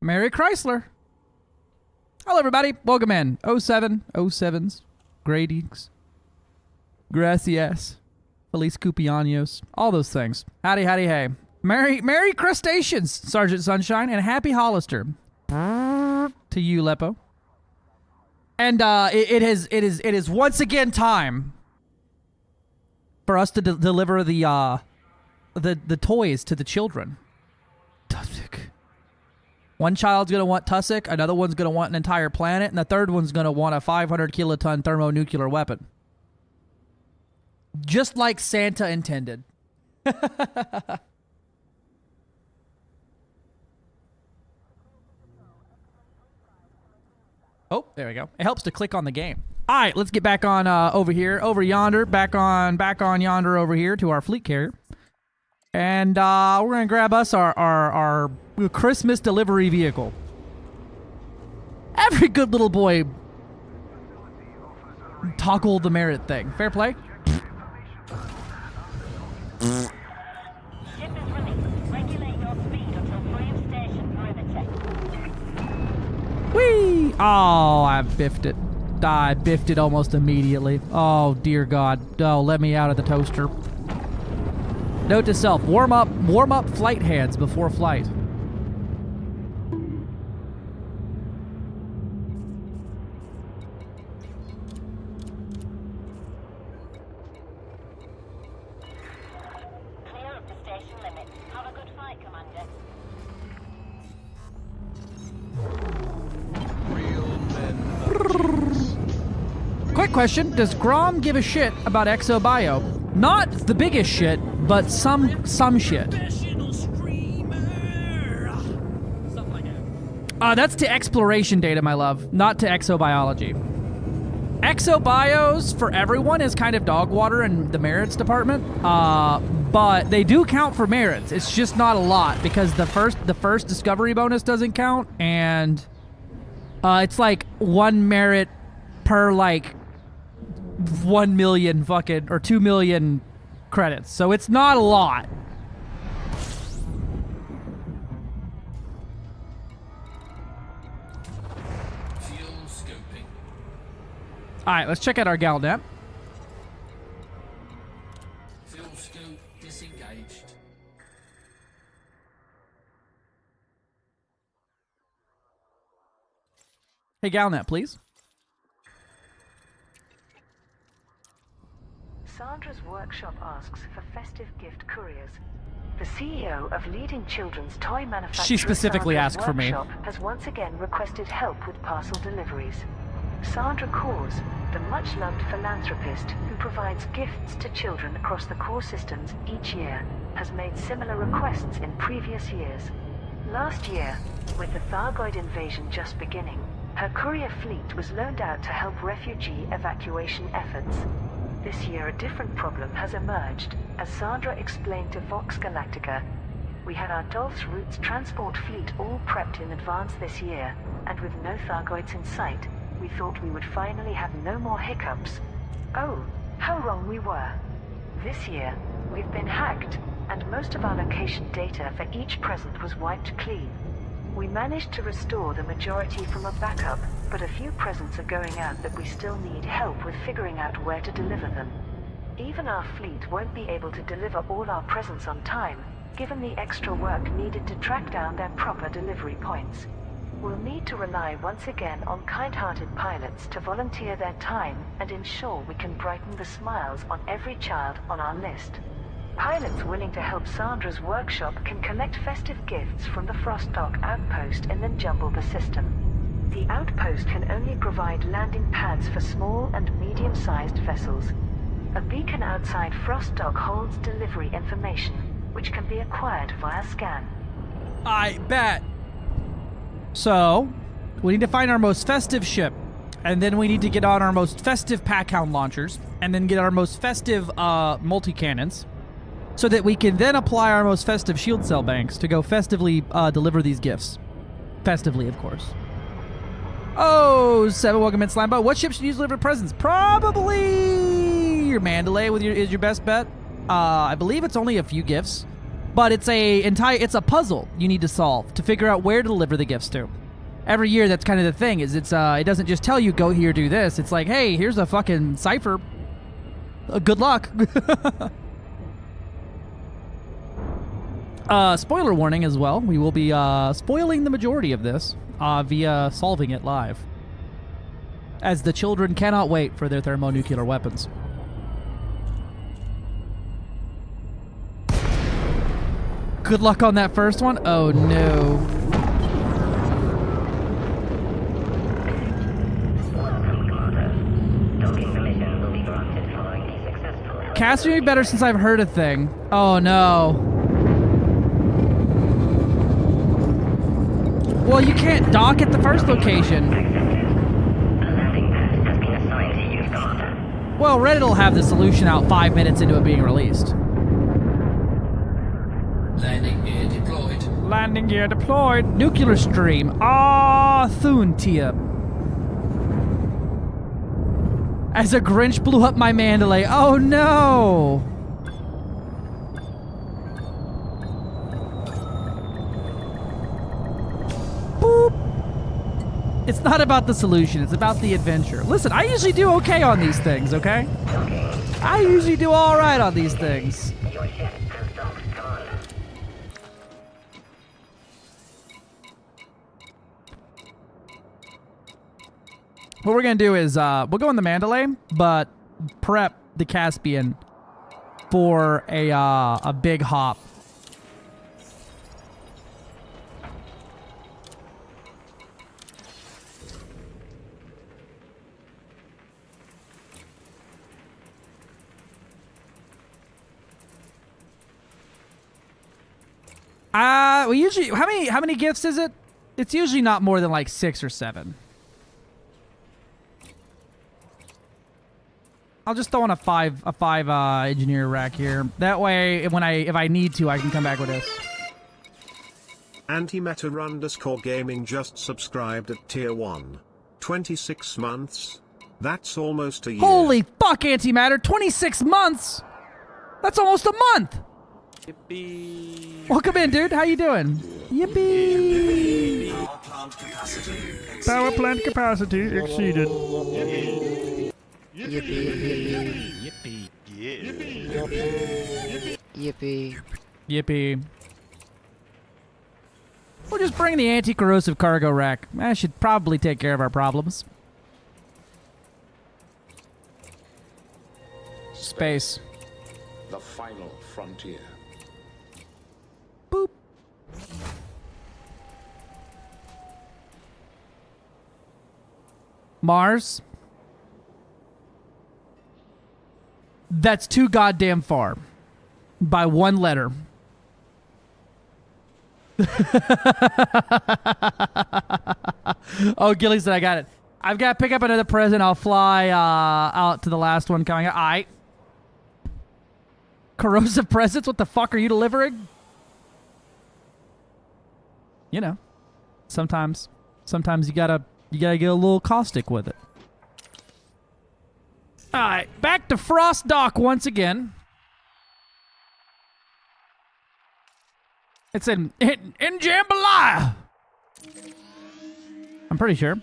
Mary Chrysler. Hello, everybody. Welcome in. 07s. Greetings. Gracias. Feliz cumpleaños. All those things. Howdy, howdy, hey. Merry crustaceans, Sergeant Sunshine, and happy Hollister. To you, Lepo. And it is once again time for us to deliver the toys to the children. Tussock. One child's gonna want Tussock, another one's gonna want an entire planet, and the third one's gonna want a 500 kiloton thermonuclear weapon. Just like Santa intended. Oh, there we go. It helps to click on the game. All right, let's get back on over yonder, back on yonder over here to our fleet carrier. And we're going to grab us our Christmas delivery vehicle. Every good little boy toggle the merit thing. Fair play? Whee! Oh, I biffed it. I biffed it almost immediately. Oh, dear God. Oh, let me out of the toaster. Note to self, warm up flight hands before flight. Clear of the station limit. Have a good flight, Commander. Quick question, does Grom give a shit about exobio? Not the biggest shit, but some shit. That's to exploration data, my love, not to exobiology. Exobios for everyone is kind of dog water in the merits department, but they do count for merits. It's just not a lot because the first discovery bonus doesn't count, and it's like 1 merit per like 1 million fucking or 2 million credits, so it's not a lot. Fuel scoping. All right, let's check out our Galnet. Fuel scope disengaged. Hey, Galnet, please. Sandra's workshop asks for festive gift couriers. The CEO of leading children's toy manufacturer She specifically Sandra's asked for me. Workshop has once again requested help with parcel deliveries. Sandra Cause, the much-loved philanthropist who provides gifts to children across the core systems each year, has made similar requests in previous years. Last year, with the Thargoid invasion just beginning, her courier fleet was loaned out to help refugee evacuation efforts. This year, a different problem has emerged, as Sandra explained to Vox Galactica. We had our Dolph's Roots transport fleet all prepped in advance this year, and with no Thargoids in sight, we thought we would finally have no more hiccups. Oh, how wrong we were. This year, we've been hacked, and most of our location data for each present was wiped clean. We managed to restore the majority from a backup, but a few presents are going out that we still need help with figuring out where to deliver them. Even our fleet won't be able to deliver all our presents on time, given the extra work needed to track down their proper delivery points. We'll need to rely once again on kind-hearted pilots to volunteer their time and ensure we can brighten the smiles on every child on our list. Pilots willing to help Sandra's workshop can collect festive gifts from the Frostdock outpost and then jumble the system. The outpost can only provide landing pads for small and medium-sized vessels. A beacon outside Frostdock holds delivery information, which can be acquired via scan. I bet. So, we need to find our most festive ship, and then we need to get on our most festive pack-hound launchers, and then get our most festive multi-cannons, so that we can then apply our most festive shield cell banks to go festively deliver these gifts. Festively, of course. Oh, 7, welcome in, Slambo. What ship should you use to deliver presents? Probably your Mandalay is your best bet. I believe it's only a few gifts. But it's a puzzle you need to solve to figure out where to deliver the gifts to. Every year, that's kind of the thing. Is it doesn't just tell you go here, do this. It's like, hey, here's a fucking cipher. Good luck. Spoiler warning as well. We will be spoiling the majority of this via solving it live, as the children cannot wait for their thermonuclear weapons. Good luck on that first one. Oh no. Casting will be better since I've heard a thing. Oh no. Well, you can't dock at the first location. Well, Reddit will have the solution out 5 minutes into it being released. Landing gear deployed. Landing gear deployed. Nuclear stream. Ah, Thuntia. As a Grinch blew up my Mandalay. Oh no! Boop. It's not about the solution, it's about the adventure. Listen, I usually do okay on these things, okay? I usually do alright on these things. What we're gonna do is we'll go in the Mandalay, but prep the Caspian for a big hop. We usually how many gifts is it? It's usually not more than like 6 or 7. I'll just throw in a five engineer rack here. That way, if I need to, I can come back with this. Antimatter_gaming just subscribed at tier 1. 26 months? That's almost a year. Holy fuck, Antimatter! 26 months! That's almost a month! Yippee! Welcome in, dude. How you doing? Yippee! Power plant capacity exceeded. Yippee! Yippee. Yippee. We'll just bring the anti-corrosive cargo rack. That should probably take care of our problems. Space. The final frontier. Boop. Mars. That's too goddamn far. By 1 letter. Oh, Gilly said I got it. I've got to pick up another present. I'll fly out to the last one coming up. Aight. Corrosive presents? What the fuck are you delivering? You know. Sometimes you gotta get a little caustic with it. Alright, back to Frost Dock once again. It's in Jambalaya. I'm pretty sure.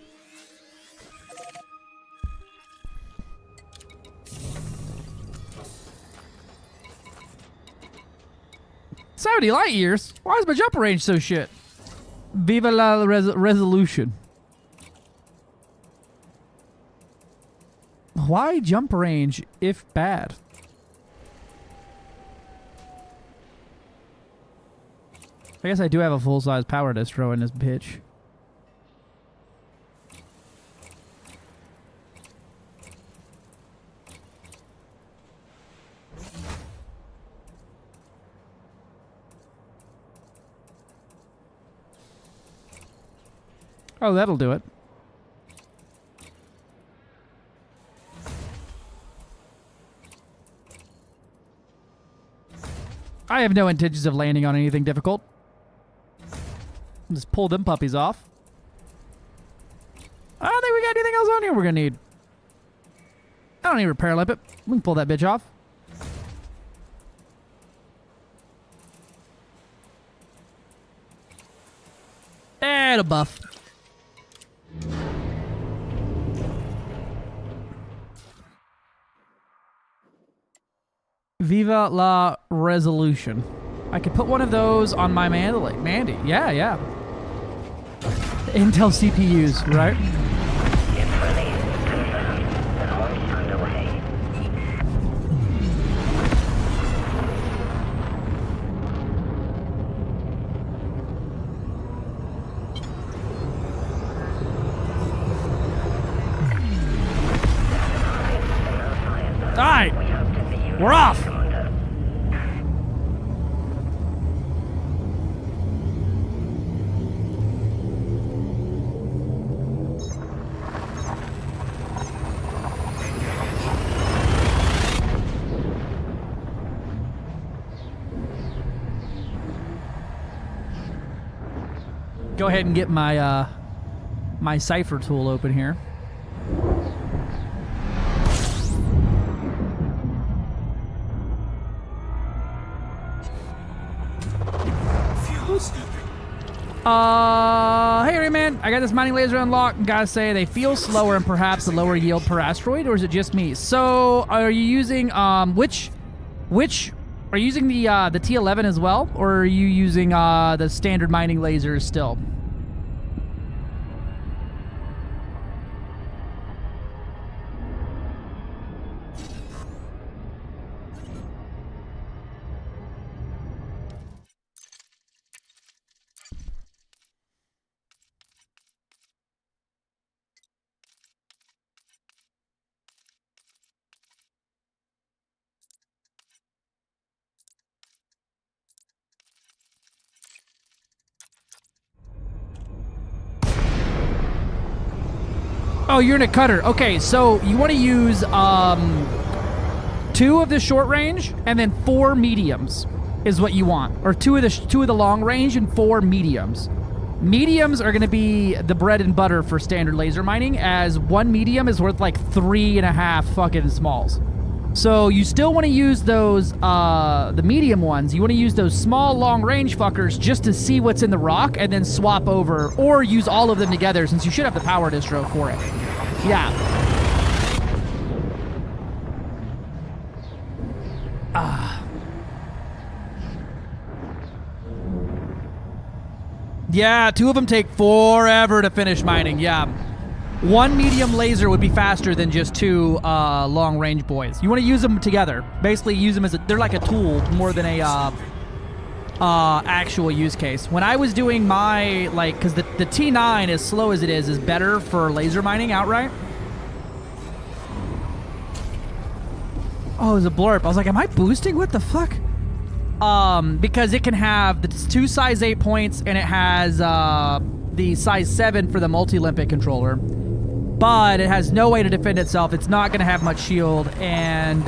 "70 light years? Why is my jump range so shit?" Viva la resolution. Why jump range if bad? I guess I do have a full-size power distro in this bitch. Oh, that'll do it. I have no intentions of landing on anything difficult. Just pull them puppies off. I don't think we got anything else on here we're gonna need. I don't need repair limpet. We can pull that bitch off. And a buff. Viva la resolution. I could put one of those on my Mandy. Yeah, yeah. Intel CPUs, right? Alright, we're off. Go ahead and get my my cipher tool open here. Hey Rayman, I got this mining laser unlocked. Gotta say, they feel slower and perhaps a lower yield per asteroid, or is it just me? So, are you using which are you using the T11 as well, or are you using the standard mining lasers still? Oh, you're in a cutter. Okay, so you want to use 2 of the short range and then 4 mediums is what you want, or 2 of the long range and 4 mediums. Mediums are going to be the bread and butter for standard laser mining, as 1 medium is worth like 3.5 fucking smalls. So you still want to use those, the medium ones. You want to use those small long-range fuckers just to see what's in the rock and then swap over, or use all of them together since you should have the power distro for it. Yeah. Yeah, 2 of them take forever to finish mining, yeah. 1 medium laser would be faster than just 2 long-range boys. You want to use them together. Basically, use them as they're like a tool more than a actual use case. When I was doing my, like, because the T9, as slow as it is better for laser mining outright. Oh, it was a blurb. I was like, am I boosting? What the fuck? Because it can have the 2 size 8 points, and it has the size 7 for the multi-Olympic controller. But it has no way to defend itself. It's not going to have much shield, and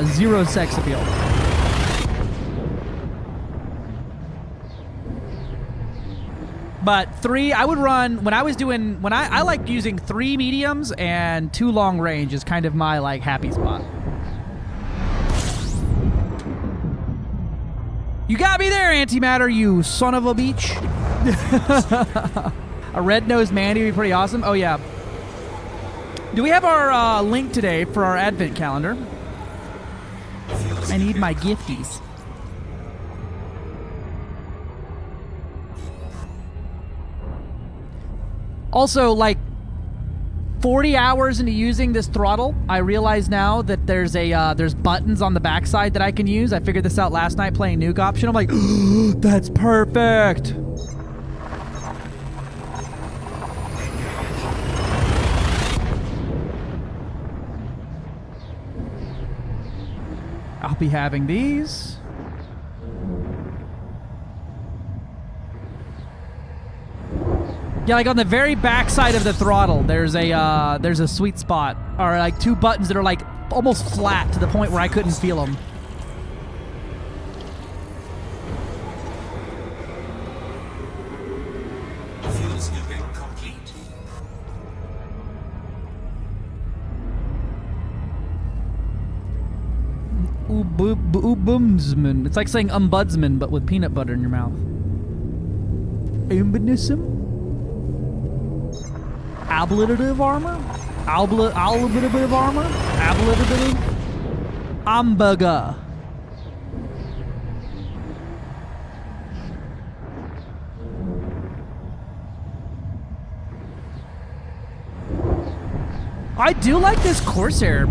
0 sex appeal. But 3, I would run, when I like using 3 mediums and 2 long range is kind of my, like, happy spot. You got me there, antimatter, you son of a beach. A red-nosed Mandy would be pretty awesome. Oh, yeah. Do we have our link today for our advent calendar? I need my gifties. Also, like 40 hours into using this throttle, I realize now that there's buttons on the backside that I can use. I figured this out last night playing Nuke Option. I'm like, that's perfect. I'll be having these. Yeah, like on the very back side of the throttle, there's a sweet spot, or like 2 buttons that are like almost flat to the point where I couldn't feel them. Fuel scooping complete. Ombudsman. It's like saying ombudsman, but with peanut butter in your mouth. Ombudsman? ablative armor? Ablative armor? Ablative? Amberga. I do like this Corsair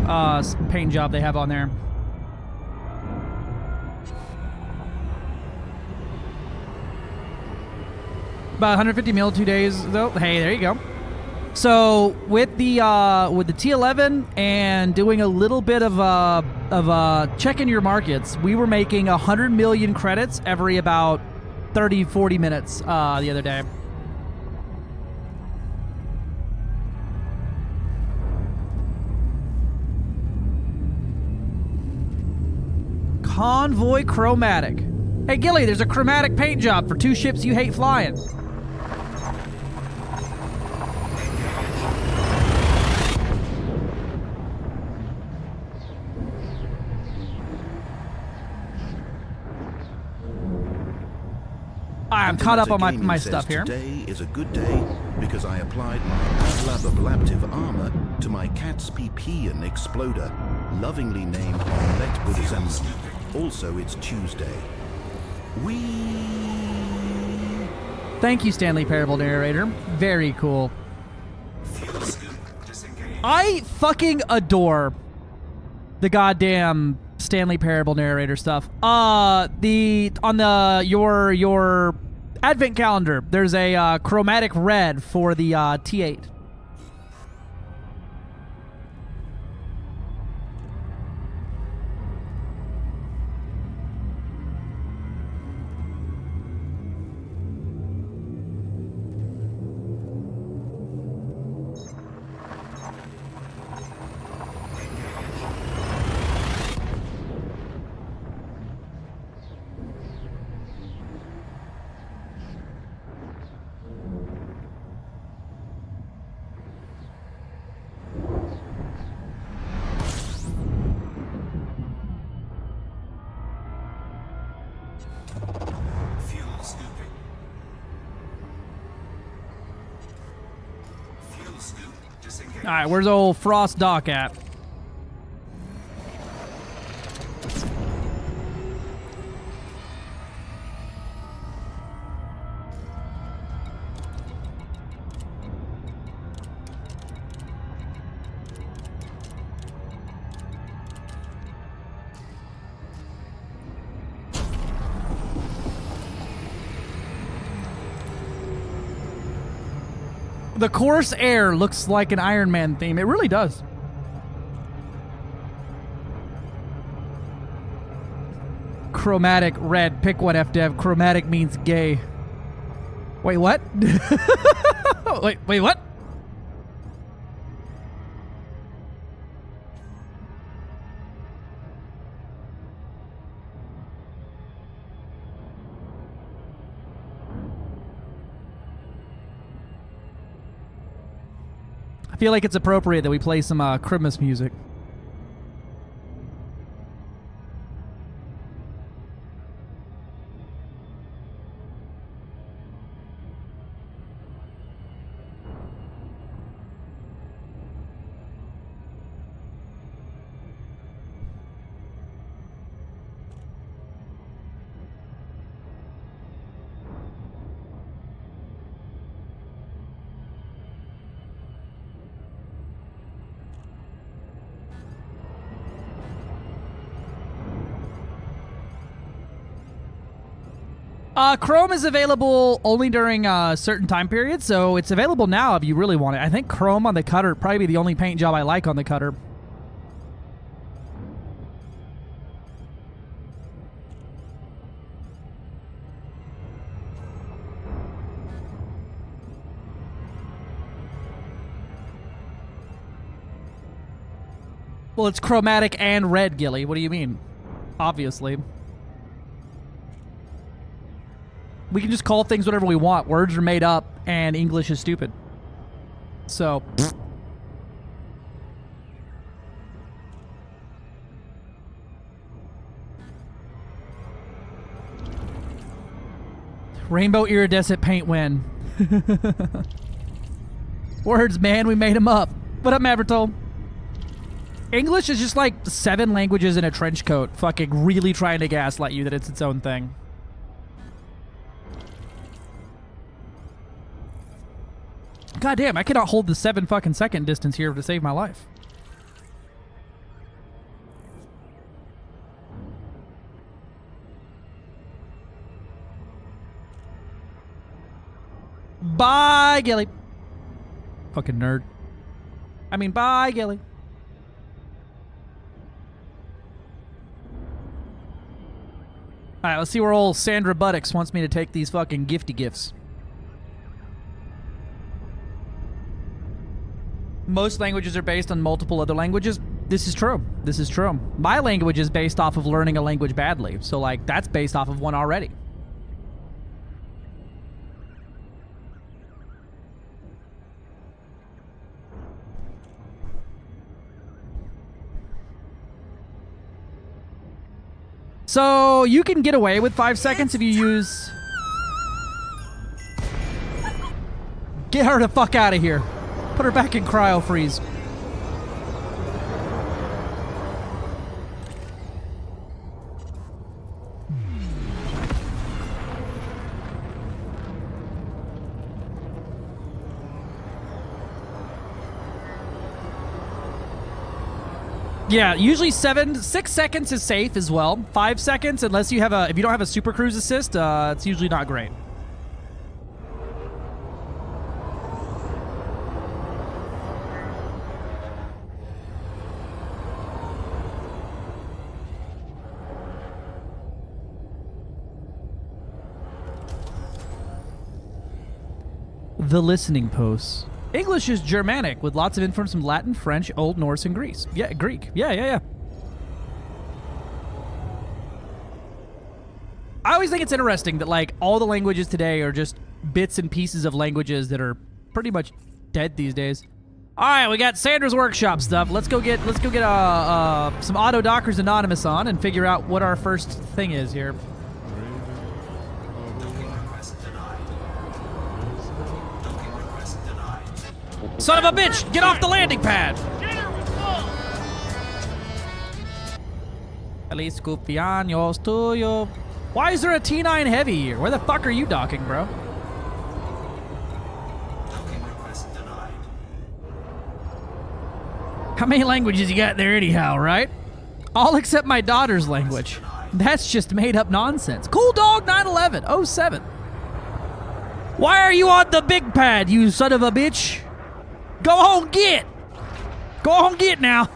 paint job they have on there. About 150 mil 2 days though. Hey, there you go. So with the T11 and doing a little bit of checking your markets, we were making 100 million credits every about 30-40 minutes the other day. Convoy chromatic. Hey Gilly, there's a chromatic paint job for 2 ships you hate flying. I'm caught up on my stuff here. Today is a good day because I applied my ablative armor to my cat's PP and exploder, lovingly named Omelette Buddhism. Also, it's Tuesday. Thank you, Stanley Parable Narrator. Very cool. I fucking adore the goddamn Stanley Parable Narrator stuff. Your advent calendar, there's a chromatic red for the T8. All right, where's old Frost Dock at? The Corsair looks like an Iron Man theme. It really does. Chromatic red. Pick one, FDev. Chromatic means gay. Wait, what? wait, what? I feel like it's appropriate that we play some Christmas music. Chrome is available only during certain time periods, so it's available now if you really want it. I think Chrome on the cutter would probably be the only paint job I like on the cutter. Well, it's chromatic and red, Gilly. What do you mean? Obviously. We can just call things whatever we want. Words are made up, and English is stupid. So... Rainbow iridescent paint win. Words, man, we made them up. What up, Mavertol? English is just like 7 languages in a trench coat, fucking really trying to gaslight you that it's its own thing. God damn, I cannot hold the 7 fucking second distance here to save my life. Bye, Gilly. Fucking nerd. I mean, bye, Gilly. Alright, let's see where old Sandra Buttocks wants me to take these fucking gifty gifts. Most languages are based on multiple other languages. This is true. This is true. My language is based off of learning a language badly. So, like, that's based off of one already. So, you can get away with 5 seconds if you use... Get her the fuck out of here. Put her back in cryo freeze. Yeah, usually 6 seconds is safe as well. 5 seconds, unless you have if you don't have a super cruise assist, it's usually not great. The listening posts. English is Germanic with lots of influence from Latin, French, Old Norse, and Greece. Yeah, Greek. Yeah. I always think it's interesting that like all the languages today are just bits and pieces of languages that are pretty much dead these days. All right, we got Sandra's workshop stuff. Let's go get some Auto Dockers Anonymous on and figure out what our first thing is here. Son of a bitch! Get off the landing pad! Feliz cumpleaños tuyo. Why is there a T9 Heavy here? Where the fuck are you docking, bro? How many languages you got there anyhow, right? All except my daughter's language. That's just made up nonsense. Cool Dog 911 07. Why are you on the big pad, you son of a bitch? Go home, get! Go home, get now!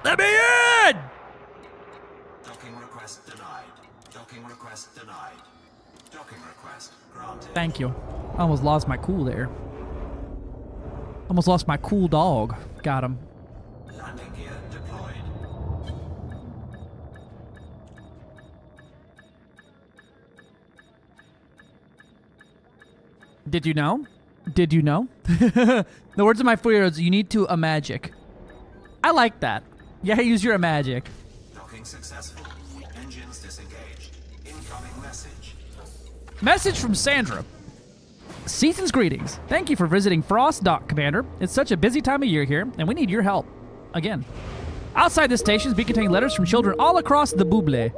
Let me in! Docking request denied. Docking request denied. Docking request granted. Thank you. I almost lost my cool there. Almost lost my cool dog. Got him. Landing gear deployed. Did you know? Did you know? The words of my 4-year-olds, you need to a magic. I like that. Yeah, use your magic. Docking successful. Engines disengaged. Incoming message. Message from Sandra. Season's greetings. Thank you for visiting Frost Dock, Commander. It's such a busy time of year here, and we need your help. Again. Outside the stations be containing letters from children all across the Buble.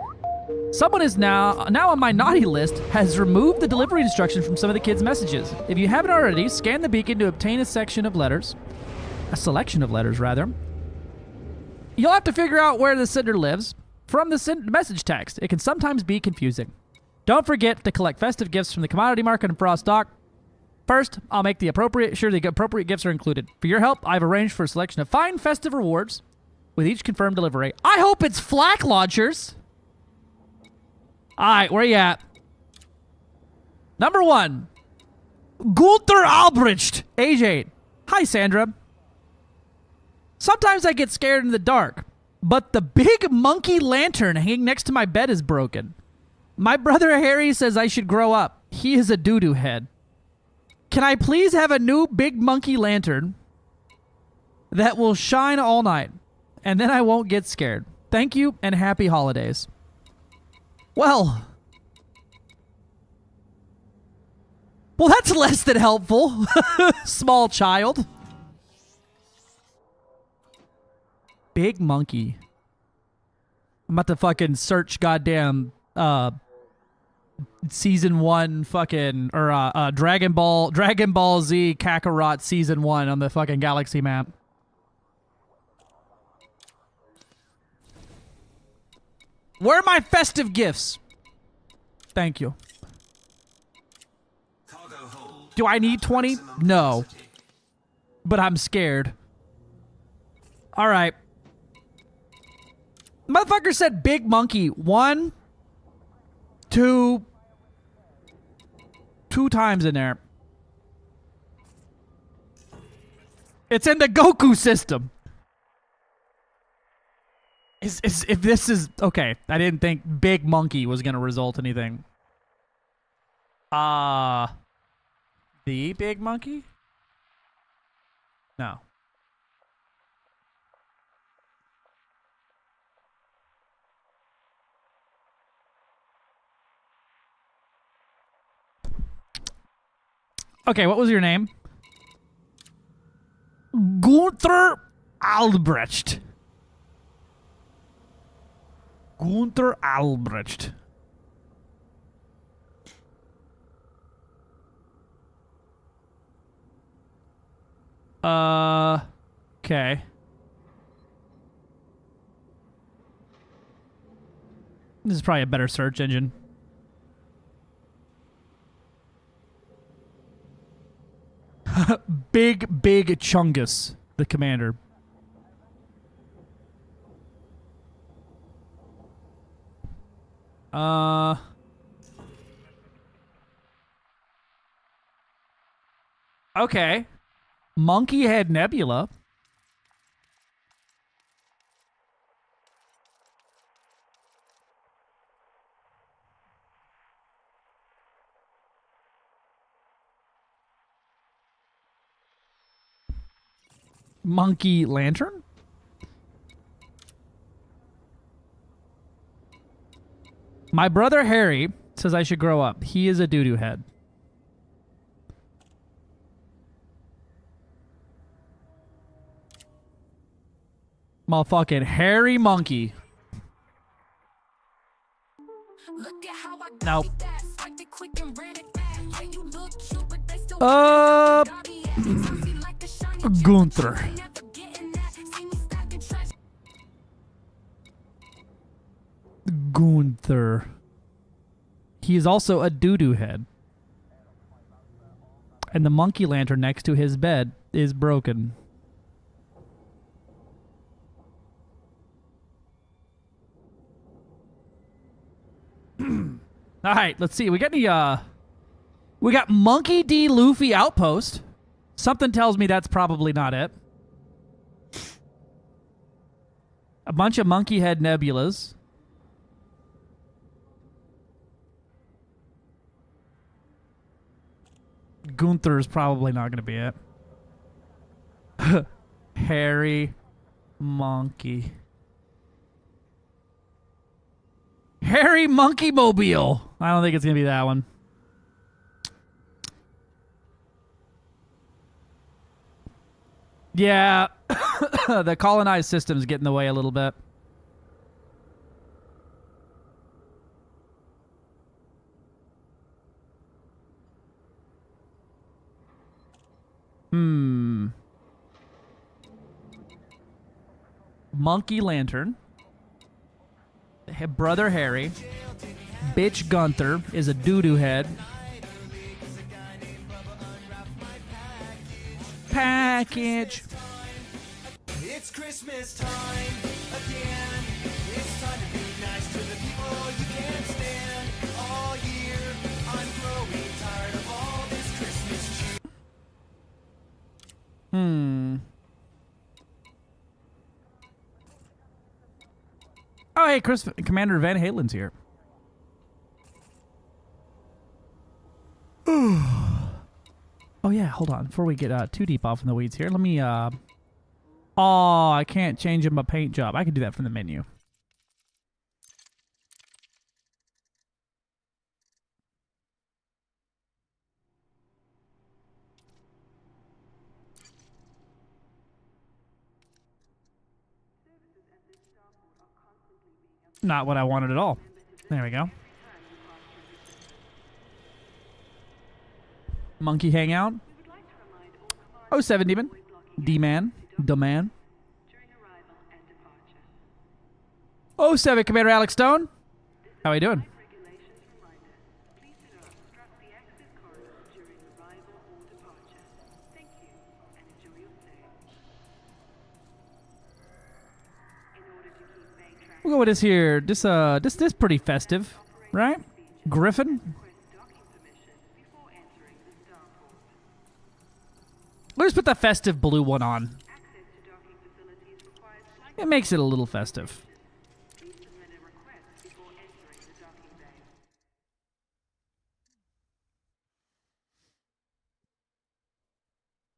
Someone is now on my naughty list has removed the delivery instructions from some of the kids' messages. If you haven't already, scan the beacon to obtain a selection of letters, rather. You'll have to figure out where the sender lives from the message text. It can sometimes be confusing. Don't forget to collect festive gifts from the commodity market in Frost Dock. First, I'll make the appropriate gifts are included. For your help, I've arranged for a selection of fine festive rewards with each confirmed delivery. I hope it's flak launchers. All right, where you at? Number 1, Gunther Albrecht, age 8. Hi, Sandra. Sometimes I get scared in the dark, but the big monkey lantern hanging next to my bed is broken. My brother Harry says I should grow up. He is a doo-doo head. Can I please have a new big monkey lantern that will shine all night, and then I won't get scared? Thank you, and happy holidays. Well, Well, that's less than helpful. Small child. Big monkey. I'm about to fucking search goddamn season 1 fucking or Dragon Ball Z Kakarot season 1 on the fucking galaxy map. Where are my festive gifts? Thank you. Cargo hold. Do I need 20? Maximum No. capacity. But I'm scared. All right. Motherfucker said big monkey. 1, 2 times in there. It's in the Goku system. If this is okay, I didn't think big monkey was gonna result in anything. The big monkey? No. Okay, what was your name? Gunther Albrecht. Gunther Albrecht. Okay. This is probably a better search engine. Big Chungus, the commander. Okay. Monkey Head Nebula. Monkey Lantern? My brother Harry says I should grow up. He is a doo-doo head. Motherfucking hairy monkey. Nope. Gunther. Gunther. He is also a doo-doo head. And the monkey lantern next to his bed is broken. All right, let's see. We got any we got Monkey D. Luffy Outpost. Something tells me that's probably not it. A bunch of monkey head nebulas. Gunther's probably not going to be it. Hairy monkey. Hairy Monkey Mobile. I don't think it's going to be that one. Yeah. The colonized systems get in the way a little bit. Monkey Lantern. Brother Harry. Bitch Gunther is a doo-doo head. Package. It's Christmas time again. It's time to be nice to the people you can't stand all year. I'm growing tired of all this Christmas cheer. Oh, hey, Commander Van Halen's here. Oh, yeah, hold on. Before we get too deep off in the weeds here, let me, Oh, I can't change my paint job. I can do that from the menu. Not what I wanted at all. There we go. Monkey hangout. Oh, 7 Demon. D-Man. D-Man. Oh, 7 Commander Alex Stone. How are you doing? We'll go with this here. This pretty festive, right? Griffin. Let's put the festive blue one on. It makes it a little festive.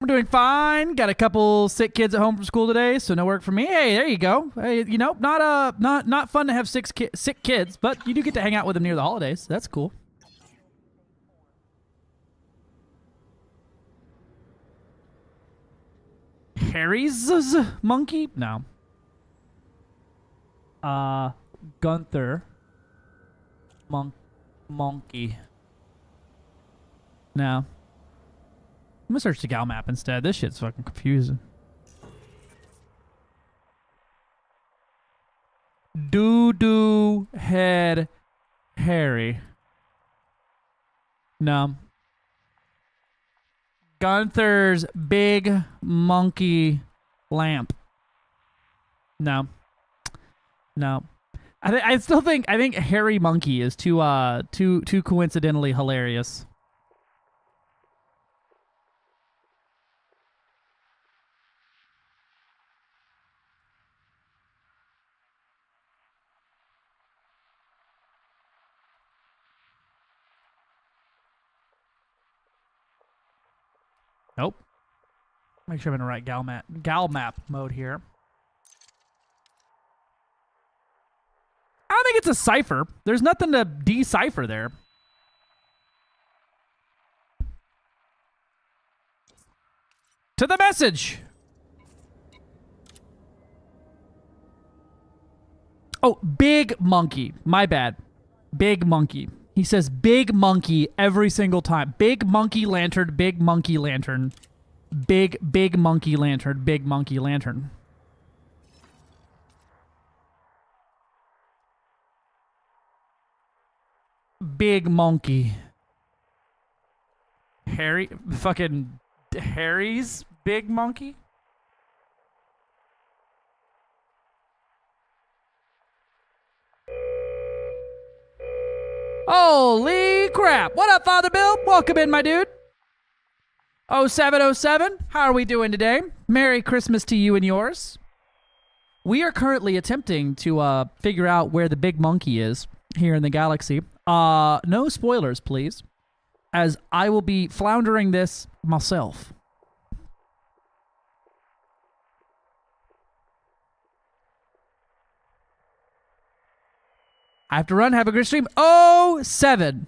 We're doing fine. Got a couple sick kids at home from school today, so no work for me. Hey, there you go. Hey, you know, not fun to have sick kids, but you do get to hang out with them near the holidays. That's cool. Harry's monkey? No. Gunther. Monkey. No. I'm gonna search the gal map instead. This shit's fucking confusing. Doo-doo head Harry. No. Gunther's big monkey lamp. No. No. I think Harry Monkey is too coincidentally hilarious. Nope. Make sure I'm in the right gal map mode here. I don't think it's a cipher. There's nothing to decipher there. To the message. Oh, big monkey. My bad. Big monkey. He says big monkey every single time. Big monkey lantern, big monkey lantern. Big monkey lantern, big monkey lantern. Big monkey. Harry's big monkey? Holy crap. What up, Father Bill? Welcome in, my dude. 0707, how are we doing today? Merry Christmas to you and yours. We are currently attempting to figure out where the big monkey is here in the galaxy. No spoilers, please, as I will be floundering this myself. I have to run. Have a good stream. 07.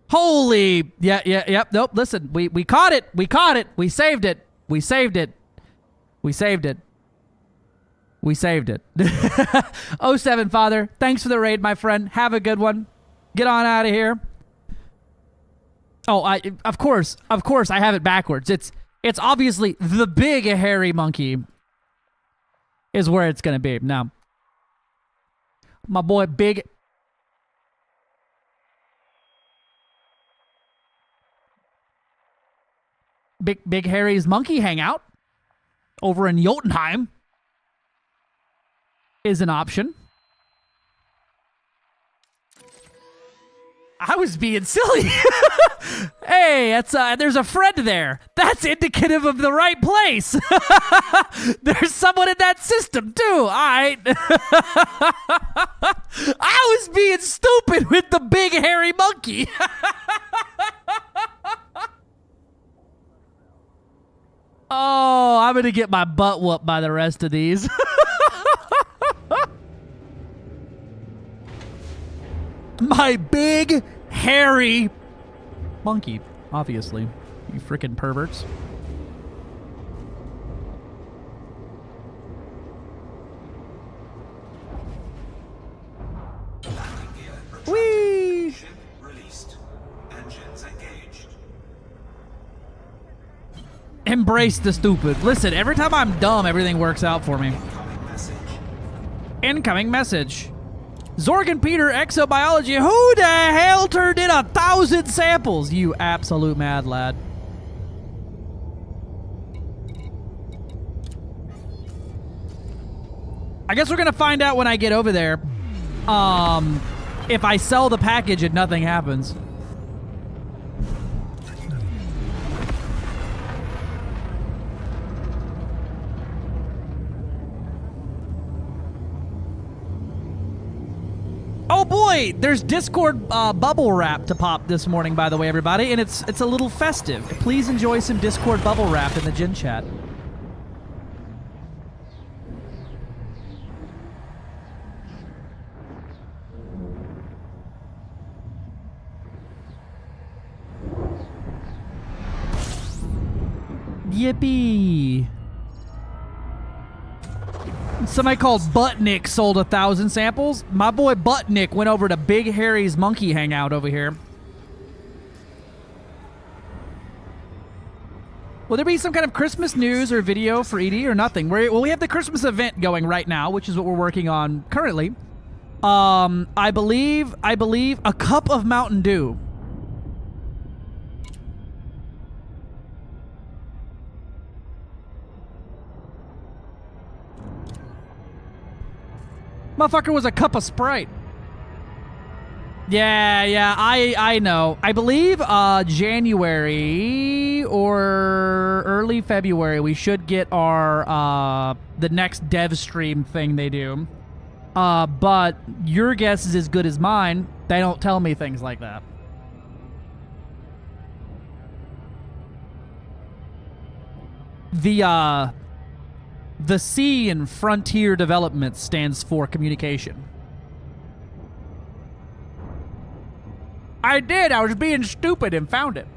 Holy. Yep. Nope. Listen, we caught it. We caught it. We saved it. We saved it. We saved it. We saved it. 07, Father. Thanks for the raid, my friend. Have a good one. Get on out of here. Oh, of course, I have it backwards. It's obviously the big hairy monkey is where it's gonna be. Now, my boy, big Harry's monkey hangout over in Jotunheim is an option. I was being silly. Hey, that's there's a friend there. That's indicative of the right place. There's someone in that system too. All right. I was being stupid with the big hairy monkey. Oh, I'm gonna get my butt whooped by the rest of these. My big, hairy monkey, obviously. You freaking perverts. Embrace the stupid. Listen, every time I'm dumb, everything works out for me. Incoming message. Incoming message. Zorgan Peter, exobiology. Who the hell turned in 1,000 samples? You absolute mad lad. I guess we're gonna find out when I get over there. If I sell the package and nothing happens. Oh boy, there's Discord bubble wrap to pop this morning, by the way, everybody, and it's a little festive. Please enjoy some Discord bubble wrap in the Gen chat. Yippee! Somebody called Buttnick sold 1,000 samples. My boy Buttnick went over to Big Harry's monkey hangout over here. Will there be some kind of Christmas news or video for ED or nothing? Well, we have the Christmas event going right now, which is what we're working on currently. I believe a cup of Mountain Dew. Motherfucker was a cup of Sprite. Yeah, I know. I believe January or early February we should get our the next dev stream thing they do. But your guess is as good as mine. They don't tell me things like that. The C in Frontier Development stands for communication. I did. I was being stupid and found it.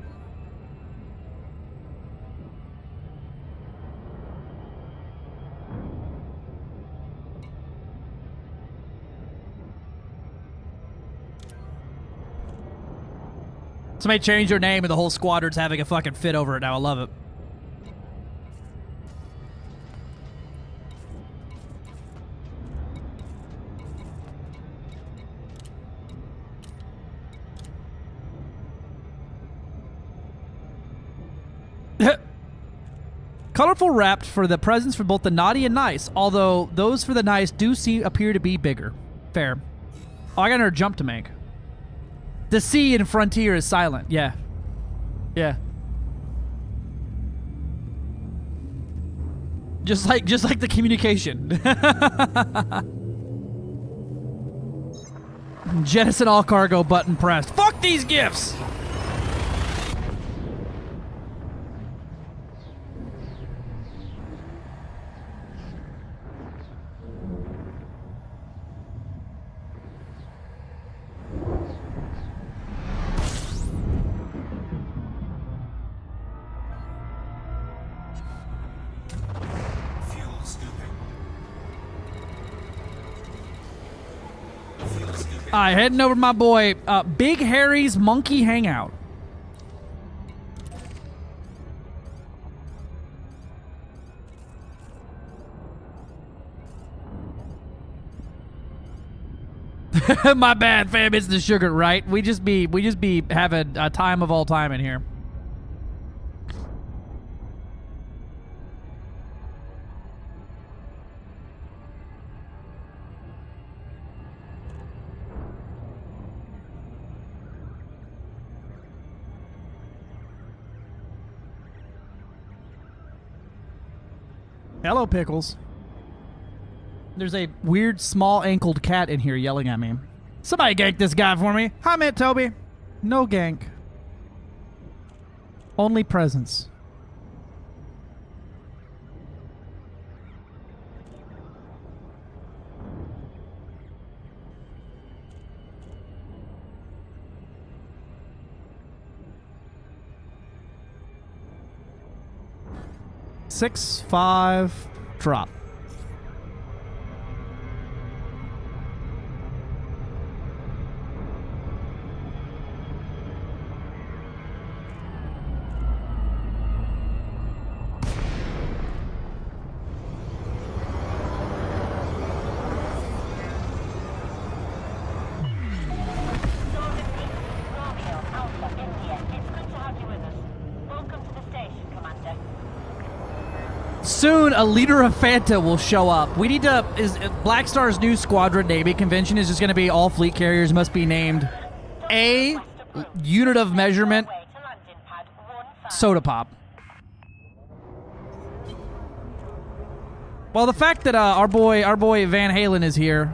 Somebody changed their name and the whole squadron's having a fucking fit over it now. I love it. Colorful wrapped for the presents for both the naughty and nice, although those for the nice do appear to be bigger. Fair. Oh, I got another jump to make. The C in Frontier is silent. Yeah. Yeah. Just like the communication. Jettison all cargo button pressed. Fuck these gifts! All right, heading over to my boy, Big Harry's Monkey Hangout. My bad, fam. It's the sugar, right? We just be having a time of all time in here. Hello, Pickles. There's a weird, small-ankled cat in here yelling at me. Somebody gank this guy for me. Hi, Matt Toby. No gank. Only presents. Six, 5, drop. soon a leader of Fanta will show up. We need to... Black Star's new squadron naming convention is just going to be all fleet carriers must be named a unit of measurement soda pop. Well, the fact that our boy Van Halen is here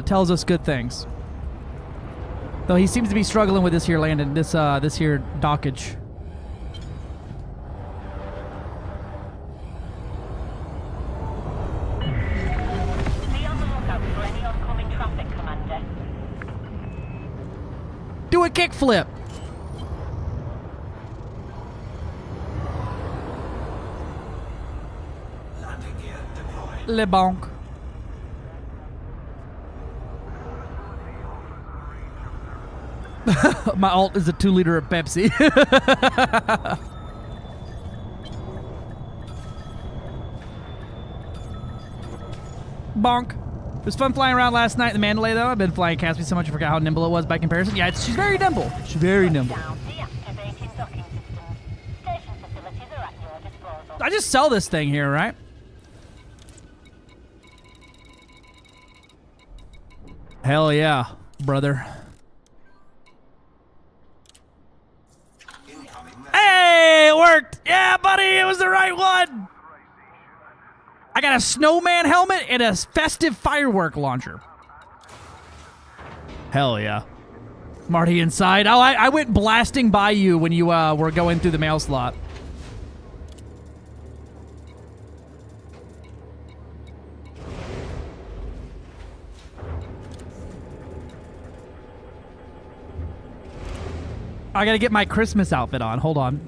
tells us good things. Though he seems to be struggling with this here landing, this here dockage. Be on the lookout for any oncoming traffic, Commander. Do a kickflip. Landing gear deployed. Le bonk. My alt is a 2-liter of Pepsi. Bonk. It was fun flying around last night in the Mandalay, though. I've been flying Caspi so much I forgot how nimble it was by comparison. Yeah, she's very nimble. She's very nimble. Down, deactivating docking systems. Station facilities are at your disposal. I just sell this thing here, right? Hell yeah, brother. Hey, it worked! Yeah, buddy, it was the right one! I got a snowman helmet and a festive firework launcher. Hell yeah. Marty inside. Oh, I went blasting by you when you were going through the mail slot. I gotta get my Christmas outfit on. Hold on.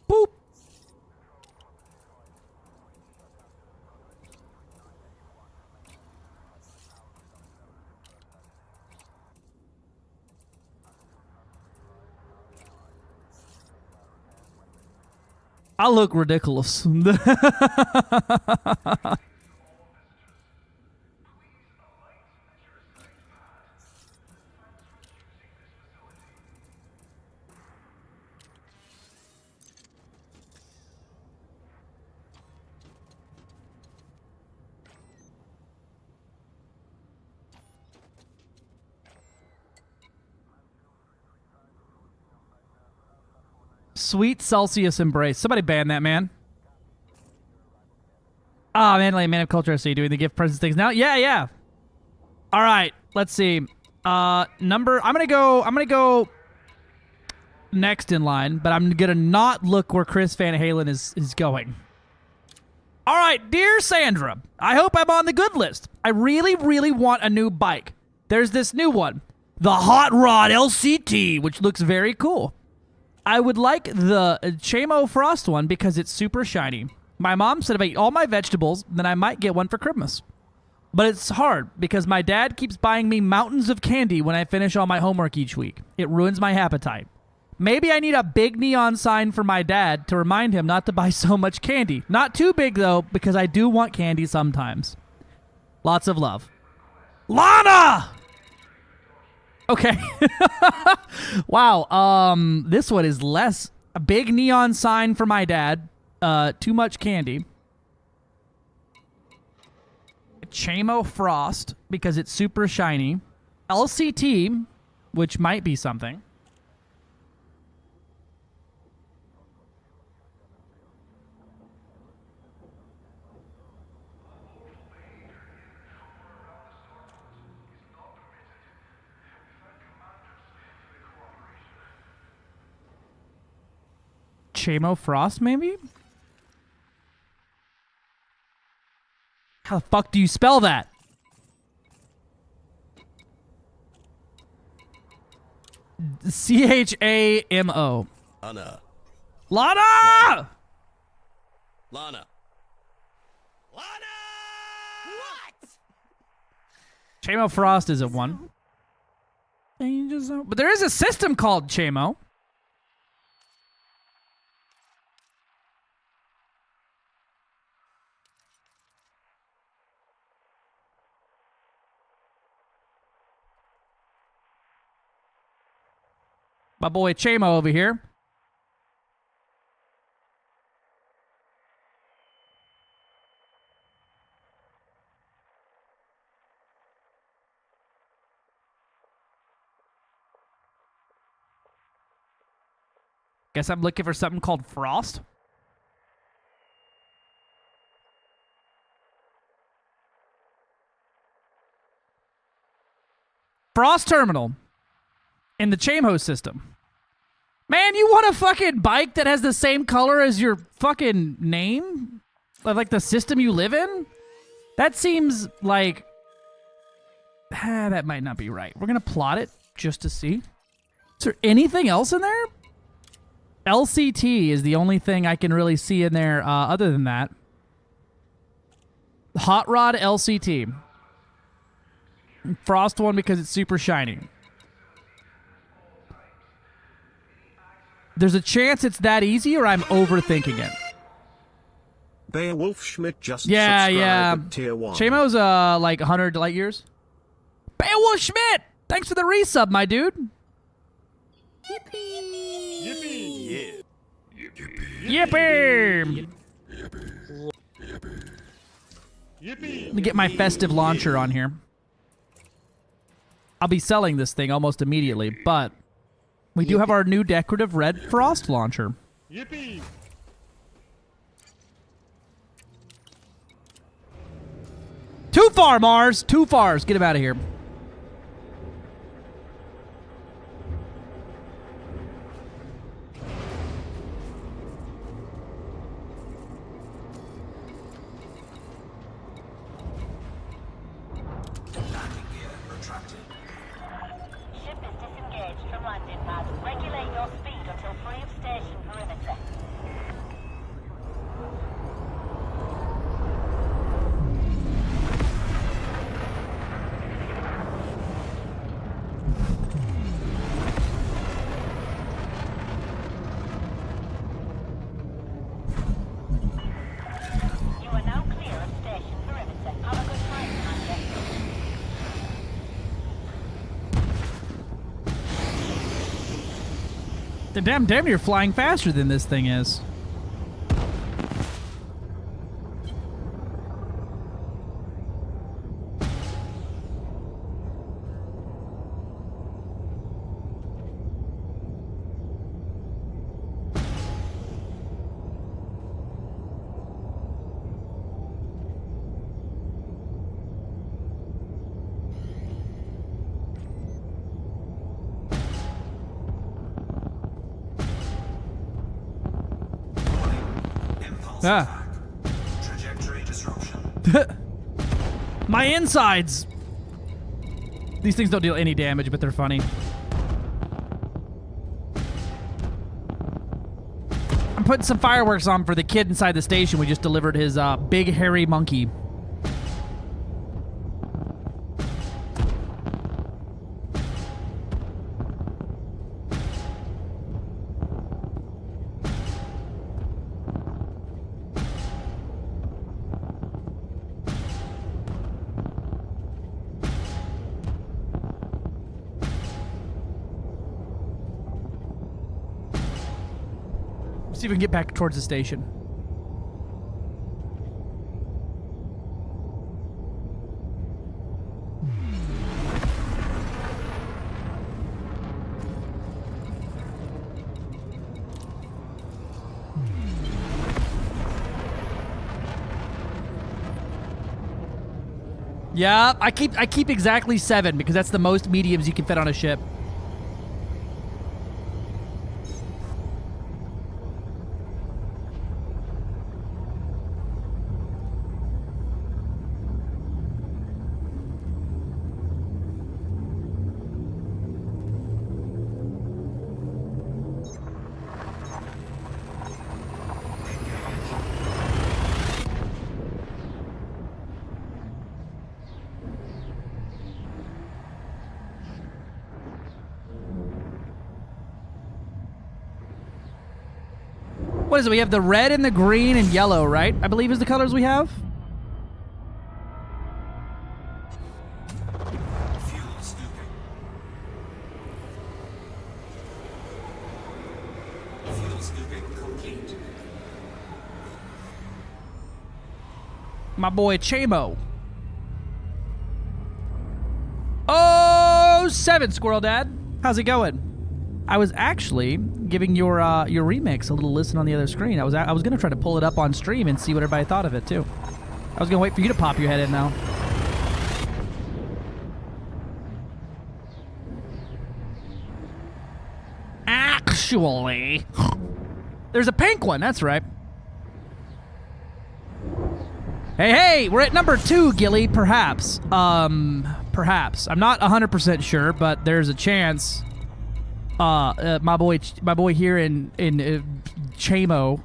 Boop. I look ridiculous. Sweet Celsius embrace. Somebody ban that, man. Ah, man, like man of culture. I see doing the gift presents things now. Yeah. All right, let's see. Number. I'm gonna go next in line, but I'm gonna not look where Chris Van Halen is going. All right, dear Sandra, I hope I'm on the good list. I really, really want a new bike. There's this new one, the Hot Rod LCT, which looks very cool. I would like the Chamo Frost one because it's super shiny. My mom said if I eat all my vegetables, then I might get one for Christmas. But it's hard because my dad keeps buying me mountains of candy when I finish all my homework each week. It ruins my appetite. Maybe I need a big neon sign for my dad to remind him not to buy so much candy. Not too big, though, because I do want candy sometimes. Lots of love. Lana! Okay. Wow. This one is less. A big neon sign for my dad. Too much candy. Chamo Frost, because it's super shiny. LCT, which might be something. Chamo Frost, maybe? How the fuck do you spell that? Chamo. Lana. Lana! Lana. Lana! What? Chamo Frost isn't one. But there is a system called Chamo. My boy Chamo over here. Guess I'm looking for something called Frost. Frost Terminal in the Chamo system. Man, you want a fucking bike that has the same color as your fucking name? Like the system you live in? That seems like... that might not be right. We're going to plot it just to see. Is there anything else in there? LCT is the only thing I can really see in there other than that. Hot Rod LCT. Frost one because it's super shiny. There's a chance it's that easy or I'm overthinking it. Beowulf Schmidt just Yeah. subscribed at tier 1. Chamo's like 100 light years. Beowulf Schmidt! Thanks for the resub, my dude. Yippee! Yippee! Let me get my festive launcher on here. I'll be selling this thing almost immediately, but we do have our new decorative red Frost launcher. Yippee! Too far, Mars! Too far! Get him out of here. Landing gear retracted. Ship is disengaged from landing pad. Regulate your speed until free of station perimeter. You are now clear of station perimeter. Have a good time, Commander. Damn near flying faster than this thing is. Impulse Ah. attack. Trajectory disruption. My insides! These things don't deal any damage, but they're funny. I'm putting some fireworks on for the kid inside the station. We just delivered his big hairy monkey. See if we can get back towards the station. Yeah, I keep exactly 7 because that's the most mediums you can fit on a ship. What is it? We have the red and the green and yellow, right? I believe is the colors we have. Fuel scooping. My boy Chamo. Oh, 7 Squirrel Dad. How's it going? I was actually giving your remix a little listen on the other screen. I was gonna try to pull it up on stream and see what everybody thought of it too. I was gonna wait for you to pop your head in now. Actually, there's a pink one. That's right. Hey, we're at number 2, Gilly. Perhaps. Perhaps. I'm not 100% sure, but there's a chance. My boy here in Chamo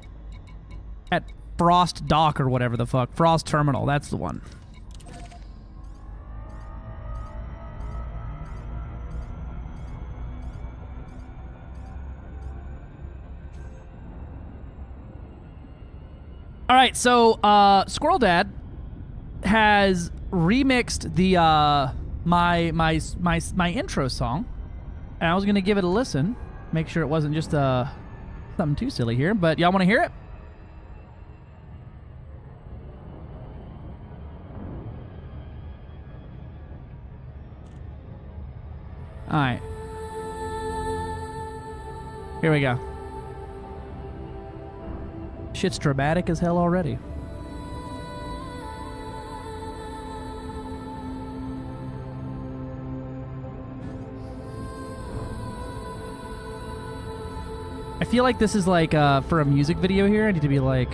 at Frost Dock or whatever the fuck. Frost Terminal. That's the one. All right, so Squirrel Dad has remixed the my intro song, and I was gonna give it a listen, make sure it wasn't just something too silly here. But y'all want to hear it? All right, here we go. Shit's dramatic as hell already. I feel like this is like for a music video here. I need to be like.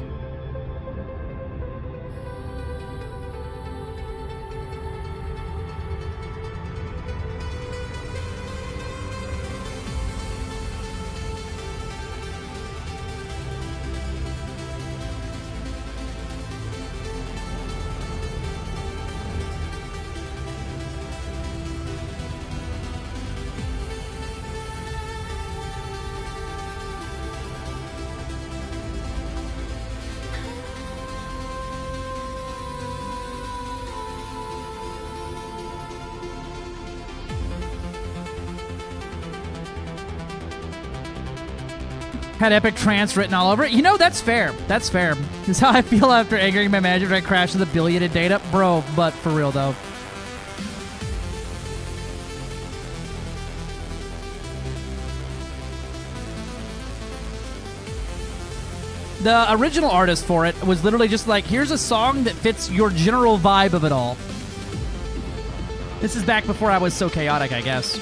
Had epic trance written all over it. You know, that's fair. That's fair. This is how I feel after angering my manager when I crashed with a billion in data. Bro, but for real, though. The original artist for it was literally just like, here's a song that fits your general vibe of it all. This is back before I was so chaotic, I guess.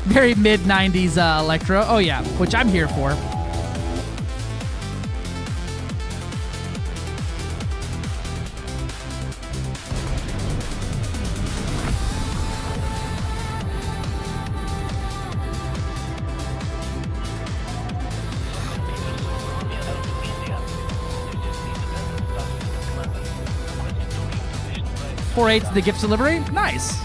Very mid-90s electro. Oh, yeah, which I'm here for. .4/8 the gift delivery. Nice.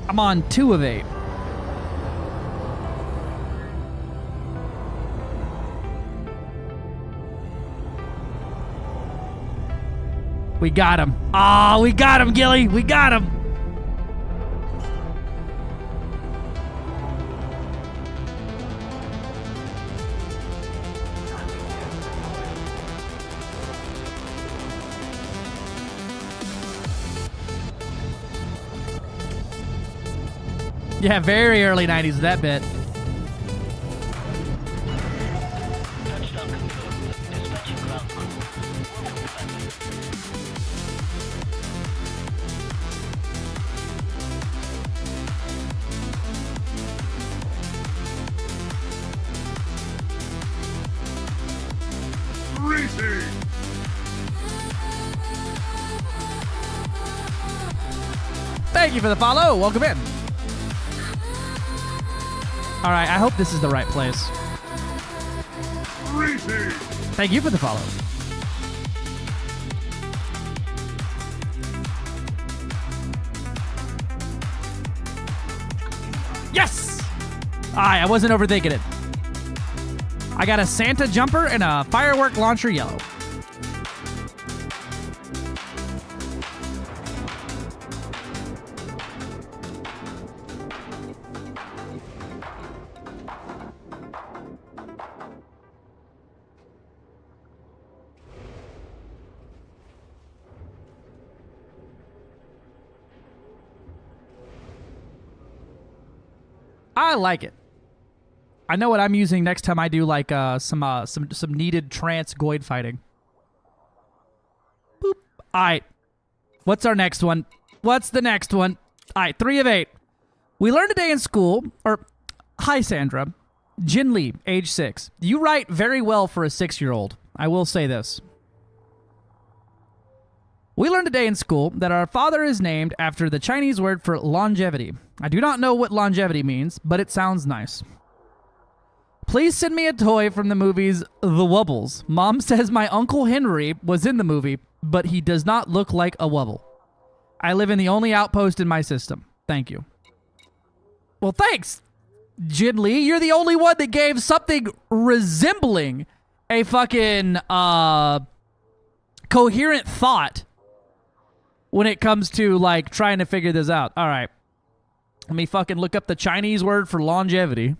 I'm on 2 of 8. We got him. Ah, we got him, Gilly. We got him. Yeah, very early 90s, that bit. Thank you for the follow. Welcome in. All right, I hope this is the right place. Thank you for the follow. Yes! I wasn't overthinking it. I got a Santa jumper and a firework launcher yellow. I like it. I know what I'm using next time I do like some needed trance goid fighting. Boop. All right. What's our next one? What's the next one? All right, 3 of 8. We learned today in school, or hi Sandra, Jin Lee, age 6. You write very well for a 6-year-old. I will say this. We learned today in school that our father is named after the Chinese word for longevity. I do not know what longevity means, but it sounds nice. Please send me a toy from the movies The Wubbles. Mom says my Uncle Henry was in the movie, but he does not look like a wubble. I live in the only outpost in my system. Thank you. Well, thanks, Jin Lee. You're the only one that gave something resembling a fucking coherent thought when it comes to, like, trying to figure this out. All right. Let me fucking look up the Chinese word for longevity.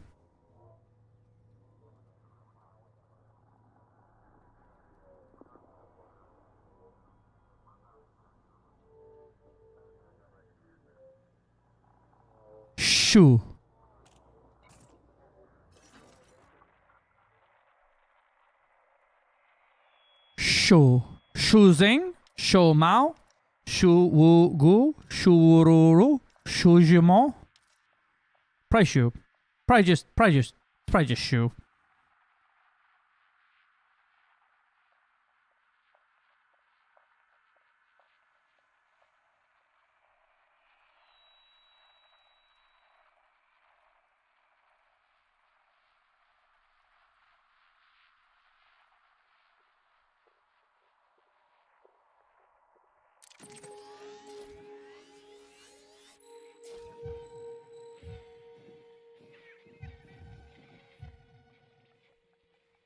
Shu. Shu. Shuzing. Shu Mao. Shu Wu Gu. Shu Ruru. Shu Jimo. Probably Shu. Probably just Shu.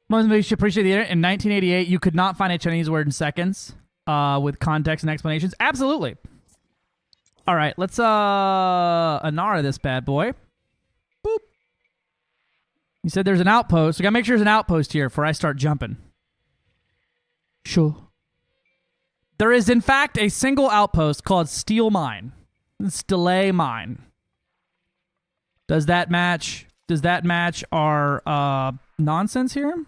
Most of you should appreciate the internet. In 1988, you could not find a Chinese word in seconds with context and explanations. Absolutely. All right, let's Anara this bad boy. Boop. You said there's an outpost. We gotta make sure there's an outpost here before I start jumping. Sure. There is, in fact, a single outpost called Steel Mine. Stele Mine. Does that match? Does that match our nonsense here?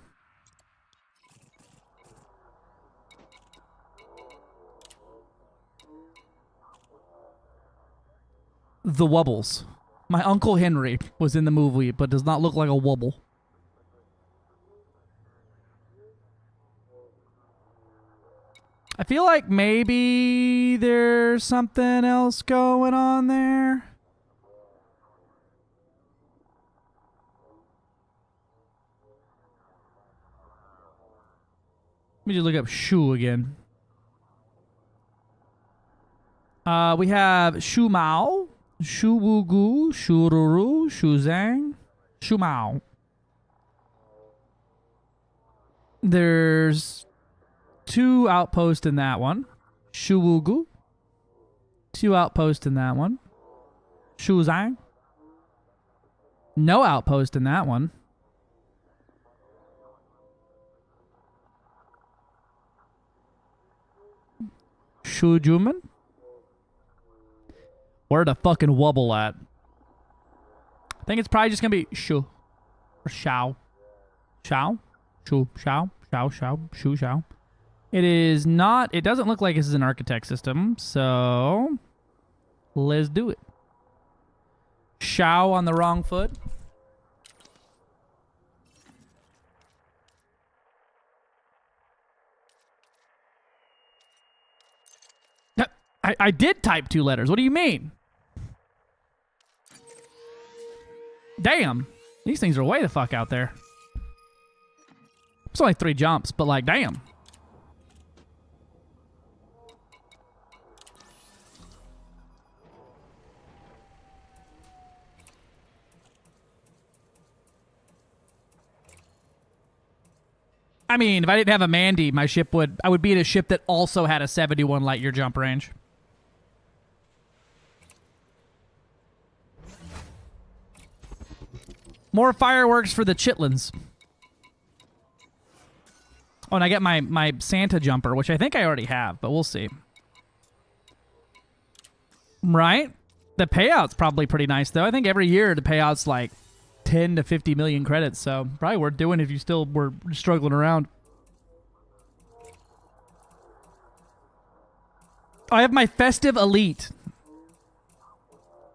The Wubbles. My Uncle Henry was in the movie, but does not look like a wubble. I feel like maybe there's something else going on there. Let me just look up Shu again. We have Shu Mao, Shu Wu Gu, Shu Ruru, Shu Zhang, Shu Mao. There's 2 outposts in that one. Shu Wu Gu. 2 outposts in that one. Shu Zhang. No outpost in that one. Shu Juman? Where the fucking wubble at? I think it's probably just gonna be Shu. Or Shao. Shao? Shu. Shao. Shao. Shao. Shu. Shao. It is not... It doesn't look like this is an architect system, so... Let's do it. Shao on the wrong foot. I did type 2 letters. What do you mean? Damn. These things are way the fuck out there. It's only 3 jumps, but like, damn. I mean, if I didn't have a Mandy, I would be in a ship that also had a 71 light year jump range. More fireworks for the chitlins. Oh, and I get my Santa jumper, which I think I already have, but we'll see. Right? The payout's probably pretty nice, though. I think every year the payout's like 10 to 50 million credits, so probably worth doing if you still were struggling around. I have my Festive Elite.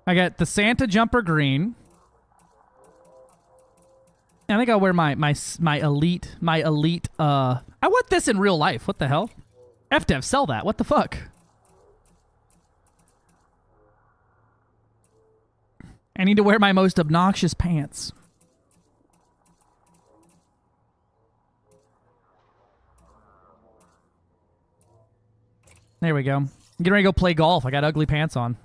I got the Santa jumper green. I think I'll wear my elite. I want this in real life. What the hell? FDev, sell that. What the fuck? I need to wear my most obnoxious pants. There we go. I'm getting ready to go play golf. I got ugly pants on.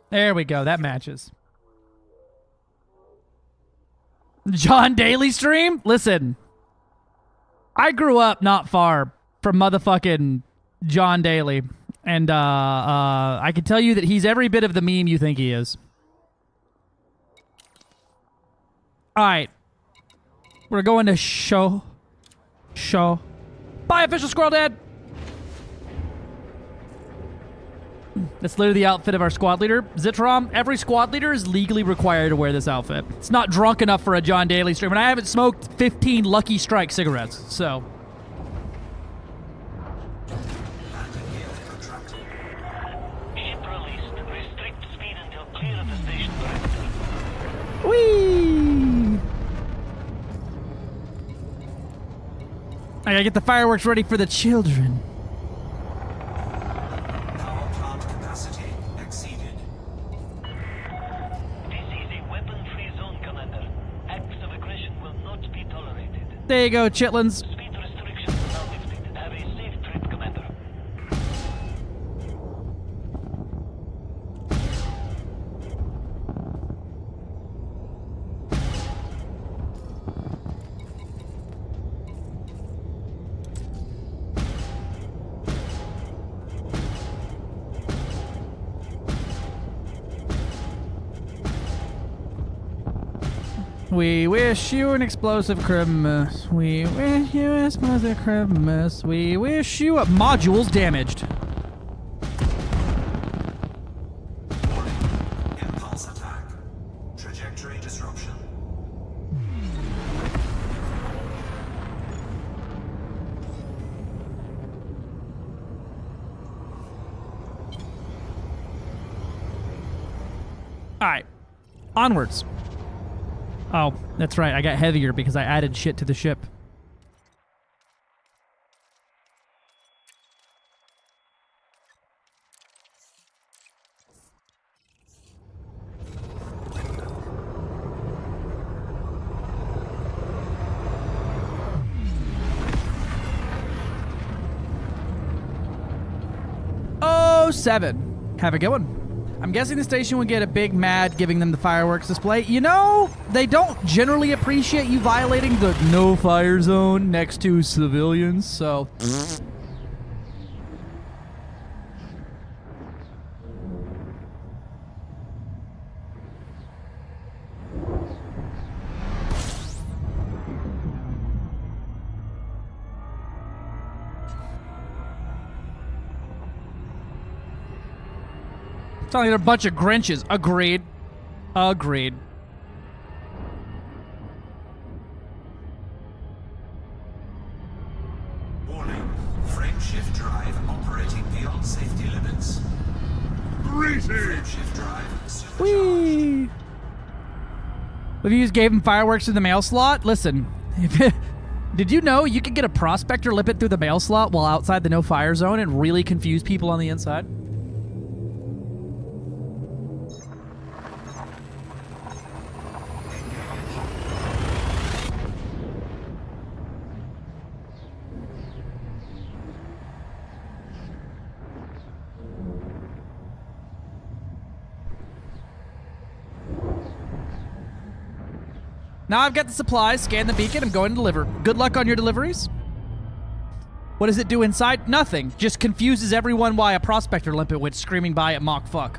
There we go. That matches. John Daly stream? Listen. I grew up not far from motherfucking John Daly. And I can tell you that he's every bit of the meme you think he is. Alright. We're going to show. Bye, official Squirrel Dad! That's literally the outfit of our squad leader. Zitrom, every squad leader is legally required to wear this outfit. It's not drunk enough for a John Daly stream, and I haven't smoked 15 Lucky Strike cigarettes, so. Ship released. Restrict speed until clear of the station perimeter. Whee! I gotta get the fireworks ready for the children. Power plant capacity exceeded. This is a weapon-free zone, Commander. Acts of aggression will not be tolerated. There you go, chitlins. Speed restrictions are now lifted. Have a safe trip, Commander. We wish you an explosive Christmas. We wish you an explosive Christmas. We wish you modules damaged. Impulse attack. Trajectory disruption. All right, onwards. Oh, that's right. I got heavier because I added shit to the ship. Oh, 7. Have a good one. I'm guessing the station would get a big mad giving them the fireworks display. You know, they don't generally appreciate you violating the no fire zone next to civilians, so. It's only a bunch of Grinches. Agreed. Agreed. Frameshift drive operating beyond safety limits. Frameshift drive supercharged. Whee! If you just gave him fireworks in the mail slot, listen. Did you know you could get a prospector limpet through the mail slot while outside the no-fire zone and really confuse people on the inside? Now I've got the supplies, scan the beacon, I'm going to deliver. Good luck on your deliveries. What does it do inside? Nothing. Just confuses everyone why a prospector limpet went screaming by at Mach fuck.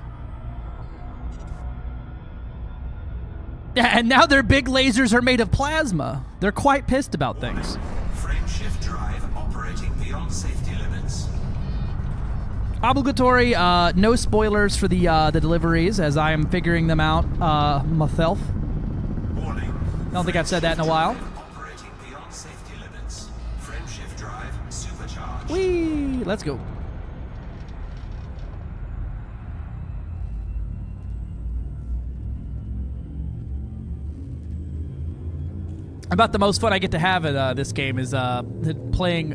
Yeah, and now their big lasers are made of plasma. They're quite pissed about things. Frameshift drive operating beyond safety limits. Obligatory, no spoilers for the deliveries as I am figuring them out myself. Warning. I don't think I've said that in a while. Operating beyond safety limits. Frameshift drive supercharged. Whee! Let's go. About the most fun I get to have in this game is playing...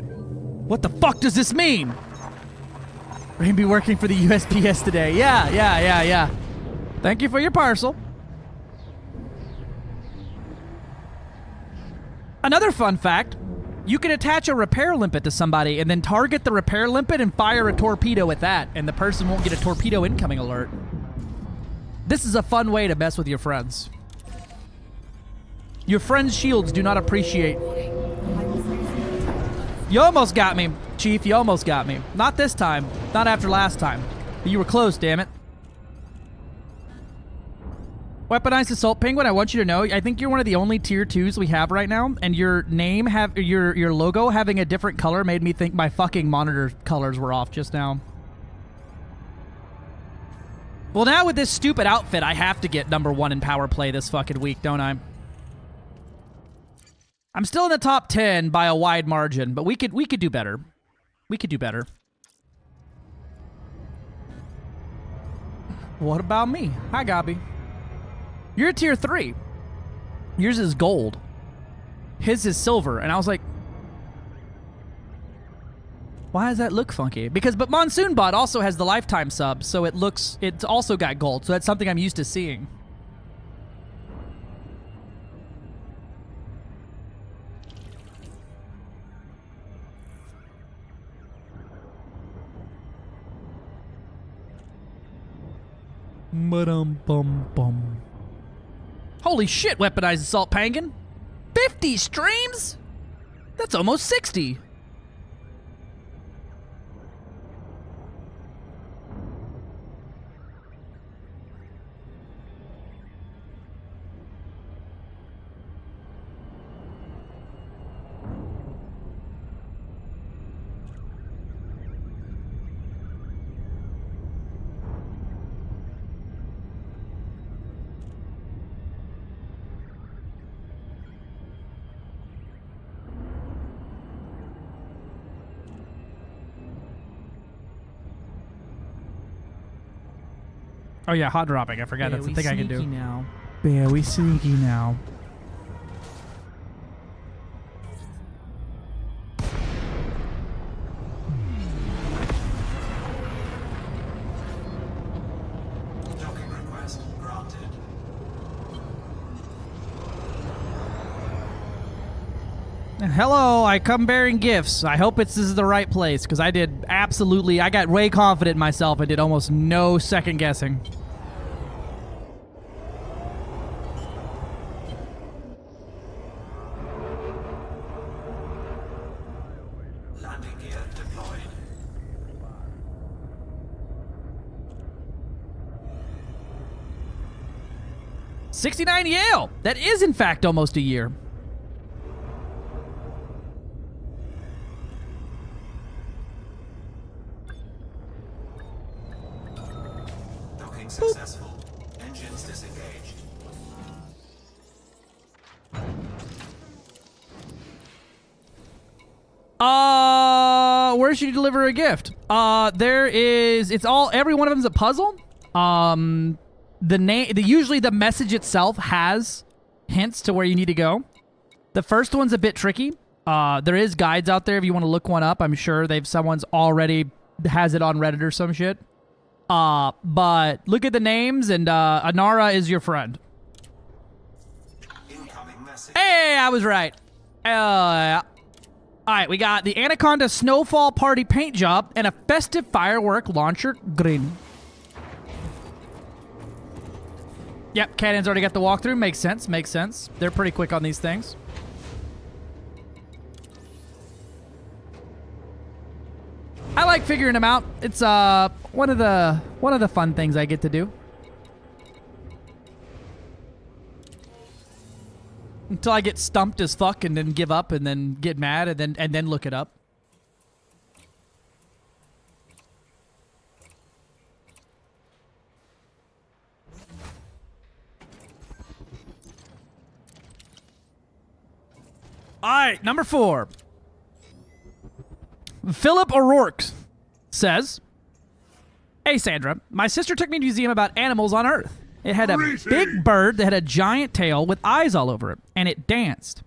What the fuck does this mean? We're gonna be working for the USPS today. Yeah. Thank you for your parcel. Another fun fact, you can attach a repair limpet to somebody and then target the repair limpet and fire a torpedo at that, and the person won't get a torpedo incoming alert. This is a fun way to mess with your friends. Your friends' shields do not appreciate... You almost got me, Chief. You almost got me. Not this time. Not after last time. But you were close, damn it. Weaponized Assault Penguin, I want you to know, I think you're one of the only tier 2s we have right now, and your name, your logo having a different color made me think my fucking monitor colors were off just now. Well, now with this stupid outfit, I have to get #1 in power play this fucking week, don't I? I'm still in the top 10 by a wide margin, but we could do better. We could do better. What about me? Hi, Gabi. You're a tier 3. Yours is gold. His is silver. And I was like, why does that look funky? But Monsoon Bot also has the lifetime sub, so it's also got gold. So that's something I'm used to seeing. Bum. Holy shit, Weaponized Assault Penguin. 50 streams? That's almost 60. Oh yeah, hot dropping. I forgot. That's the thing I can do. Now. Yeah, we sneaky now. Docking request granted. Hello, I come bearing gifts. I hope this is the right place, because I got way confident in myself and did almost no second guessing. Landing gear deployed. '69 Yale! That is, in fact, almost a year. Docking successful. Engines disengaged. where should you deliver a gift? Every one of them's a puzzle. Usually the message itself has hints to where you need to go. The first one's a bit tricky. There is guides out there if you want to look one up. I'm sure someone's already has it on Reddit or some shit. But look at the names, and Anara is your friend. Incoming message. Hey, I was right. All right, we got the Anaconda Snowfall Party paint job and a festive firework launcher green. Yep, Cannon's already got the walkthrough. Makes sense, makes sense. They're pretty quick on these things. I like figuring them out. It's one of the fun things I get to do. Until I get stumped as fuck and then give up and then get mad and then look it up. All right, number 4. Philip O'Rourke says, "Hey Sandra, my sister took me to a museum about animals on Earth. It had a big bird that had a giant tail with eyes all over it, and it danced.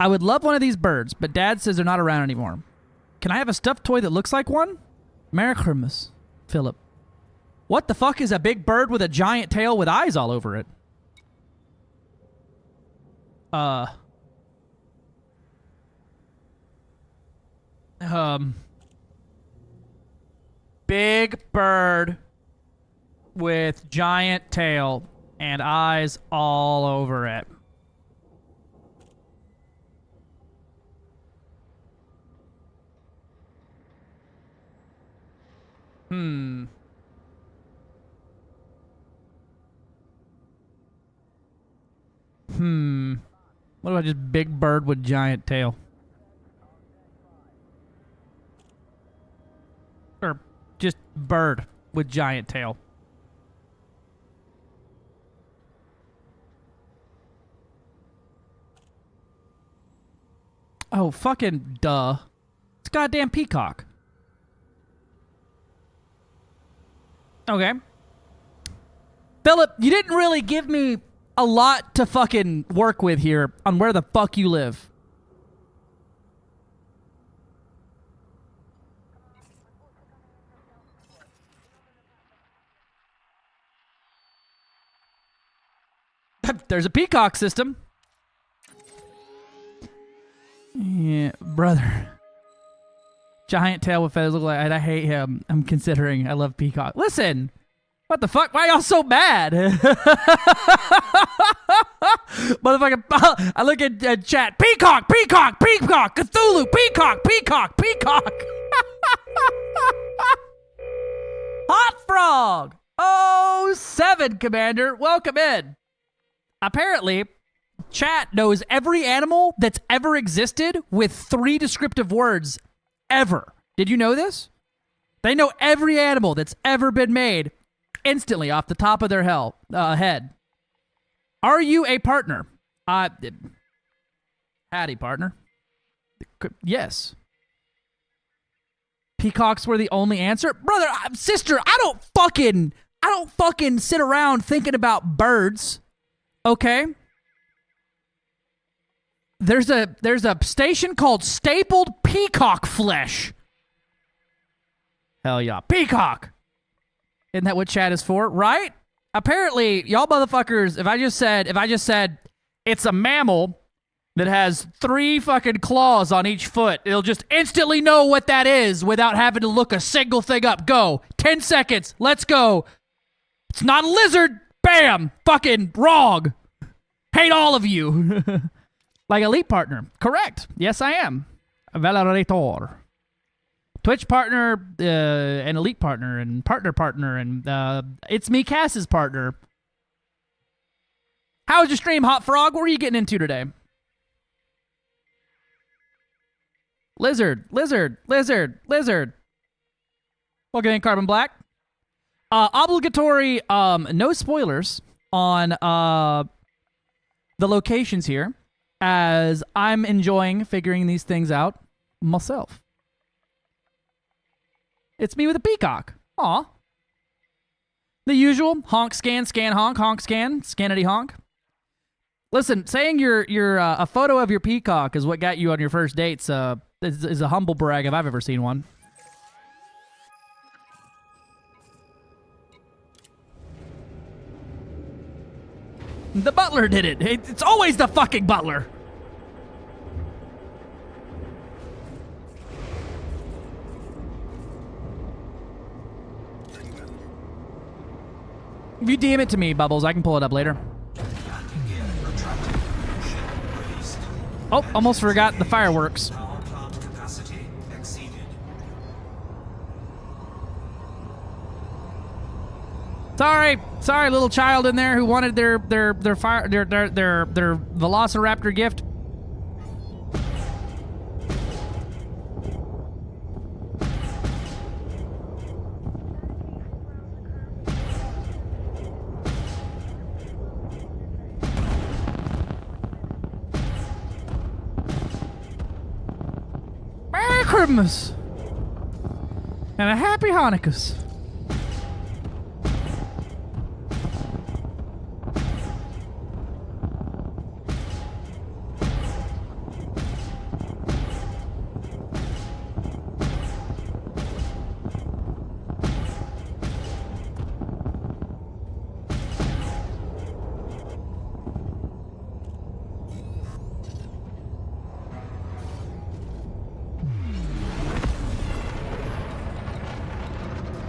I would love one of these birds, but Dad says they're not around anymore. Can I have a stuffed toy that looks like one? Merry Christmas, Philip." What the fuck is a big bird with a giant tail with eyes all over it? Big bird with giant tail and eyes all over it. What about just big bird with giant tail? Or just bird with giant tail. Oh, fucking duh. It's a goddamn peacock. Okay. Philip, you didn't really give me a lot to fucking work with here on where the fuck you live. There's a peacock system. Yeah, brother. Giant tail with feathers look like, and I hate him. I'm considering. I love peacock. Listen, what the fuck? Why y'all so mad? Motherfucker, I look at chat. Peacock, peacock, peacock, Cthulhu, peacock, peacock, peacock. Hot Frog. 07, Commander. Welcome in. Apparently, chat knows every animal that's ever existed with 3 descriptive words ever. Did you know this? They know every animal that's ever been made instantly off the top of their head. Are you a partner? Howdy, partner. Yes. Peacocks were the only answer? Brother, sister, I don't fucking sit around thinking about birds. Okay? There's a station called Stapled Peacock Flesh. Hell yeah. Peacock! Isn't that what chat is for? Right? Apparently, y'all motherfuckers, if I just said it's a mammal that has 3 fucking claws on each foot, it'll just instantly know what that is without having to look a single thing up. Go. 10 seconds. Let's go. It's not a lizard. Bam! Fucking wrong. Hate all of you. Like Elite Partner. Correct. Yes, I am. Valorator. Twitch partner, and Elite Partner, and Partner, and It's Me Cass's partner. How was your stream, Hot Frog? What were you getting into today? Lizard. Welcome in, Carbon Black. Obligatory, no spoilers on the locations here, as I'm enjoying figuring these things out myself. It's me with a peacock. Aw. The usual honk, scan, honk, scan, scanity honk. Listen, saying you're a photo of your peacock is what got you on your first dates is a humble brag if I've ever seen one. The butler did it. It's always the fucking butler. If you DM it to me, Bubbles, I can pull it up later. Oh, almost forgot the fireworks. Power plant capacity exceeded. Sorry, little child in there who wanted their Velociraptor gift. Merry Christmas and a happy Hanukkahs.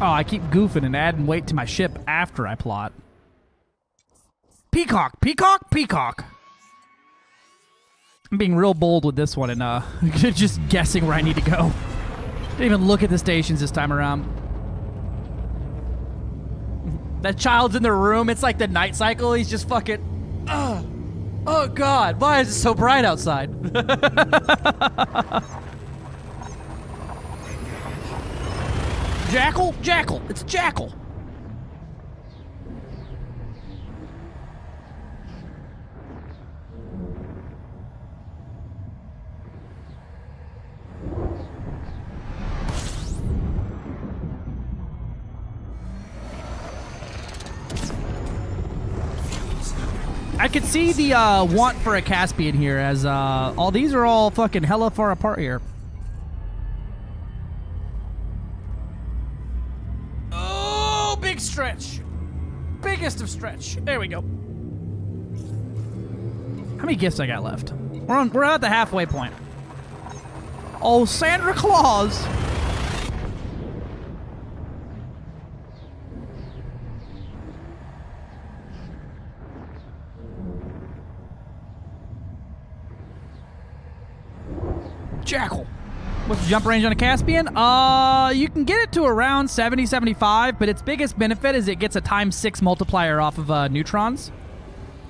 Oh, I keep goofing and adding weight to my ship after I plot. Peacock, peacock, peacock. I'm being real bold with this one and just guessing where I need to go. Didn't even look at the stations this time around. That child's in the room. It's like the night cycle. He's just fucking... Oh, God. Why is it so bright outside? Jackal? Jackal. It's Jackal. I could see the want for a Caspian here as all these are all fucking hella far apart here. Big stretch. Biggest of stretch. There we go. How many gifts I got left? We're at the halfway point. Oh, Sandra Claus. Jackal. What's the jump range on a Caspian? You can get it to around 70, 75, but its biggest benefit is it gets a ×6 multiplier off of neutrons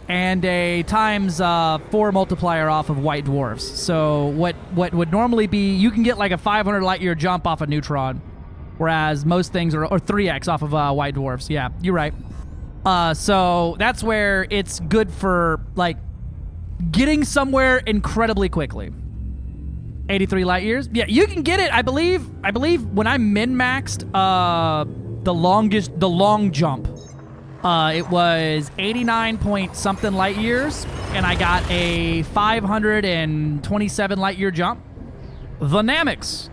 and a ×4 multiplier off of white dwarfs. So what would normally be, you can get like a 500 light year jump off a neutron, whereas most things are, or 3x off of white dwarfs. Yeah, you're right. So that's where it's good for like getting somewhere incredibly quickly. 83 light years. Yeah, you can get it. I believe when I min-maxed the long jump, it was 89 point something light years, and I got a 527 light year jump. Dynamics.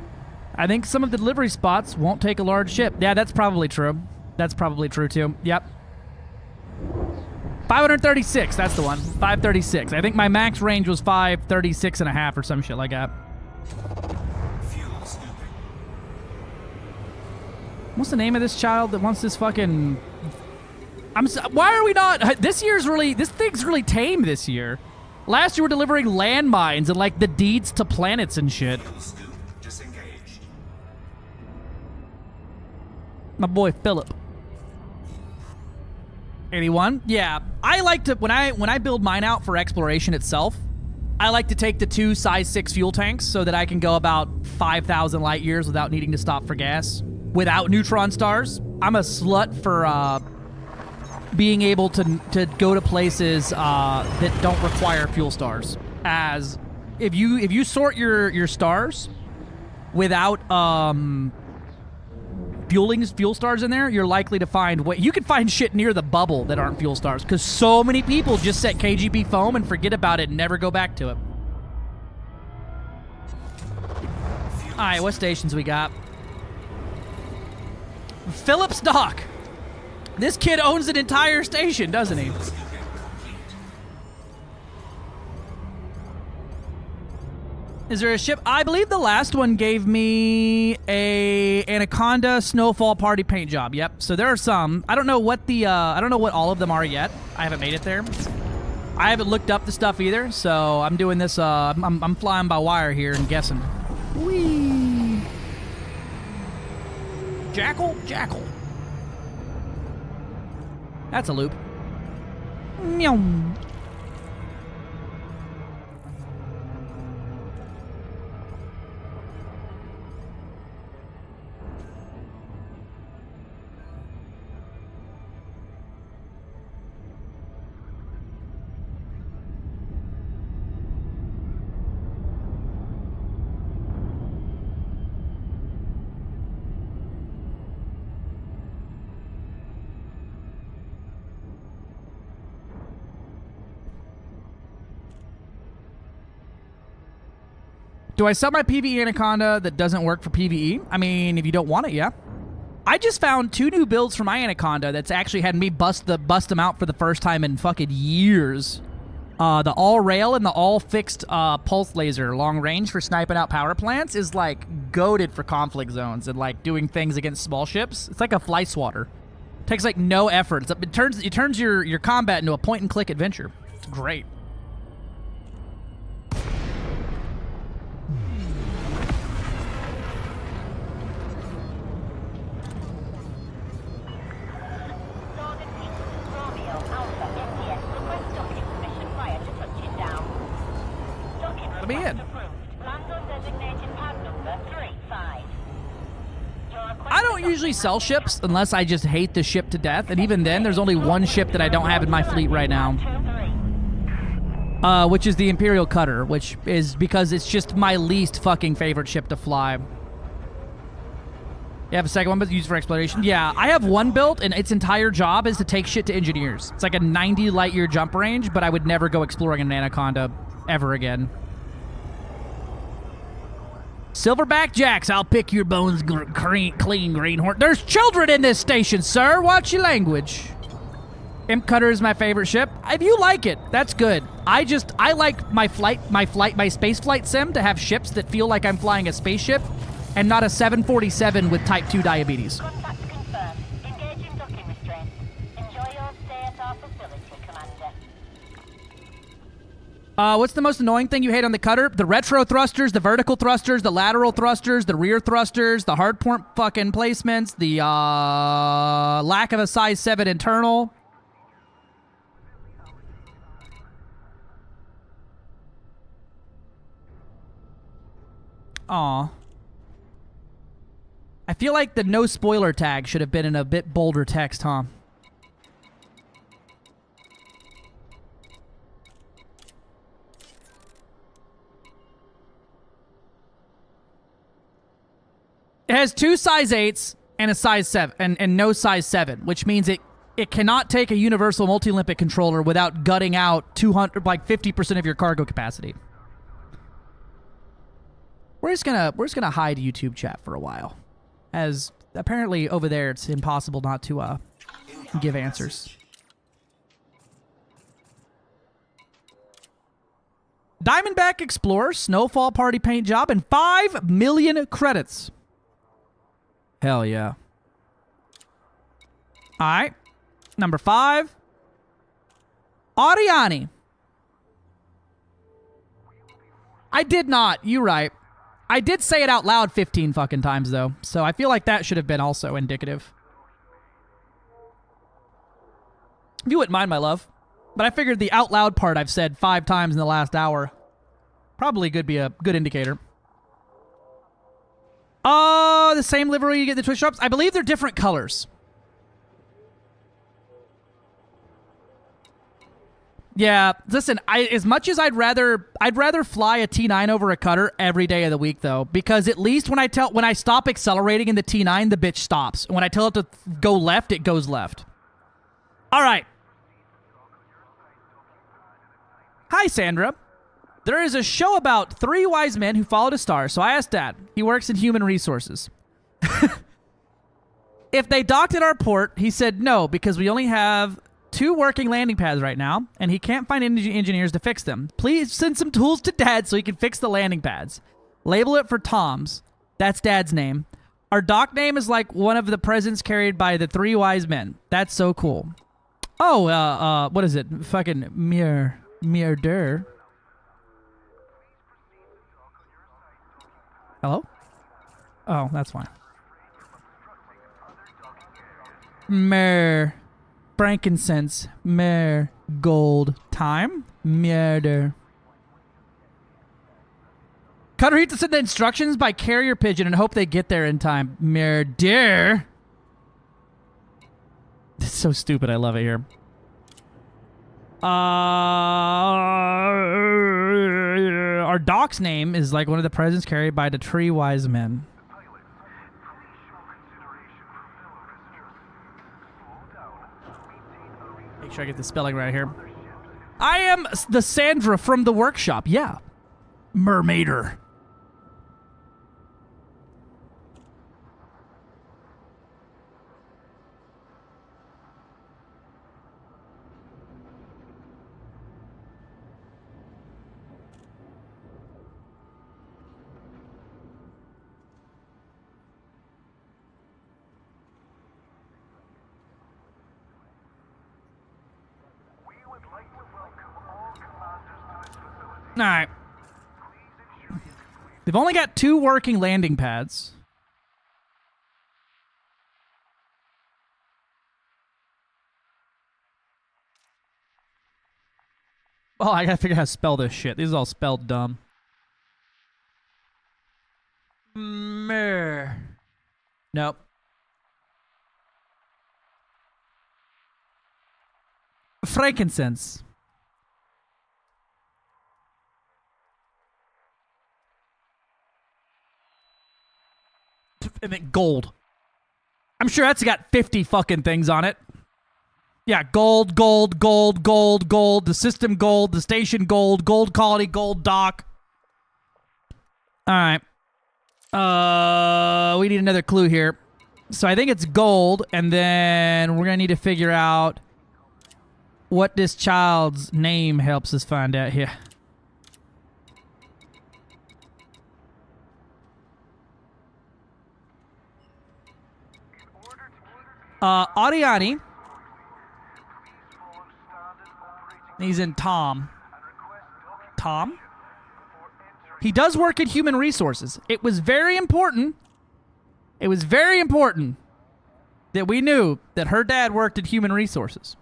I think some of the delivery spots won't take a large ship. Yeah, that's probably true. That's probably true too. Yep. 536. That's the one. 536. I think my max range was 536 and a half or some shit like that. Fuel scooping. What's the name of this child that wants this fucking... why are we not... This thing's really tame this year. Last year we're delivering landmines and like the deeds to planets and shit. Fuel scoop disengaged. My boy Philip. 81? Yeah. I like to... When I build mine out for exploration itself, I like to take the 2 size 6 fuel tanks so that I can go about 5,000 light years without needing to stop for gas. Without neutron stars. I'm a slut for being able to go to places that don't require fuel stars. As if you sort your stars without fuel stars in there, you're likely to find what you can find shit near the bubble that aren't fuel stars because so many people just set KGB foam and forget about it and never go back to it. All right, what stations we got? Phillips Dock. This kid owns an entire station, doesn't he? Is there a ship? I believe the last one gave me a Anaconda Snowfall Party paint job. Yep. So there are some. I don't know what the I don't know what all of them are yet. I haven't made it there. I haven't looked up the stuff either. So I'm doing this. I'm flying by wire here and guessing. Whee! Jackal. That's a loop. Meow. Do I sell my PvE Anaconda that doesn't work for PvE? I mean, if you don't want it, yeah. I just found 2 new builds for my Anaconda that's actually had me bust them out for the first time in fucking years. The all-rail and the all-fixed pulse laser long range for sniping out power plants is, like, goated for conflict zones and, like, doing things against small ships. It's like a fly swatter. Takes, like, no effort. It turns your combat into a point-and-click adventure. It's great. Me in. I don't usually sell ships unless I just hate the ship to death, and even then, there's only one ship that I don't have in my fleet right now, which is the Imperial Cutter, which is because it's just my least fucking favorite ship to fly. You have a second one, but used for exploration? Yeah, I have one built, and its entire job is to take shit to engineers. It's like a 90 light year jump range, but I would never go exploring an Anaconda ever again. Silverback Jacks, I'll pick your bones clean, Greenhorn. There's children in this station, sir. Watch your language. Imp Cutter is my favorite ship. If you like it, that's good. I like my space flight sim to have ships that feel like I'm flying a spaceship and not a 747 with type 2 diabetes. Contact confirmed. Engaging docking restraints. Enjoy your stay at our facility, Commander. What's the most annoying thing you hate on the Cutter? The retro thrusters, the vertical thrusters, the lateral thrusters, the rear thrusters, the hardpoint fucking placements, the lack of a size 7 internal. Aw. I feel like the no spoiler tag should have been in a bit bolder text, huh? It has 2 size 8s and a size 7 and no size 7, which means it cannot take a universal multi-Olympic controller without gutting out 50% of your cargo capacity. We're just gonna hide YouTube chat for a while, as apparently over there it's impossible not to give answers. Diamondback Explorer Snowfall Party paint job and 5 million credits. Hell yeah. All right. Number 5. Ariani. I did not. You're right. I did say it out loud 15 fucking times, though. So I feel like that should have been also indicative. If you wouldn't mind, my love. But I figured the out loud part I've said 5 times in the last hour probably could be a good indicator. Oh, the same livery you get in the Twitch shops? I believe they're different colors. Yeah, listen, as much as I'd rather fly a T9 over a cutter every day of the week though, because at least when I stop accelerating in the T9, the bitch stops. And when I tell it to go left, it goes left. All right. Hi, Sandra. There is a show about 3 wise men who followed a star, so I asked Dad. He works in human resources. If they docked at our port, he said no, because we only have 2 working landing pads right now, and he can't find engineers to fix them. Please send some tools to Dad so he can fix the landing pads. Label it for Tom's. That's Dad's name. Our dock name is like one of the presents carried by the 3 wise men. That's so cool. Oh, what is it? Fucking Mirror. Hello? Oh, that's fine. Frankincense, gold, time, murder. Cutter Heat to send the instructions by carrier pigeon and hope they get there in time. Murder. This is so stupid. I love it here. Our dock's name is like one of the presents carried by the 3 wise men. Make sure I get the spelling right here. I am the Sandra from the workshop. Yeah. Mermaider. All right. They've only got 2 working landing pads. Oh, I gotta figure out how to spell this shit. This is all spelled dumb. Nope. Frankincense. And then gold. I'm sure that's got 50 fucking things on it. Yeah, gold. The system gold, the station gold quality, gold dock. All right. We need another clue here. So I think it's gold, and then we're gonna need to figure out what this child's name helps us find out here. Ariani. He's in Tom. Tom? He does work in human resources. It was very important. It was very important that we knew that her dad worked in human resources.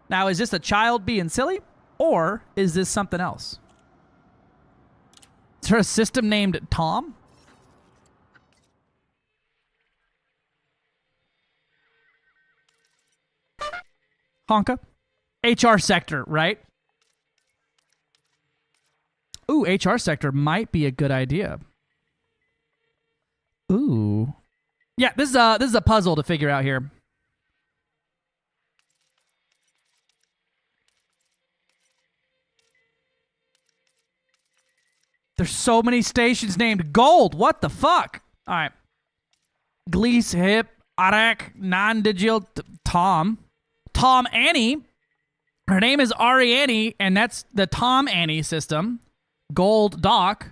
Now, is this a child being silly, or is this something else? Is there a system named Tom? Honka. HR sector, right? Ooh, HR sector might be a good idea. Ooh. Yeah, this is a puzzle to figure out here. There's so many stations named Gold. What the fuck? All right. Glees, Hip, Arak, Non-Digital, Tom. Tom Annie. Her name is Ariani, and that's the Tom Annie system. Gold Doc.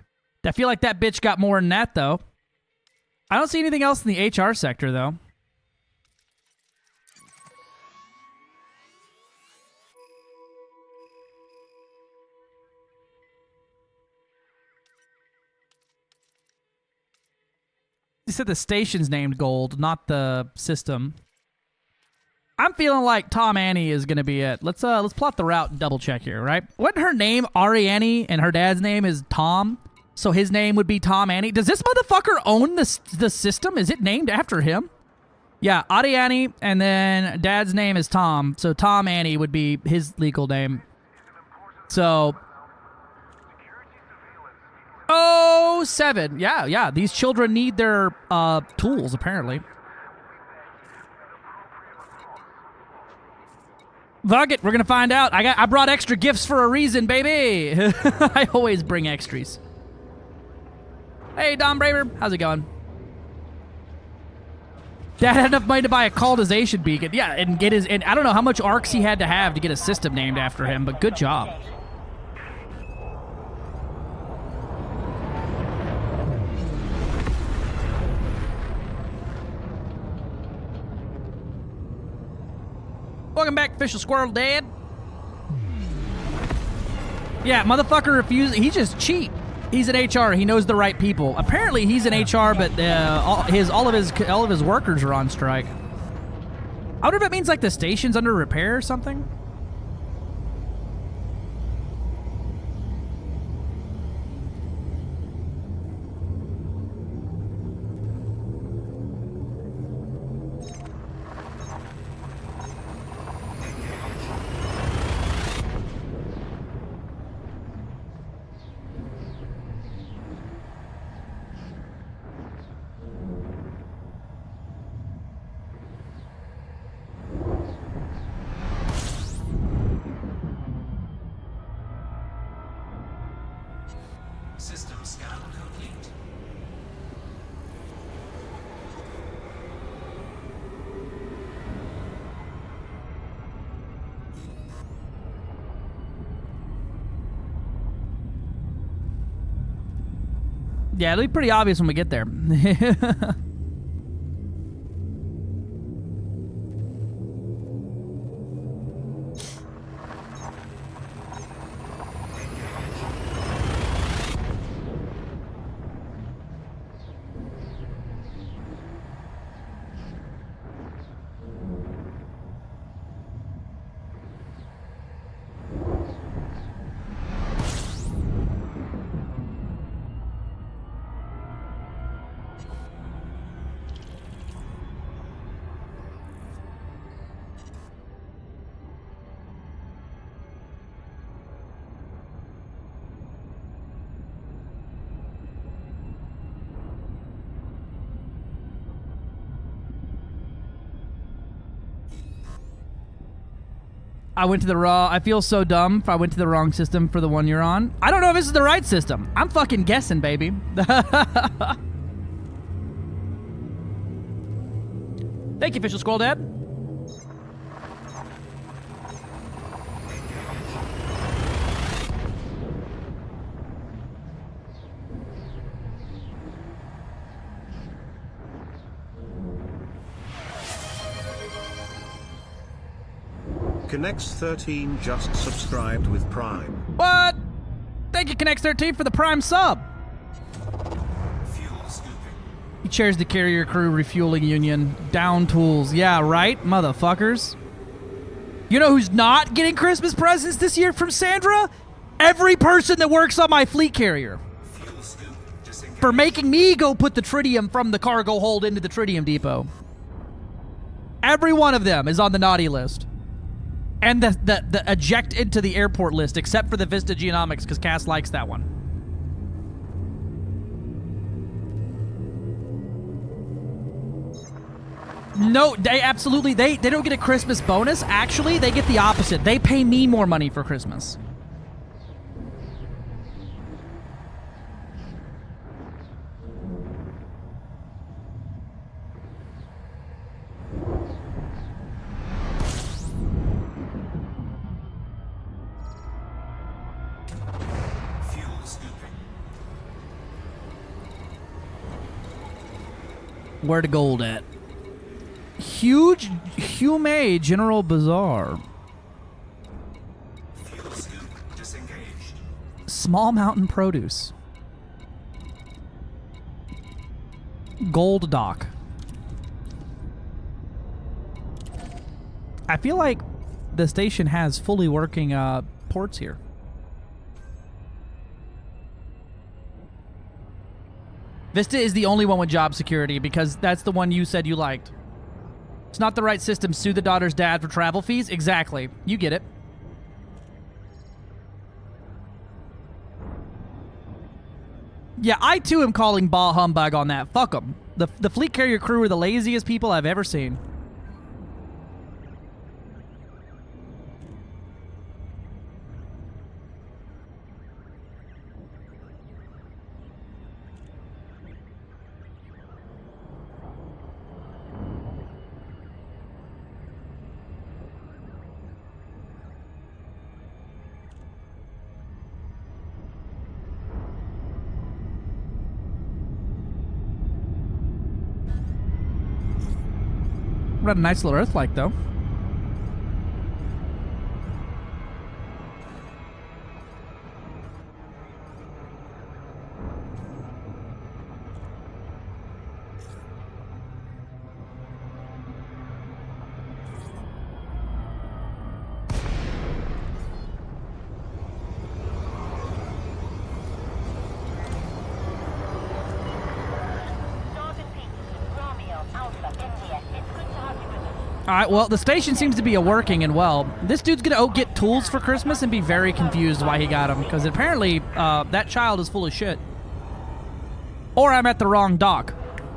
I feel like that bitch got more than that, though. I don't see anything else in the HR sector, though. You said the station's named Gold, not the system. I'm feeling like Tom Annie is gonna be it. Let's plot the route and double check here, right? Wasn't her name Ariani and her dad's name is Tom? So his name would be Tom Annie. Does this motherfucker own the system? Is it named after him? Yeah, Adiani, and then dad's name is Tom. So Tom Annie would be his legal name. So... Oh, 7. Yeah. These children need their tools, apparently. Fuck it, we're gonna find out. I brought extra gifts for a reason, baby. I always bring extras. Hey, Don Braver, how's it going? Dad had enough money to buy a cultization beacon. Yeah, and get his. And I don't know how much arcs he had to have to get a system named after him, but good job. Welcome back, Official Squirrel Dad. Yeah, motherfucker refused. He just cheat. He's an HR. He knows the right people. Apparently, he's an HR, but all of his workers are on strike. I wonder if it means like the station's under repair or something. System scan complete. Yeah, it'll be pretty obvious when we get there. I went to the raw. I feel so dumb if I went to the wrong system for the one you're on. I don't know if this is the right system. I'm fucking guessing, baby. Thank you, Official Squirrel Dad. Connects 13 just subscribed with Prime. What? Thank you, Connects 13, for the Prime sub. Fuel scooping. He chairs the carrier crew refueling union. Down tools. Yeah, right, motherfuckers. You know who's not getting Christmas presents this year from Sandra? Every person that works on my fleet carrier. Fuel scoop disengaged. For making me go put the tritium from the cargo hold into the tritium depot. Every one of them is on the naughty list. And the eject into the airport list, except for the Vista Genomics, because Cass likes that one. No, they absolutely, they don't get a Christmas bonus. Actually, they get the opposite. They pay me more money for Christmas. Where the gold at? Huge Hume General Bazaar. Fuel scoop disengaged. Small Mountain Produce. Gold Dock. I feel like the station has fully working ports here. Vista is the only one with job security because that's the one you said you liked. It's not the right system. Sue the daughter's dad for travel fees. Exactly. You get it. Yeah, I too am calling ball humbug on that. Fuck them. The fleet carrier crew are the laziest people I've ever seen. What a nice little Earth-like, though. All right, well, the station seems to be working and well. This dude's gonna get tools for Christmas and be very confused why he got them, because apparently that child is full of shit. Or I'm at the wrong dock.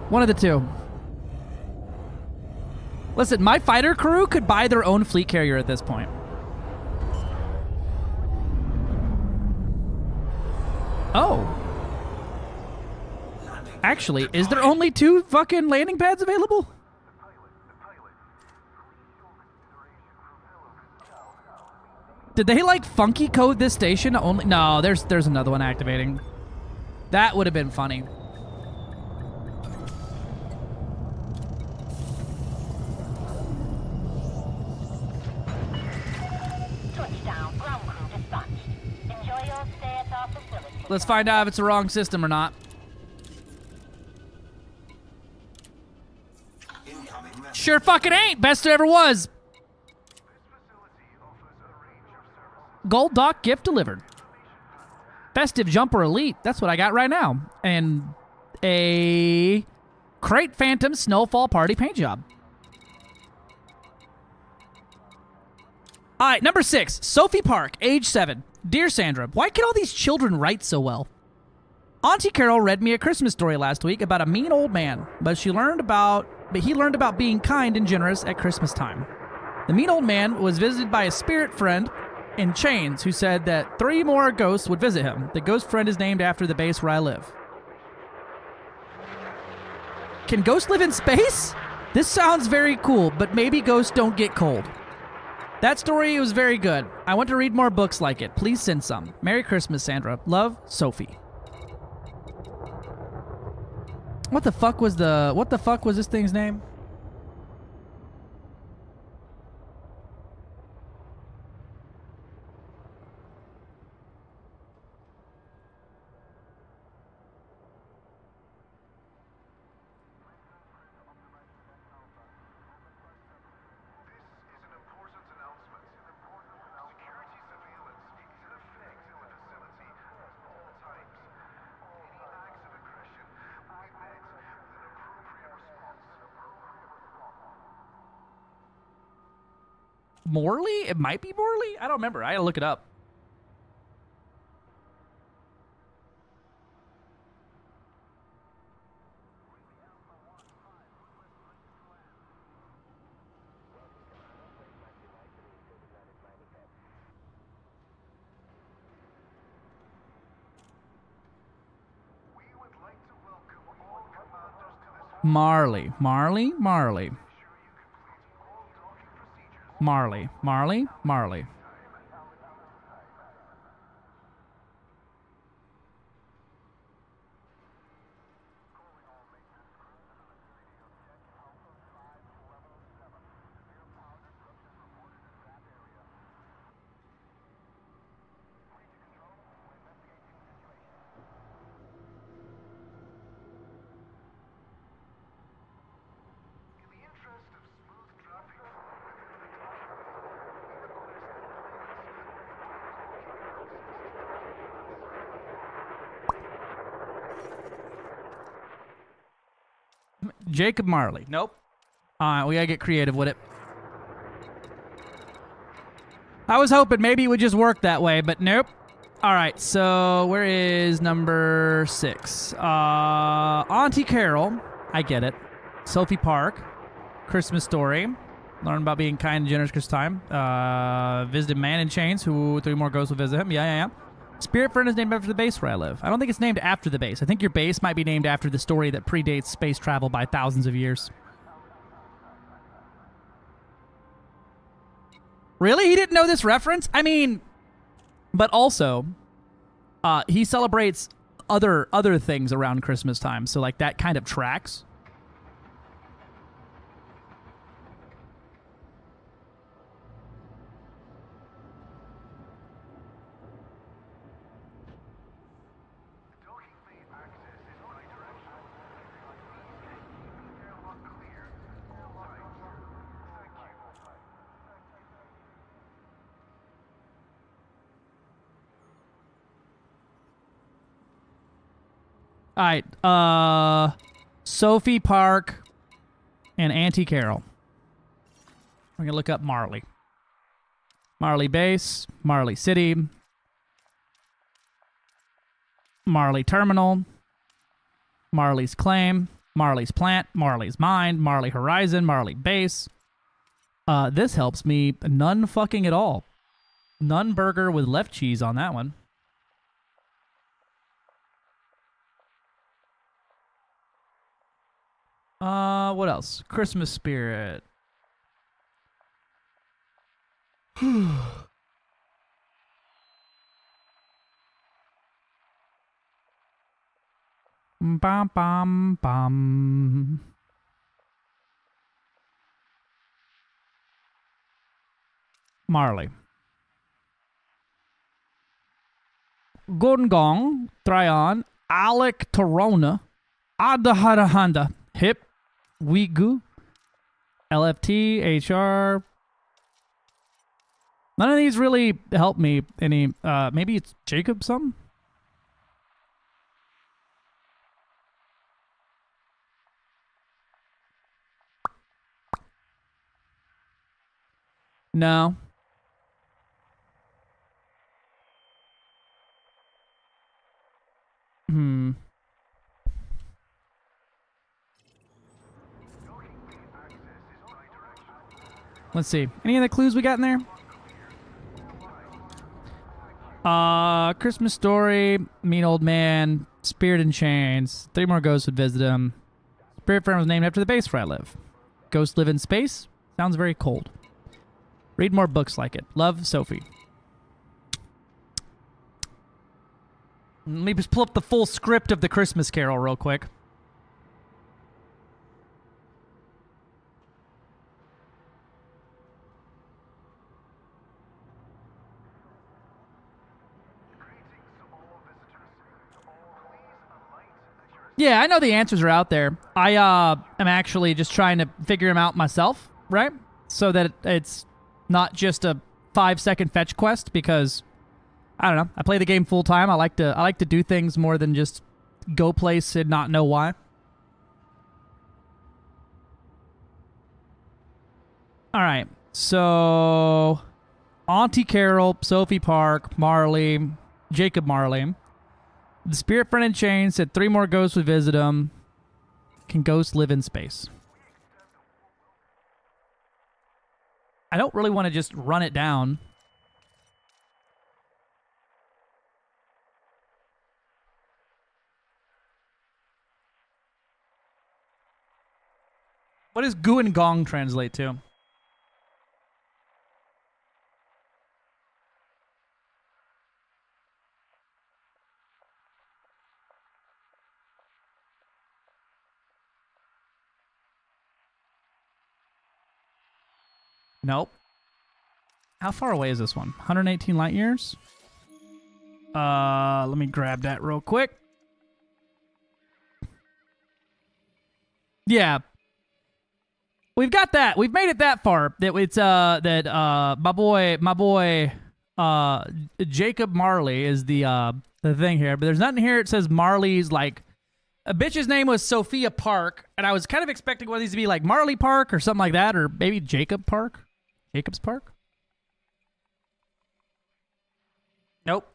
One of the two. Listen, my fighter crew could buy their own fleet carrier at this point. Oh. Actually, is there only 2 fucking landing pads available? Did they, like, funky code this station? Only no, there's another one activating. That would have been funny. Touchdown, ground crew dispatched. Enjoy your stay at our facility. Let's find out if it's the wrong system or not. Sure fucking ain't. Best it ever was. Gold Dock gift delivered. Festive Jumper Elite. That's what I got right now. And a Crate Phantom Snowfall Party paint job. All right, number 6. Sophie Park, age 7. Dear Sandra, why can all these children write so well? Auntie Carol read me a Christmas story last week about a mean old man, but he learned about being kind and generous at Christmas time. The mean old man was visited by a spirit friend in chains who said that 3 more ghosts would visit him. The ghost friend is named after the base where I live. Can ghosts live in space? This sounds very cool, but maybe ghosts don't get cold. That story was very good. I want to read more books like it. Please send some. Merry Christmas, Sandra. Love, Sophie. What the fuck was this thing's name? Morley? It might be Morley? I don't remember. I gotta look it up. Marley. Marley? Marley. Marley. Marley? Marley. Jacob Marley. Nope. Alright, we gotta get creative with it. I was hoping maybe it would just work that way, but nope. Alright, so where is number 6? Auntie Carol. I get it. Sophie Park. Christmas Story. Learn about being kind and generous Christmas time. Visited Man in Chains, who 3 more ghosts will visit him. Yeah. Spirit Friend is named after the base where I live. I don't think it's named after the base. I think your base might be named after the story that predates space travel by thousands of years. Really? He didn't know this reference? I mean, but also, he celebrates other things around Christmas time, so like that kind of tracks. All right, Sophie Park and Auntie Carol. We're gonna look up Marley. Marley Base, Marley City, Marley Terminal, Marley's Claim, Marley's Plant, Marley's Mine, Marley Horizon, Marley Base. This helps me none fucking at all. None burger with left cheese on that one. What else? Christmas Spirit. Bum, bum, bum. Marley. Gongong, Tryon, Alec Torona, Adaharahanda, Hip, Wigu, LFT, HR. None of these really help me any. Maybe it's Jacob something? No. Let's see. Any other clues we got in there? Christmas Story, Mean Old Man, Spirit in Chains, 3 more ghosts would visit him. Spirit Friend was named after the base where I live. Ghosts live in space? Sounds very cold. Read more books like it. Love, Sophie. Let me just pull up the full script of the Christmas Carol real quick. Yeah, I know the answers are out there. I am actually just trying to figure them out myself, right? So that it's not just a 5-second fetch quest, because I don't know. I play the game full time. I like to do things more than just go place and not know why. All right. So Auntie Carol, Sophie Park, Marley, Jacob Marley. The Spirit Friend in Chains said 3 more ghosts would visit him. Can ghosts live in space? I don't really want to just run it down. What does Gu and Gong translate to? Nope. How far away is this one? 118 light years? Let me grab that real quick. Yeah. We've got that. We've made it that far. That it's my boy Jacob Marley is the thing here. But there's nothing here. It says Marley's like A bitch's name was Sophia Park, and I was kind of expecting one of these to be like Marley Park or something like that, or maybe Jacob Park? Jacob's Park? Nope.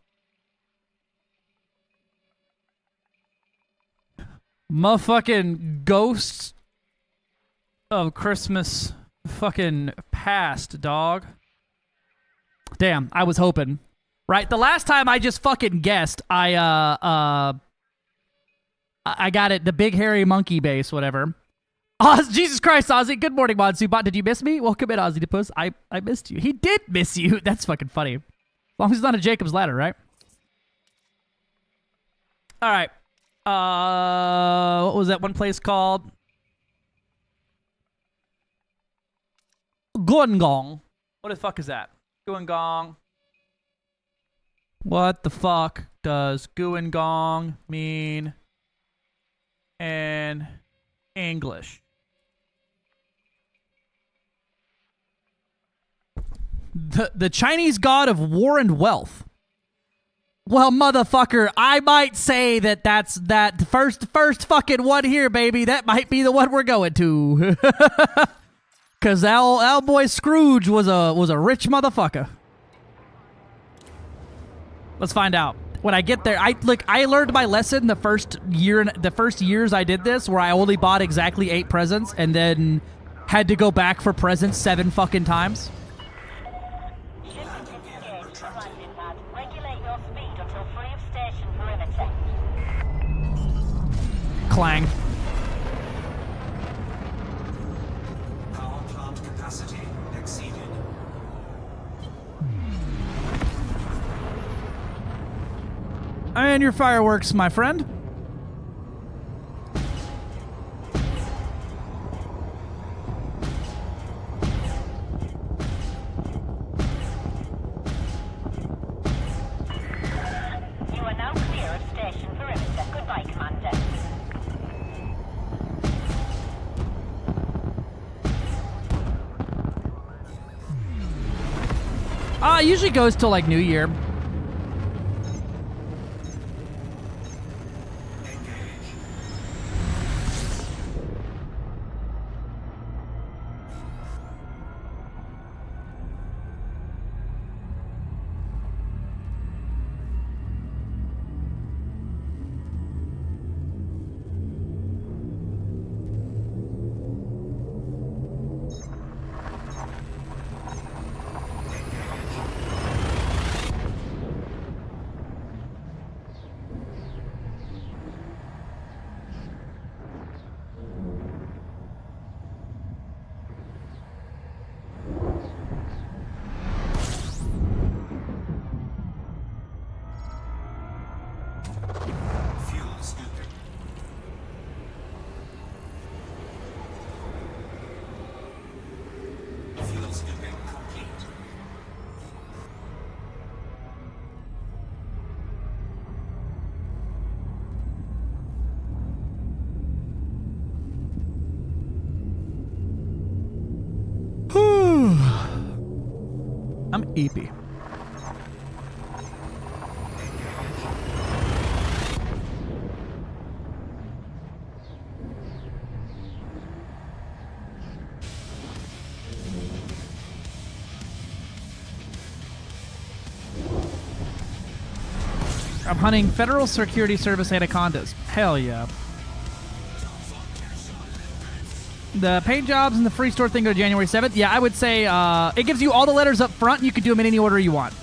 Motherfucking ghosts of Christmas fucking past, dog. Damn, I was hoping. Right, the last time I just fucking guessed, I got it, the big hairy monkey base, whatever. Jesus Christ, Ozzy. Good morning, Monsubot. Did you miss me? Welcome in, Ozzy Puss. I missed you. He did miss you. That's fucking funny. As long as it's not a Jacob's Ladder, right? All right. What was that one place called? Guangdong. What the fuck is that? Guangdong. What the fuck does Guangdong mean in English? The Chinese god of war and wealth. Well, motherfucker, I might say that's that first fucking one here, baby. That might be the one we're going to. Cause our boy Scrooge was a rich motherfucker. Let's find out. When I get there, I learned my lesson the first years I did this, where I only bought exactly 8 presents and then had to go back for presents 7 fucking times. Shipment disengaged from landing pad. Regulate your speed until free of station perimeter. Clang. Power plant capacity exceeded. And your fireworks, my friend. You are now clear of station perimeter. Goodbye, Commander. It usually goes till like New Year. Fuel scooping. Fuel scooping complete. I'm eepy. I'm hunting Federal Security Service anacondas. Hell yeah. The paint jobs and the free store thing go to January 7th. Yeah, I would say it gives you all the letters up front. You can do them in any order you want.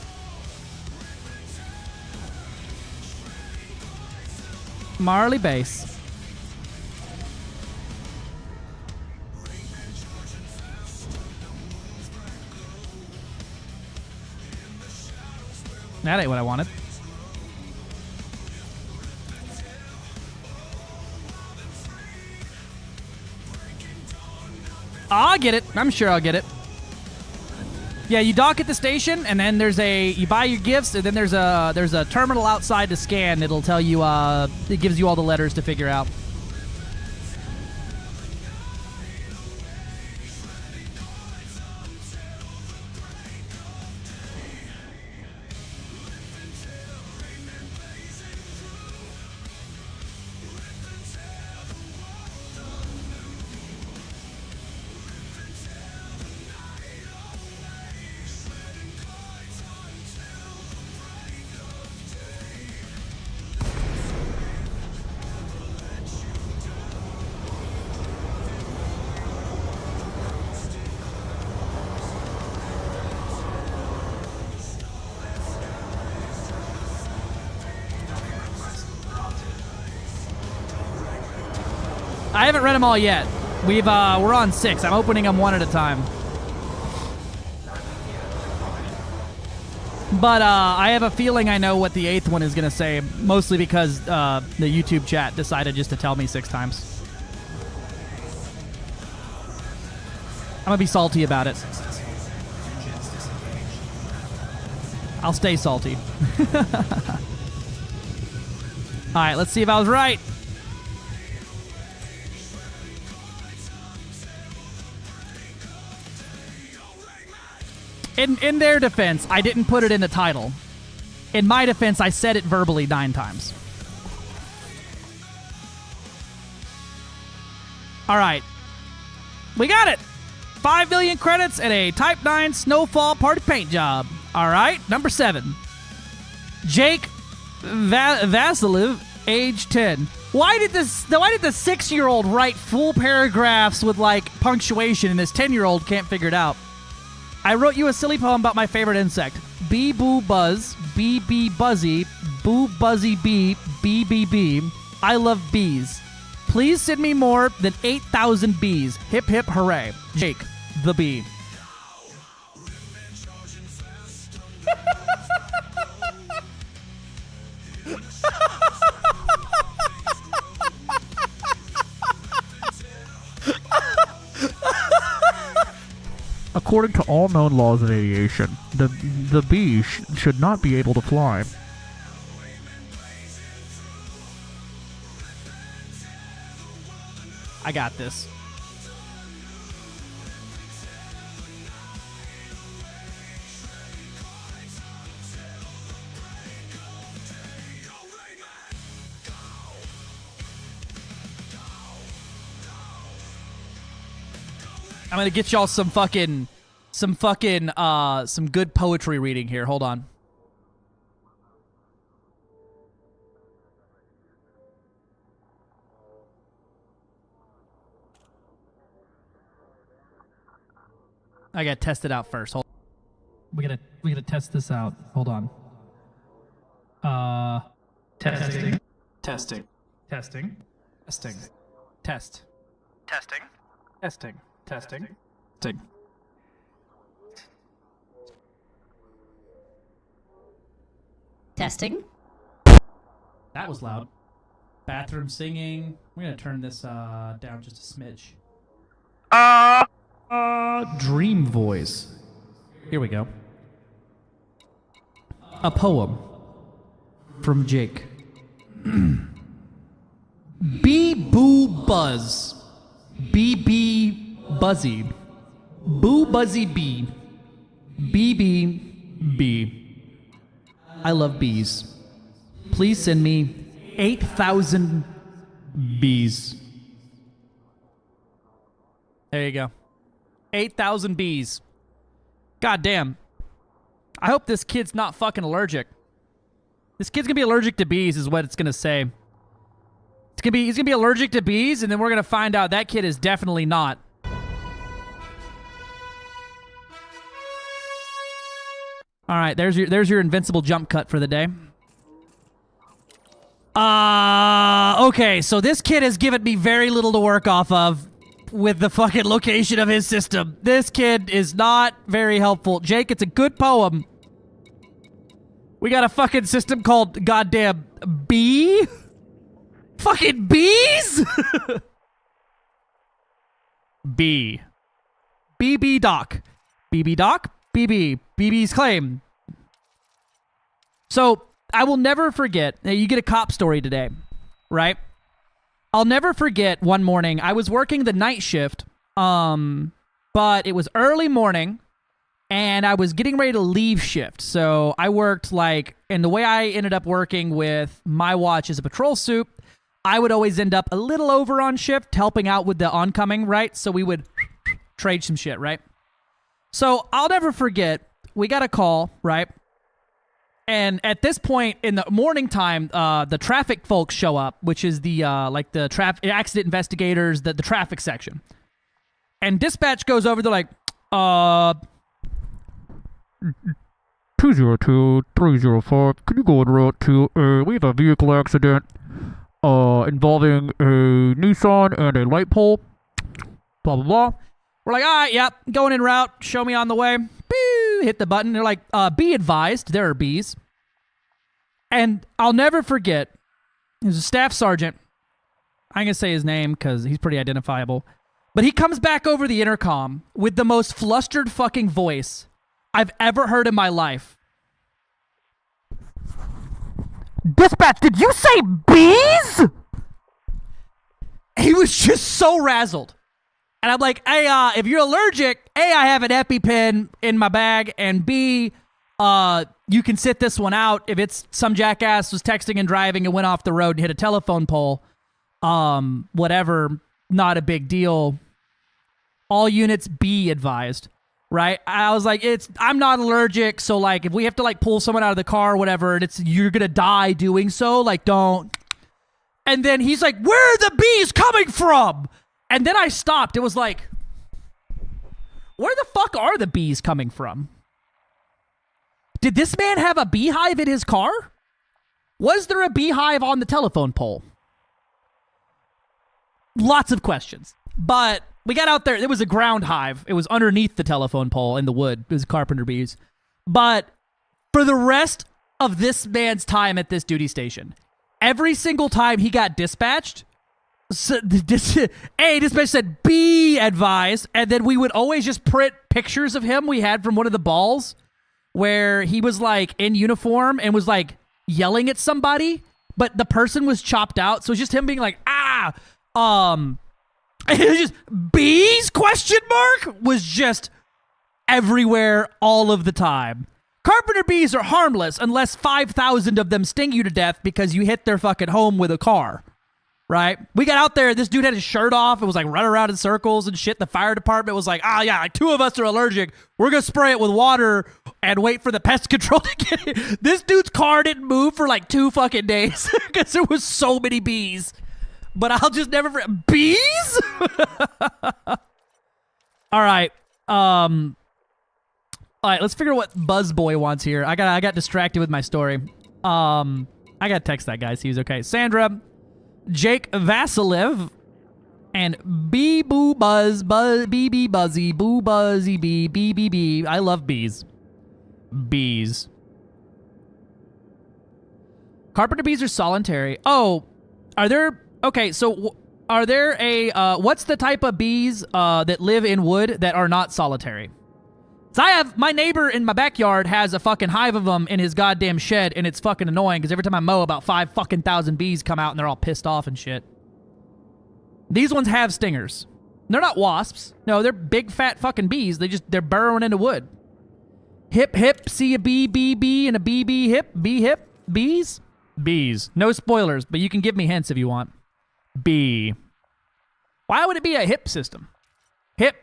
Marley Base. That ain't what I wanted. I'll get it. I'm sure I'll get it. Yeah, you dock at the station, and then you buy your gifts, and then there's a terminal outside to scan. It'll tell you, it gives you all the letters to figure out. I haven't read them all yet. We're on 6. I'm opening them one at a time. But I have a feeling I know what the 8th one is going to say, mostly because the YouTube chat decided just to tell me 6 times. I'm going to be salty about it. I'll stay salty. Alright, let's see if I was right. In their defense, I didn't put it in the title. In my defense, I said it verbally 9 times. Alright. We got it! 5 million credits and a Type 9 Snowfall party paint job. Alright, number 7. Jake Vasilev, age 10. Why did the 6-year-old write full paragraphs with, like, punctuation and this 10-year-old can't figure it out? I wrote you a silly poem about my favorite insect. Bee boo buzz, bee bee buzzy, boo buzzy bee, bee bee bee. I love bees. Please send me more than 8,000 bees. Hip hip hooray. Jake, the bee. According to all known laws of aviation, the bee should not be able to fly. I got this. I'm gonna get y'all some good poetry reading here. Hold on. I gotta test it out first. Hold. We gotta test this out. Hold on. Testing. Testing. Testing. Testing. Test. Testing. Testing. Testing. Testing. Testing. That was loud. Bathroom singing. We're gonna turn this down just a smidge. Dream voice. Here we go. A poem from Jake. Bee boo buzz. Bee bee buzzy. Boo buzzy bee. Bee bee bee. I love bees. Please send me 8,000 bees. There you go. 8,000 bees. God damn. I hope this kid's not fucking allergic. This kid's gonna be allergic to bees is what it's gonna say. He's gonna be allergic to bees, and then we're gonna find out that kid is definitely not. Alright, there's your invincible jump cut for the day. Okay, so this kid has given me very little to work off of with the fucking location of his system. This kid is not very helpful. Jake, it's a good poem. We got a fucking system called goddamn bee? Fucking bees? B. BB Doc. BB Doc? BB. BB's claim. So, I will never forget. You get a cop story today, right? I'll never forget one morning. I was working the night shift, but it was early morning, and I was getting ready to leave shift. So I worked and the way I ended up working with my watch as a patrol suit, I would always end up a little over on shift, helping out with the oncoming, right? So we would trade some shit, right? So I'll never forget, we got a call, right? And at this point in the morning time, the traffic folks show up, which is the traffic accident investigators, the traffic section. And dispatch goes over, they're like, 202-305, can you go on route 2? We have a vehicle accident. involving a Nissan and a light pole. Blah, blah, blah. We're like, all right, yep, going en route. Show me on the way. Boo, hit the button. They're like, be advised, there are bees. And I'll never forget, there's a staff sergeant. I ain't gonna say his name because he's pretty identifiable. But he comes back over the intercom with the most flustered fucking voice I've ever heard in my life. Dispatch, did you say bees? He was just so razzled. And I'm like, hey, if you're allergic, A, I have an EpiPen in my bag, and B, you can sit this one out. If it's some jackass was texting and driving and went off the road and hit a telephone pole, whatever, not a big deal. All units be advised, right? I was like, I'm not allergic, so like if we have to like pull someone out of the car or whatever, and you're gonna die doing so, like don't. And then he's like, where are the bees coming from? And then I stopped. It was like, where the fuck are the bees coming from? Did this man have a beehive in his car? Was there a beehive on the telephone pole? Lots of questions. But we got out there. It was a ground hive. It was underneath the telephone pole in the wood. It was carpenter bees. But for the rest of this man's time at this duty station, every single time he got dispatched, dispatch said, be advised. And then we would always just print pictures of him we had from one of the balls where he was like in uniform and was like yelling at somebody, but the person was chopped out. So it's just him being like, and it was just bees question mark was just everywhere all of the time. Carpenter bees are harmless unless 5,000 of them sting you to death because you hit their fucking home with a car. Right? We got out there. This dude had his shirt off. It was like running around in circles and shit. The fire department was like, yeah, like 2 of us are allergic. We're going to spray it with water and wait for the pest control to get it. This dude's car didn't move for like 2 fucking days because there was so many bees. But I'll just never forget. Bees? All right. All right, let's figure out what Buzzboy wants here. I got distracted with my story. I got to text that guy, see he's okay. Sandra, Jake Vasilev, and Bee Boo Buzz, Bee Bee Buzzy, Boo Buzzy Bee, Bee Bee Bee. I love bees. Bees. Carpenter bees are solitary. Oh, are there... Okay, so are there what's the type of bees that live in wood that are not solitary? So my neighbor in my backyard has a fucking hive of them in his goddamn shed, and it's fucking annoying because every time I mow, about 5,000 bees come out and they're all pissed off and shit. These ones have stingers. They're not wasps. No, they're big fat fucking bees. They're burrowing into wood. Hip hip, see a bee, and a bee hip, bees? Bees. No spoilers, but you can give me hints if you want. Bee. Why would it be a hip system? Hip,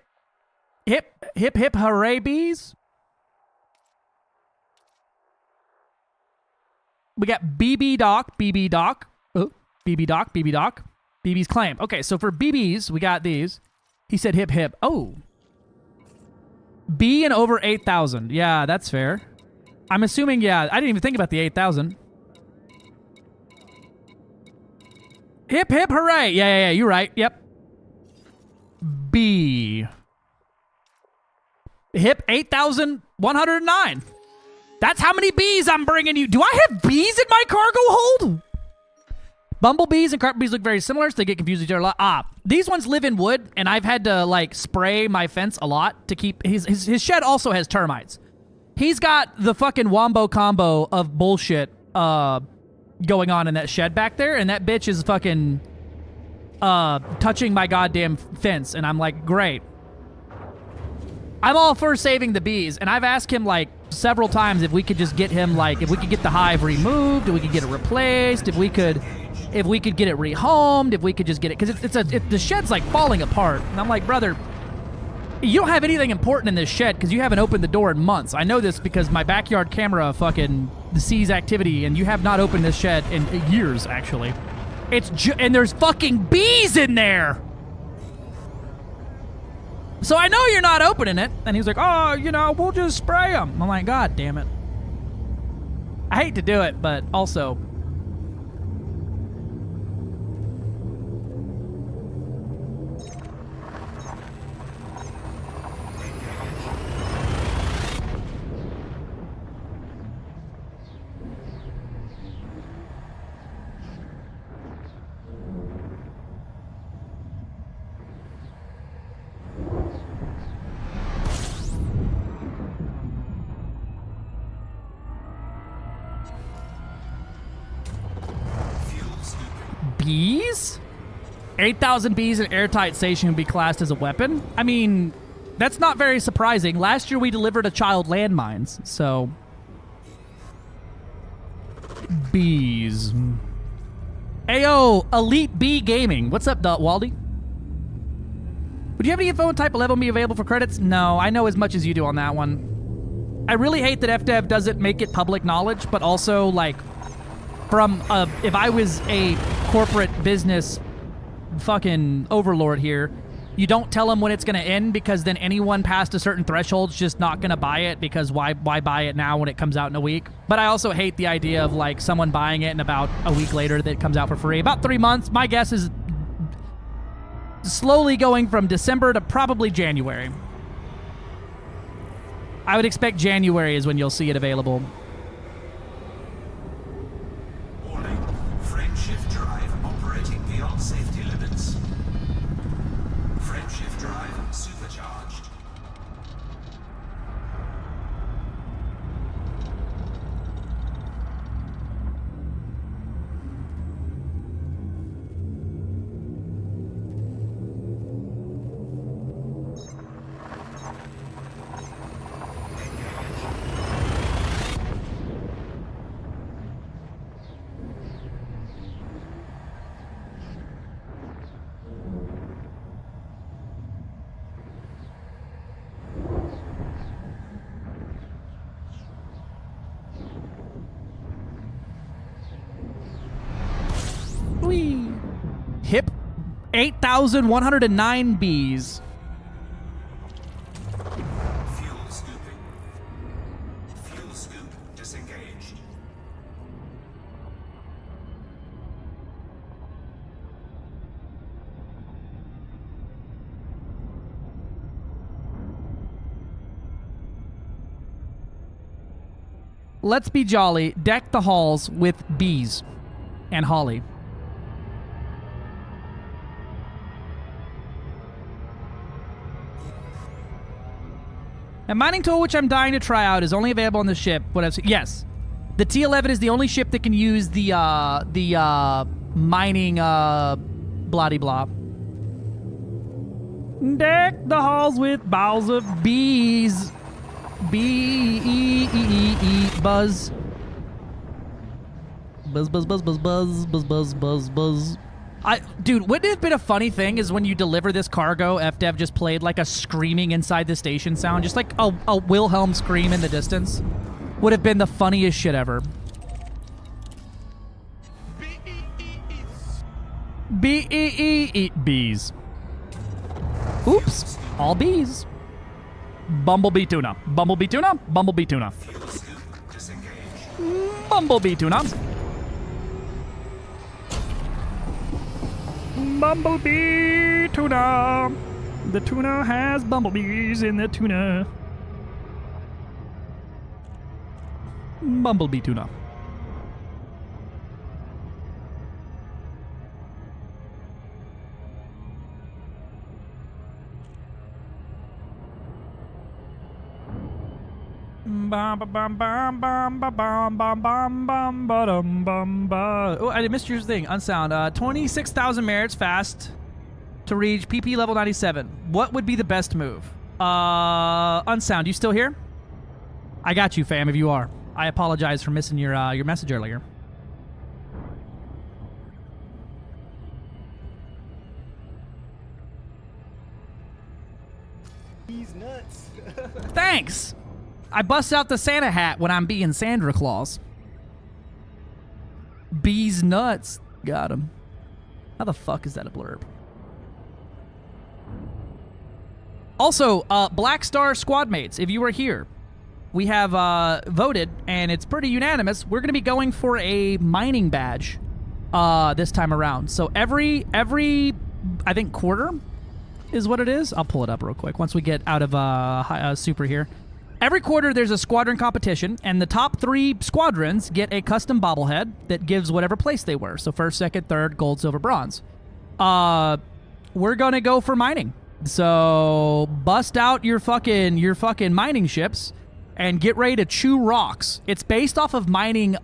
hooray, bees. We got BB Doc. Oh, BB Doc. BB's claim. Okay, so for BBs, we got these. He said hip. Oh. B and over 8,000. Yeah, that's fair. I'm assuming, yeah, I didn't even think about the 8,000. Hip, hooray. Yeah, you're right. Yep. B. Hip 8,109. That's how many bees I'm bringing you. Do I have bees in my cargo hold? Bumblebees and carpenter bees look very similar, so they get confused with each other a lot. These ones live in wood, and I've had to like spray my fence a lot to keep his shed also has termites. He's got the fucking wombo combo of bullshit going on in that shed back there, and that bitch is fucking touching my goddamn fence, and I'm like, great. I'm all for saving the bees, and I've asked him like several times if we could just get him like if we could get the hive removed, if we could get it replaced, if we could get it rehomed, if we could just get it because the shed's like falling apart, and I'm like, brother, you don't have anything important in this shed because you haven't opened the door in months. I know this because my backyard camera fucking sees activity, and you have not opened this shed in years actually. And there's fucking bees in there. So I know you're not opening it. And he was like, oh, we'll just spray them. I'm like, God damn it. I hate to do it, but also, bees? 8,000 bees in an airtight station would be classed as a weapon? I mean, that's not very surprising. Last year we delivered a child landmines, so... Bees. Ayo, Elite Bee Gaming. What's up, Waldy? Would you have any info on type 11 be available for credits? No, I know as much as you do on that one. I really hate that FDev doesn't make it public knowledge, but also, like, from, if I was a corporate business fucking overlord here, you don't tell them when it's going to end, because then anyone past a certain threshold's just not going to buy it, because why buy it now when it comes out in a week? But I also hate the idea of, like, someone buying it and about a week later that it comes out for free. About 3 months. My guess is slowly going from December to probably January. I would expect January is when you'll see it available. Warning. Frameshift drive operating beyond safety limits. Frameshift drive supercharged. Whee! Hip 8,109 bees. Fuel scooping. Fuel scoop disengaged. Let's be jolly. Deck the halls with bees and holly. A mining tool which I'm dying to try out is only available on the ship. What I've seen. Yes. The T-11 is the only ship that can use the mining blah-de-blah. Deck the halls with boughs of bees. Buzz. Buzz, buzz, buzz, buzz, buzz, buzz, buzz, buzz, buzz. Dude, wouldn't it have been a funny thing is when you deliver this cargo, FDev just played like a screaming inside the station sound, just like a Wilhelm scream in the distance? Would have been the funniest shit ever. B-E-E eat bees. Oops, all bees. Bumblebee tuna. Bumblebee tuna. Bumblebee tuna. Bumblebee tuna. Bumblebee tuna. The tuna has bumblebees in the tuna. Bumblebee tuna. Oh, I missed your thing. Unsound. 26,000 merits fast to reach PP level 97. What would be the best move? Unsound, you still here? I got you, fam, if you are. I apologize for missing your message earlier. He's nuts. Thanks! I bust out the Santa hat when I'm being Sandra Claus. Bees nuts. Got him. How the fuck is that a blurb? Also, Black Star squad mates, if you are here, we have voted, and it's pretty unanimous. We're going to be going for a mining badge this time around. So every I think quarter is what it is. I'll pull it up real quick once we get out of super here. Every quarter, there's a squadron competition, and the top 3 squadrons get a custom bobblehead that gives whatever place they were. So first, second, third, gold, silver, bronze. We're gonna go for mining. So bust out your fucking mining ships and get ready to chew rocks. It's based off of mining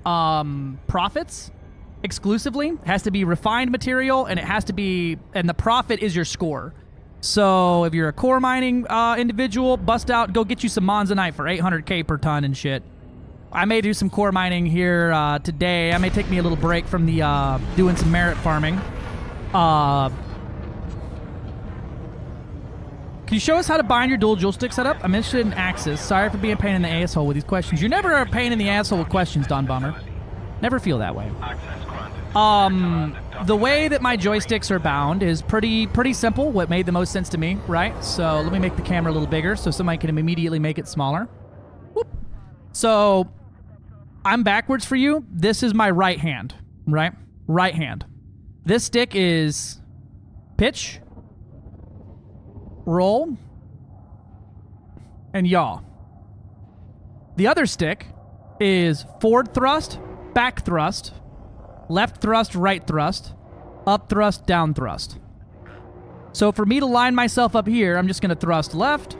profits. exclusively. It has to be refined material, and it has to be, and the profit is your score. So if you're a core mining individual, bust out, go get you some monzonite for 800k per ton and shit. I may do some core mining here today. I may take me a little break from the doing some merit farming. Can you show us how to bind your dual joystick setup? I'm interested in Axis. Sorry for being a pain in the asshole with these questions. You're never a pain in the asshole with questions, Don Bummer. Never feel that way. The way that my joysticks are bound is pretty simple. What made the most sense to me, right? So let me make the camera a little bigger so somebody can immediately make it smaller. Whoop. So I'm backwards for you. This is my right hand, right? Right hand. This stick is pitch, roll, and yaw. The other stick is forward thrust, back thrust, left thrust, right thrust, up thrust, down thrust. So for me to line myself up here, I'm just going to thrust left,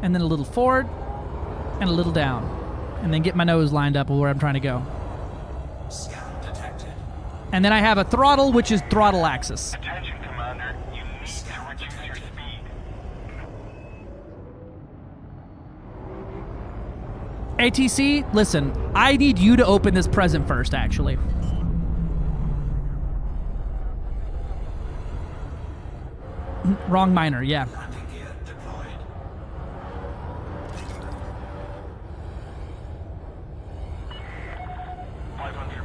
and then a little forward, and a little down, and then get my nose lined up with where I'm trying to go. Scout detected. And then I have a throttle, which is throttle axis. Attention, Commander. You need to reduce your speed. ATC, listen, I need you to open this present first, actually. Wrong miner, yeah. Landing gear deployed.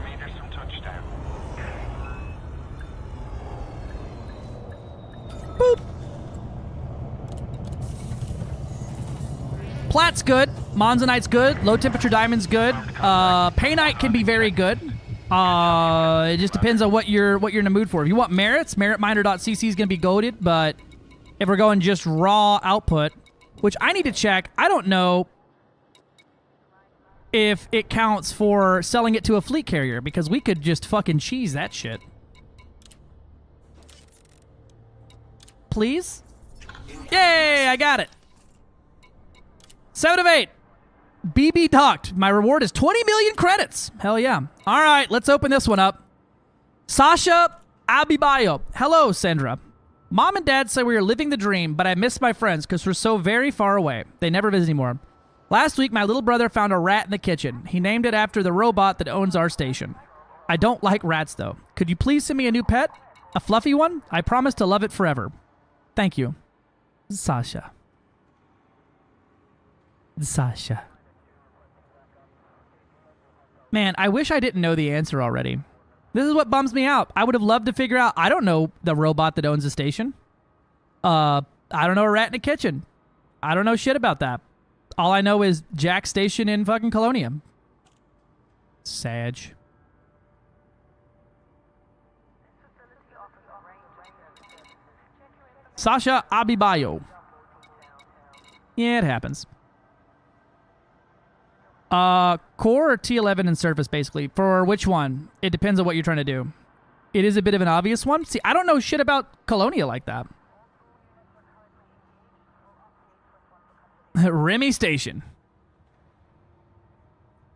Meters from touchdown. Boop. Plat's good. Monzonite's good. Low temperature diamond's good. Painite can be very good. It just depends on what you're in the mood for. If you want merits, meritminer.cc is going to be goated, but if we're going just raw output, which I need to check, I don't know if it counts for selling it to a fleet carrier, because we could just fucking cheese that shit. Please? Yay, I got it. 7 of 8. BB docked. My reward is 20 million credits. Hell yeah. All right, let's open this one up. Sasha Abibayo. Hello, Sandra. Mom and Dad say we are living the dream, but I miss my friends because we're so very far away. They never visit anymore. Last week, my little brother found a rat in the kitchen. He named it after the robot that owns our station. I don't like rats, though. Could you please send me a new pet? A fluffy one? I promise to love it forever. Thank you. Sasha. Sasha. Man, I wish I didn't know the answer already. This is what bums me out. I would have loved to figure out. I don't know the robot that owns the station. I don't know a rat in the kitchen. I don't know shit about that. All I know is Jack Station in fucking Colonia. Sag. Sasha Abibayo. Yeah, it happens. Core or T11 and surface, basically. For which one? It depends on what you're trying to do. It is a bit of an obvious one. See, I don't know shit about Colonia like that. Remy Station.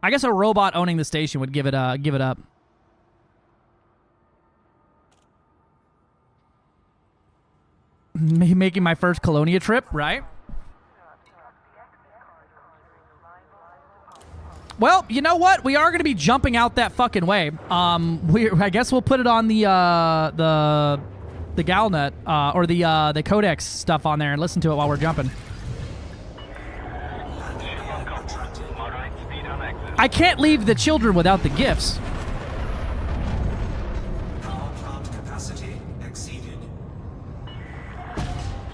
I guess a robot owning the station would give it up. Making my first Colonia trip, right? Well, you know what? We are going to be jumping out that fucking way. I guess we'll put it on the Galnet or the Codex stuff on there and listen to it while we're jumping. I can't leave the children without the gifts. Power plant capacity exceeded.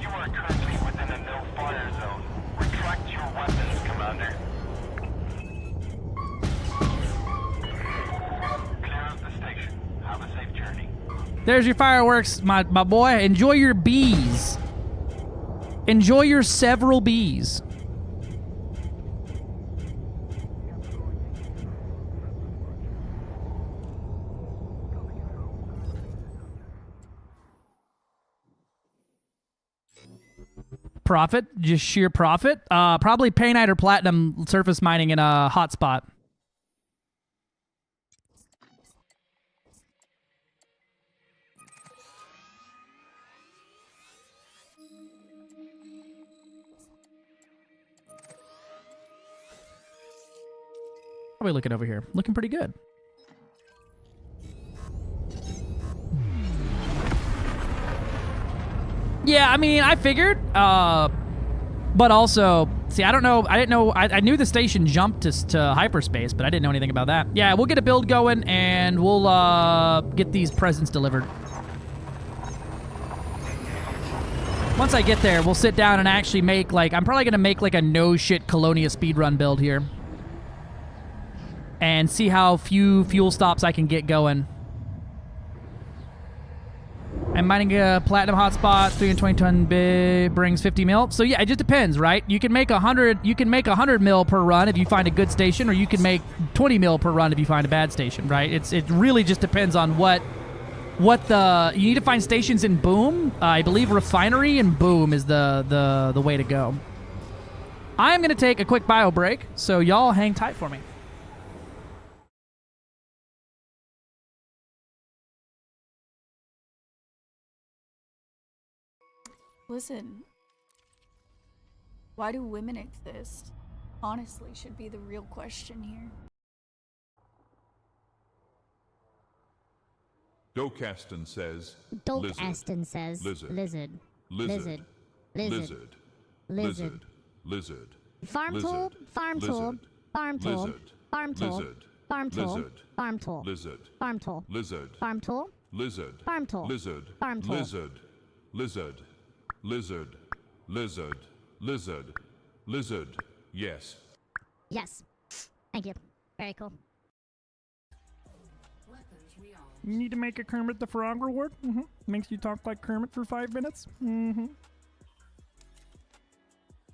You are currently within a no-fire zone. Retract your weapons, Commander. Clear of the station. Have a safe journey. There's your fireworks, my boy. Enjoy your bees. Enjoy your several bees. Profit, just sheer profit. Probably painite or platinum surface mining in a hotspot. we looking over here? Looking pretty good. Yeah, I mean, I figured, but also, see, I don't know, I didn't know, I knew the station jumped to hyperspace, but I didn't know anything about that. Yeah, we'll get a build going, and we'll, get these presents delivered. Once I get there, we'll sit down and actually make, like, I'm probably gonna make, like, a no-shit Colonia speedrun build here. And see how few fuel stops I can get going. I'm mining a platinum hotspot, 320 ton brings 50 mil. So yeah, it just depends, right? You can make 100. You can make 100 mil per run if you find a good station, or you can make 20 mil per run if you find a bad station, right? It really just depends on what you need to find stations in Boom. I believe refinery and Boom is the way to go. I'm gonna take a quick bio break, so y'all hang tight for me. Listen, why do women exist? Honestly, should be the real question here. Dokaston says Dokaston says lizard. Lizard. Lizard. Lizard. Lizard. Lizard. Farm tool. Farm tool. Farm tool. Lizard. Farm tool. Lizard. Farm tool. Lizard. Farm tool. Lizard. Farm tool. Lizard. Farm tool. Lizard. Farm tool. Lizard. Farm tool. Lizard. Lizard. Lizard. Lizard. Lizard. Lizard. Yes. Yes. Thank you. Very cool. You need to make a Kermit the Frog reward? Makes you talk like Kermit for 5 minutes?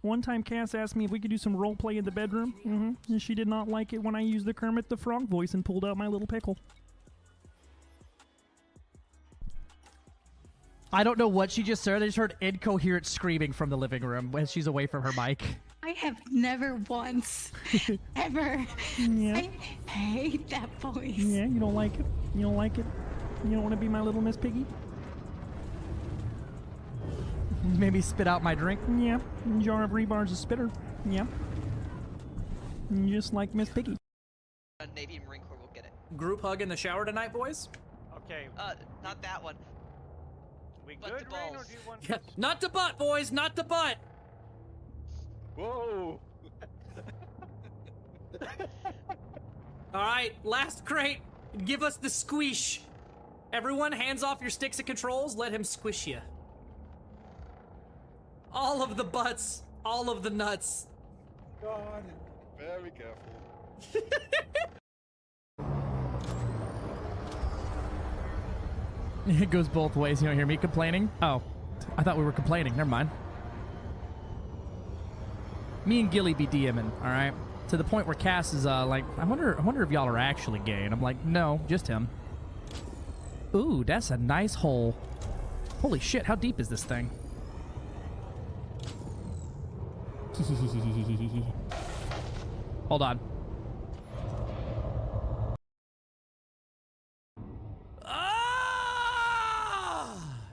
One time Cass asked me if we could do some roleplay in the bedroom. And she did not like it when I used the Kermit the Frog voice and pulled out my little pickle. I don't know what she just said. I just heard incoherent screaming from the living room when she's away from her mic. I have never once, ever. Yeah. I hate that voice. Yeah, you don't like it? You don't like it? You don't want to be my little Miss Piggy? Maybe spit out my drink? Yeah. Jar of Rebar's a spitter. Yeah. Just like Miss Piggy. Navy and Marine Corps will get it. Group hug in the shower tonight, boys? Okay. Not that one. We Butt good, to Rain, or balls. do you want... Yeah. Not the butt, boys! Not the butt! Whoa! Alright, last crate. Give us the squish. Everyone, hands off your sticks and controls. Let him squish you. All of the butts. All of the nuts. God. Very careful. It goes both ways. You don't hear me complaining? Oh, I thought we were complaining. Never mind. Me and Gilly be DMing, all right? To the point where Cass is like, I wonder if y'all are actually gay. And I'm like, no, just him. Ooh, that's a nice hole. Holy shit, how deep is this thing? Hold on.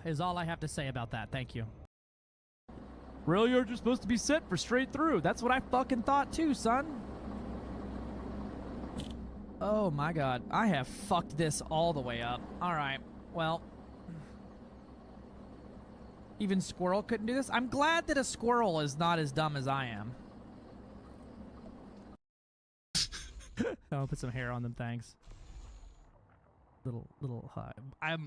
Is all I have to say about that. Thank you. Rail yards are supposed to be set for straight through. That's what I fucking thought too, son. Oh my god. I have fucked this all the way up. Alright. Well. Even Squirrel couldn't do this? I'm glad that a squirrel is not as dumb as I am. I'll put some hair on them, thanks. Little high.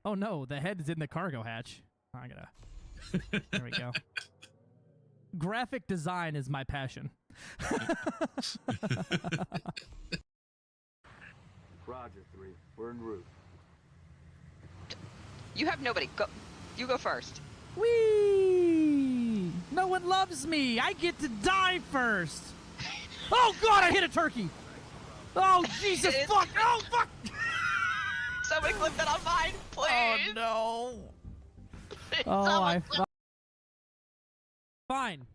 Oh no, the head is in the cargo hatch. I gotta... There we go. Graphic design is my passion. Roger, 3. We're en route. You have nobody. Go. You go first. Whee! No one loves me. I get to die first. Oh god, I hit a turkey. Oh Jesus fuck! Oh fuck! Somebody clip that on mine, please. Oh no! Oh, I fine.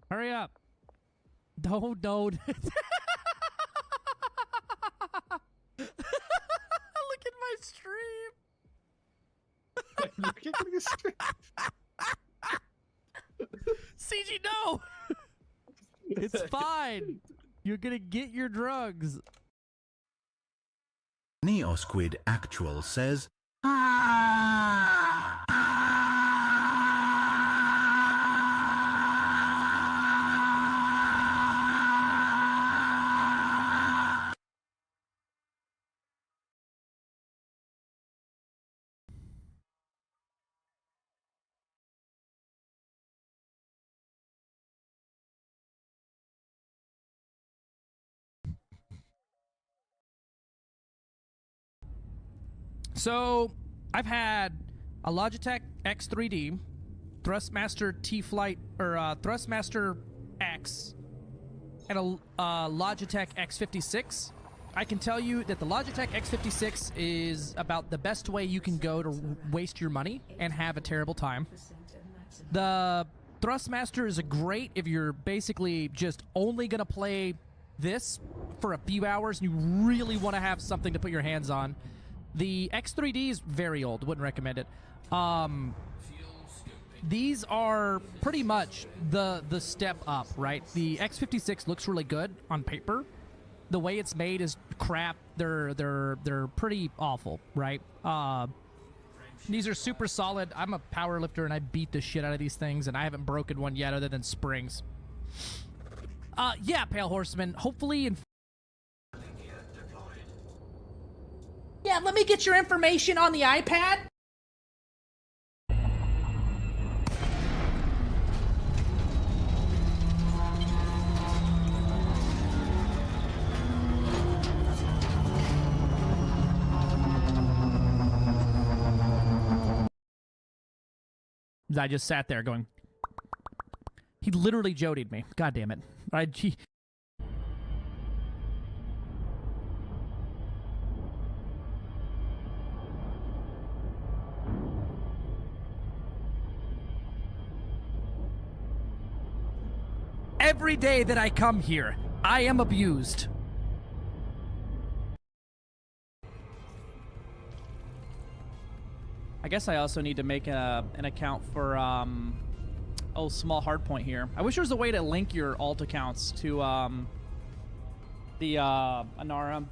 Hurry up! Don't. Look at my stream. Look at the stream. CG, no! It's fine. You're gonna get your drugs. Neosquid Actual says, So, I've had a Logitech X3D, Thrustmaster T-Flight, or Thrustmaster X, and a Logitech X56. I can tell you that the Logitech X56 is about the best way you can go to waste your money and have a terrible time. The Thrustmaster is great if you're basically just only going to play this for a few hours and you really want to have something to put your hands on. The X3D is very old. Wouldn't recommend it. These are pretty much the step up, right? The X56 looks really good on paper. The way it's made is crap. They're pretty awful, right? These are super solid. I'm a power lifter and I beat the shit out of these things, and I haven't broken one yet other than springs. Yeah, Pale Horseman. Hopefully in... Yeah, let me get your information on the iPad. I just sat there going... He literally jodied me. God damn it. Every day that I come here, I am abused. I guess I also need to make an account for, small hardpoint here. I wish there was a way to link your alt accounts to, the, Anara.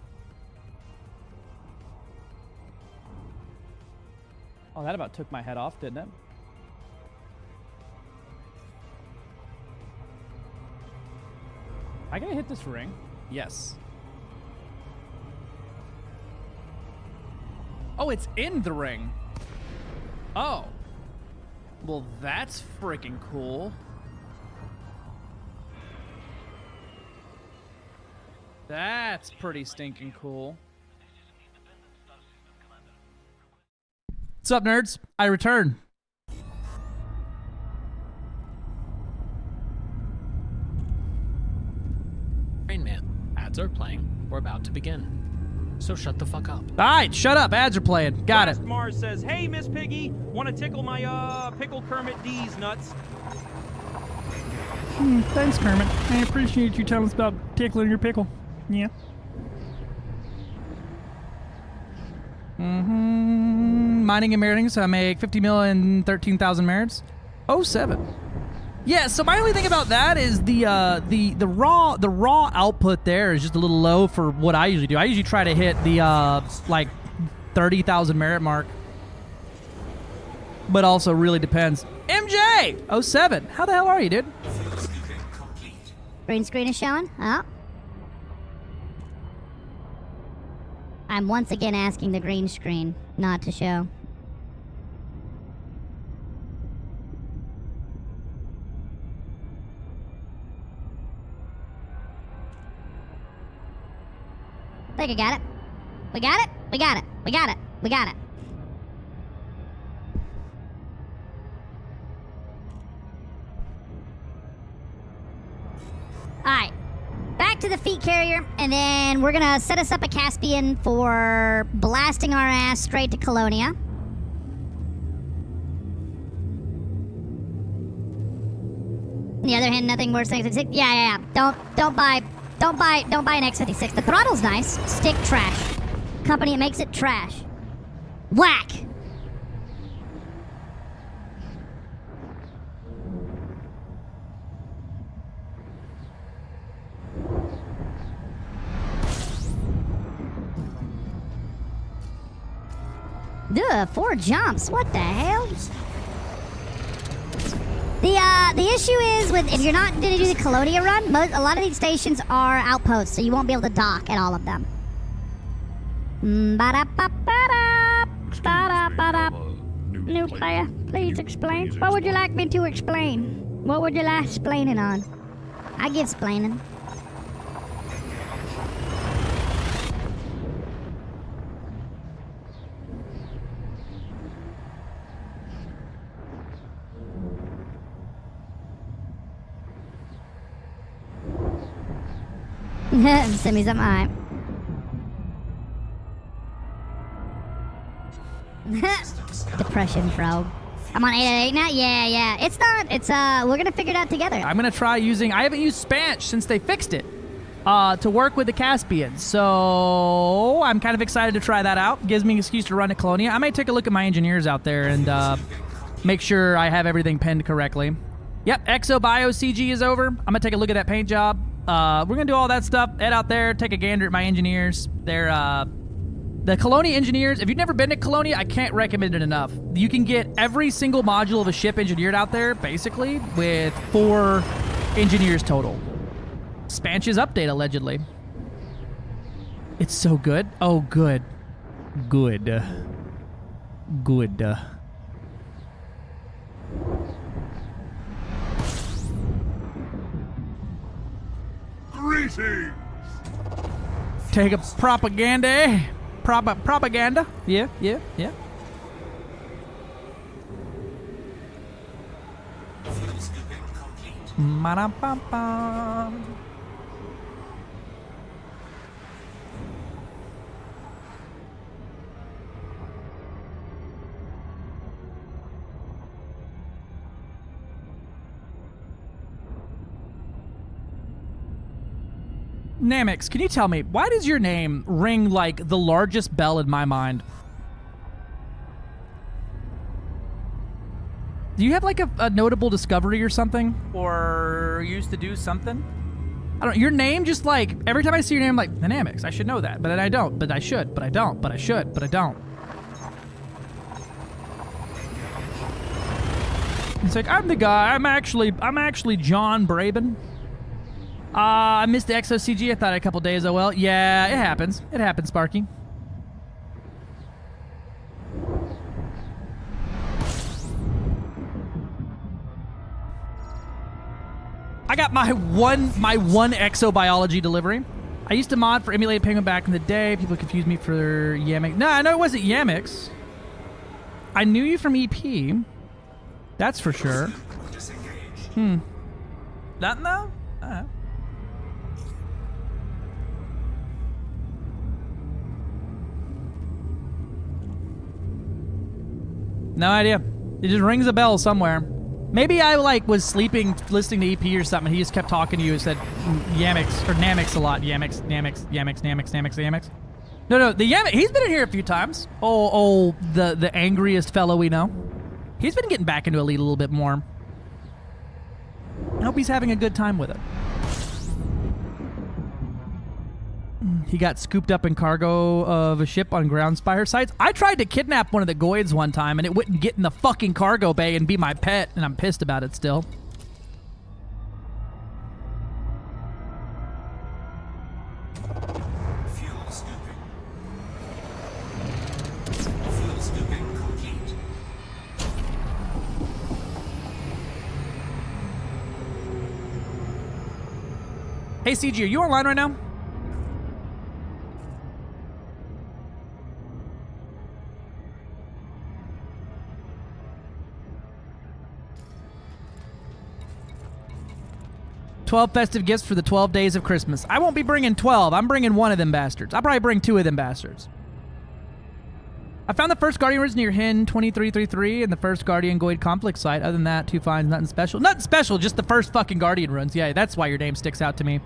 Oh, that about took my head off, didn't it? I gotta hit this ring? Yes. Oh, it's in the ring. Oh. Well, that's freaking cool. That's pretty stinking cool. What's up, nerds? I return. Rain Man, ads are playing. We're about to begin. So shut the fuck up. Alright, shut up. Ads are playing. Got it. Mars says, hey, Miss Piggy, want to tickle my, Pickle Kermit D's nuts? Thanks, Kermit. I appreciate you telling us about tickling your pickle. Yeah. Mining and meriting, so I make 50 mil and 13,000 merits. 07. Yeah, so my only thing about that is the raw output there is just a little low for what I usually do. I usually try to hit the like 30,000 merit mark. But also really depends. MJ 07. How the hell are you, dude? Green screen is showing? Oh. I'm once again asking the green screen not to show. I think I got it. We got it? We got it. We got it. We got it. Alright. Back to the feet carrier, and then we're gonna set us up a Caspian for blasting our ass straight to Colonia. On the other hand, nothing worse than X56. Yeah. Don't buy an X56. The throttle's nice. Stick trash. Company that makes it trash. Whack! Duh, 4 jumps. What the hell? The issue is with if you're not gonna do the Colonia run, a lot of these stations are outposts, so you won't be able to dock at all of them. New player, please explain. What would you like me to explain? What would you like explaining on? I give explaining. Send me some eye. Depression, bro. I'm on 8 now? Yeah. It's not. It's, we're gonna figure it out together. I'm gonna try using, I haven't used Spanch since they fixed it, to work with the Caspian. So I'm kind of excited to try that out. Gives me an excuse to run at Colonia. I may take a look at my engineers out there and, make sure I have everything pinned correctly. Yep, Exo Bio CG is over. I'm gonna take a look at that paint job. We're gonna do all that stuff. Head out there, take a gander at my engineers. They're, the Colonia engineers, if you've never been to Colonia, I can't recommend it enough. You can get every single module of a ship engineered out there, basically, with 4 engineers total. Spanch's update, allegedly. It's so good. Oh, good. Good. Good. Greetings! Take a propaganda. Propaganda. Yeah. Ma-da-ba-ba. Namix, can you tell me, why does your name ring like the largest bell in my mind? Do you have like a notable discovery or something? Or used to do something? I don't know, your name just like, every time I see your name, I'm like, the Namix, I should know that, but then I don't, but I should, but I don't, but I should, but I don't. It's like, I'm the guy, I'm actually John Braben. I missed the XOCG. I thought a couple days. Oh well. Yeah, it happens. It happens, Sparky. I got my one exobiology delivery. I used to mod for emulated penguin back in the day. People confused me for Yamix. No, I know it wasn't Yamix. I knew you from EP. That's for sure. Nothing though? No idea. It just rings a bell somewhere. Maybe I like was sleeping, listening to EP or something. And he just kept talking to you and said Yamix or Namix a lot. Yamix. No, the Yamix. He's been in here a few times. The angriest fellow we know. He's been getting back into Elite a little bit more. I hope he's having a good time with it. He got scooped up in cargo of a ship on ground spire sites. I tried to kidnap one of the Goids one time, and it wouldn't get in the fucking cargo bay and be my pet, and I'm pissed about it still. Fuel scooping. Fuel scooping complete. Hey, CG, are you online right now? $12 festive gifts for the 12 days of Christmas. I won't be bringing 12. I'm bringing one of them bastards. I'll probably bring 2 of them bastards. I found the first Guardian runes near Hin 2333 and the first Guardian Goid conflict site. Other than that, 2 finds, nothing special. Nothing special, just the first fucking Guardian runes. Yeah, that's why your name sticks out to me.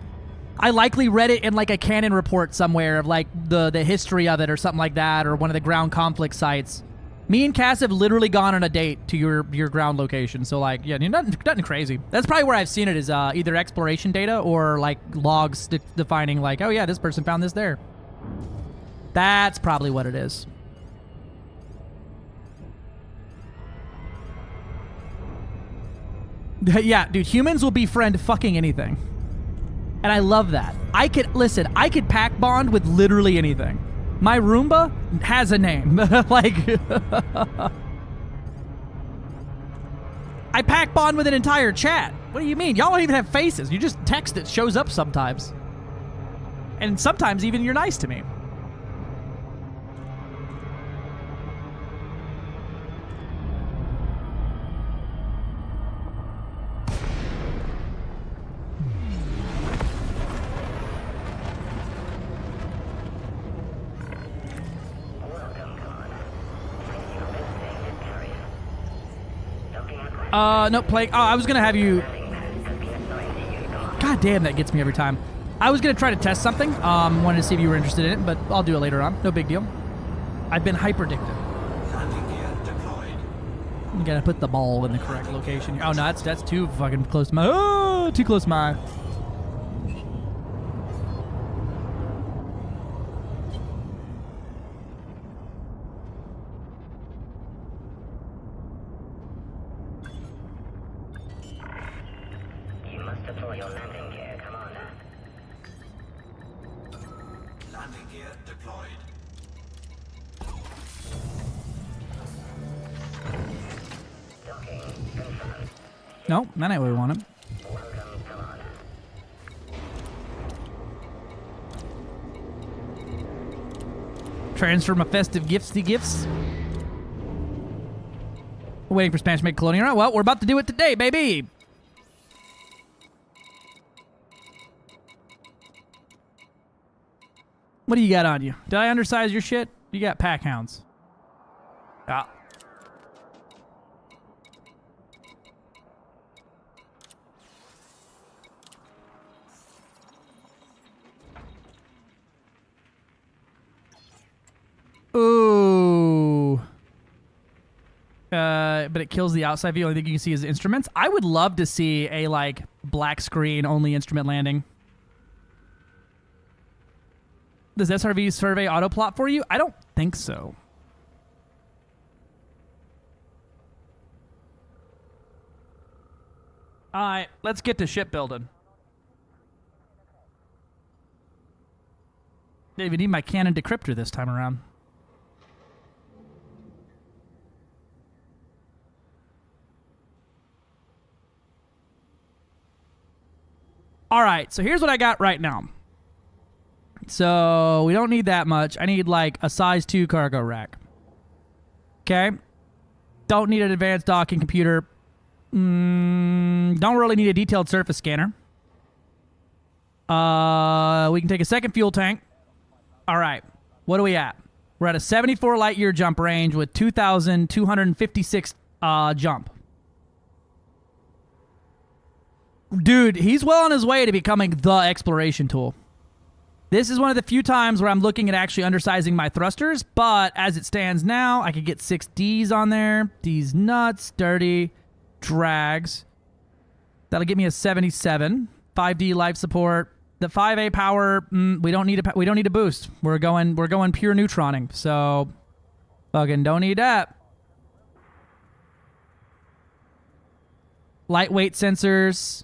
I likely read it in like a canon report somewhere of like the history of it or something like that, or one of the ground conflict sites. Me and Cass have literally gone on a date to your ground location, so like, yeah, nothing crazy. That's probably where I've seen it, is either exploration data or like logs defining like, oh yeah, this person found this there. That's probably what it is. Yeah, dude, humans will befriend fucking anything. And I love that. I could pack bond with literally anything. My Roomba has a name. Like, I pack bond with an entire chat. What do you mean? Y'all don't even have faces. You just text it shows up sometimes. And sometimes even you're nice to me. No, Plague. Oh, I was gonna have you... God damn, that gets me every time. I was gonna try to test something. Wanted to see if you were interested in it, but I'll do it later on. No big deal. I've been hyper-addicted. You gotta put the ball in the correct location. Oh, no, that's too fucking close to my... Oh, too close to my... No, that ain't what we wanted. Transfer my festive gifts to gifts. Waiting for Spanish to make colonial. All right, well, we're about to do it today, baby. What do you got on you? Did I undersize your shit? You got pack hounds. Ah. Ooh. But it kills the outside view. Only thing you can see is instruments. I would love to see a, like, black screen, only instrument landing. Does SRV survey autoplot for you? I don't think so. All right, let's get to shipbuilding. Dave, I need my Canon decryptor this time around. All right, so here's what I got right now. So we don't need that much. I need like a size 2 cargo rack. Okay. Don't need an advanced docking computer. Don't really need a detailed surface scanner. We can take a second fuel tank. All right. What are we at? We're at a 74 light year jump range with 2,256 jump. Dude, he's well on his way to becoming the exploration tool. This is one of the few times where I'm looking at actually undersizing my thrusters, but as it stands now, I could get 6 Ds on there. D's nuts, dirty, drags. That'll get me a 77. 5D life support. The 5A power, we don't need a boost. We're going pure neutroning, so fucking don't need that. Lightweight sensors.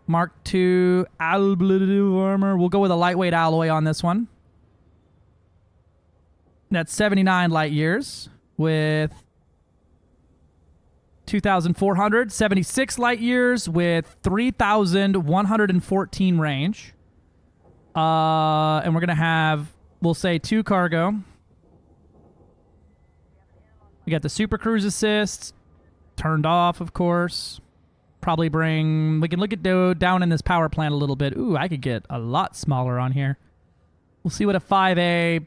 Mark II alloy armor. We'll go with a lightweight alloy on this one. That's 79 light years with 2,400. 76 light years with 3,114 range. And we're going to have, we'll say 2 cargo. We got the Super Cruise Assist. Turned off, of course. Probably bring... We can look at down in this power plant a little bit. Ooh, I could get a lot smaller on here. We'll see what a 5A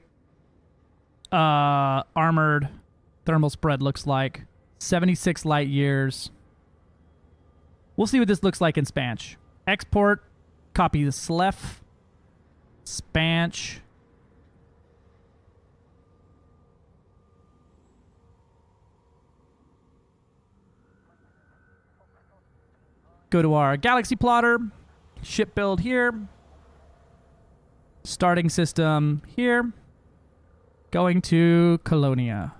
armored thermal spread looks like. 76 light years. We'll see what this looks like in Spanch. Export. Copy the SLEF. Spanch. Go to our galaxy plotter, ship build here, starting system here, going to Colonia.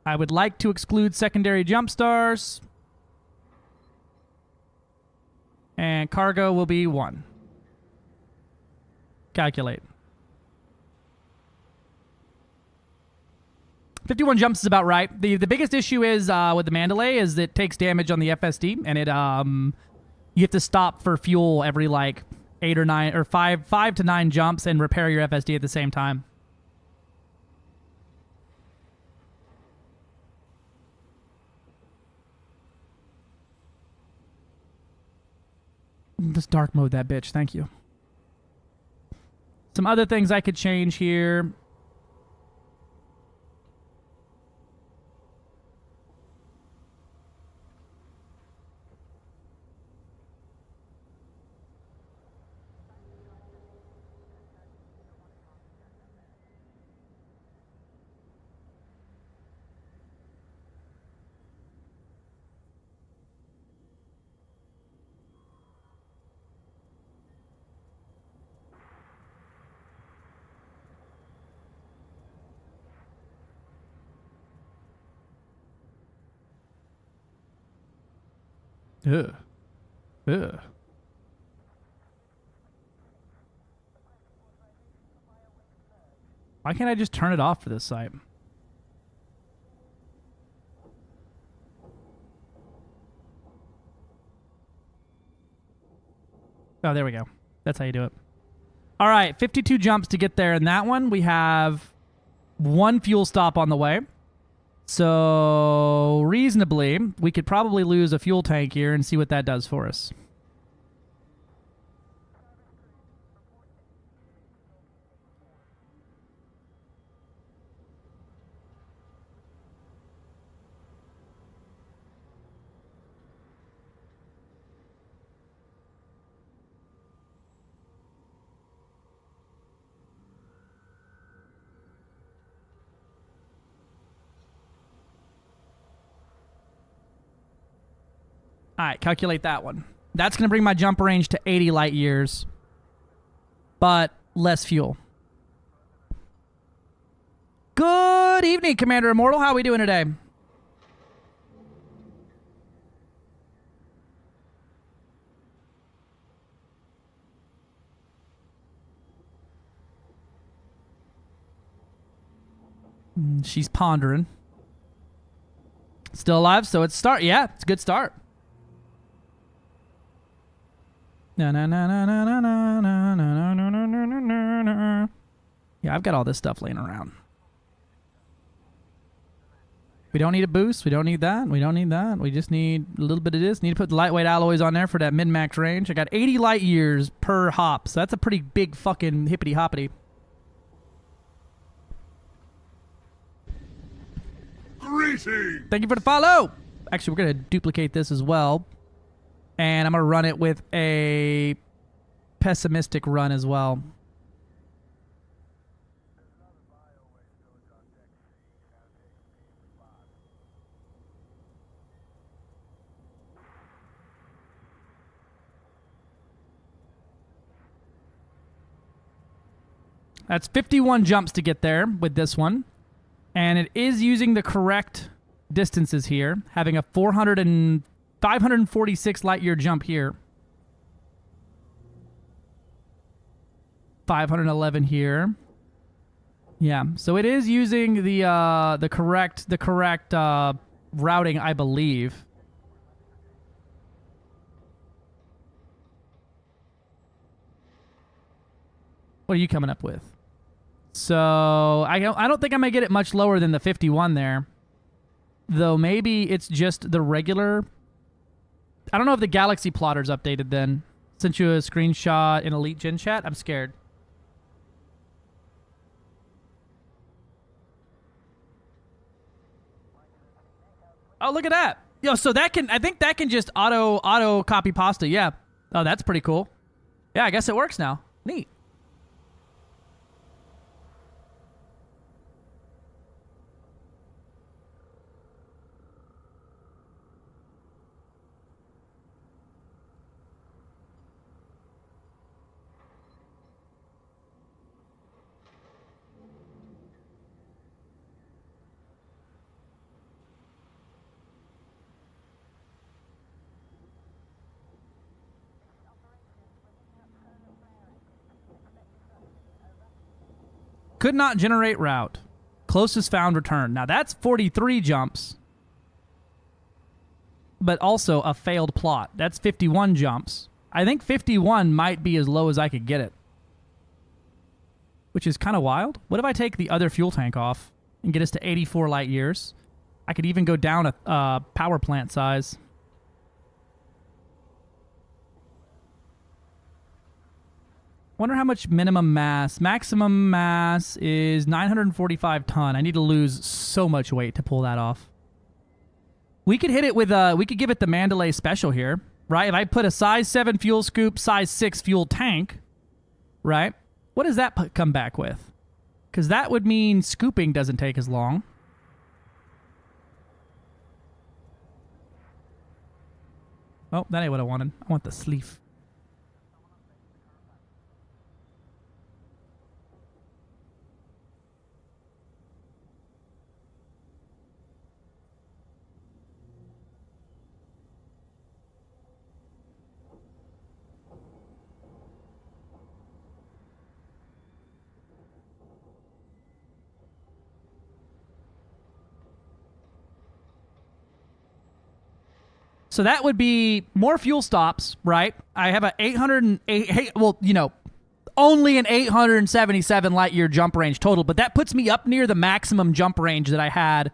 I would like to exclude secondary jump stars. And cargo will be 1. Calculate. 51 jumps is about right. The biggest issue is with the Mandalay is it takes damage on the FSD, and it you have to stop for fuel every like 8 or 9 or 5 to 9 jumps and repair your FSD at the same time. Just dark mode that bitch. Thank you. Some other things I could change here. Ugh. Ugh. Why can't I just turn it off for this site? Oh, there we go. That's how you do it. All right, 52 jumps to get there. In that one, we have 1 fuel stop on the way. So, reasonably, we could probably lose a fuel tank here and see what that does for us. All right, calculate that one. That's going to bring my jump range to 80 light years, but less fuel. Good evening, Commander Immortal. How are we doing today? She's pondering. Still alive, so it's start. Yeah, it's a good start. Yeah, I've got all this stuff laying around. We don't need a boost. We don't need that. We don't need that. We just need a little bit of this. Need to put the lightweight alloys on there for that min-max range. I got 80 light years per hop, so that's a pretty big fucking hippity-hoppity. Greetings! Thank you for the follow! Actually, we're going to duplicate this as well. And I'm going to run it with a pessimistic run as well. That's 51 jumps to get there with this one. And it is using the correct distances here, having a 546 light year jump here. 511 here. Yeah, so it is using the correct routing, I believe. What are you coming up with? So I don't think I'm gonna get it much lower than the 51 there. Though maybe it's just the regular. I don't know if the Galaxy plotter's updated then. Sent you a screenshot in Elite Gen chat. I'm scared. Oh, look at that. Yo, so that can, I think that can just auto copy pasta. Yeah. Oh, that's pretty cool. Yeah, I guess it works now. Neat. Could not generate route. Closest found return. Now that's 43 jumps. But also a failed plot. That's 51 jumps. I think 51 might be as low as I could get it. Which is kind of wild. What if I take the other fuel tank off and get us to 84 light years? I could even go down a power plant size. Wonder how much minimum mass. Maximum mass is 945 ton. I need to lose so much weight to pull that off. We could hit it with we could give it the Mandalay special here, right? If I put a size 7 fuel scoop, size 6 fuel tank, right? What does that come back with? Because that would mean scooping doesn't take as long. Oh, that ain't what I wanted. I want the sleeve. So that would be more fuel stops, right? I have a 808, well, you know, only an 877 light year jump range total, but that puts me up near the maximum jump range that I had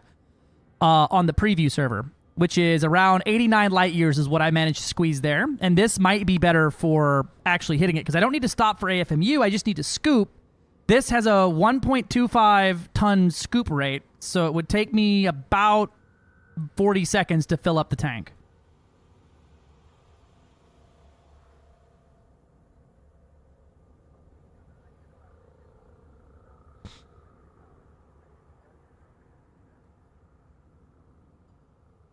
on the preview server, which is around 89 light years is what I managed to squeeze there. And this might be better for actually hitting it because I don't need to stop for AFMU. I just need to scoop. This has a 1.25 ton scoop rate, so it would take me about 40 seconds to fill up the tank.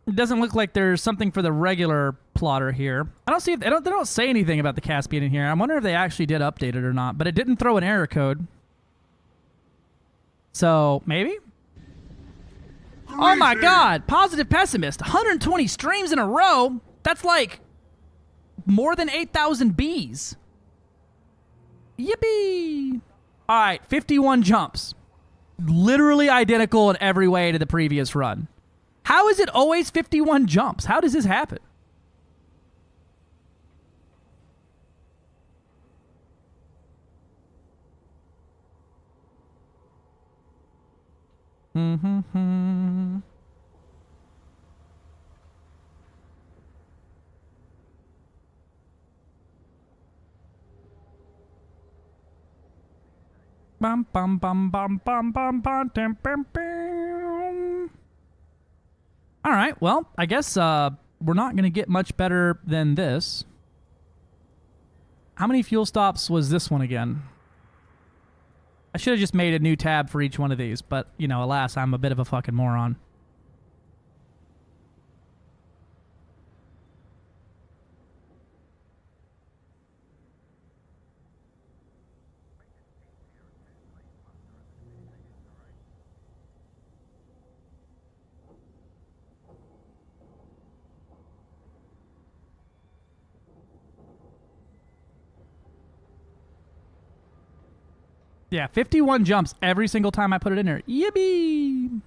It doesn't look like there's something for the regular plotter here. I don't see if they don't say anything about the Caspian in here. I wonder if they actually did update it or not, but it didn't throw an error code. So, maybe? Oh my god! Positive pessimist. 120 streams in a row? That's like more than 8,000 bees. Yippee! Alright, 51 jumps. Literally identical in every way to the previous run. How is it always 51 jumps? How does this happen? Mm-hmm. Bum bum bum bum bum bum bum bum bum bum. All right, well, I guess we're not going to get much better than this. How many fuel stops was this one again? I should have just made a new tab for each one of these, but, you know, alas, I'm a bit of a fucking moron. Yeah, 51 jumps every single time I put it in there. Yippee!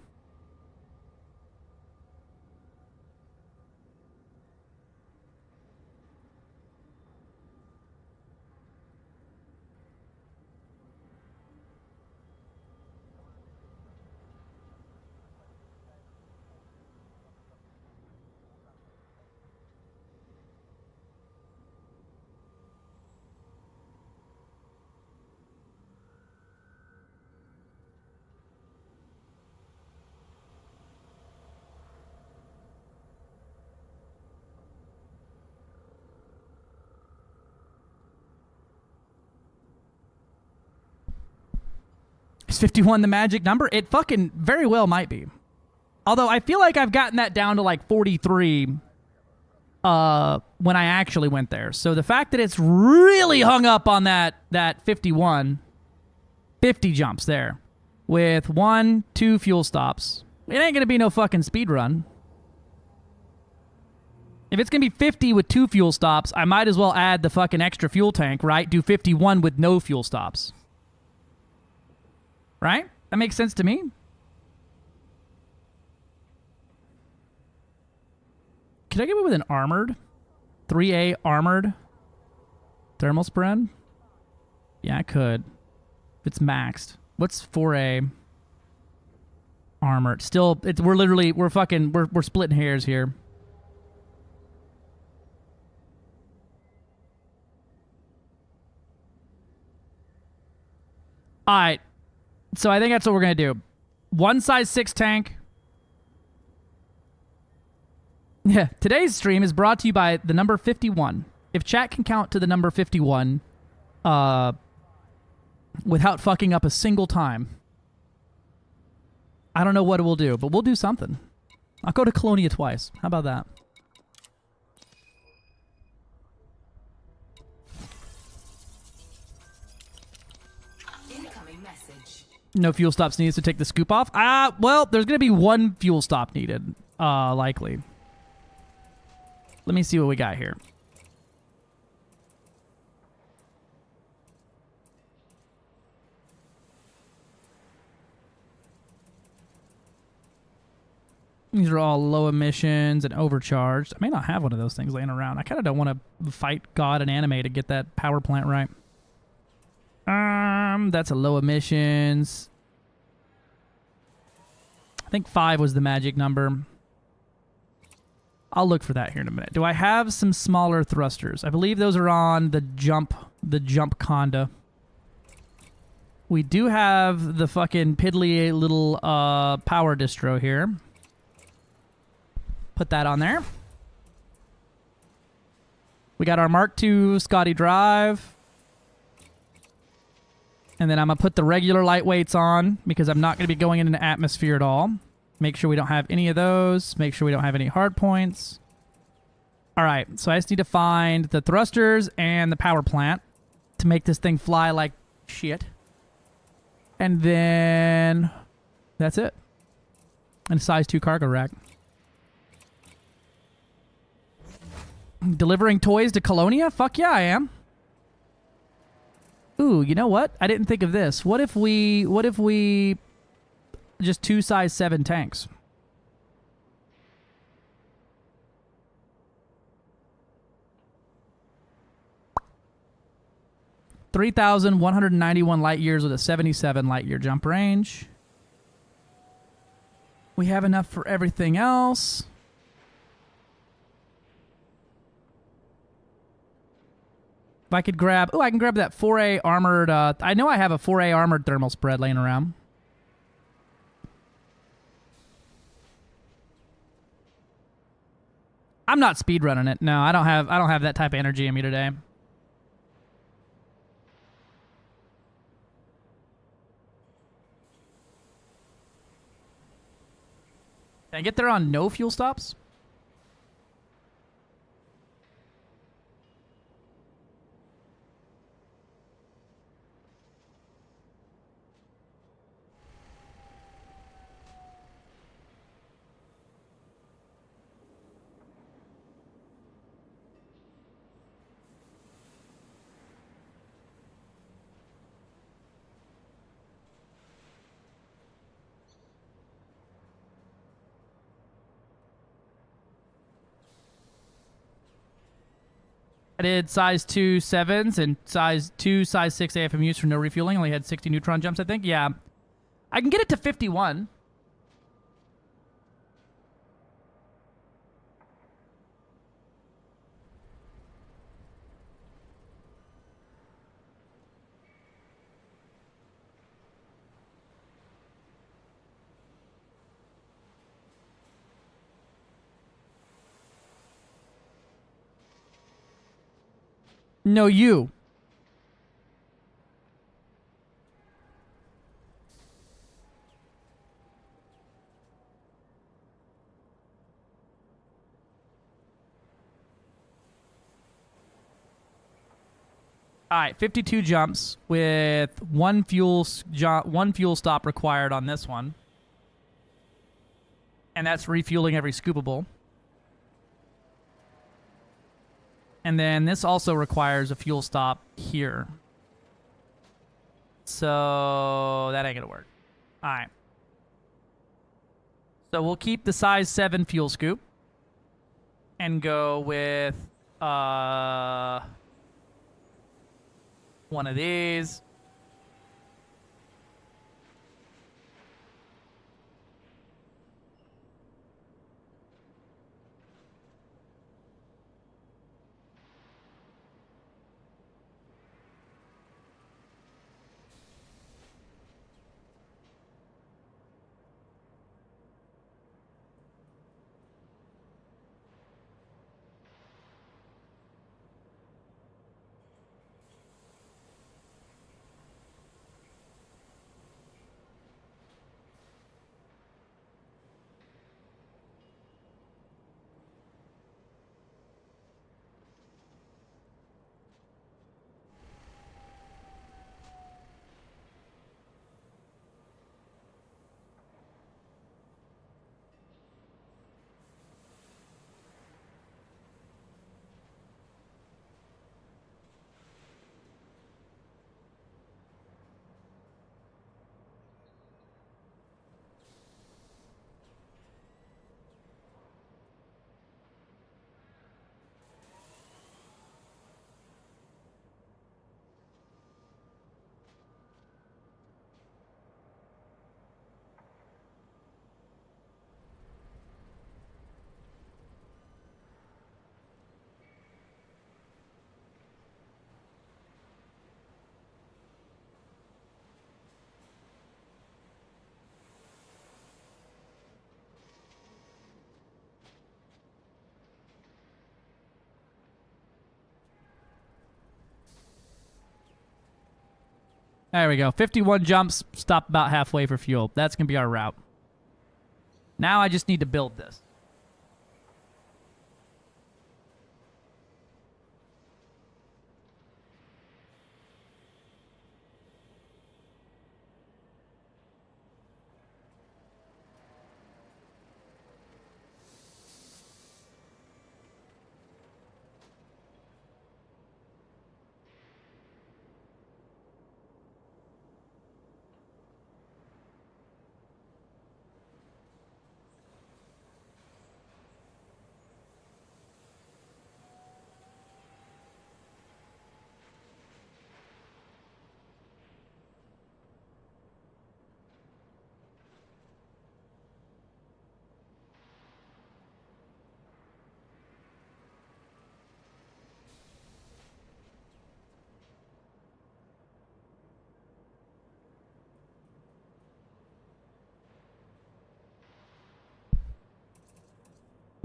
Is 51 the magic number? It fucking very well might be. Although I feel like I've gotten that down to like 43 when I actually went there. So the fact that it's really hung up on that 51, 50 jumps there with 1, 2 fuel stops. It ain't going to be no fucking speed run. If it's going to be 50 with 2 fuel stops, I might as well add the fucking extra fuel tank, right? Do 51 with no fuel stops. Right? That makes sense to me. Could I get away with an armored? 3A armored thermal spread? Yeah, I could. If it's maxed. What's 4A armored? Still, we're splitting hairs here. Alright. So I think that's what we're going to do. One size 6 tank. Yeah. Today's stream is brought to you by the number 51. If chat can count to the number 51 without fucking up a single time, I don't know what it will do, but we'll do something. I'll go to Colonia twice. How about that? Incoming message. No fuel stops needed to take the scoop off. Well, there's going to be one fuel stop needed, likely. Let me see what we got here. These are all low emissions and overcharged. I may not have one of those things laying around. I kind of don't want to fight God and anime to get that power plant right. That's a low emissions. I think 5 was the magic number. I'll look for that here in a minute. Do I have some smaller thrusters? I believe those are on the jump conda. We do have the fucking piddly little power distro here. Put that on there. We got our Mark II Scotty drive. And then I'm going to put the regular lightweights on because I'm not going to be going into the atmosphere at all. Make sure we don't have any of those. Make sure we don't have any hard points. All right, so I just need to find the thrusters and the power plant to make this thing fly like shit. And then that's it. And a size 2 cargo rack. Delivering toys to Colonia? Fuck yeah, I am. Ooh, you know what? I didn't think of this. What if we just 2 size 7 tanks? (3,191 light years with a 77 light year jump range. We have enough for everything else. If I could grab... Oh, I can grab that 4A armored... I know I have a 4A armored thermal spread laying around. I'm not speedrunning it. No, I don't have that type of energy in me today. Can I get there on no fuel stops? I did size 2 7s and size 6 AFMUs for no refueling. Only had 60 neutron jumps, I think. Yeah. I can get it to 51. No, you. All right, 52 jumps with one fuel stop required on this one. And that's refueling every scoopable. And then this also requires a fuel stop here. So that ain't gonna work. All right. So we'll keep the size 7 fuel scoop and go with one of these. There we go. 51 jumps, stop about halfway for fuel. That's going to be our route. Now I just need to build this.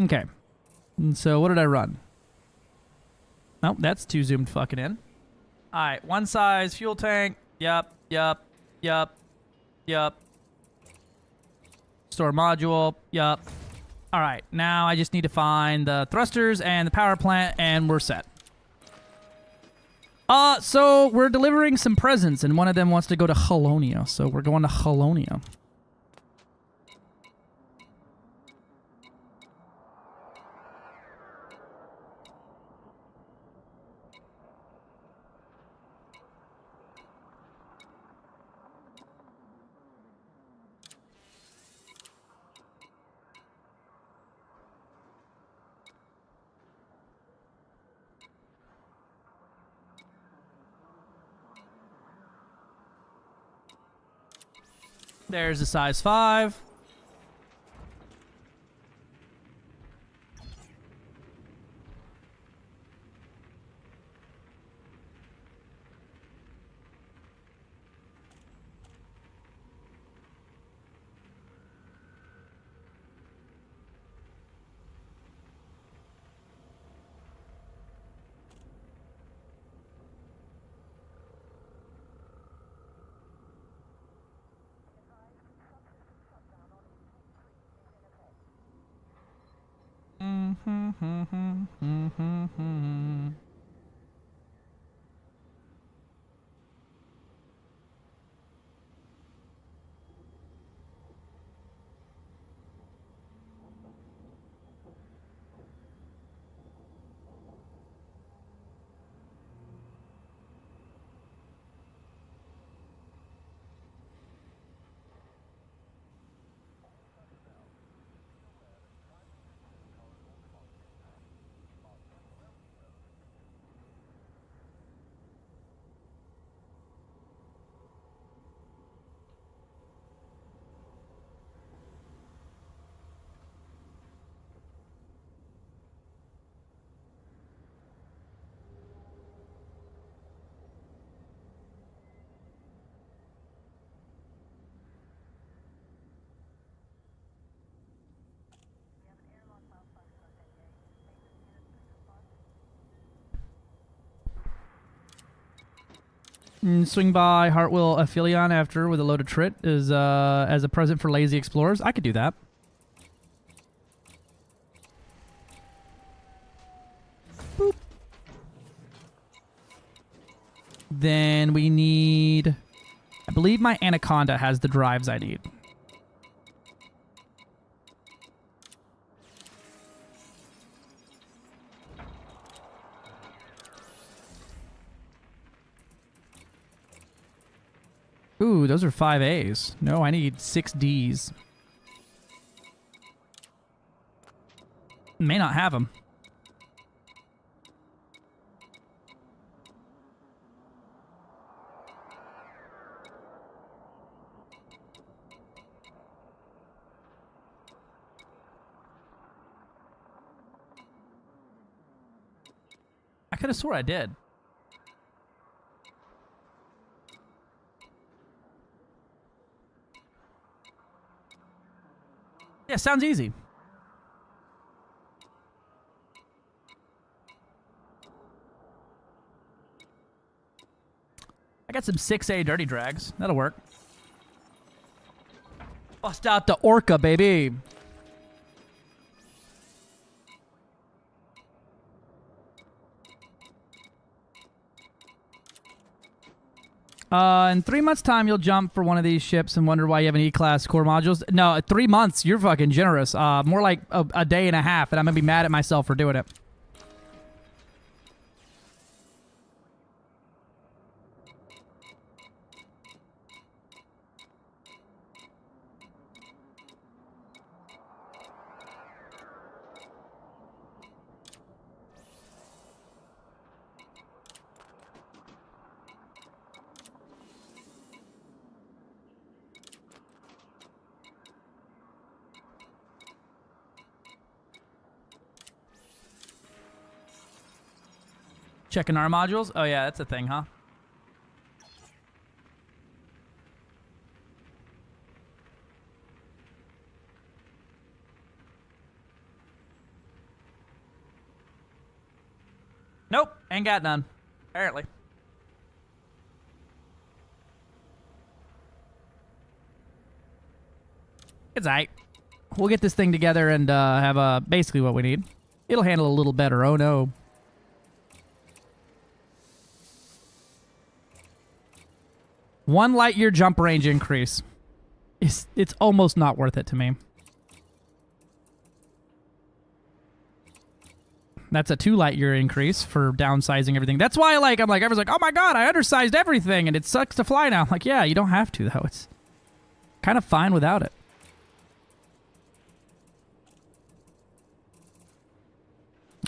Okay. And so what did I run? Oh, that's too zoomed fucking in. All right, one size fuel tank. Yup. Store module. Yup. All right, now I just need to find the thrusters and the power plant, and we're set. So we're delivering some presents, and one of them wants to go to Halonia, so we're going to Halonia. There's a size 5. Swing by Heartwheel Aphelion after with a loaded trit is as a present for lazy explorers. I could do that. Boop. Then we need... I believe my Anaconda has the drives I need. Ooh, those are 5 A's. No, I need 6 D's. May not have them. I could have swore I did. Yeah, sounds easy. I got some 6A dirty drags. That'll work. Bust out the Orca, baby. In 3 months' time, you'll jump for one of these ships and wonder why you have an E-Class core modules. No, 3 months, you're fucking generous. More like a day and a half, and I'm going to be mad at myself for doing it. Checking our modules? Oh yeah, that's a thing, huh? Nope, ain't got none. Apparently. It's aight. We'll get this thing together and have basically what we need. It'll handle a little better. Oh no. One light year jump range increase. It's almost not worth it to me. That's a 2 light year increase for downsizing everything. That's why everyone's like, oh my god, I undersized everything and it sucks to fly now. I'm like, yeah, you don't have to though. It's kind of fine without it.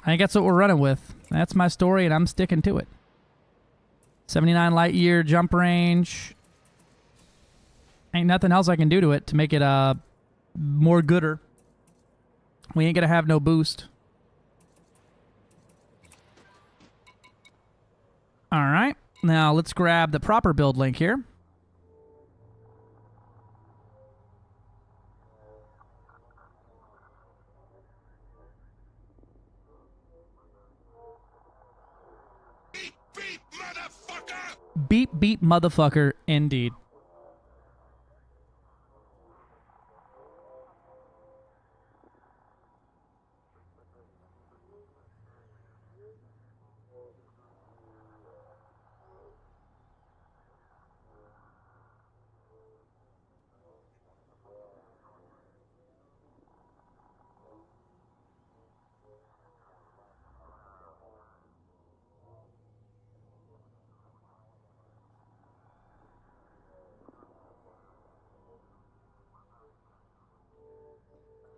I think that's what we're running with. That's my story and I'm sticking to it. 79 light year jump range. Ain't nothing else I can do to it to make it more gooder. We ain't gonna have no boost. Alright. Now let's grab the proper build link here. Beep, beep, motherfucker, indeed.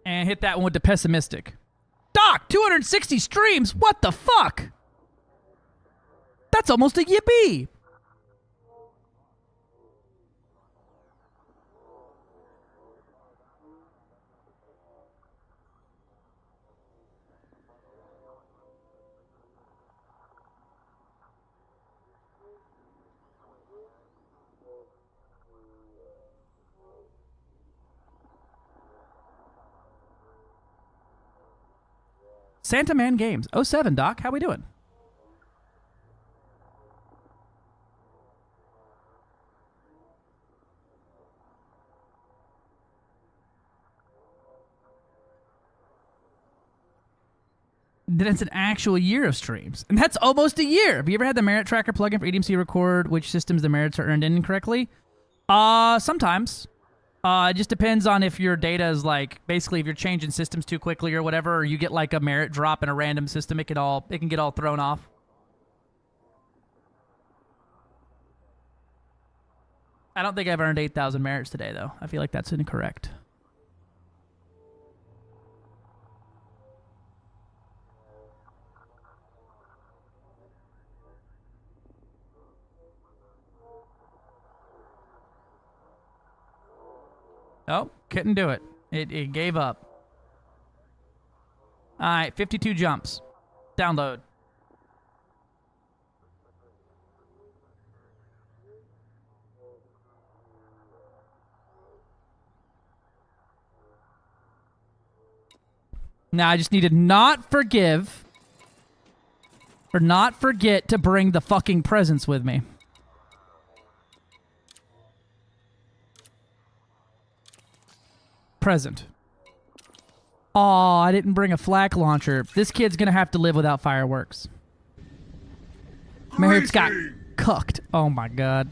And hit that one with the pessimistic. Doc, 260 streams? What the fuck? That's almost a yippee. Santa Man Games. 07, Doc. How we doing? then it's an actual year of streams. And that's almost a year. Have you ever had the merit tracker plugin for EDMC record which systems the merits are earned in incorrectly? Sometimes. It just depends on if your data is like, basically if you're changing systems too quickly or whatever, or you get like a merit drop in a random system, it can get all thrown off. I don't think I've earned 8,000 merits today, though. I feel like that's incorrect. Oh, couldn't do it. It gave up. All right, 52 jumps. Download. Now, I just need to not forget to bring the fucking presents with me. Present. Aw, I didn't bring a flak launcher. This kid's gonna have to live without fireworks. Merritt's got cooked. Oh my god.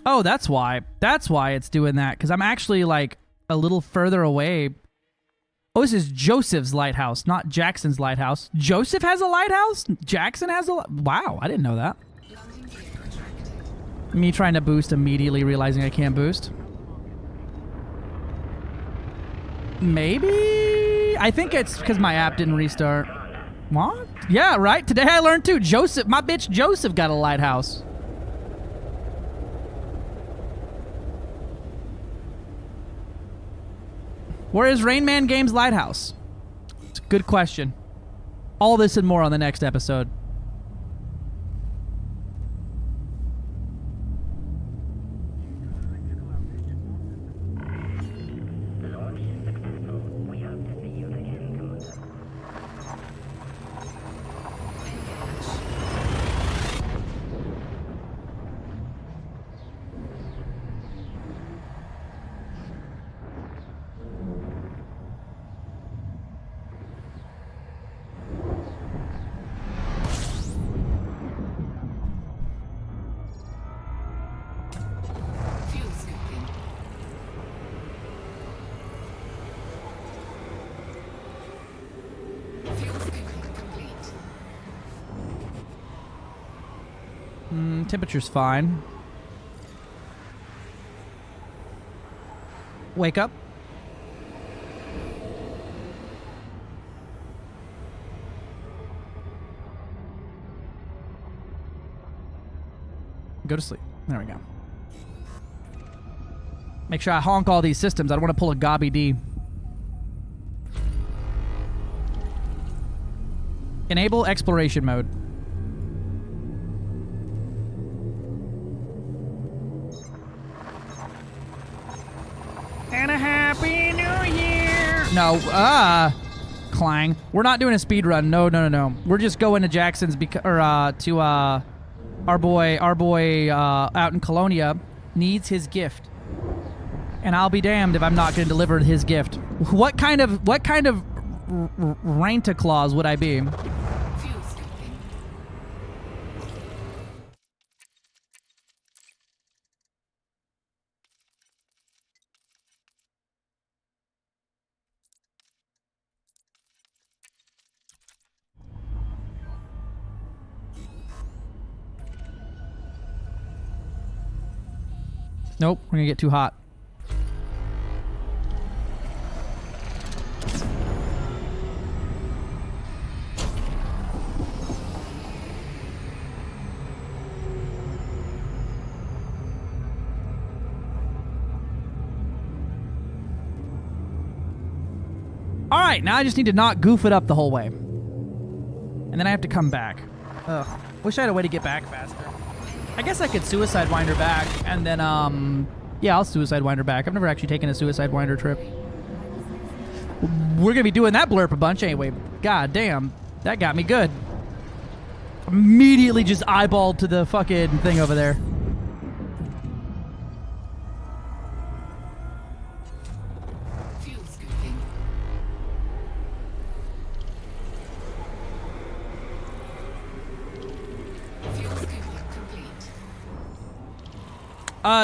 Oh, that's why. That's why it's doing that. Because I'm actually, like, a little further away. Oh, this is Joseph's lighthouse, not Jackson's lighthouse. Joseph has a lighthouse? Jackson has a... Wow, I didn't know that. Me trying to boost, immediately realizing I can't boost. Maybe? I think it's because my app didn't restart. What? Yeah, right? Today I learned, too. Joseph, my bitch Joseph got a lighthouse. Where is Rain Man Games Lighthouse? It's a good question. All this and more on the next episode. Temperature's fine. Wake up. Go to sleep. There we go. Make sure I honk all these systems. I don't want to pull a Gobby D. Enable exploration mode. And a happy new year. No, Clang. We're not doing a speed run. No. We're just going to Jackson's to our boy out in Colonia needs his gift. And I'll be damned if I'm not going to deliver his gift. What kind of Ranta Claus would I be? Nope, we're gonna get too hot. Alright, now I just need to not goof it up the whole way. And then I have to come back. Ugh. Wish I had a way to get back faster. I guess I could suicide wind her back, and then, yeah, I'll suicide wind her back. I've never actually taken a suicide winder trip. We're gonna be doing that blurp a bunch anyway. God damn, that got me good. Immediately just eyeballed to the fucking thing over there.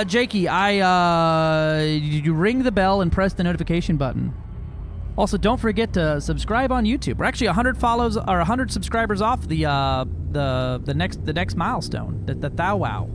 Jakey, you ring the bell and press the notification button. Also, don't forget to subscribe on YouTube. We're actually 100 follows or 100 subscribers off the next milestone, the Thou Wow.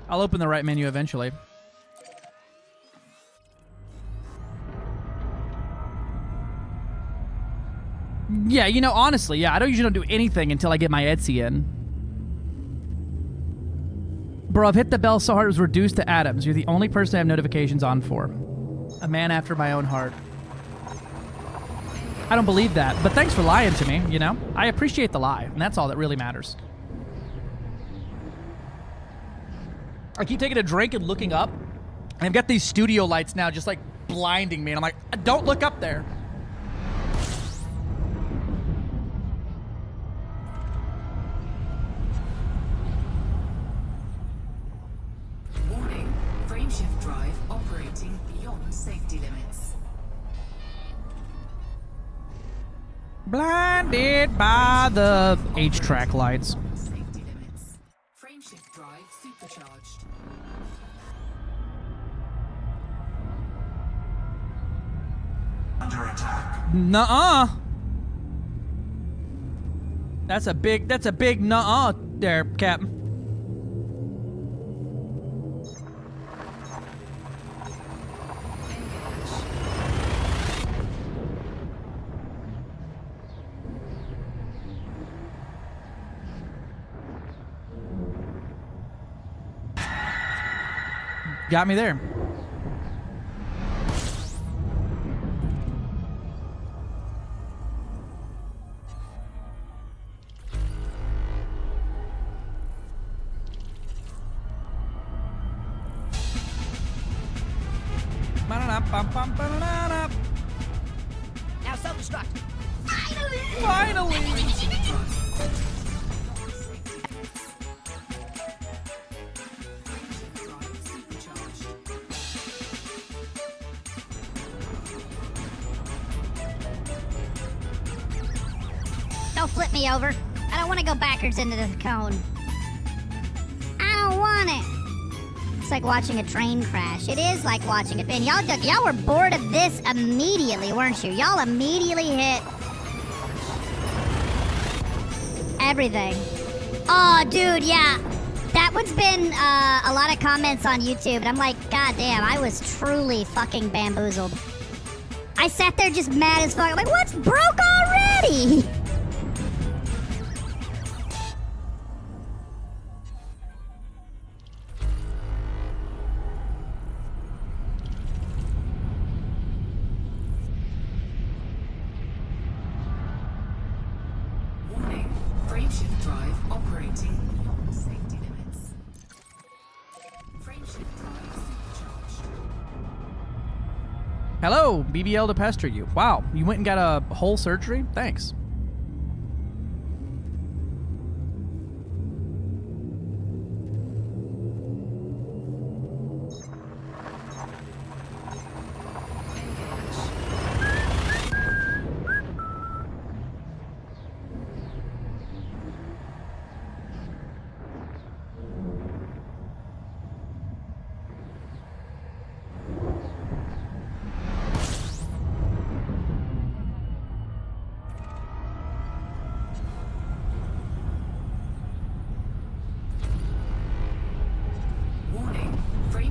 I'll open the right menu eventually. Yeah, you know, honestly, yeah, I usually don't do anything until I get my Etsy in. Bro, I've hit the bell so hard it was reduced to atoms. You're the only person I have notifications on for. A man after my own heart. I don't believe that, but thanks for lying to me, you know? I appreciate the lie, and that's all that really matters. I keep taking a drink and looking up, and I've got these studio lights now just like blinding me, and I'm like, don't look up there. Warning, frameshift drive operating beyond safety limits. Blinded by the H-track lights. Safety limits. Frameshift drive supercharged. Under attack. Nuh-uh. That's a big nuh-uh there, Captain. Got me there. Now self-destruct. Finally! Don't flip me over. I don't want to go backwards into the cone. I don't want it. It's like watching a train crash. It is like watching it. And y'all were bored of this immediately, weren't you? Y'all immediately hit everything. Oh, dude, yeah. That one's been a lot of comments on YouTube, and I'm like, God damn, I was truly fucking bamboozled. I sat there just mad as fuck. I'm like, what's broke already? Warning, frameshift drive operating beyond safety limits. Frameshift drive supercharged. Hello, BBL to pester you. Wow, you went and got a whole surgery? Thanks.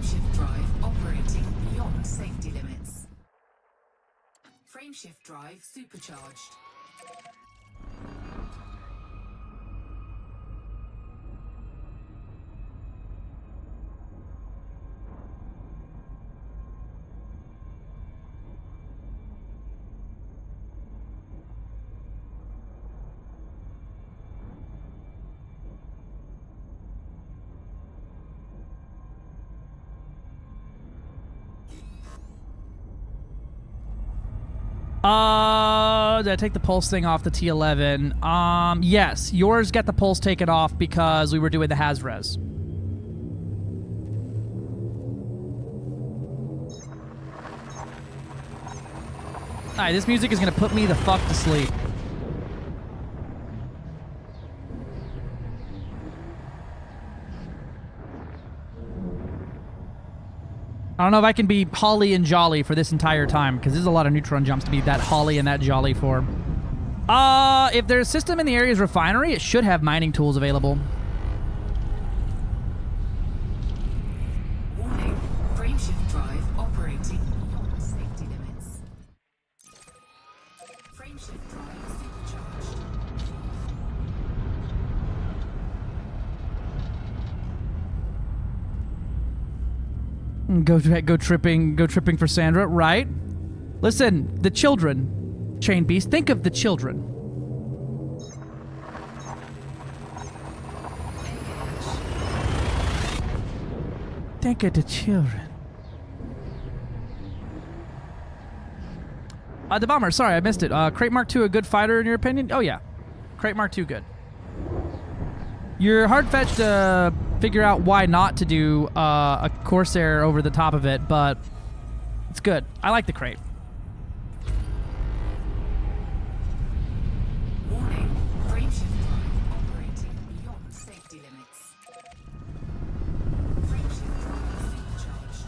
Frameshift drive operating beyond safety limits. Frameshift drive supercharged. Did I take the pulse thing off the T11? Yes. Yours got the pulse taken off because we were doing the Haz-Res. Alright, this music is gonna put me the fuck to sleep. I don't know if I can be holly and jolly for this entire time, because there's a lot of neutron jumps to be that holly and that jolly for. If there's a system in the area's refinery, it should have mining tools available. Warning, frameshift drive operating beyond safety limits. Frameshift drive supercharged. Go tripping for Sandra, right? Listen, the children, Chain Beast, think of the children. Think of the children. The Bomber, sorry, I missed it. Crate Mark II a good fighter in your opinion? Oh yeah, Crate Mark II good. You're hard-fetched to figure out why not to do a Corsair over the top of it, but it's good. I like the Crate. Warning, frameshift drive operating beyond safety limits. Frameshift drive supercharged.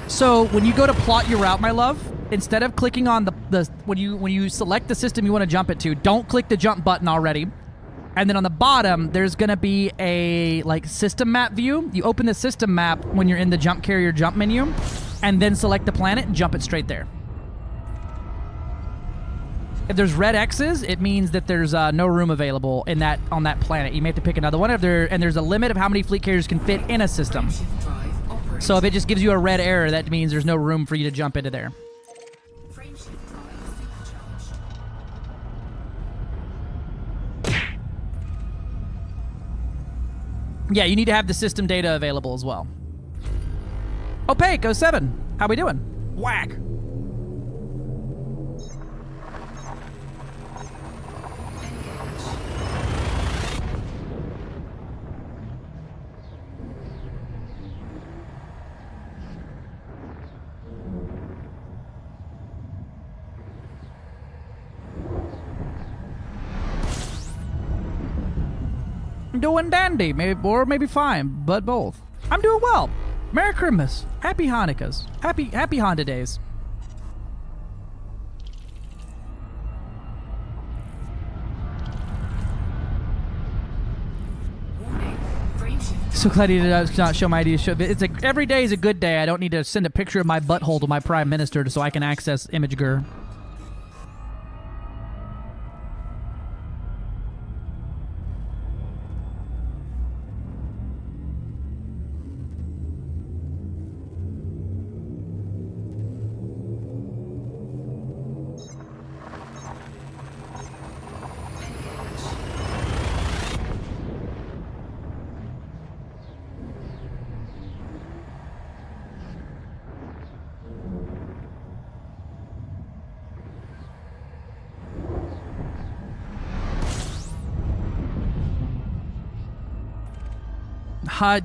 So when you go to plot your route, my love, instead of clicking on when you select the system you want to jump it to, don't click the jump button already. And then on the bottom, there's gonna be a like system map view. You open the system map when you're in the jump carrier jump menu, and then select the planet and jump it straight there. If there's red X's, it means that there's no room available on that planet. You may have to pick another one. And there's a limit of how many fleet carriers can fit in a system. So if it just gives you a red error, that means there's no room for you to jump into there. Frameshift drive supercharged. Yeah, you need to have the system data available as well. Opaque 07, how we doing? Whack. Doing dandy, maybe fine, but both. I'm doing well. Merry Christmas. Happy Hanukkahs. Happy Honda days. So glad he did not show my ID. It's like every day is a good day. I don't need to send a picture of my butthole to my prime minister so I can access ImageGur.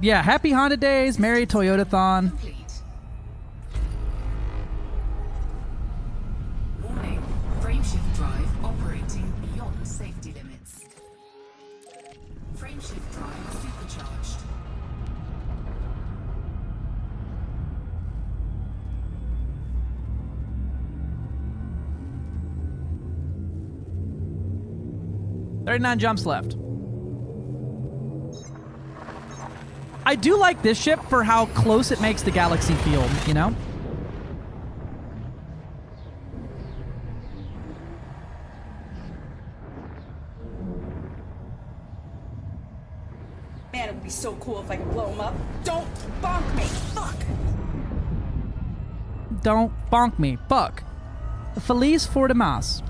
Yeah, happy Honda days, Merry Toyotathon. Warning, frameshift drive operating beyond safety limits. Frameshift drive supercharged. 39 jumps left. I do like this ship for how close it makes the galaxy feel, you know? Man, it would be so cool if I could blow him up. Don't bonk me. Fuck. Don't bonk me. Fuck. Feliz Fortimas.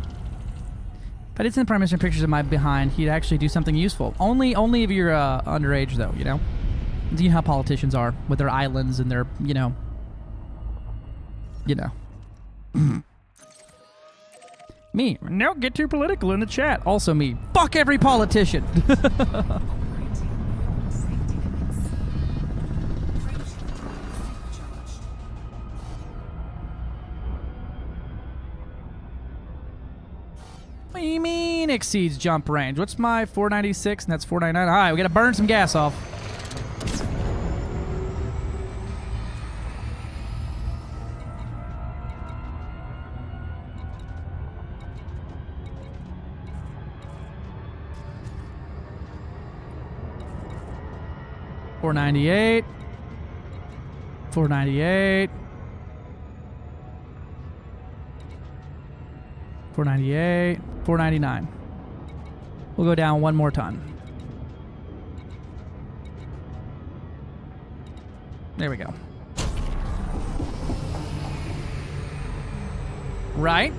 If I did send Prime Minister pictures of my behind, he'd actually do something useful. Only if you're underage, though, you know? You know how politicians are with their islands and their, you know. Me. Don't get too political in the chat. Also me. Fuck every politician. What do you mean exceeds jump range? What's my 496 and that's 499? All right, we gotta burn some gas off. $498. $498. $498. $499. We'll go down one more ton. There we go. Right?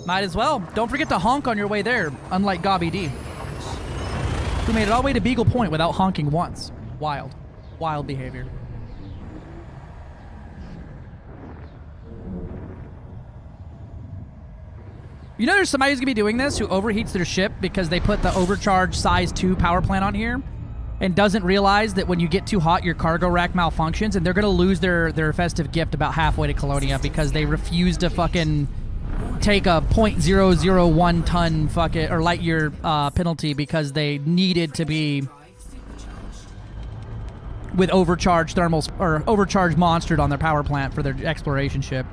Might as well. Don't forget to honk on your way there, unlike Gobby D, who made it all the way to Beagle Point without honking once. Wild. Wild behavior. You know there's somebody who's going to be doing this who overheats their ship because they put the overcharged size 2 power plant on here and doesn't realize that when you get too hot, your cargo rack malfunctions, and they're going to lose their festive gift about halfway to Colonia because they refuse to fucking take a 0.001 ton fucking or light year penalty because they needed to be with overcharged thermals or overcharged monstered on their power plant for their exploration ship.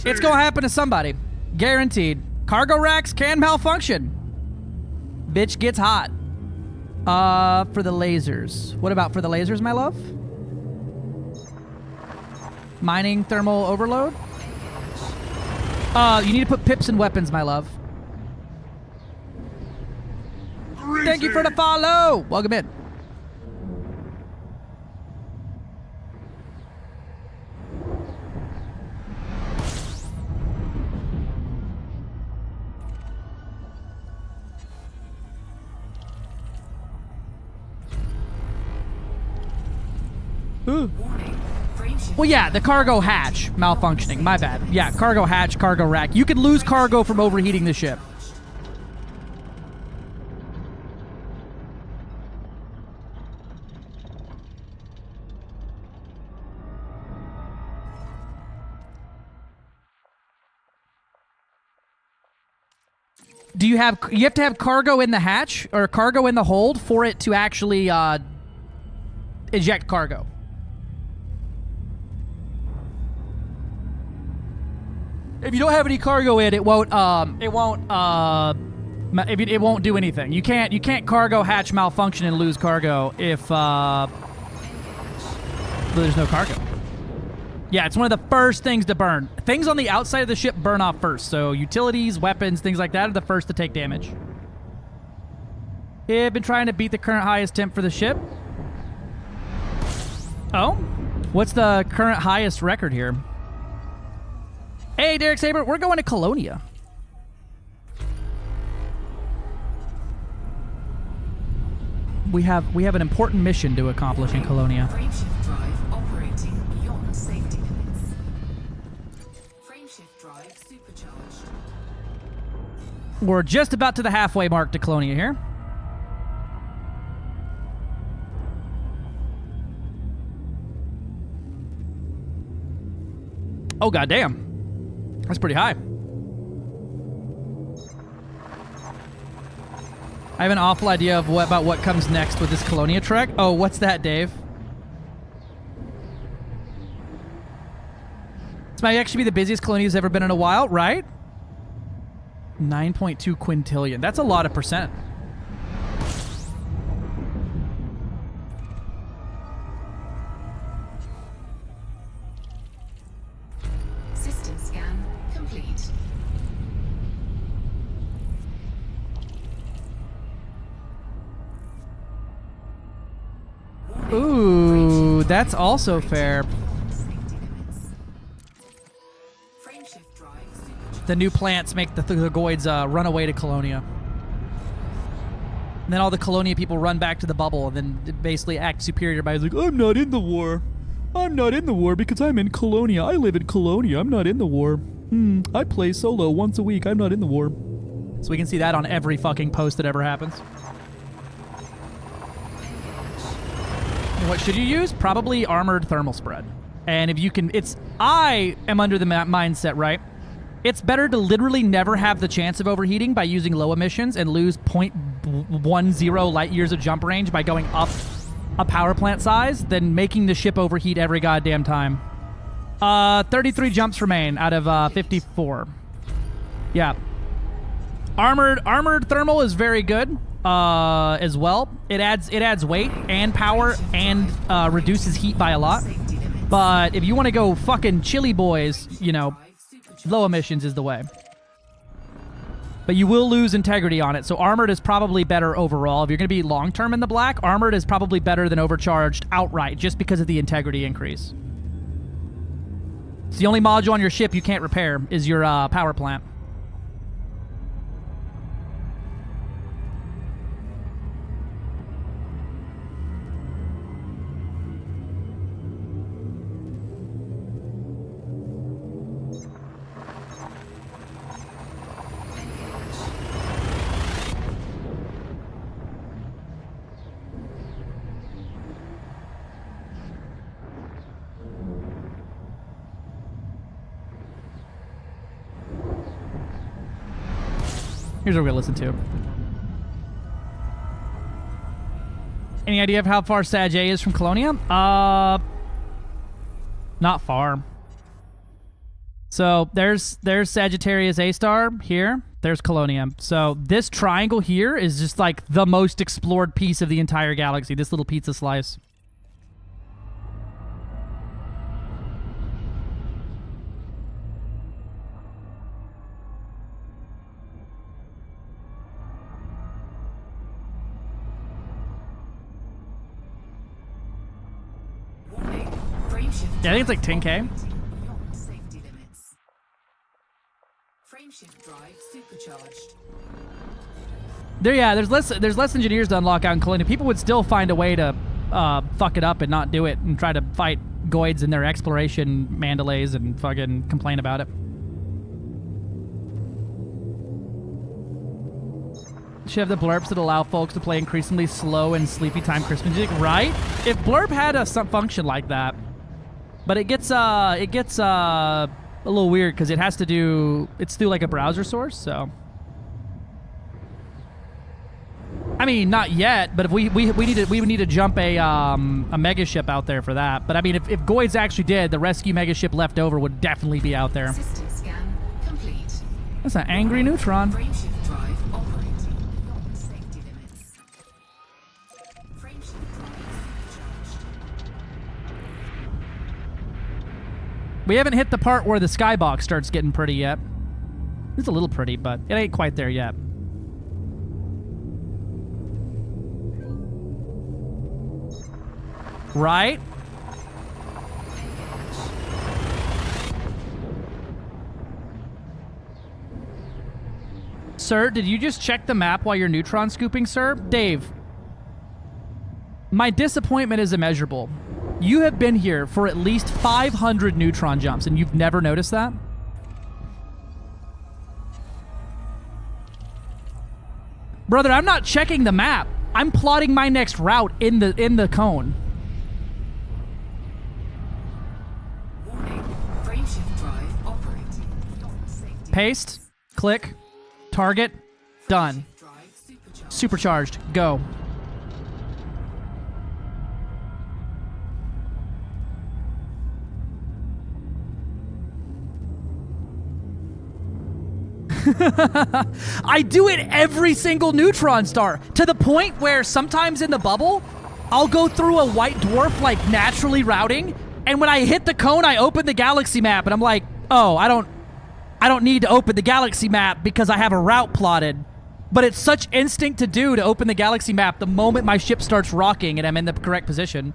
It's gonna happen to somebody. Guaranteed. Cargo racks can malfunction. Bitch gets hot. For the lasers. What about for the lasers, my love? Mining thermal overload? You need to put pips in weapons, my love. Thank you for the follow! Welcome in. Ooh. Well, yeah, the cargo hatch malfunctioning. My bad. Yeah, cargo hatch, cargo rack. You can lose cargo from overheating the ship. Do you have to have cargo in the hatch or cargo in the hold for it to actually eject cargo? If you don't have any cargo in, it won't do anything. You can't cargo hatch malfunction and lose cargo if there's no cargo. Yeah, it's one of the first things to burn. Things on the outside of the ship burn off first. So utilities, weapons, things like that are the first to take damage. I've been trying to beat the current highest temp for the ship. Oh? What's the current highest record here? Hey, Derek Saber, we're going to Colonia. We have an important mission to accomplish in Colonia. Frameshift drive operating beyond safety limits. Frameshift drive supercharged. We're just about to the halfway mark to Colonia here. Oh, goddamn. That's pretty high. I have an awful idea of what comes next with this Colonia trek. Oh, what's that, Dave? This might actually be the busiest Colonia's ever been in a while, right? 9.2 quintillion. That's a lot of percent. System scan complete. Ooh, that's also fair. The new plants make the Goids run away to Colonia. And then all the Colonia people run back to the bubble and then basically act superior by like, I'm not in the war. I'm not in the war because I'm in Colonia. I live in Colonia. I'm not in the war. I play solo once a week. I'm not in the war. So we can see that on every fucking post that ever happens. And what should you use? Probably armored thermal spread. And if you can, I am under the mindset, right? It's better to literally never have the chance of overheating by using low emissions and lose 0.10 light years of jump range by going up a power plant size than making the ship overheat every goddamn time. 33 jumps remain out of 54. Yeah. Armored thermal is very good as well. It adds weight and power and reduces heat by a lot. But if you want to go fucking chilly boys, you know, low emissions is the way. But you will lose integrity on it, so armored is probably better overall. If you're going to be long-term in the black, armored is probably better than overcharged outright, just because of the integrity increase. It's the only module on your ship you can't repair is your power plant. Here's what we're going to listen to. Any idea of how far Sag A is from Colonia? Not far. So there's Sagittarius A star here. There's Colonia. So this triangle here is just like the most explored piece of the entire galaxy. This little pizza slice. Yeah, I think it's like 10K. Safety limits. Frameshift drive supercharged. There's less engineers to unlock out in Colonia. People would still find a way to fuck it up and not do it and try to fight Goids in their exploration mandalays and fucking complain about it. Should have the blurps that allow folks to play increasingly slow and sleepy time Christmas music, right? If blurb had some function like that. But it gets a little weird because it has to do, it's through like a browser source, so. I mean, not yet, but if we would need to jump a mega ship out there for that. But I mean, if Goids actually did, the rescue mega ship left over would definitely be out there. System scan complete. That's an angry neutron. Frameshift drive operating beyond safety limits. Frameshift drive supercharged. We haven't hit the part where the skybox starts getting pretty yet. It's a little pretty, but it ain't quite there yet. Right? Sir, did you just check the map while you're neutron scooping, sir? Dave, my disappointment is immeasurable. You have been here for at least 500 neutron jumps, and you've never noticed that? Brother, I'm not checking the map. I'm plotting my next route in the cone. Warning. Frameshift drive operating beyond safety. Paste, click, target, done. Drive supercharged. supercharged. Go. I do it every single neutron star, to the point where sometimes in the bubble, I'll go through a white dwarf like naturally routing, and when I hit the cone, I open the galaxy map, and I'm like, oh, I don't need to open the galaxy map because I have a route plotted. But it's such instinct to do to open the galaxy map the moment my ship starts rocking and I'm in the correct position.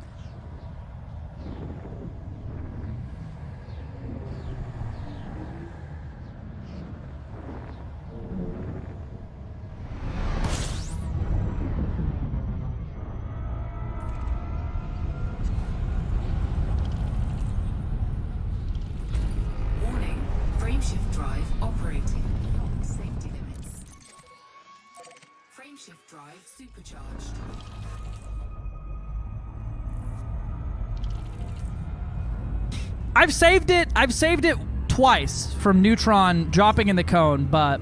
Warning, frameshift drive operating beyond safety limits. Frameshift drive supercharged. I've saved it twice from neutron dropping in the cone, but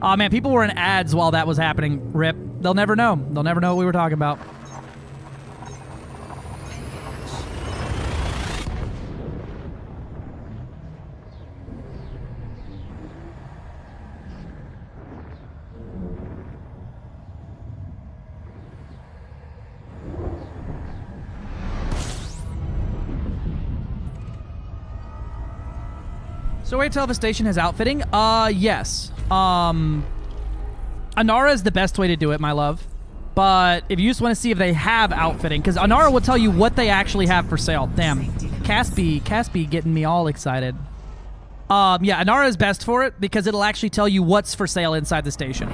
oh man, people were in ads while that was happening. Rip. They'll never know. They'll never know what we were talking about. So wait till the station has outfitting? Yes. Anara is the best way to do it, my love. But if you just want to see if they have outfitting, because Anara will tell you what they actually have for sale. Damn. Caspi getting me all excited. Yeah, Anara is best for it because it'll actually tell you what's for sale inside the station.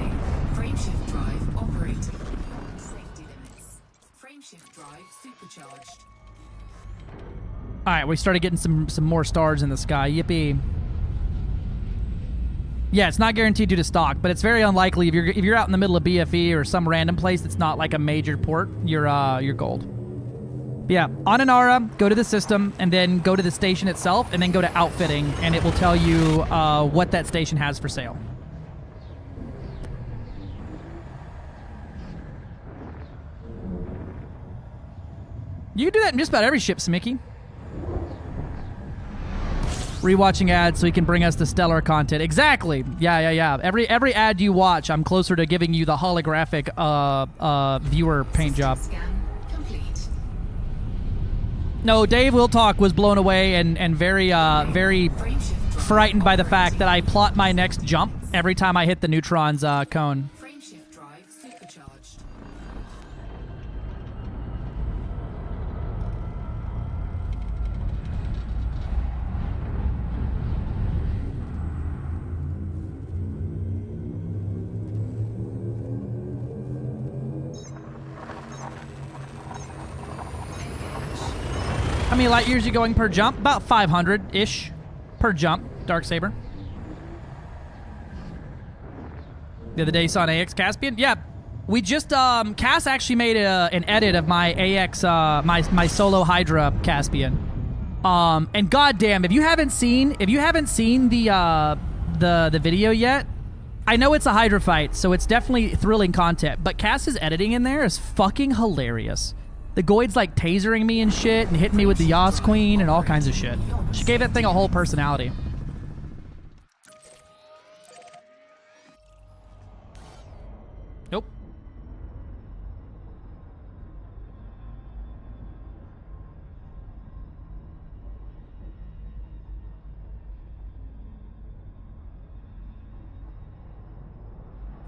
Frameshift drive operating beyond safety limits. Frameshift drive supercharged. Alright, we started getting some more stars in the sky. Yippee. Yeah, it's not guaranteed due to stock, but it's very unlikely if you're out in the middle of BFE or some random place that's not like a major port, you're gold. But yeah, on Anara, go to the system, and then go to the station itself, and then go to outfitting, and it will tell you what that station has for sale. You can do that in just about every ship, Smicky. Rewatching ads so he can bring us the stellar content. Exactly. Yeah. Every ad you watch, I'm closer to giving you the holographic viewer paint job. No, Dave Will Talk was blown away and very frightened by the fact that I plot my next jump every time I hit the neutron's cone. Frameshift drive supercharged. How many light years are you going per jump? About 500-ish per jump, Darksaber. The other day you saw an AX Caspian? Yeah. We just, Cass actually made an edit of my AX, my solo Hydra Caspian. And goddamn, if you haven't seen the video yet, I know it's a Hydra fight, so it's definitely thrilling content, but Cass's editing in there is fucking hilarious. The Goid's like tasering me and shit and hitting me with the Yas Queen and all kinds of shit. She gave that thing a whole personality. Nope.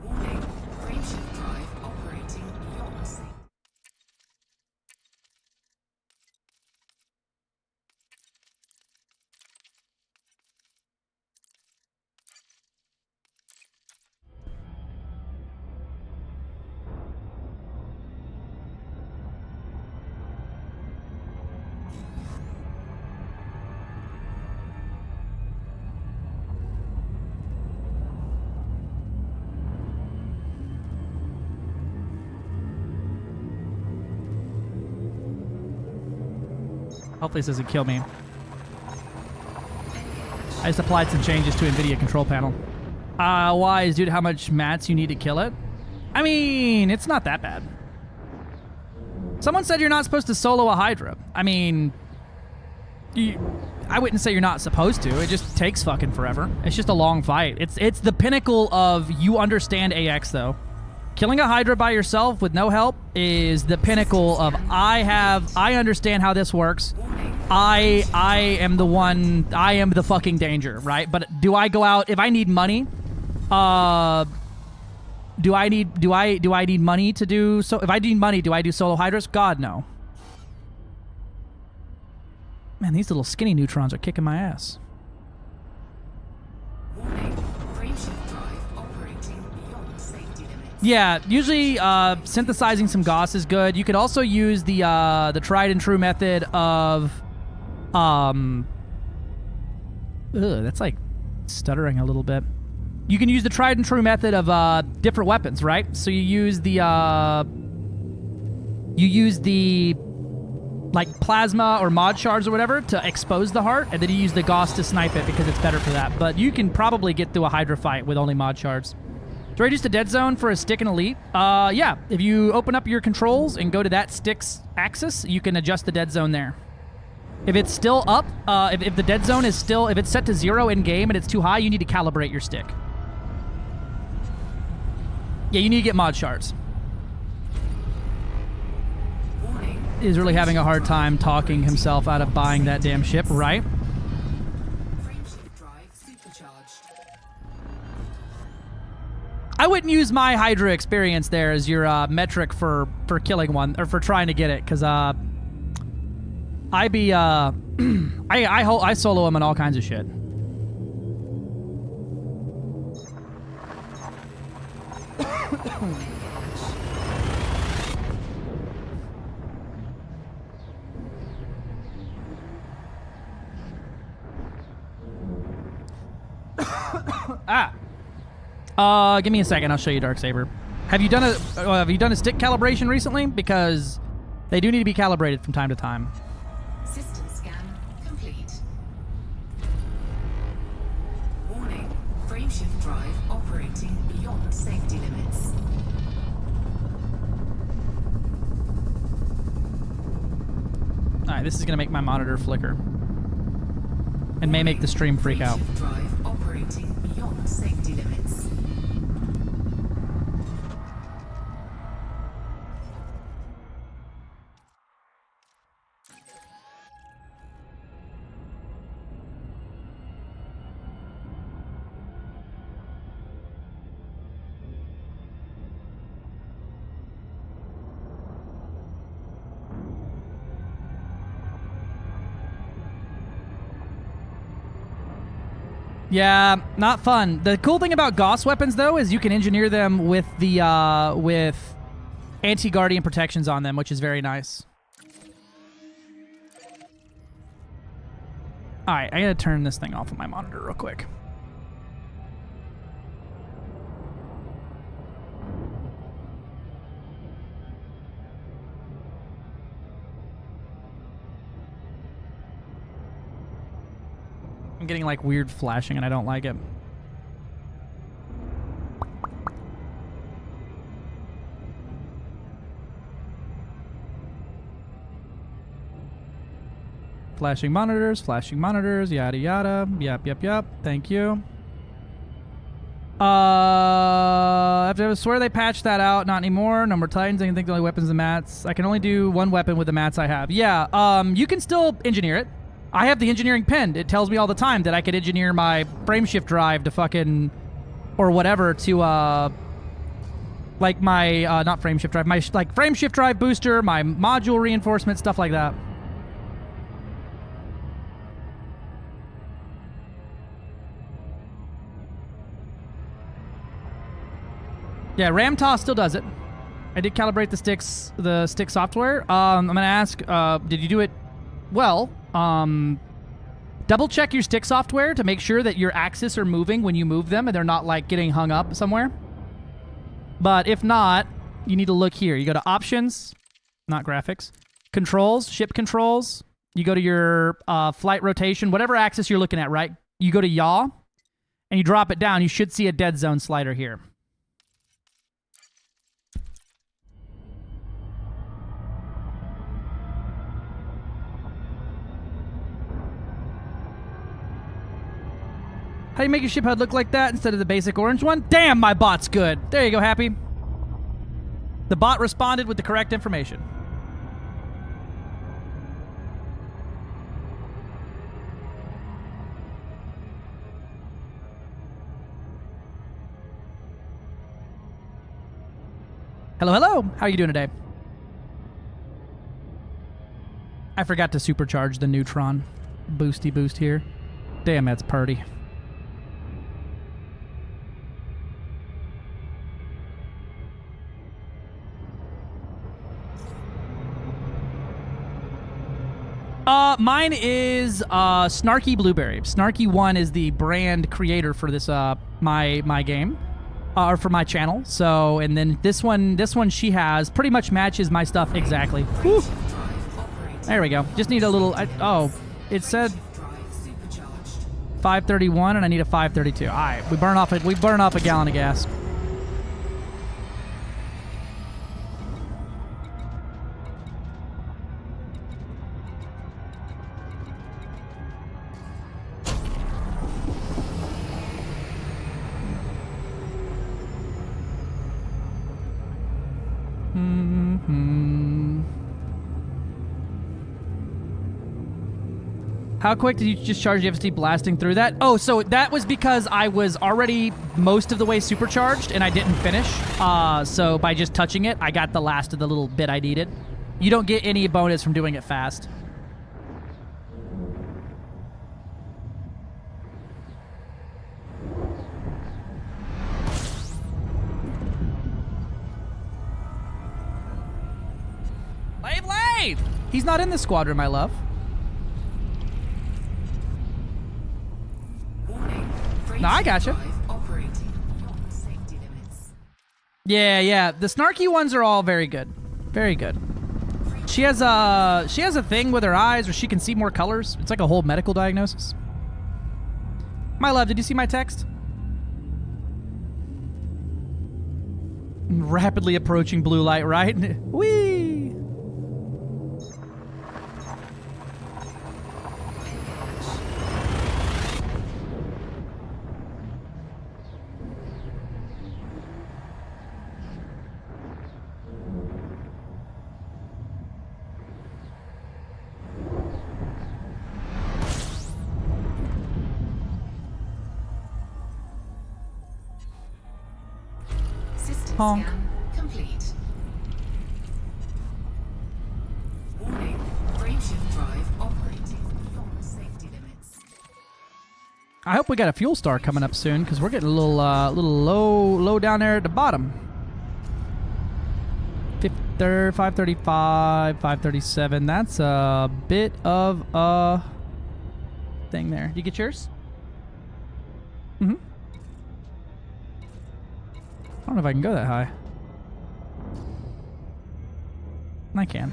Warning, frameshift drive operating beyond safety. Hopefully this doesn't kill me. I just applied some changes to NVIDIA control panel. Why is due to how much mats you need to kill it? I mean, it's not that bad. Someone said you're not supposed to solo a Hydra. I mean, I wouldn't say you're not supposed to. It just takes fucking forever. It's just a long fight. It's the pinnacle of you understand AX, though. Killing a Hydra by yourself with no help is the pinnacle of I understand how this works. I am the one, I am the fucking danger, right? But do I go out if I need money? Do I need money to do so? If I need money, do I do solo Hydras? God, no. Man, these little skinny neutrons are kicking my ass. Yeah, usually synthesizing some Gauss is good. You could also use the tried and true method of that's like stuttering a little bit. You can use the tried and true method of different weapons, right? So you use the like plasma or mod shards or whatever to expose the heart, and then you use the Gauss to snipe it because it's better for that. But you can probably get through a Hydra fight with only mod shards. Do I reduce the dead zone for a stick and elite? Yeah. If you open up your controls and go to that stick's axis, you can adjust the dead zone there. If it's still up, if the dead zone is still, if it's set to 0 in game and it's too high, you need to calibrate your stick. Yeah, you need to get mod shards. He's really having a hard time talking himself out of buying that damn ship, right? I wouldn't use my Hydra experience there as your metric for killing one, or for trying to get it, because I solo him on all kinds of shit. Give me a second. I'll show you Darksaber. Have you done a stick calibration recently? Because they do need to be calibrated from time to time. System scan complete. Warning: frameshift drive operating beyond safety limits. All right, this is gonna make my monitor flicker, and may make the stream freak out. Drive operating beyond safety limits. Yeah, not fun. The cool thing about Gauss weapons, though, is you can engineer them with the with anti-guardian protections on them, which is very nice. All right, I gotta turn this thing off of my monitor real quick. I'm getting like weird flashing and I don't like it. Flashing monitors, yada yada. Yep. Thank you. I have to swear they patched that out. Not anymore. No more Titans. I can think the only weapons and mats. I can only do one weapon with the mats I have. Yeah, you can still engineer it. I have the engineering pinned. It tells me all the time that I could engineer my frameshift drive to fucking, or whatever, to, like my, not frameshift drive, my, like, frameshift drive booster, my module reinforcement, stuff like that. Yeah, Ramtoss still does it. I did calibrate the stick software. I'm gonna ask, did you do it well? Double check your stick software to make sure that your axis are moving when you move them and they're not like getting hung up somewhere. But if not, you need to look here. You go to options, not graphics, controls, ship controls. You go to your flight rotation, whatever axis you're looking at, right? You go to yaw and you drop it down. You should see a dead zone slider here. How do you make your ship HUD look like that instead of the basic orange one? Damn, my bot's good. There you go, Happy. The bot responded with the correct information. Hello, hello. How are you doing today? I forgot to supercharge the neutron. Boosty boost here. Damn, that's purty. Mine is Snarky Blueberry. Snarky 1 is the brand creator for this my game. Or for my channel. So, and then this one she has pretty much matches my stuff exactly. Woo. There we go. Just need a little oh, it said 531 and I need a 532. All right, we burn off a gallon of gas. How quick did you just charge the FSD blasting through that? Oh, so that was because I was already most of the way supercharged and I didn't finish. So by just touching it, I got the last of the little bit I needed. You don't get any bonus from doing it fast. Lave! He's not in the squadron, my love. No, I gotcha. Yeah. The snarky ones are all very good. Very good. She has a thing with her eyes where she can see more colors. It's like a whole medical diagnosis. My love, did you see my text? Rapidly approaching blue light, right? Whee! Honk. Complete. Warning, frameshift drive operating beyond safety limits. I hope we got a fuel star coming up soon because we're getting a little low down there at the bottom. 535, 537. That's a bit of a thing there. Did you get yours? Mm-hmm. I don't know if I can go that high. I can.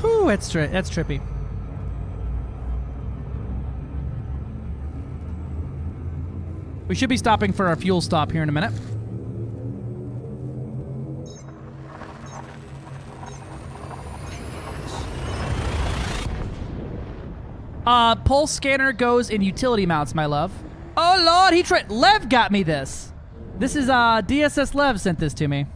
Whew, that's trippy. We should be stopping for our fuel stop here in a minute. Pulse scanner goes in utility mounts, my love. Oh lord, Lev got me this. This is DSS Lev sent this to me.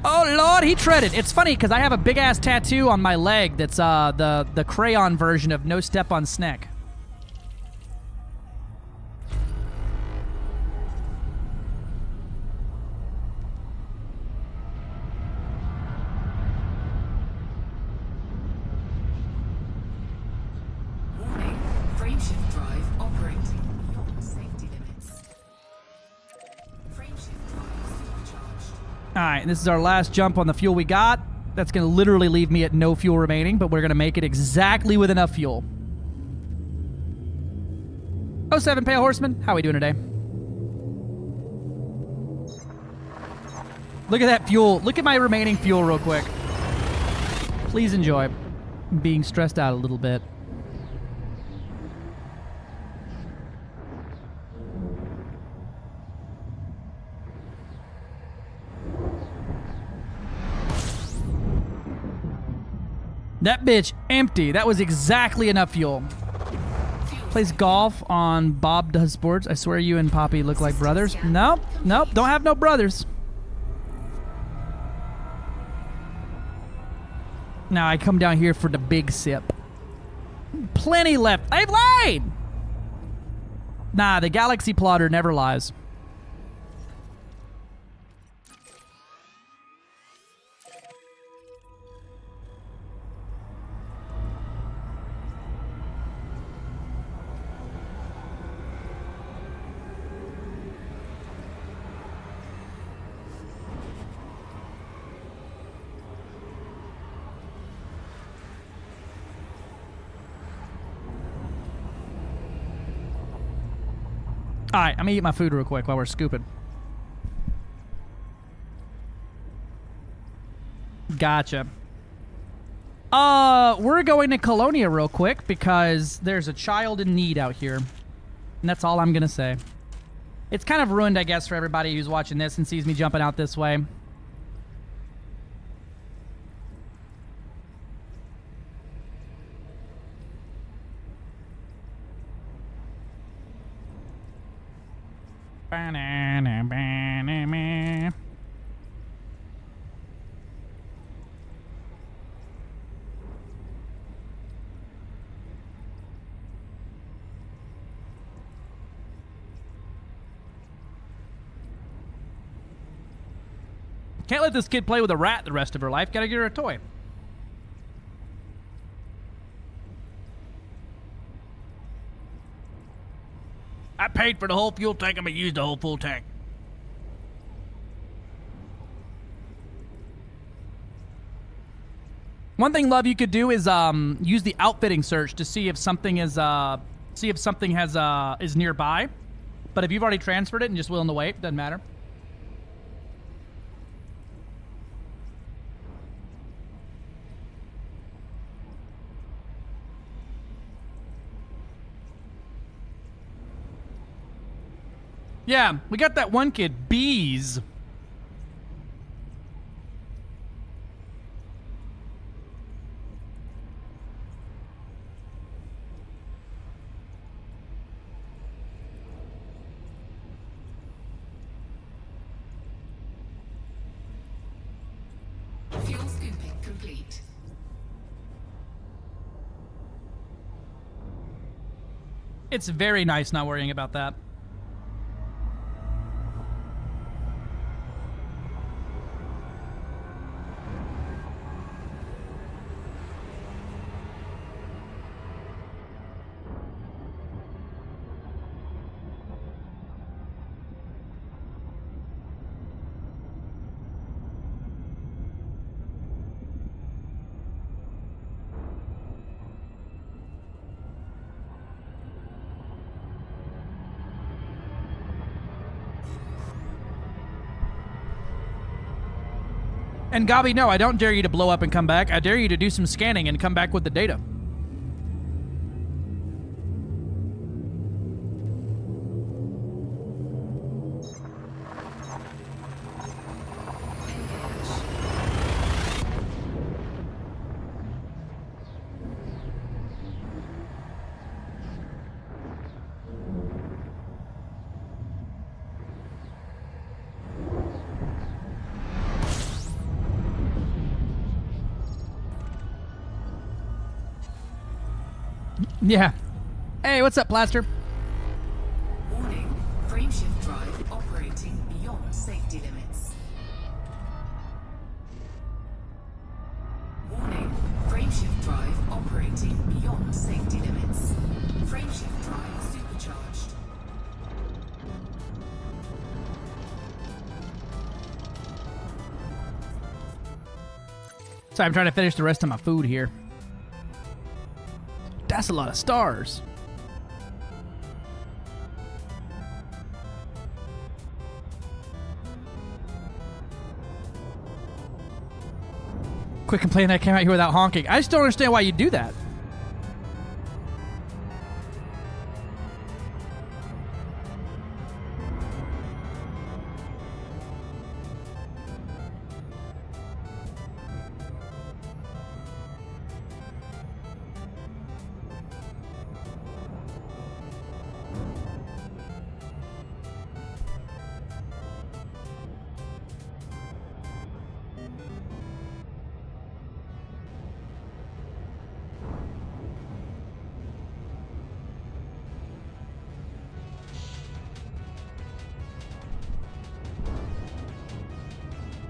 Oh lord, he treaded. It's funny because I have a big ass tattoo on my leg that's the crayon version of No Step on Snack. Alright, this is our last jump on the fuel we got. That's going to literally leave me at no fuel remaining, but we're going to make it exactly with enough fuel. 07 Pale Horseman, how are we doing today? Look at that fuel. Look at my remaining fuel real quick. Please enjoy. I'm being stressed out a little bit. That bitch empty. That was exactly enough fuel. Plays golf on Bob Does Sports. I swear you and Poppy look like brothers. Nope. Nope. Don't have no brothers. Now I come down here for the big sip. Plenty left. I've lied! Nah, the galaxy plotter never lies. Alright, I'm gonna eat my food real quick while we're scooping. Gotcha. We're going to Colonia real quick because there's a child in need out here. And that's all I'm gonna say. It's kind of ruined, I guess, for everybody who's watching this and sees me jumping out this way. Can't let this kid play with a rat the rest of her life. Gotta get her a toy. I paid for the whole fuel tank. I'm gonna use the whole full tank. One thing, love, you could do is use the outfitting search to see if something is is nearby. But if you've already transferred it and just willing to wait, doesn't matter. Yeah, we got that one kid, Bees. Fuel scooping complete. It's very nice not worrying about that. And Gabi, no, I don't dare you to blow up and come back. I dare you to do some scanning and come back with the data. Yeah. Hey, what's up, Plaster? Warning, frameshift drive operating beyond safety limits. Warning, frameshift drive operating beyond safety limits. Frameshift drive supercharged. Sorry, I'm trying to finish the rest of my food here. That's a lot of stars. Quit complaining I came out here without honking. I just don't understand why you do that.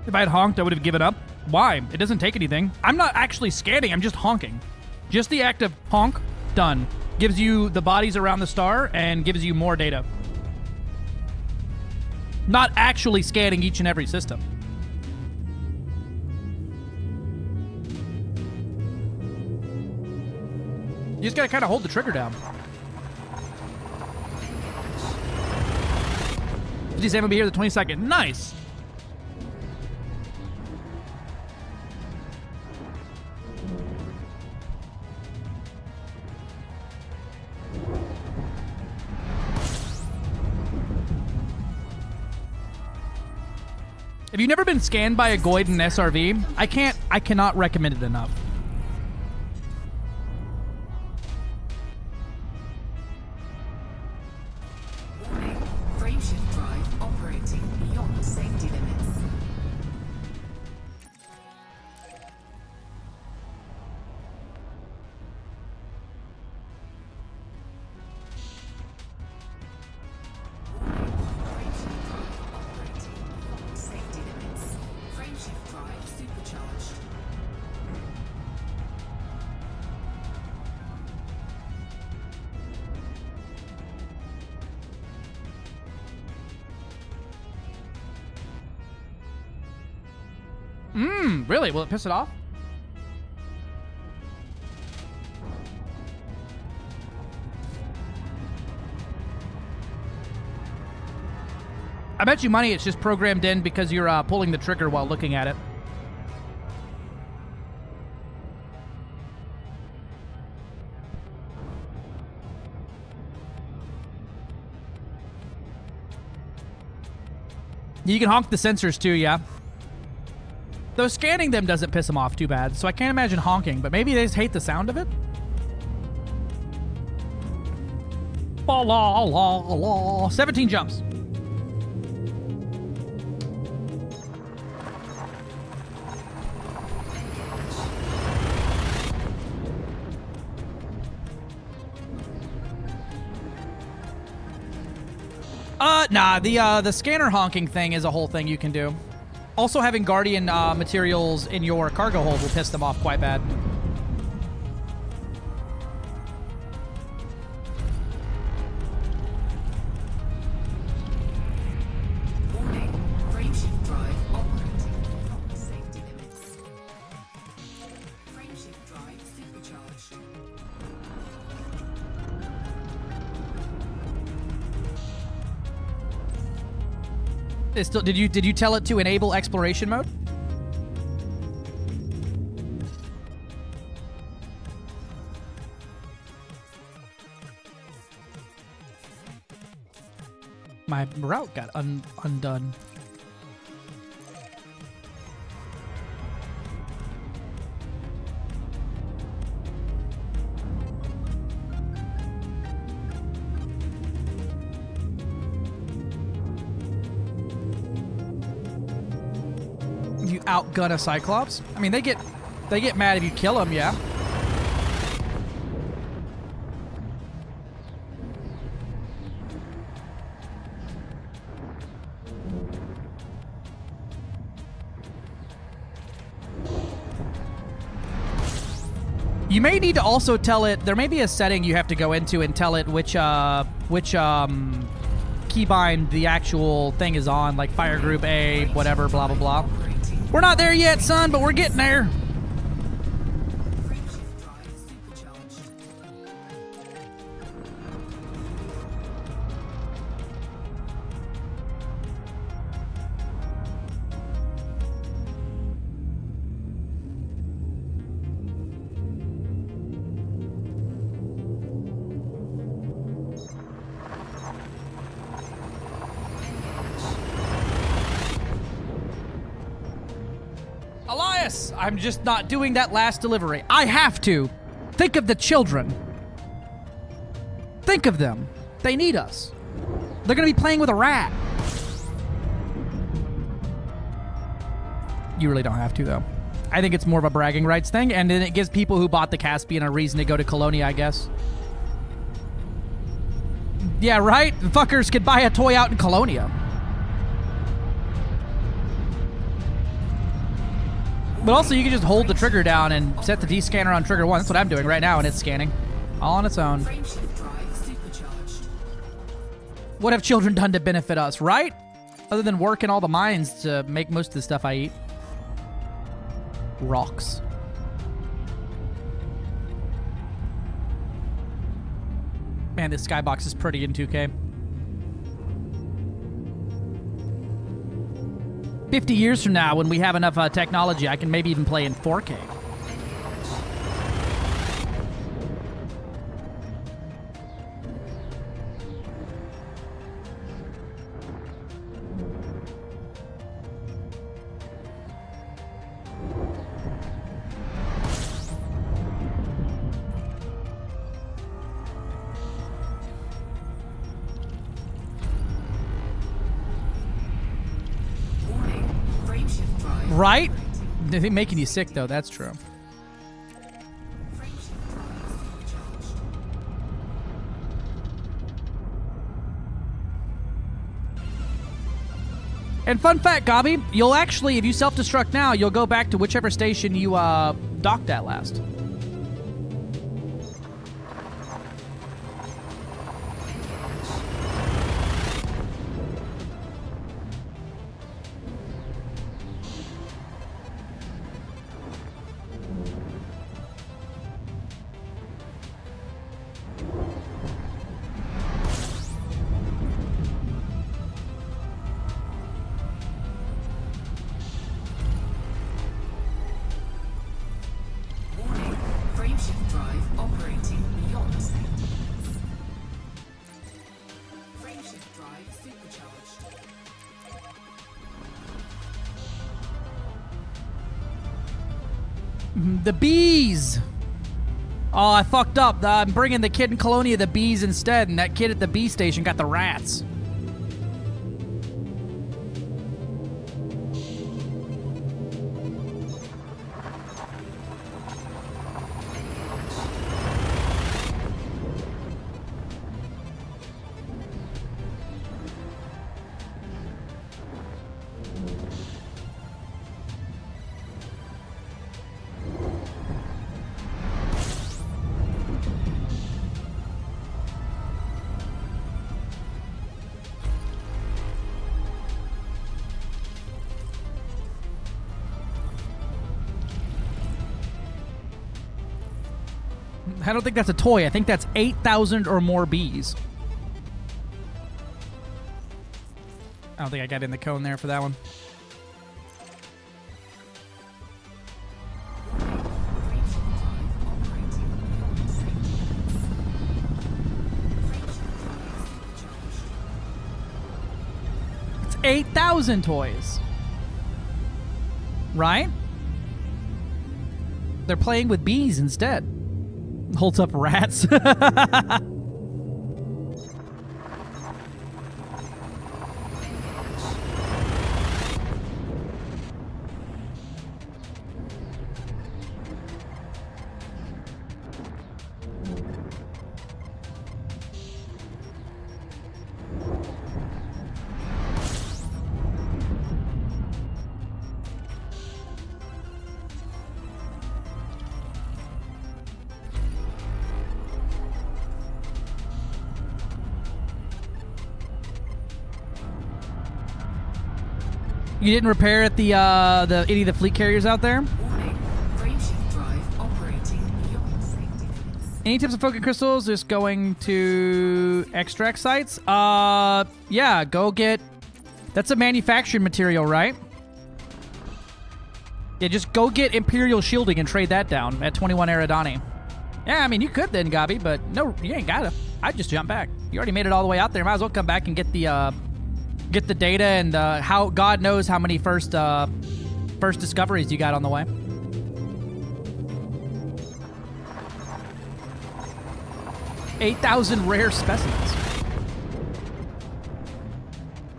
If I had honked, I would have given up. Why? It doesn't take anything. I'm not actually scanning, I'm just honking. Just the act of honk, done. Gives you the bodies around the star and gives you more data. Not actually scanning each and every system. You just gotta kind of hold the trigger down. 57 will be here the 22nd. Nice! If you've never been scanned by a Goid in SRV, I cannot recommend it enough. Warning. Frameshift drive operating beyond safety limits. Frameshift drive supercharged. Really? Will it piss it off? I bet you money it's just programmed in because you're pulling the trigger while looking at it. You can honk the sensors too, yeah. Though scanning them doesn't piss them off too bad, so I can't imagine honking, but maybe they just hate the sound of it? La la la la. 17 jumps. Nah, the scanner honking thing is a whole thing you can do. Also, having Guardian materials in your cargo hold will piss them off quite bad. Warning. Frameshift drive operating beyond safety limits. Frameshift drive supercharged. It's still, did you tell it to enable exploration mode? My route got undone. You outgun a Cyclops? I mean, they get mad if you kill them, yeah. You may need to also tell it, there may be a setting you have to go into and tell it which keybind the actual thing is on, like fire group A, whatever, blah, blah, blah. We're not there yet, son, but we're getting there. Yes, I'm just not doing that last delivery. I have to. Think of the children. Think of them. They need us. They're gonna be playing with a rat. You really don't have to, though. I think it's more of a bragging rights thing, and then it gives people who bought the Caspian a reason to go to Colonia, I guess. Yeah, right? The fuckers could buy a toy out in Colonia. But also, you can just hold the trigger down and set the D-scanner on trigger 1. That's what I'm doing right now, and it's scanning. All on its own. What have children done to benefit us, right? Other than working all the mines to make most of the stuff I eat. Rocks. Man, this skybox is pretty in 2K. 50 years from now, when we have enough technology, I can maybe even play in 4K. Right? They're making you sick, though. That's true. And fun fact, Gabi, you'll actually, if you self-destruct now, you'll go back to whichever station you docked at last. The bees! Oh, I fucked up. I'm bringing the kid in Colonia the bees instead, and that kid at the bee station got the rats. I don't think that's a toy. I think that's 8,000 or more bees. I don't think I got in the cone there for that one. It's 8,000 toys. Right? They're playing with bees instead. Holds up rats. You didn't repair at the any of the fleet carriers out there? Any tips on Focus Crystals? Just going to extract sites? Yeah, go get... That's a manufacturing material, right? Yeah, just go get Imperial Shielding and trade that down at 21 Eridani. Yeah, I mean, you could then, Gabi, but no, you ain't gotta. I'd just jump back. You already made it all the way out there. Might as well come back and get the data and how God knows how many first discoveries you got on the way. 8,000 rare specimens.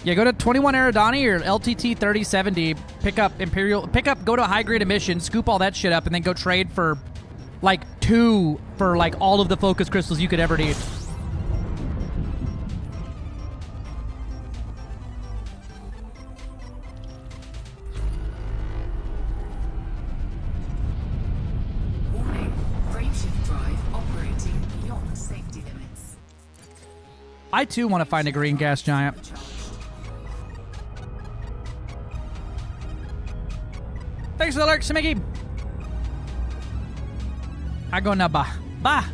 Yeah, go to 21 Eridani or LTT 3070, go to a high-grade emission, scoop all that shit up, and then go trade for, like, 2 for, like, all of the focus crystals you could ever need. Warning. Frameshift drive operating beyond safety limits. I, too, want to find a green gas giant. Thanks for the lurk, Smiggy. I go now, bah. Bah.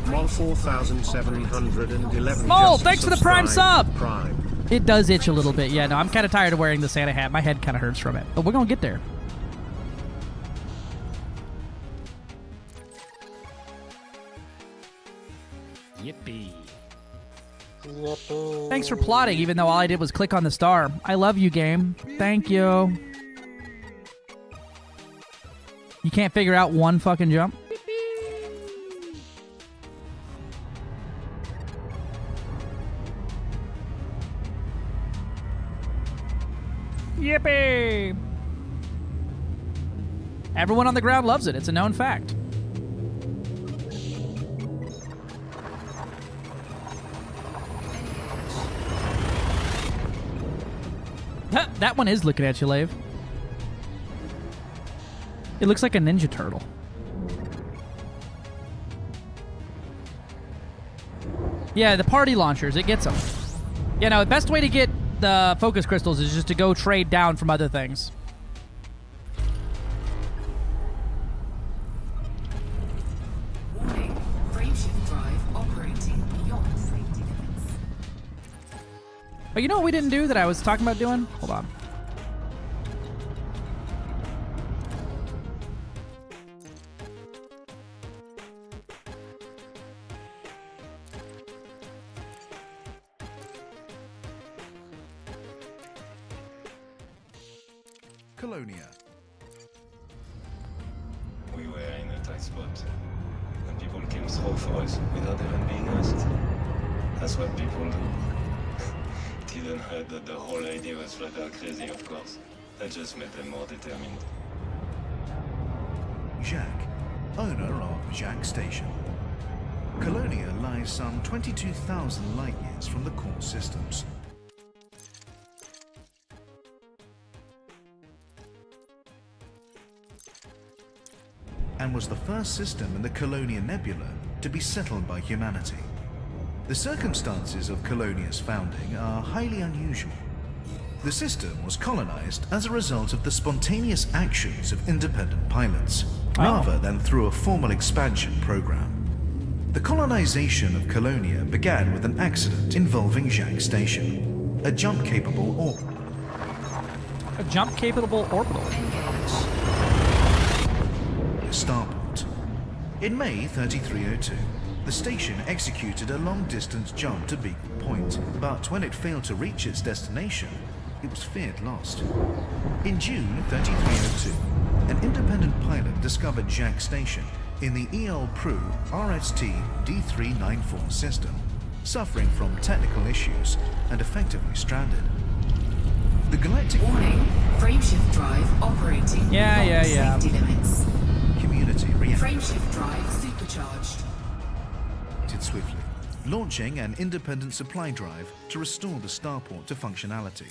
Mol 4711. Mole, thanks for the Prime subscribed. sub. Prime. It does itch a little bit. Yeah, no, I'm kind of tired of wearing the Santa hat. My head kind of hurts from it. But we're going to get there. Yippee. Thanks for plotting, even though all I did was click on the star. I love you, game. Thank you. You can't figure out one fucking jump? Yippee! Everyone on the ground loves it. It's a known fact. That one is looking at you, Lave. It looks like a Ninja Turtle. Yeah, the party launchers, it gets them. You know, the best way to get the focus crystals is just to go trade down from other things. Warning. Frameshift drive operating beyond safety limits. But you know what we didn't do that I was talking about doing? Hold on. Colonia. We were in a tight spot, and people came through for us without even being asked. That's what people do. Didn't hurt that the whole idea was flat out crazy, of course. That just made them more determined. Jacques, owner of Jacques Station. Colonia lies some 22,000 light years from the core systems. And was the first system in the Colonia Nebula to be settled by humanity. The circumstances of Colonia's founding are highly unusual. The system was colonized as a result of the spontaneous actions of independent pilots, rather than through a formal expansion program. The colonization of Colonia began with an accident involving Jacques Station, a jump-capable orbital. A jump-capable orbital? Starport. In May 3302, the station executed a long-distance jump to Beagle Point, but when it failed to reach its destination, it was feared lost. In June 3302, an independent pilot discovered Jacques Station in the EL-PRU RST D394 system, suffering from technical issues and effectively stranded. The galactic... Warning, frameshift drive operating beyond safety limits. Community reacted Frameshift drive supercharged. Swiftly, launching an independent supply drive to restore the starport to functionality.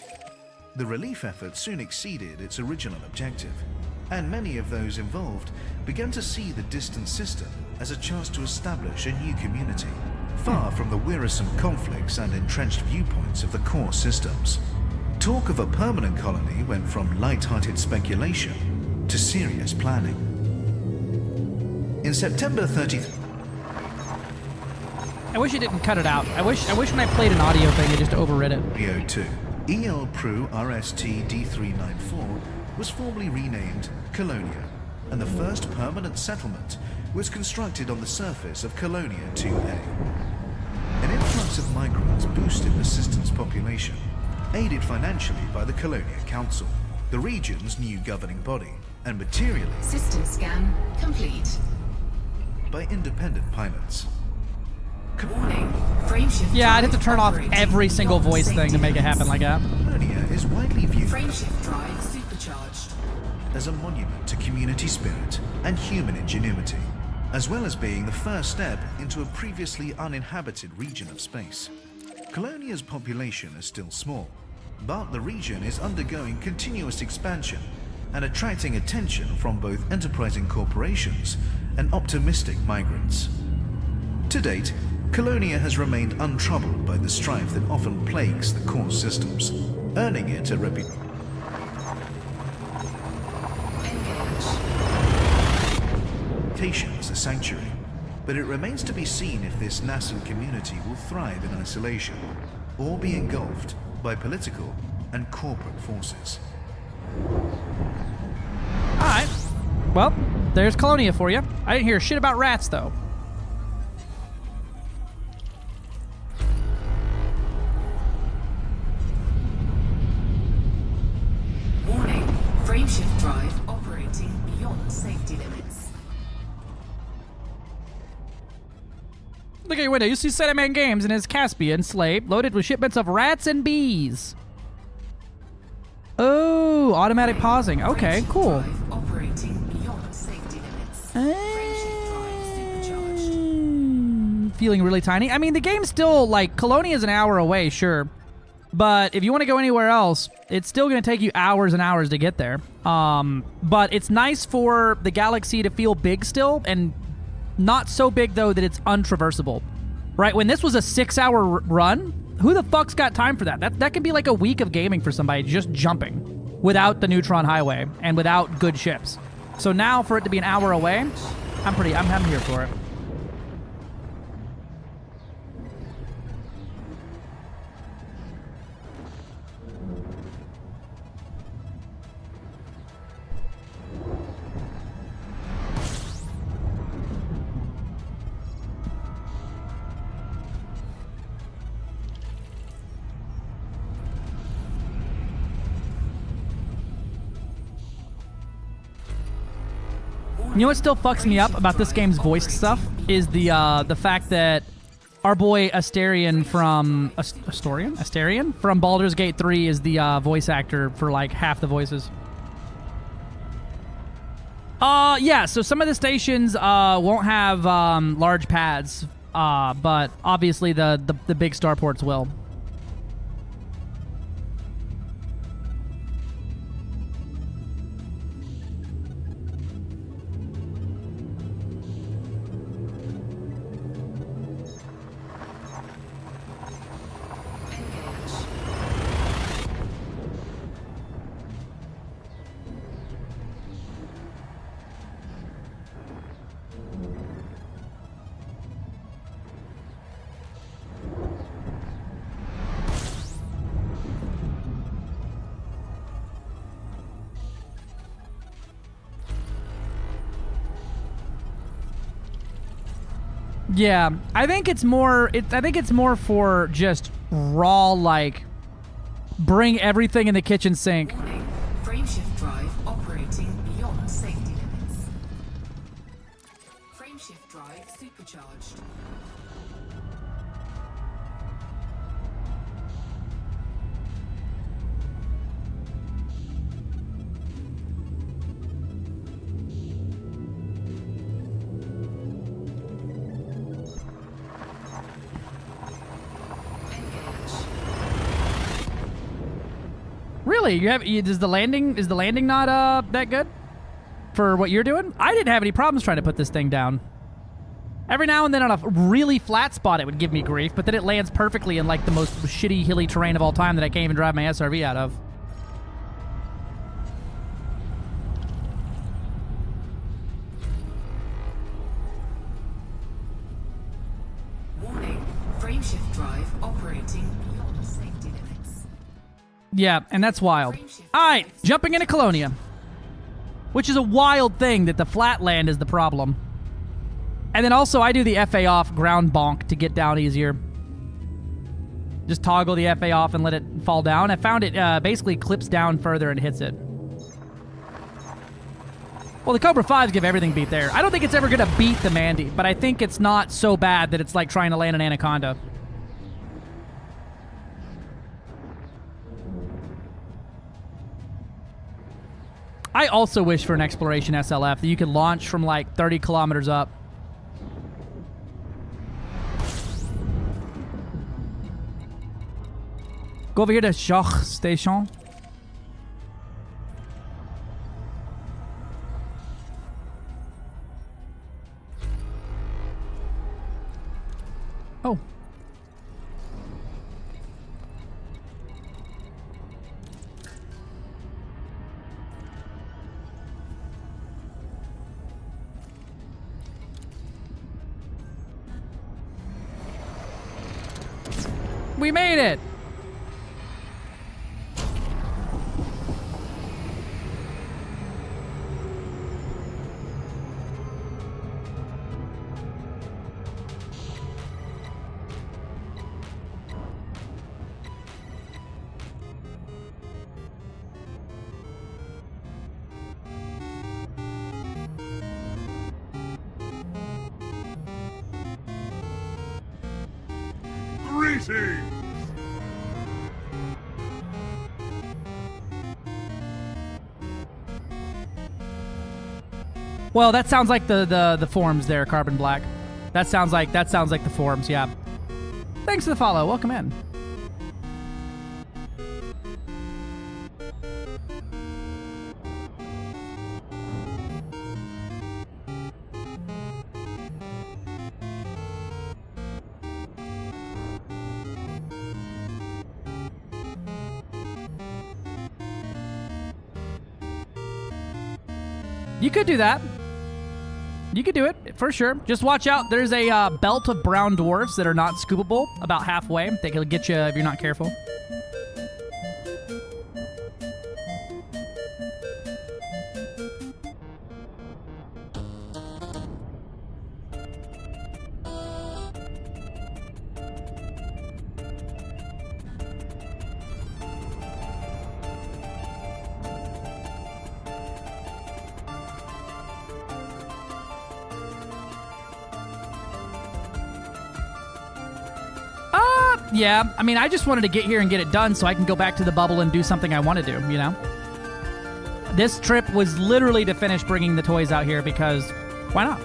The relief effort soon exceeded its original objective, and many of those involved began to see the distant system as a chance to establish a new community, far from the wearisome conflicts and entrenched viewpoints of the core systems. Talk of a permanent colony went from light-hearted speculation to serious planning. September 30th. I wish it didn't cut it out. I wish when I played an audio thing, it just overrid it. 302, EL Pru RST D394 was formally renamed Colonia, and the first permanent settlement was constructed on the surface of Colonia 2A. An influx of migrants boosted the system's population, aided financially by the Colonia Council, the region's new governing body, and materially System scan complete. by independent pilots. Warning. Frameshift Yeah, I'd have to drive turn off operating every single beyond voice thing safety to make it limits. happen like that. Colonia is widely viewed Frameshift drive supercharged. as a monument to community spirit and human ingenuity, as well as being the first step into a previously uninhabited region of space. Colonia's population is still small, but the region is undergoing continuous expansion and attracting attention from both enterprising corporations and optimistic migrants. To date, Colonia has remained untroubled by the strife that often plagues the core systems, earning it a reputation as a sanctuary, but it remains to be seen if this nascent community will thrive in isolation or be engulfed by political and corporate forces. Alright. Well, there's Colonia for you. I didn't hear shit about rats, though. Warning. Frameshift drive operating beyond safety limits. Look at your window. You see Setaman Games and his Caspian slate loaded with shipments of rats and bees. Oh, automatic pausing. Okay, Frameshift cool. drive operating beyond safety limits. Frameshift drive supercharged. Feeling really tiny. I mean, the game's still, like, Colonia is an hour away, sure. But if you want to go anywhere else, it's still going to take you hours and hours to get there. But it's nice for the galaxy to feel big still, and not so big, though, that it's untraversable. Right? When this was a 6-hour run, who the fuck's got time for that? That could be like a week of gaming for somebody, just jumping without the Neutron Highway and without good ships. So now, for it to be an hour away, I'm here for it. You know what still fucks me up about this game's voiced stuff is the fact that our boy Asterion from Baldur's Gate 3 is the voice actor for like half the voices. Yeah, so some of the stations won't have large pads, but obviously the big starports will. Yeah, I think it's more. I think it's more for just raw, like, bring everything in the kitchen sink. Warning. Frameshift drive operating beyond safety limits. Frameshift drive supercharged. Really? Is the landing not that good for what you're doing? I didn't have any problems trying to put this thing down. Every now and then on a really flat spot it would give me grief, but then it lands perfectly in like the most shitty hilly terrain of all time that I can't even drive my SRV out of. Frameshift drive operating beyond safety limits. Yeah, and that's wild. Alright, jumping into Colonia. Which is a wild thing that the flat land is the problem. And then also I do the FA off ground bonk to get down easier. Just toggle the FA off and let it fall down. I found it basically clips down further and hits it. Well, the Cobra 5s give everything beat there. I don't think it's ever going to beat the Mandy, but I think it's not so bad that it's like trying to land an Anaconda. I also wish for an Exploration SLF that you could launch from like 30 kilometers up. Go over here to Schoch Station. Oh. We made it! Greetings! Well, that sounds like the forums there, Carbon Black. That sounds like the forums, yeah. Thanks for the follow. Welcome in. You could do that. You could do it, for sure. Just watch out. There's a belt of brown dwarfs that are not scoopable about halfway. They can get you if you're not careful. Yeah, I mean, I just wanted to get here and get it done so I can go back to the bubble and do something I want to do, you know? This trip was literally to finish bringing the toys out here because why not?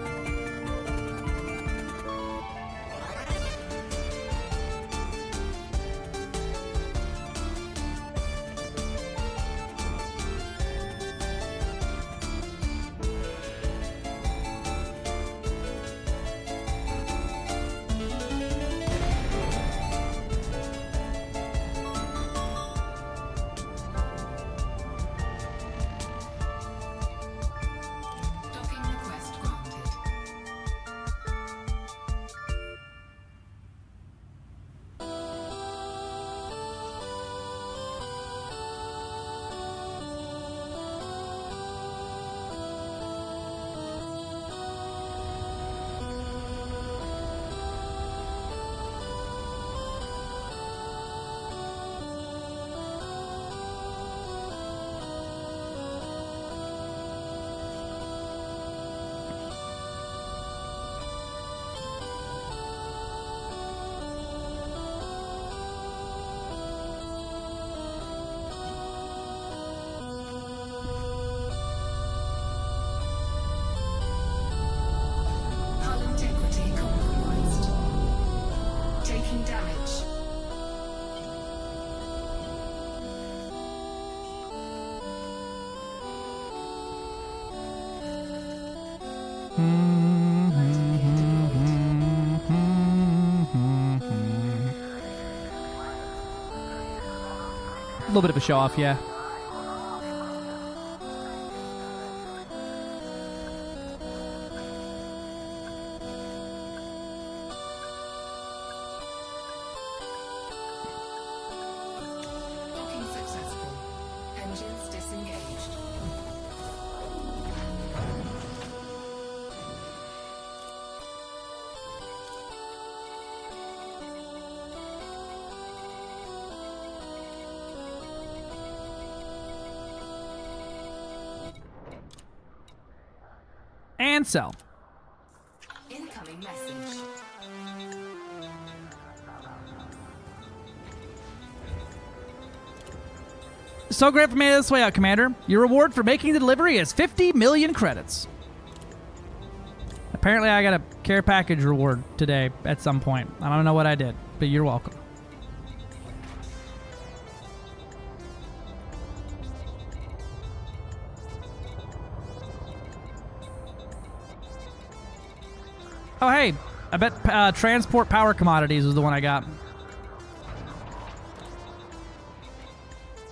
A little bit of a show off, yeah. Cancel. Incoming message. So great for me this way out, Commander. Your reward for making the delivery is 50 million credits. Apparently I got a care package reward today at some point. I don't know what I did, but you're welcome. Oh, hey, I bet transport power commodities was the one I got.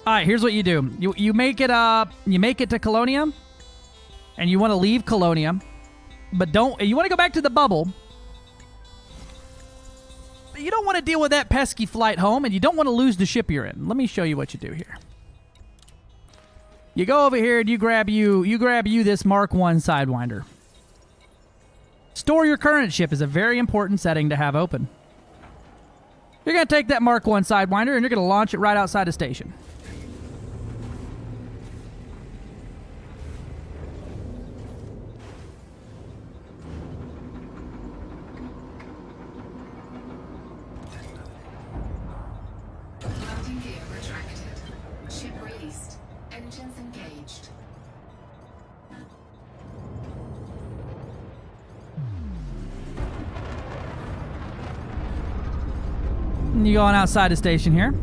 All right, here's what you do. You make it to Colonia, and you want to leave Colonia, but you want to go back to the bubble. But you don't want to deal with that pesky flight home, and you don't want to lose the ship you're in. Let me show you what you do here. You go over here and you grab this Mark 1 Sidewinder. Store your current ship is a very important setting to have open. You're going to take that Mark 1 Sidewinder and you're going to launch it right outside the station. Landing gear retracted. Ship released. Engines engaged. You going outside the station here.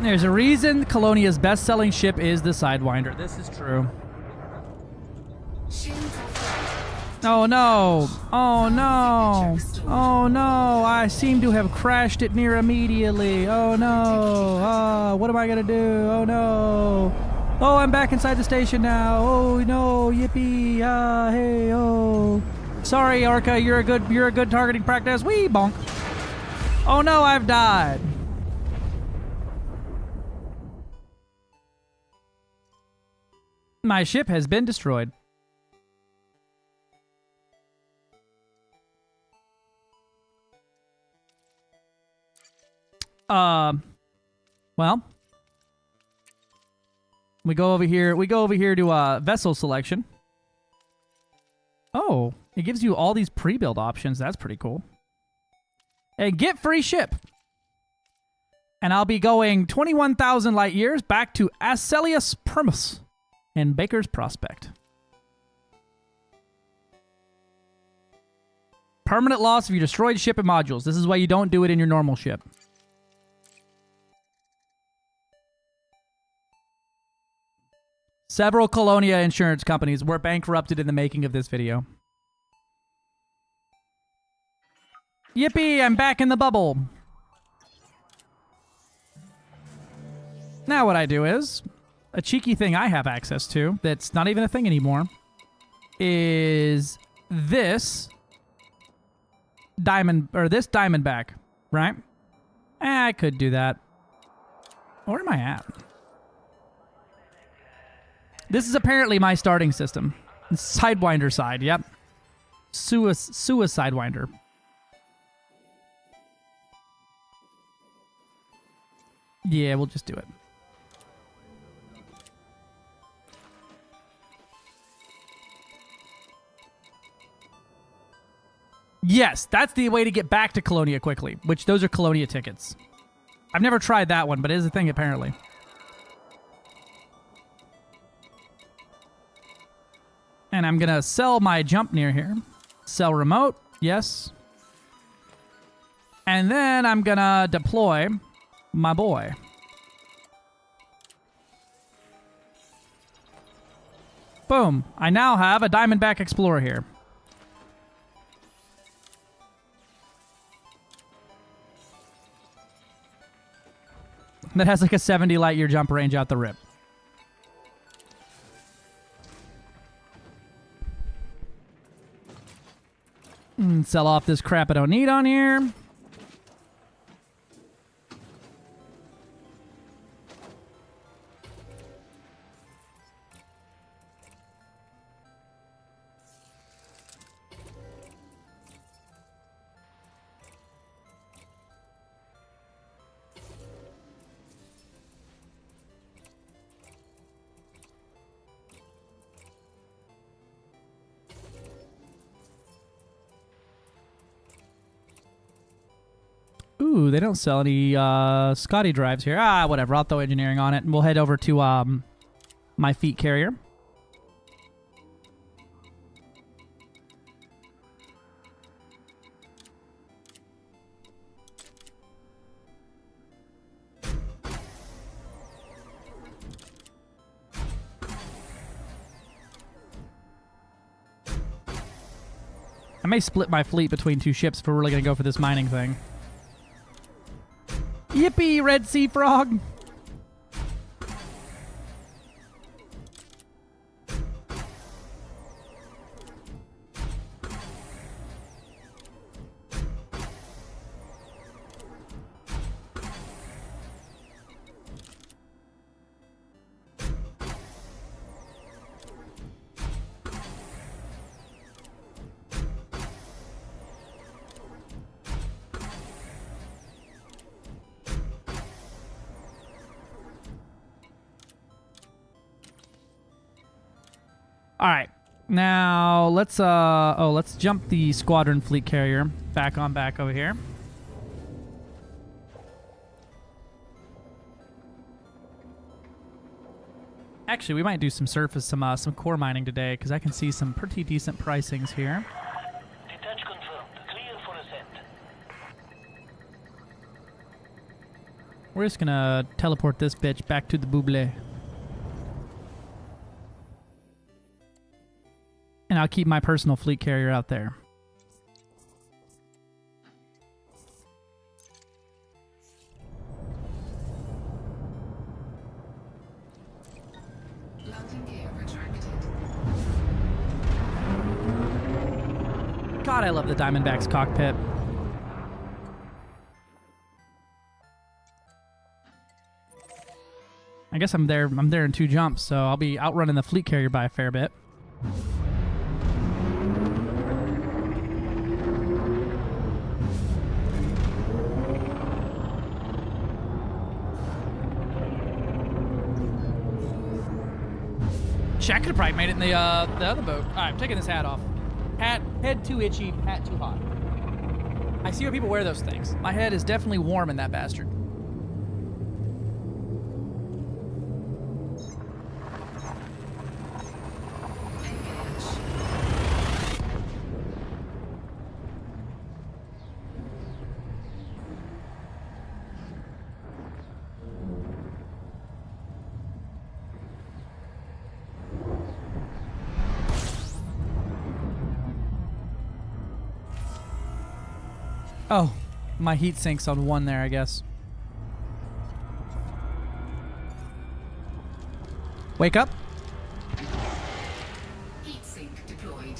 There's a reason Colonia's best-selling ship is the Sidewinder. This is true. Oh no! Oh no! Oh no! I seem to have crashed it near immediately. Oh no! What am I gonna do? Oh no! Oh, I'm back inside the station now. Oh no! Yippee! Hey! Oh! Sorry, Orca. You're a good targeting practice. Wee bonk! Oh no! I've died. My ship has been destroyed. Well, we go over here to vessel selection. Oh, it gives you all these pre-build options. That's pretty cool. And get free ship. And I'll be going 21,000 light years back to Acelius Primus in Baker's Prospect. Permanent loss of your destroyed ship and modules. This is why you don't do it in your normal ship. Several Colonia insurance companies were bankrupted in the making of this video. Yippee, I'm back in the bubble. Now what I do is, a cheeky thing I have access to, that's not even a thing anymore, is this Diamondback, right? I could do that. Where am I at? This is apparently my starting system. Sidewinder side, yep. Sidewinder. Yeah, we'll just do it. Yes, that's the way to get back to Colonia quickly, which those are Colonia tickets. I've never tried that one, but it is a thing apparently. And I'm going to sell my jump near here. Sell remote. Yes. And then I'm going to deploy my boy. Boom. I now have a Diamondback Explorer here. That has like a 70 light year jump range out the rip. Sell off this crap I don't need on here. Ooh, they don't sell any Scotty drives here. Ah, whatever. I'll throw engineering on it, and we'll head over to my fleet carrier. I may split my fleet between two ships if we're really going to go for this mining thing. Yippee, Red Sea Frog! All right, now let's jump the squadron fleet carrier back over here. Actually, we might do some some core mining today because I can see some pretty decent pricings here. Detach confirmed. Clear for ascent. We're just gonna teleport this bitch back to the Buble. And I'll keep my personal fleet carrier out there. Landing gear retracted. God, I love the Diamondback's cockpit. I guess I'm there in 2 jumps, so I'll be outrunning the fleet carrier by a fair bit. I could have probably made it in the other boat. All right, I'm taking this hat off. Head too itchy, hat too hot. I see where people wear those things. My head is definitely warm in that bastard. Oh, my heat sink's on 1 there, I guess. Wake up. Heat sink deployed.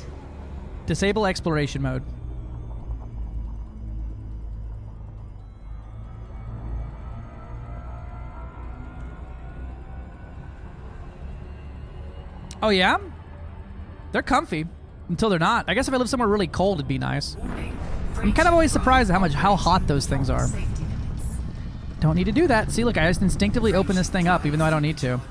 Disable exploration mode. Oh yeah? They're comfy. Until they're not. I guess if I live somewhere really cold, it'd be nice. I'm kind of always surprised at how hot those things are. Don't need to do that. See, look, I just instinctively open this thing up even though I don't need to.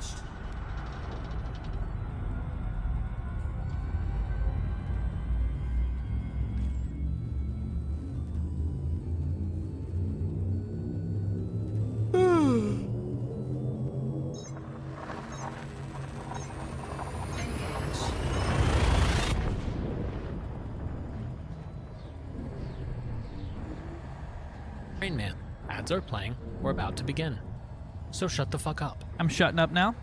Rain Man, ads are playing. We're about to begin. So shut the fuck up. I'm shutting up now.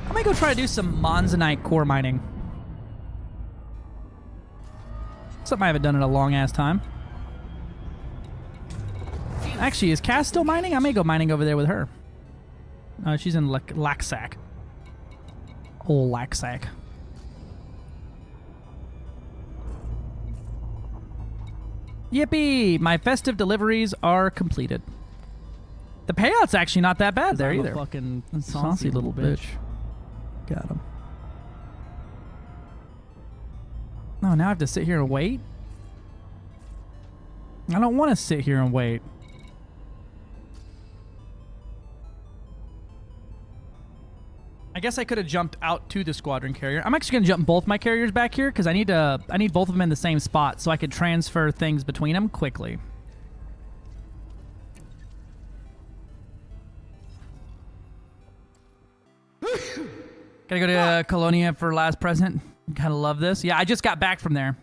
I might go try to do some Monzonite core mining. Something I haven't done in a long ass time. Actually, is Cass still mining? I may go mining over there with her. She's in Laxac. Old Laxac. Yippee! My festive deliveries are completed. The payout's actually not that bad there either. Fucking saucy little bitch. Got him. No, now I have to sit here and wait? I don't want to sit here and wait. I guess I could have jumped out to the squadron carrier. I'm actually going to jump both my carriers back here because I need both of them in the same spot so I could transfer things between them quickly. Gotta go to Colonia for last present. Kind of love this. Yeah, I just got back from there.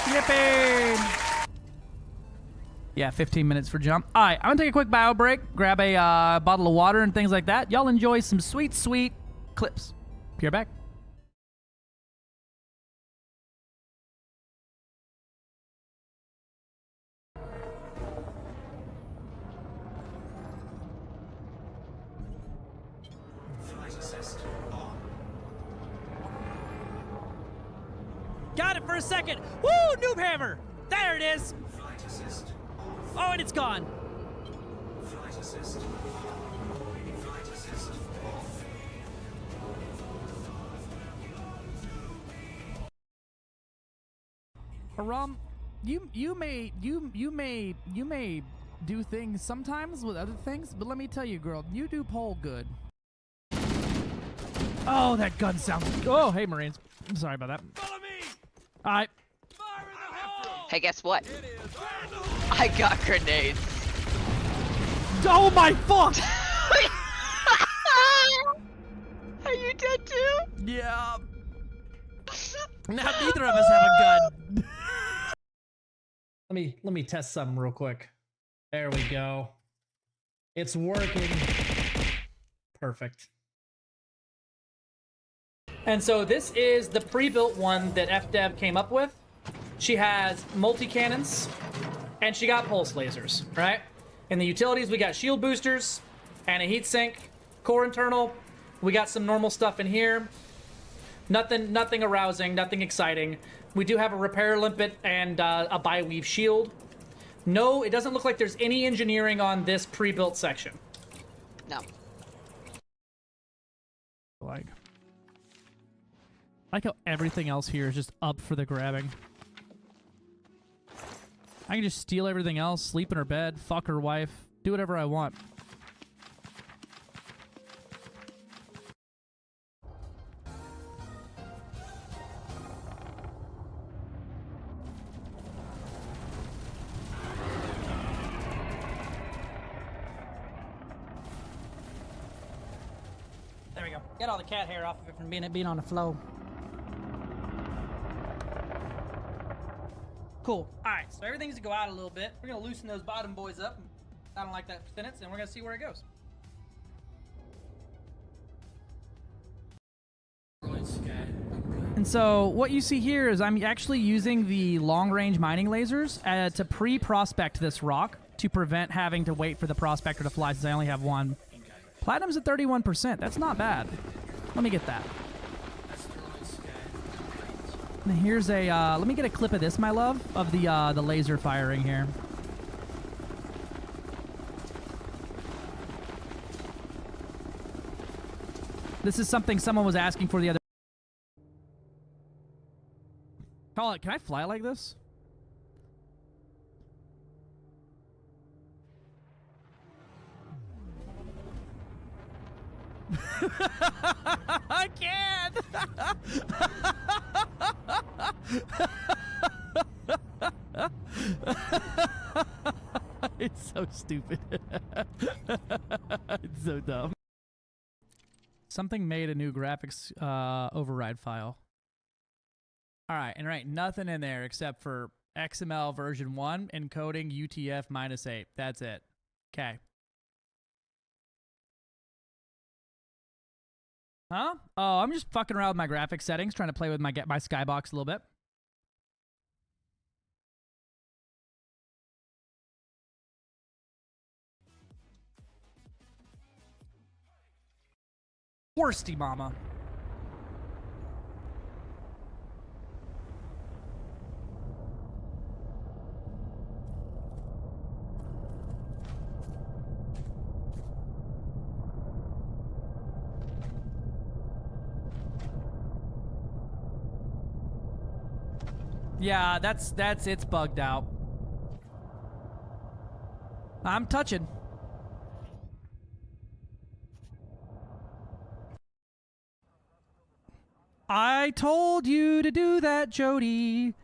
Yippee! Yeah, 15 minutes for jump. All right, I'm gonna take a quick bio break, grab a bottle of water and things like that. Y'all enjoy some sweet, sweet clips. Be right back. Flight assist on. Got it for a second. Woo! Noob hammer. There it is. Flight assist off. Oh, and it's gone. Flight assist on. Flight assist off. Aram, you may do things sometimes with other things, but let me tell you, girl, you do pole good. Oh, that gun sounds. Oh, hey, Marines. I'm sorry about that. Follow me. All right. Hey, guess what? I got grenades. Oh my fuck! Are you dead too? Yeah. Now neither of us have a gun. Let me test something real quick. There we go. It's working. Perfect. And so this is the pre-built one that FDev came up with. She has multi-cannons, and she got pulse lasers, right? In the utilities, we got shield boosters, and a heatsink, core internal. We got some normal stuff in here. Nothing arousing, nothing exciting. We do have a repair limpet and a bi-weave shield. No, it doesn't look like there's any engineering on this pre-built section. No. Like how everything else here is just up for the grabbing. I can just steal everything else, sleep in her bed, fuck her wife, do whatever I want. There we go. Get all the cat hair off of it from being on the flow. Cool. Alright, so everything needs to go out a little bit. We're going to loosen those bottom boys up. I don't like that sentence, and we're going to see where it goes. And so what you see here is I'm actually using the long-range mining lasers to pre-prospect this rock to prevent having to wait for the prospector to fly since I only have one. Platinum's at 31%. That's not bad. Let me get that. And here's a, let me get a clip of this, my love, of the laser firing here. This is something someone was asking for the other. Call it, can I fly like this? I can't! It's so stupid. It's so dumb. Something made a new graphics override file. Alright, and right, nothing in there except for XML version 1 encoding UTF -8. That's it. Okay. Huh? Oh, I'm just fucking around with my graphics settings, trying to play with my skybox a little bit. Worsty mama. Yeah, it's bugged out. I'm touching. I told you to do that, Jody.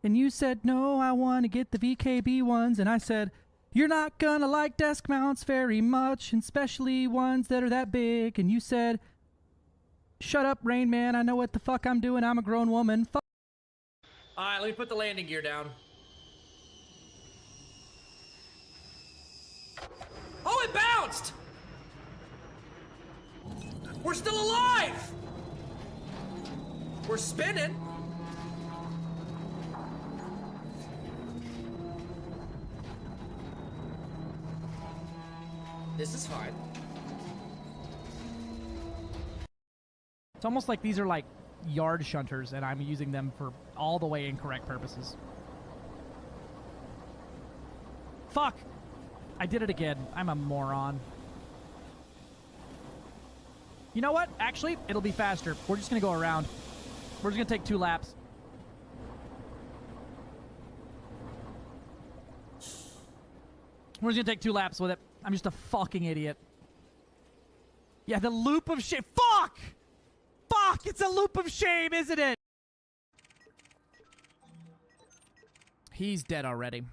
And you said, no, I want to get the VKB ones. And I said, you're not gonna like desk mounts very much, and especially ones that are that big. And you said, shut up, Rain Man. I know what the fuck I'm doing. I'm a grown woman. Fuck. Alright, let me put the landing gear down. Oh, it bounced! We're still alive! We're spinning. This is fine. It's almost like these are like yard shunters and I'm using them for all the way incorrect purposes. Fuck! I did it again. I'm a moron. You know what? Actually, it'll be faster. We're just gonna go around. We're just gonna take 2 laps. We're just gonna take 2 laps with it. I'm just a fucking idiot. Yeah, the loop of shame. Fuck! Fuck! It's a loop of shame, isn't it? He's dead already.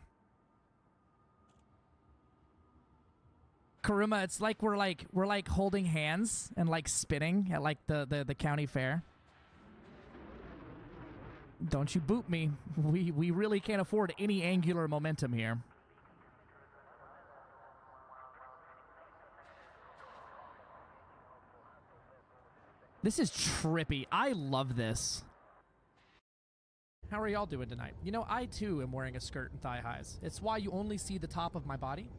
Karuma, it's like we're like holding hands and like spinning at like the county fair. Don't you boot me. We really can't afford any angular momentum here. This is trippy. I love this. How are y'all doing tonight? You know, I too am wearing a skirt and thigh highs. It's why you only see the top of my body.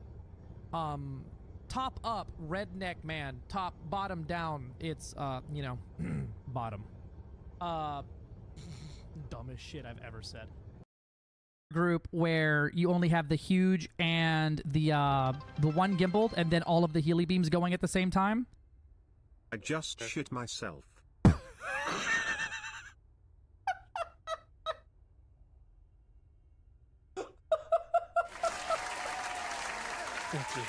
Top up, redneck man. Top, bottom down, it's, you know, bottom. Dumbest shit I've ever said. Group where you only have the huge and the one gimbal and then all of the heli beams going at the same time. I just shit myself. Thank you.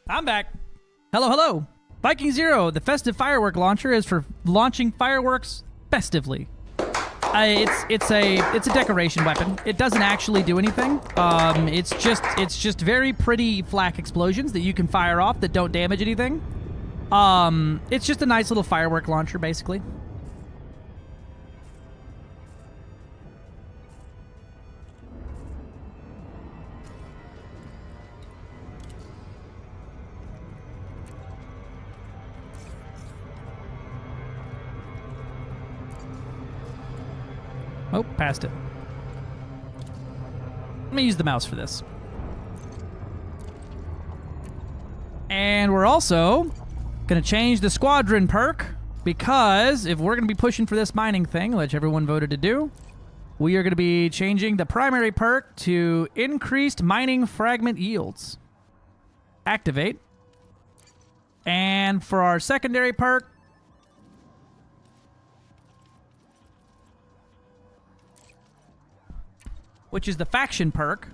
I'm back. Hello, hello. Viking Zero, the festive firework launcher is for launching fireworks festively. It's a decoration weapon. It doesn't actually do anything. It's just very pretty flak explosions that you can fire off that don't damage anything. It's just a nice little firework launcher, basically. Oh, passed it. Let me use the mouse for this. And we're also going to change the squadron perk because if we're going to be pushing for this mining thing, which everyone voted to do, we are going to be changing the primary perk to increased mining fragment yields. Activate. And for our secondary perk, which is the faction perk.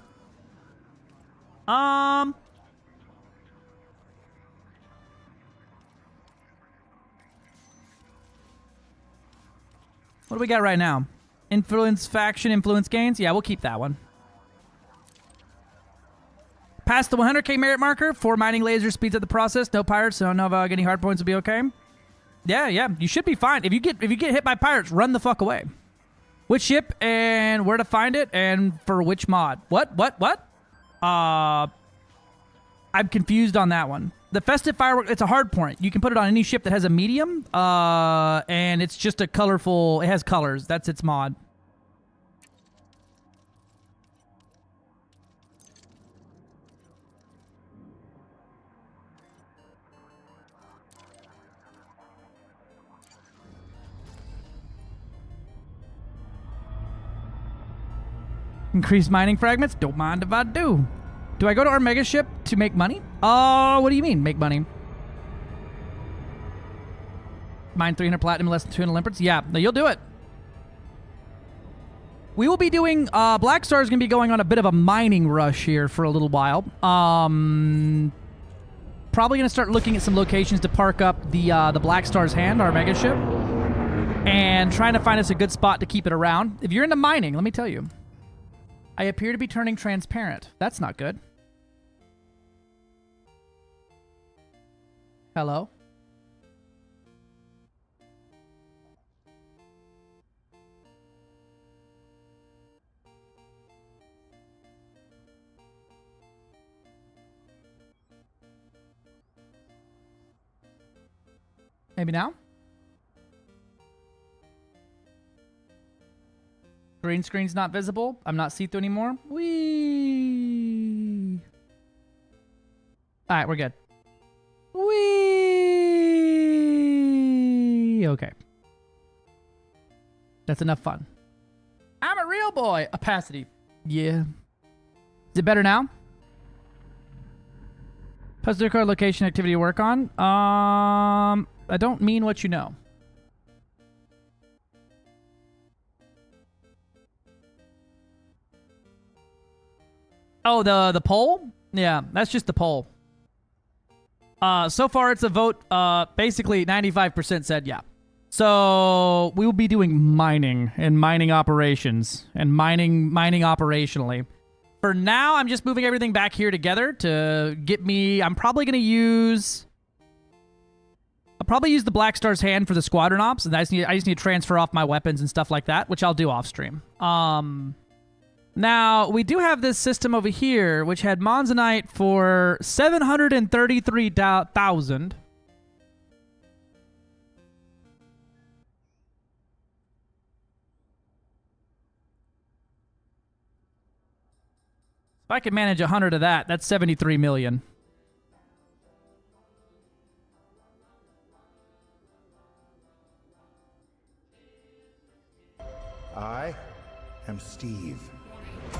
What do we got right now? Influence faction, influence gains? Yeah, we'll keep that one. Past the 100k merit marker, 4 mining laser speeds up the process, no pirates, so no getting hard points will be okay. Yeah, you should be fine. If you get hit by pirates, run the fuck away. Which ship and where to find it and for which mod? What? I'm confused on that one. The festive firework, it's a hard point. You can put it on any ship that has a medium, and it's just a colorful, it has colors. That's its mod. Increase mining fragments? Don't mind if I do. Do I go to our mega ship to make money? What do you mean, make money? Mine 300 platinum, less than 200 limpets? Yeah, no, you'll do it. We will be doing, Black Star is going to be going on a bit of a mining rush here for a little while. probably going to start looking at some locations to park up the Black Star's Hand, our mega ship, and trying to find us a good spot to keep it around. If you're into mining, let me tell you, I appear to be turning transparent. That's not good. Hello? Maybe now? Green screen's not visible. I'm not see-through anymore. Whee! Alright, we're good. Whee! Okay. That's enough fun. I'm a real boy! Opacity. Yeah. Is it better now? Puzzle card location activity to work on. I don't mean what you know. Oh, the poll? Yeah, that's just the poll. So far it's a vote. Basically 95% said yeah. So we will be doing mining and mining operations and mining operationally. For now, I'm just moving everything back here together to get me. I'll probably use the Black Star's Hand for the squadron ops, and I just need to transfer off my weapons and stuff like that, which I'll do off stream. Now we do have this system over here, which had Monzonite for 733,000. If I could manage 100 of that, that's 73 million. I am Steve.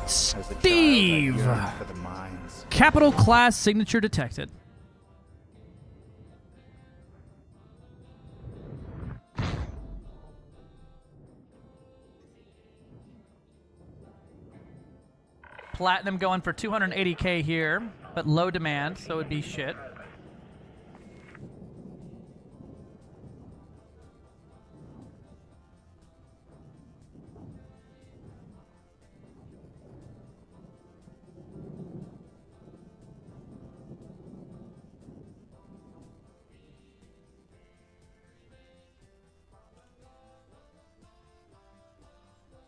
Steve! For the mines. Capital class signature detected. Platinum going for 280k here, but low demand, so it'd be shit.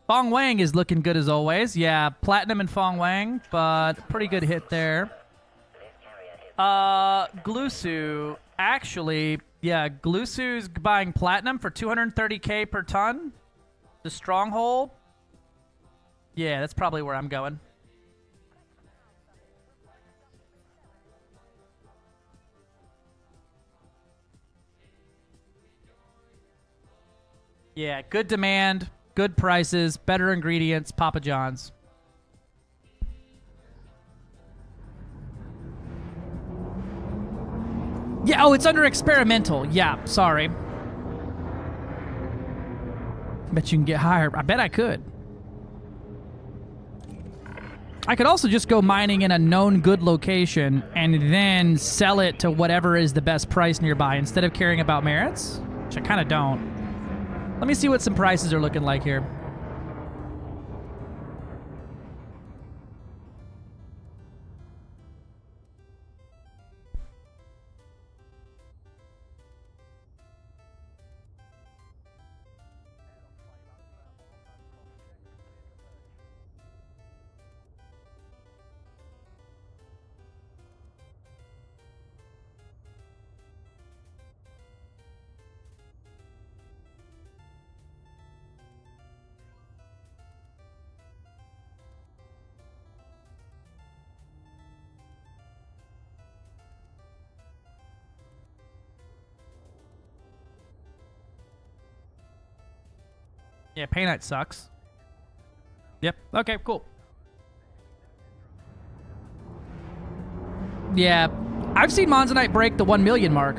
Fong Wang is looking good as always. Yeah, Platinum and Fong Wang, but pretty good hit there. Glusu, actually, yeah, Glusu's buying Platinum for 230k per ton. The Stronghold. Yeah, that's probably where I'm going. Yeah, good demand. Good prices, better ingredients, Papa John's. Yeah, oh, it's under experimental. Yeah, sorry. Bet you can get higher. I bet I could. I could also just go mining in a known good location and then sell it to whatever is the best price nearby instead of caring about merits, which I kind of don't. Let me see what some prices are looking like here. Yeah, Painite sucks. Yep. Okay, cool. Yeah, I've seen Monzonite break the 1 million mark.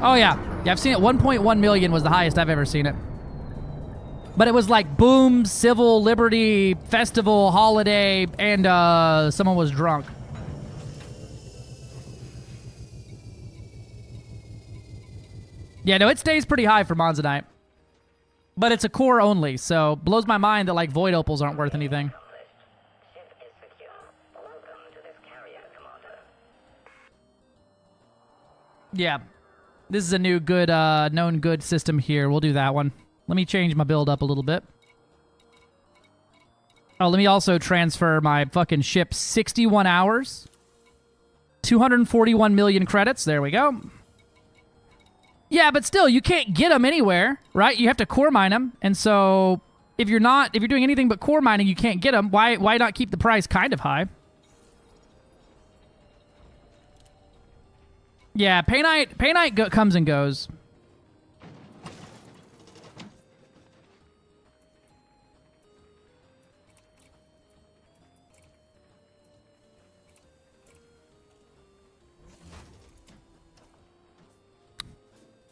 Oh, yeah. Yeah, I've seen it. 1.1 million was the highest I've ever seen it. But it was like boom, civil, liberty, festival, holiday, and someone was drunk. Yeah, no, it stays pretty high for Monzonite. But it's a core only, so blows my mind that like void opals aren't worth anything. Yeah. This is a new good, known good system here. We'll do that one. Let me change my build up a little bit. Oh, let me also transfer my fucking ship 61 hours. 241 million credits. There we go. Yeah, but still, you can't get them anywhere, right? You have to core mine them. And so if you're doing anything but core mining, you can't get them. Why not keep the price kind of high? Yeah, Pay Night comes and goes.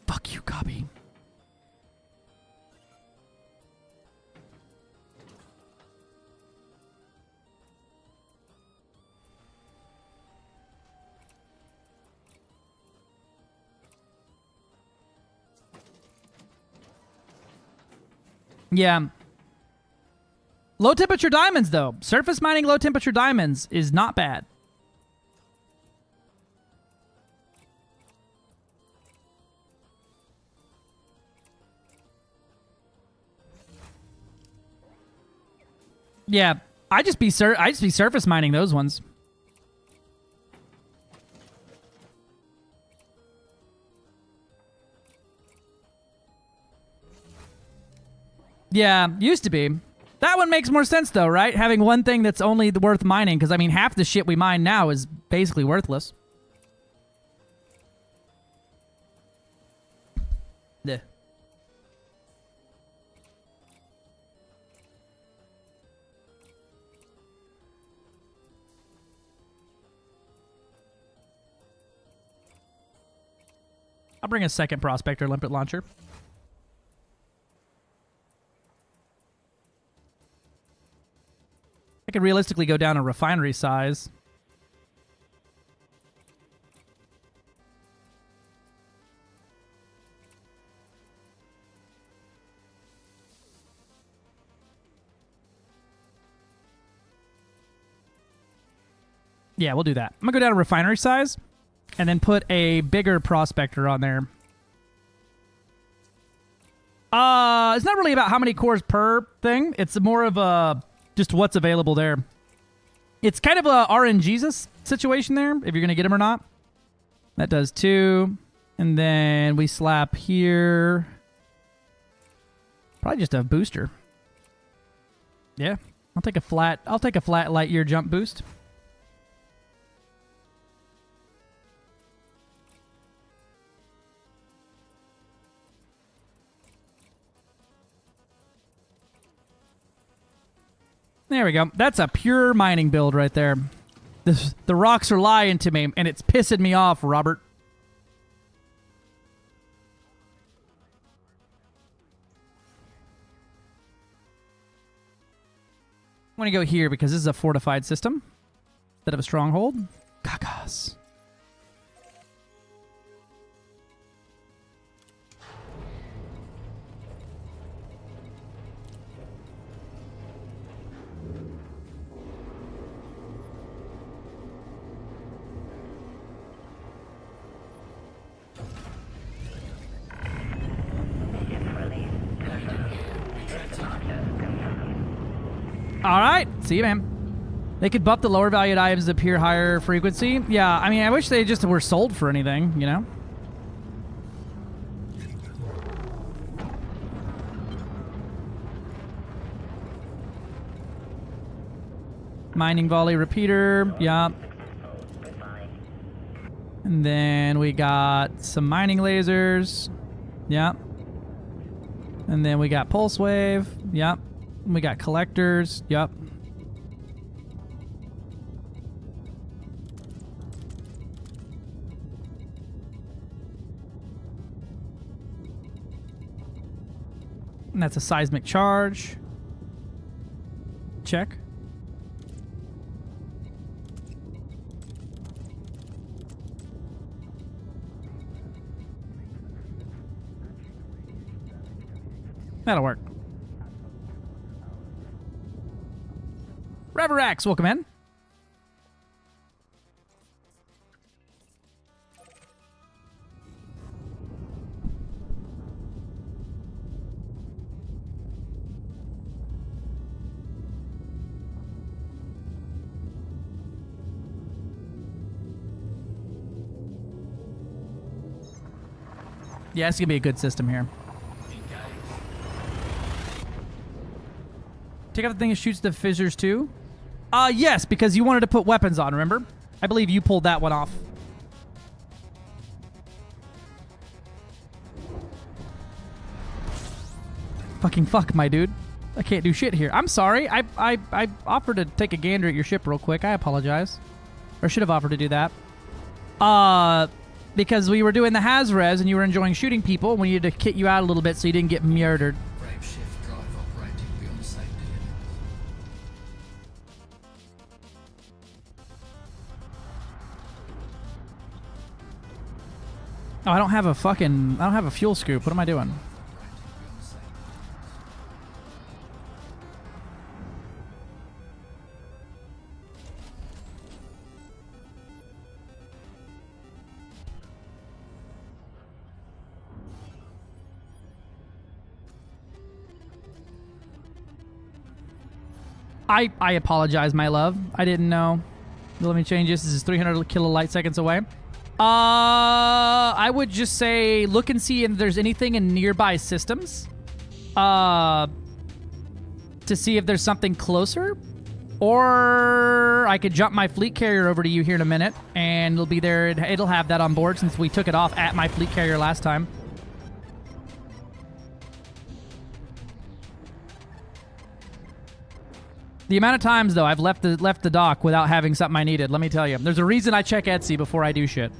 Fuck you, copy. Yeah. Low temperature diamonds, though. Surface mining low temperature diamonds is not bad. Yeah, I just be surface mining those ones. Yeah, used to be. That one makes more sense though, right? Having one thing that's only worth mining, because I mean half the shit we mine now is basically worthless. Yeah. I'll bring a second prospector limpet launcher. I could realistically go down a refinery size. Yeah, we'll do that. I'm gonna go down a refinery size and then put a bigger prospector on there. It's not really about how many cores per thing. It's more of a just what's available there. It's kind of a RNGesus situation there, if you're going to get them or not. That does 2. And then we slap here. Probably just a booster. Yeah, I'll take a flat light year jump boost. There we go. That's a pure mining build right there. The rocks are lying to me, and it's pissing me off, Robert. I'm going to go here because this is a fortified system instead of a stronghold. Gagas. All right. See you, man. They could buff the lower valued items to appear higher frequency. Yeah, I mean, I wish they just were sold for anything, you know? Mining volley repeater. Yeah. And then we got some mining lasers. Yeah. And then we got pulse wave. Yep. We got collectors. Yep. That's a seismic charge. Check. That'll work. Reverax, welcome in. Yeah, it's gonna be a good system here. Take out the thing that shoots the fissures too? Yes, because you wanted to put weapons on, remember? I believe you pulled that one off. Fucking fuck, my dude. I can't do shit here. I'm sorry. I offered to take a gander at your ship real quick. I apologize. Or should have offered to do that. Because we were doing the Haz-Res and you were enjoying shooting people. We needed to kit you out a little bit so you didn't get murdered. Frame shift drive operating beyond safety limits. Oh, I don't have a fuel scoop. What am I doing? I apologize, my love. I didn't know. Let me change this. This is 300 kilolight seconds away. I would just say look and see if there's anything in nearby systems. To see if there's something closer. Or I could jump my fleet carrier over to you here in a minute, and it'll be there. It'll have that on board since we took it off at my fleet carrier last time. The amount of times, though, I've left the dock without having something I needed, let me tell you. There's a reason I check Etsy before I do shit.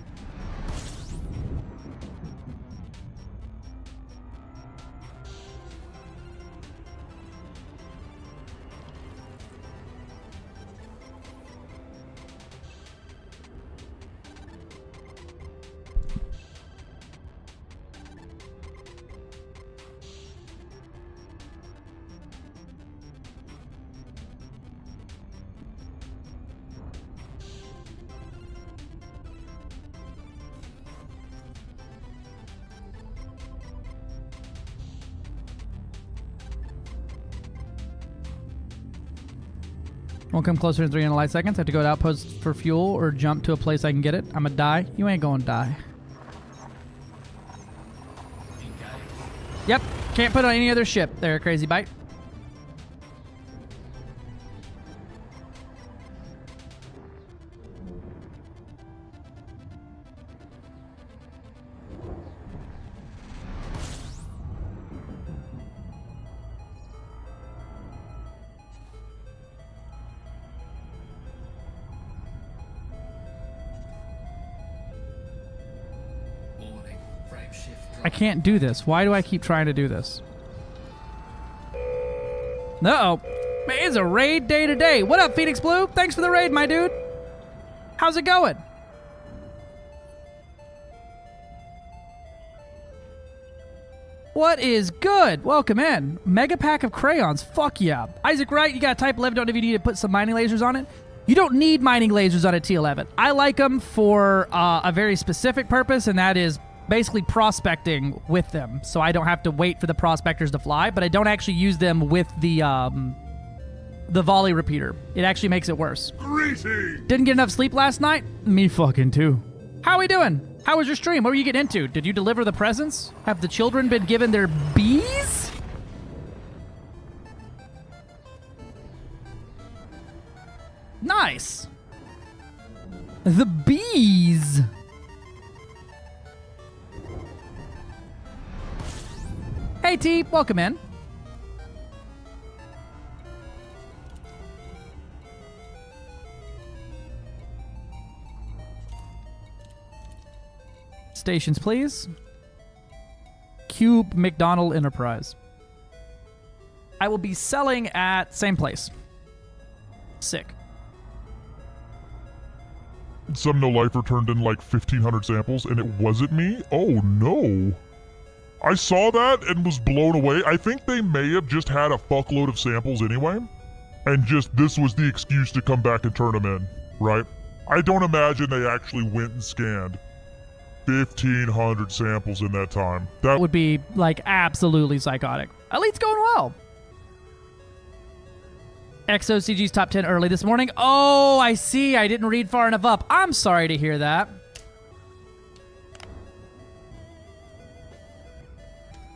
Won't come closer than 300 light seconds. I have to go to outpost for fuel or jump to a place I can get it. I'ma die. You ain't gonna die. Yep. Can't put it on any other ship there, Crazy Bite. I can't do this. Why do I keep trying to do this? Uh-oh. Man, it's a raid day today. What up, Phoenix Blue? Thanks for the raid, my dude. How's it going? What is good? Welcome in. Mega pack of crayons. Fuck yeah. Isaac Wright, you got type 11. Don't know if you need to put some mining lasers on it. You don't need mining lasers on a T11. I like them for a very specific purpose, and that is basically prospecting with them, so I don't have to wait for the prospectors to fly, but I don't actually use them with the volley repeater. It actually makes it worse. Greetings! Didn't get enough sleep last night? Me fucking too. How we doing? How was your stream? What were you getting into? Did you deliver the presents? Have the children been given their bees? Nice. The bees. Hey T, welcome in. Stations, please. Cube McDonald Enterprise. I will be selling at same place. Sick. Some no-lifer turned in like 1,500 samples and it wasn't me? Oh no. I saw that and was blown away. I think they may have just had a fuckload of samples anyway. And just this was the excuse to come back and turn them in, right? I don't imagine they actually went and scanned 1,500 samples in that time. That would be like absolutely psychotic. Elite's going well. XOCG's top 10 early this morning. Oh, I see. I didn't read far enough up. I'm sorry to hear that.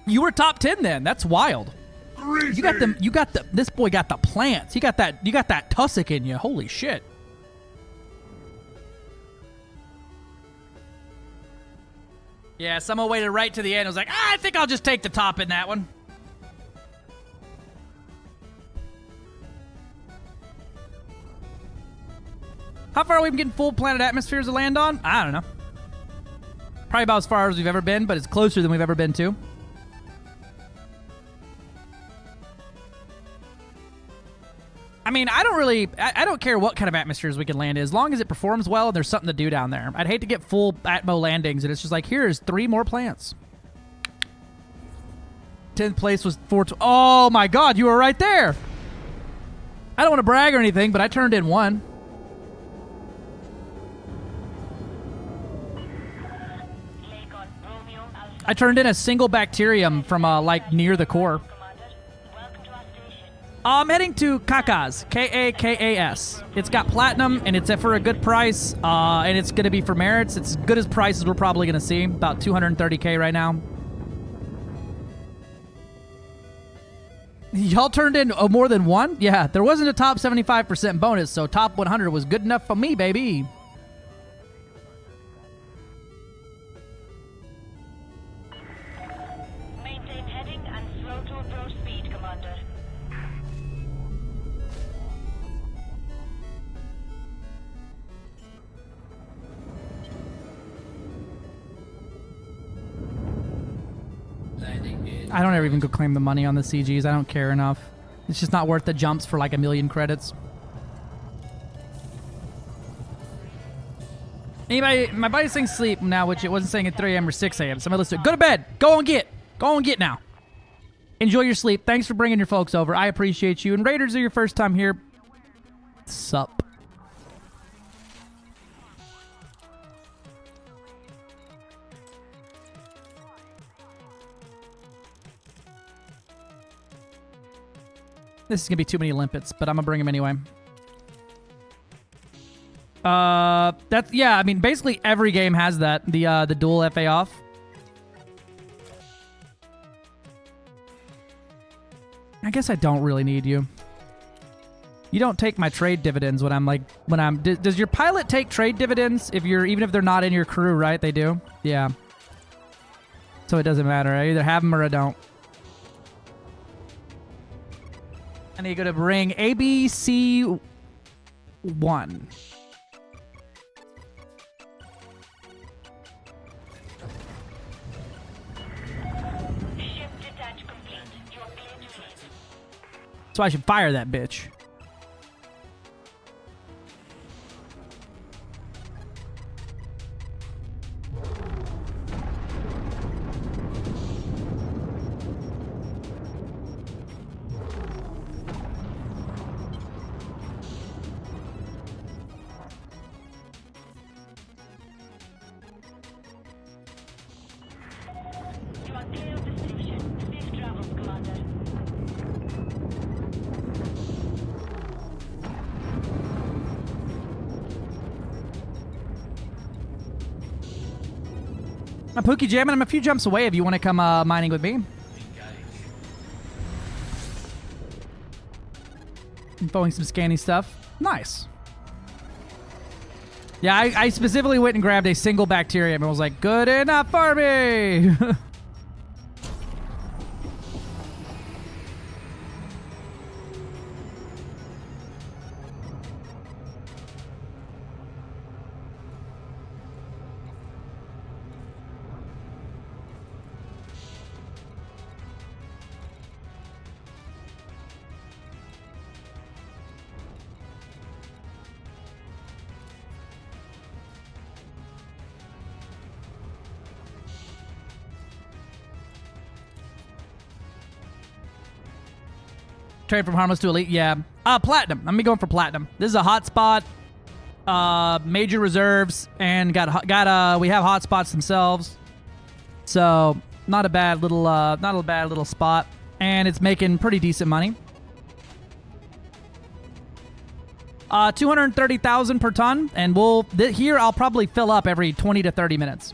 You were top 10 then. That's wild. You got them. You got the. This boy got the plants. You got that. You got that tussock in you. Holy shit. Yeah, someone waited right to the end. I was like, I think I'll just take the top in that one. How far are we from getting full planet atmospheres to land on? I don't know. Probably about as far as we've ever been, but it's closer than we've ever been to. I mean, I don't care what kind of atmospheres we can land in, as long as it performs well and there's something to do down there. I'd hate to get full Atmo landings and it's just like, here's 3 more plants. 10th place was 4. Oh my God, you were right there. I don't want to brag or anything, but I turned in 1. I turned in a single bacterium from like near the core. I'm heading to Kakas, K-A-K-A-S. It's got platinum, and it's for a good price, and it's going to be for merits. It's as good as prices we're probably going to see, about 230K right now. Y'all turned in more than 1? Yeah, there wasn't a top 75% bonus, so top 100 was good enough for me, baby. Maintain heading and slow to approach speed, Commander. I don't ever even go claim the money on the CGs. I don't care enough. It's just not worth the jumps for like 1,000,000 credits. Anybody, my body's saying sleep now, which it wasn't saying at 3 a.m. or 6 a.m. Somebody listen. Go to bed. Go and get. Go and get now. Enjoy your sleep. Thanks for bringing your folks over. I appreciate you. And Raiders are your first time here. Sup. This is going to be too many limpets, but I'm going to bring them anyway. That's, yeah, I mean, basically every game has that, the dual FA off. I guess I don't really need you. You don't take my trade dividends when I'm does your pilot take trade dividends even if they're not in your crew, right? They do? Yeah. So it doesn't matter. I either have them or I don't. I need to go to bring ABC1. So I should fire that bitch. I'm Pookie Jam, and I'm a few jumps away if you want to come mining with me. Infoing some scanning stuff. Nice. Yeah, I specifically went and grabbed a single bacterium and was like, good enough for me! Trade from harmless to elite. Yeah. Platinum. Let me go for platinum. This is a hot spot. Major reserves, and we have hotspots themselves. So not a bad little spot, and it's making pretty decent money. 230,000 per ton, and here I'll probably fill up every 20 to 30 minutes.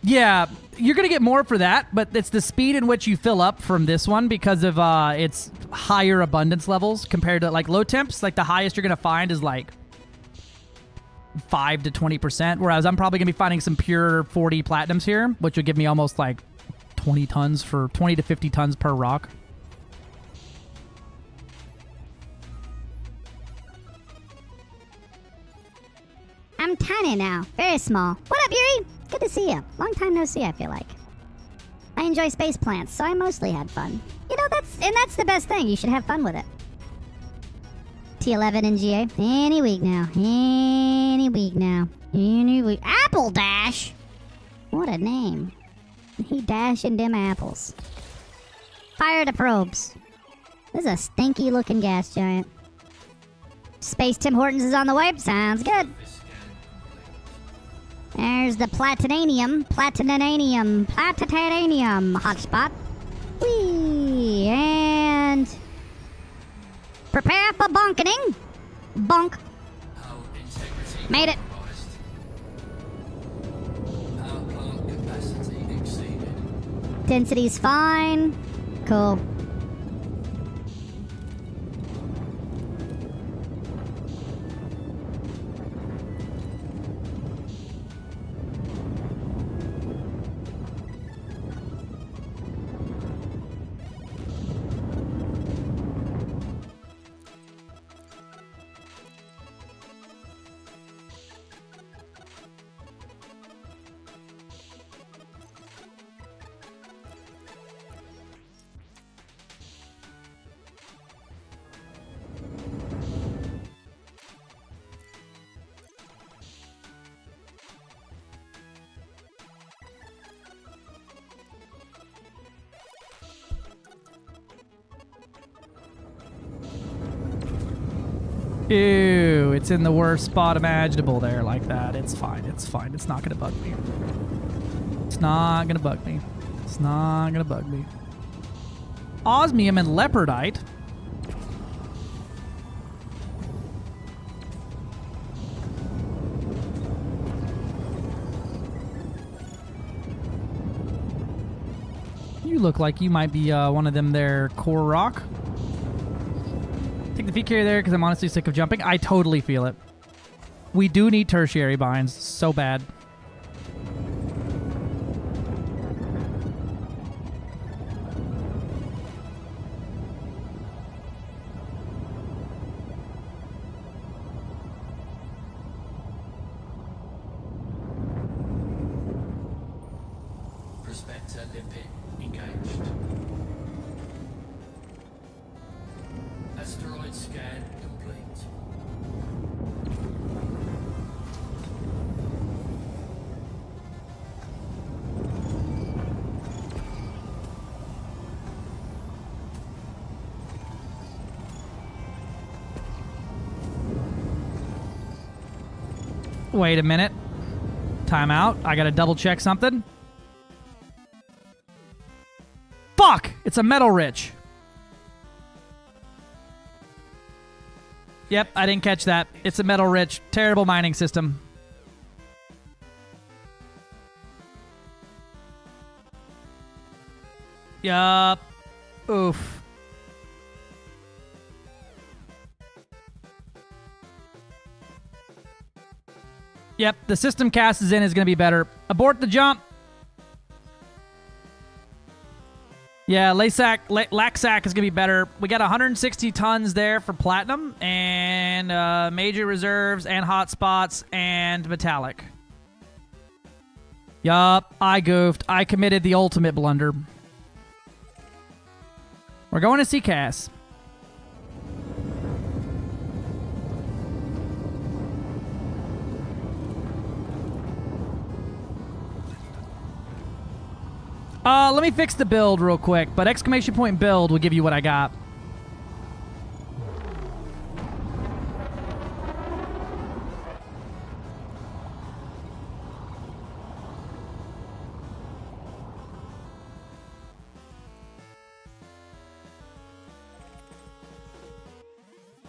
Yeah, you're going to get more for that, but it's the speed in which you fill up from this one because of its higher abundance levels compared to like low temps. Like the highest you're going to find is like 5 to 20%, whereas I'm probably going to be finding some pure 40 platinums here, which would give me almost like 20 to 50 tons per rock. I'm tiny now. Very small. What up, Yuri? Good to see you. Long time no see, I feel like. I enjoy space plants, so I mostly had fun. You know, that's the best thing. You should have fun with it. T11 in GA. Any week now. Any week now. Any week. Apple Dash! What a name. He dashing them apples. Fire the probes. This is a stinky looking gas giant. Space Tim Hortons is on the way. Sounds good. There's the platinanium hotspot. Whee! And prepare for bonkening. Bonk. Made it. Density's fine. Cool. Ew, it's in the worst spot imaginable there like that. It's fine, it's fine. It's not gonna bug me. It's not gonna bug me. It's not gonna bug me. Osmium and Leopardite. You look like you might be one of them there, core rock. Take the feet carrier there because I'm honestly sick of jumping. I totally feel it. We do need tertiary binds so bad. Prospector limpet engaged. Asteroid scan complete. Wait a minute. Time out. I gotta double check something. Fuck! It's a metal rich. Yep, I didn't catch that. It's a metal rich. Terrible mining system. Yup. Oof. Yep, the system cast is in is going to be better. Abort the jump. Yeah, Laxac is going to be better. We got 160 tons there for platinum and major reserves and hotspots and metallic. Yup, I goofed. I committed the ultimate blunder. We're going to see Cass. Let me fix the build real quick, but exclamation point build will give you what I got.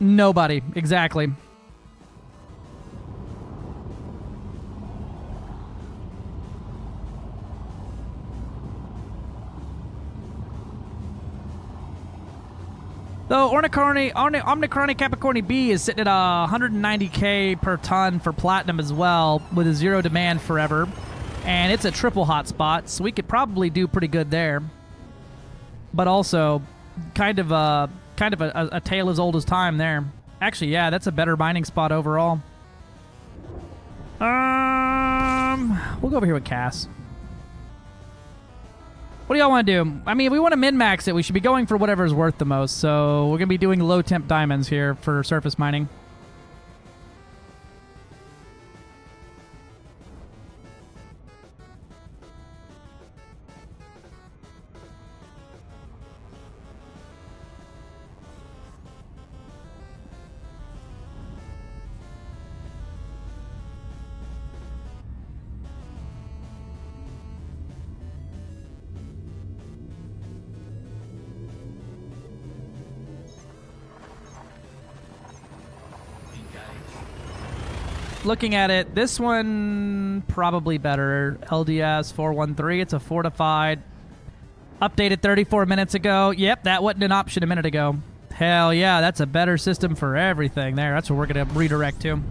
Nobody, exactly. Though Omnicrony Capricorni B is sitting at 190k per ton for platinum as well, with a zero demand forever, and it's a triple hotspot, so we could probably do pretty good there. But also, kind of a tale as old as time there. Actually, yeah, that's a better mining spot overall. We'll go over here with Cass. What do y'all want to do? I mean, if we want to min-max it, we should be going for whatever's worth the most. So we're going to be doing low-temp diamonds here for surface mining. Looking at it, this one probably better. LDS 413. It's a fortified. Updated 34 minutes ago. Yep, that wasn't an option a minute ago. Hell yeah, that's a better system for everything there. That's what we're going to redirect to.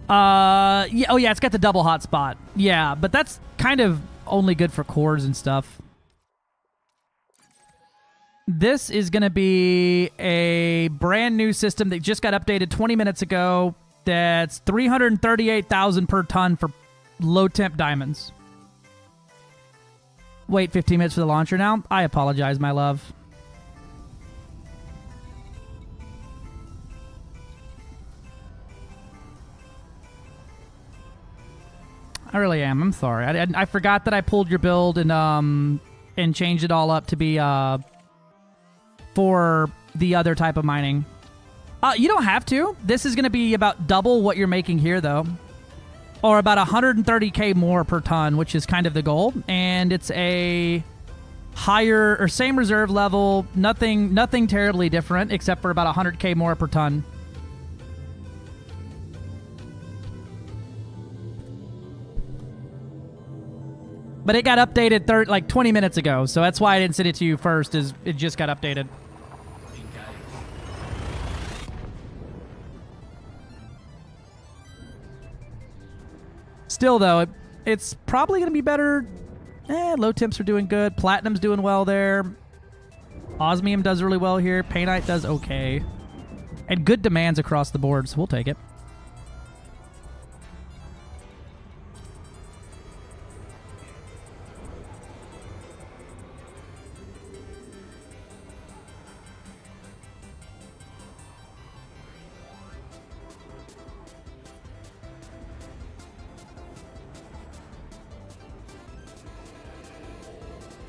Yeah, oh yeah, it's got the double hotspot. Yeah, but that's kind of only good for cores and stuff. This is going to be a brand new system that just got updated 20 minutes ago. That's 338,000 per ton for low temp diamonds. Wait 15 minutes for the launcher now? I apologize, my love. I really am. I'm sorry. I forgot that I pulled your build and changed it all up to be for the other type of mining. You don't have to. This is going to be about double what you're making here, though. Or about 130k more per ton, which is kind of the goal. And it's a higher or same reserve level. Nothing terribly different, except for about 100k more per ton. But it got updated like 20 minutes ago, so that's why I didn't send it to you first, is it just got updated. Still, though, it's probably going to be better. Low temps are doing good. Platinum's doing well there. Osmium does really well here. Painite does okay. And good demands across the board, so we'll take it.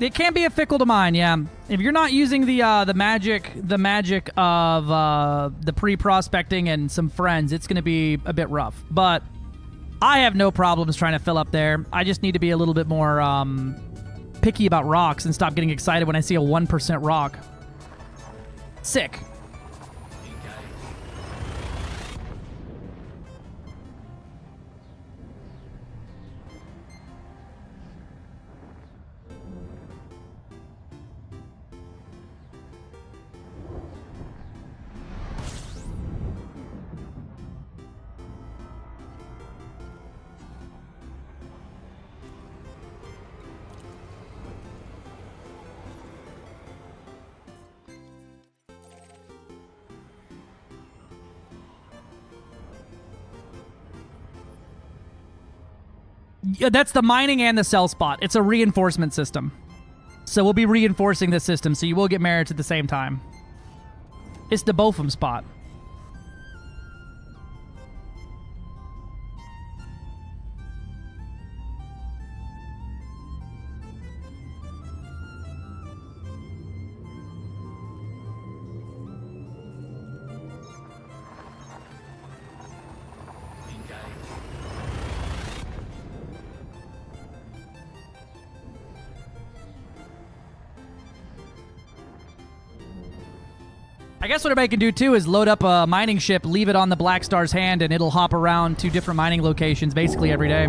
It can be a fickle to mine, yeah. If you're not using the magic of the pre-prospecting and some friends, it's going to be a bit rough. But I have no problems trying to fill up there. I just need to be a little bit more picky about rocks and stop getting excited when I see a 1% rock. Sick. Yeah, that's the mining and the sell spot. It's a reinforcement system. So we'll be reinforcing this system, so you will get merits at the same time. It's the Botham spot. I guess what everybody can do too is load up a mining ship, leave it on the Black Star's hand, and it'll hop around to different mining locations basically every day.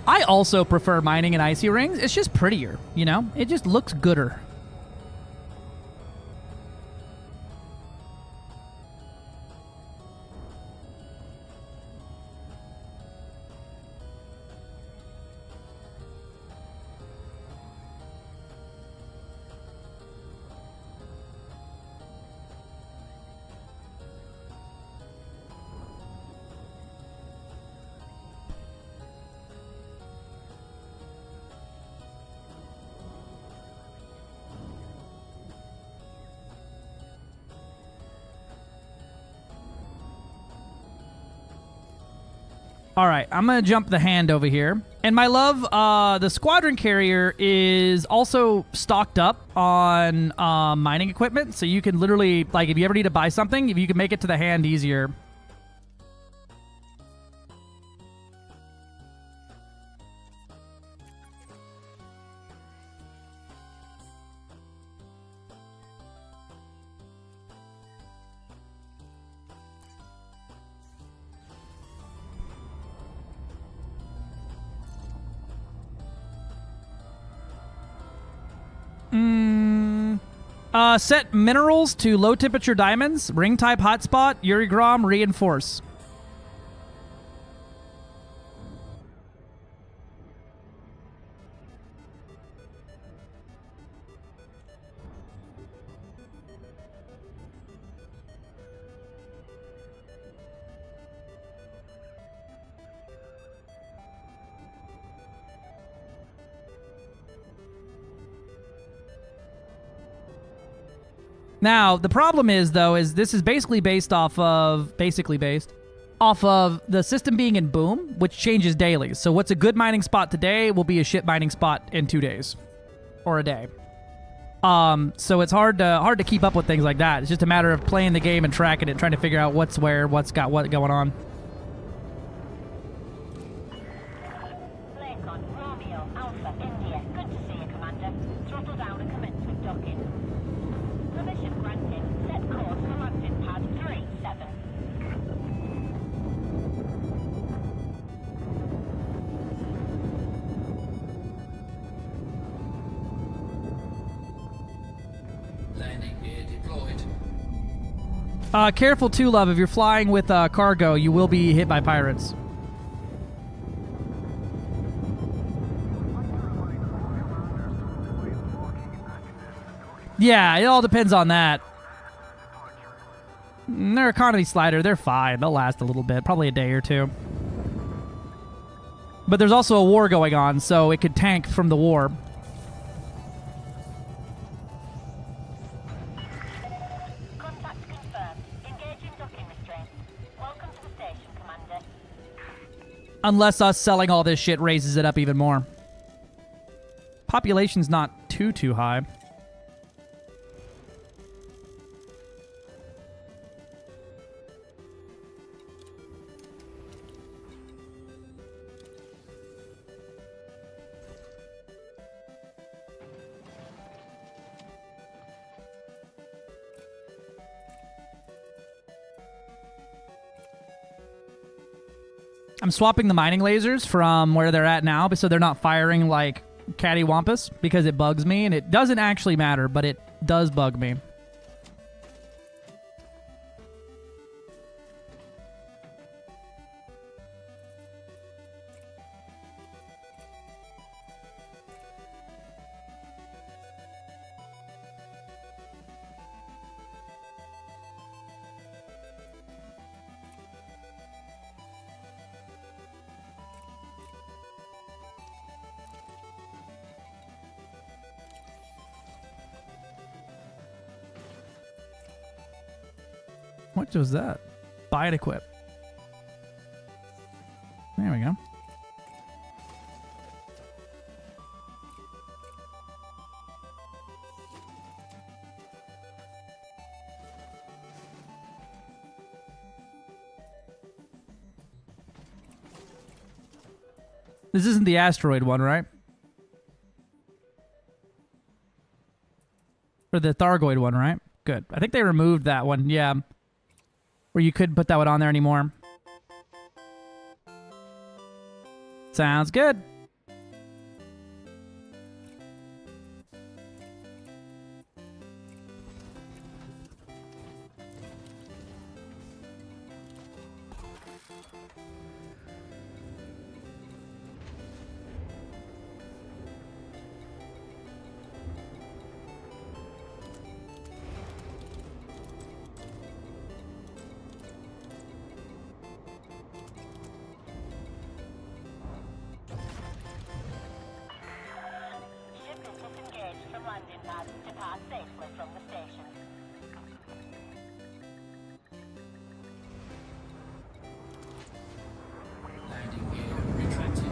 I also prefer mining in icy rings. It's just prettier, you know? It just looks gooder. All right, I'm going to jump the hand over here. And my love, the squadron carrier is also stocked up on mining equipment. So you can literally, like, if you ever need to buy something, if you can make it to the hand easier. Set minerals to low temperature diamonds, ring type hotspot, Urigram reinforce. Now, the problem is, though, is this is basically based off of the system being in boom, which changes daily. So what's a good mining spot today will be a shit mining spot in 2 days or a day. So it's hard to keep up with things like that. It's just a matter of playing the game and tracking it, trying to figure out what's where, what's got what going on. Lincoln, Romeo, Alpha, India. Good to see you, Commander. Throttle down and commence with docking. Permission granted. Set course for landing pad 37. Landing gear deployed. Careful too, love. If you're flying with cargo, you will be hit by pirates. Yeah, it all depends on that. They're economy slider. They're fine. They'll last a little bit, probably a day or two. But there's also a war going on, so it could tank from the war. Contact confirmed. Engaging docking restraints. Welcome to the station, Commander. Unless us selling all this shit raises it up even more. Population's not too high. I'm swapping the mining lasers from where they're at now so they're not firing like cattywampus because it bugs me, and it doesn't actually matter, but it does bug me. much was that? Buy and equip. There we go. This isn't the asteroid one, right? Or the Thargoid one, right? Good. I think they removed that one, yeah. Where you couldn't put that one on there anymore. Sounds good. Ship is disengaged from landing pad. Depart safely from the station. Landing gear retracted.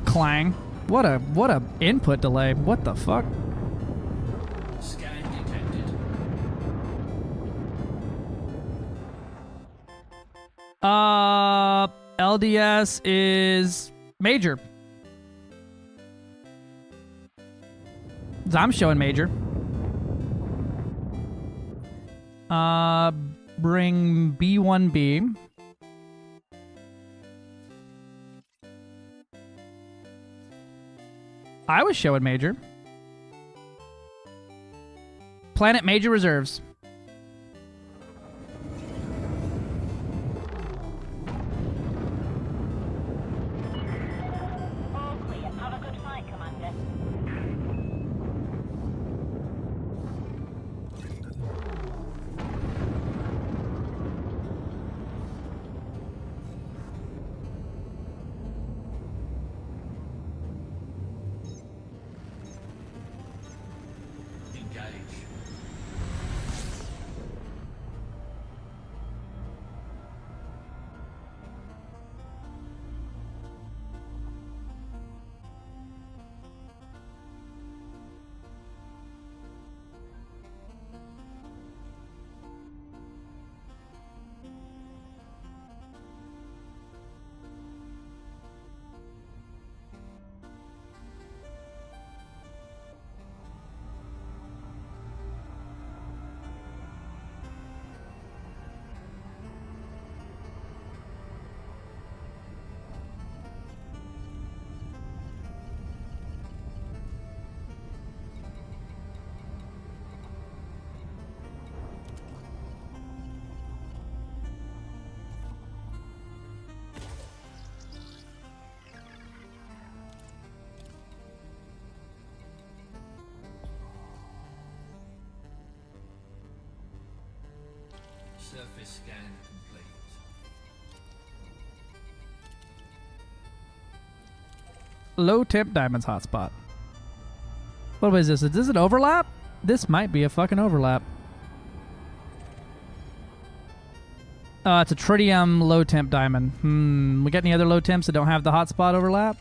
Clang. What a input delay. What the fuck? Scan detected. LDS is major. I'm showing major. Bring B1B. I was showing major. Planet major reserves. All clear. Have a good flight, Commander. Engage. Surface scan complete. Low temp diamonds hotspot. What is this? Is this an overlap? This might be a fucking overlap. It's a tritium low temp diamond. We got any other low temps that don't have the hotspot overlap?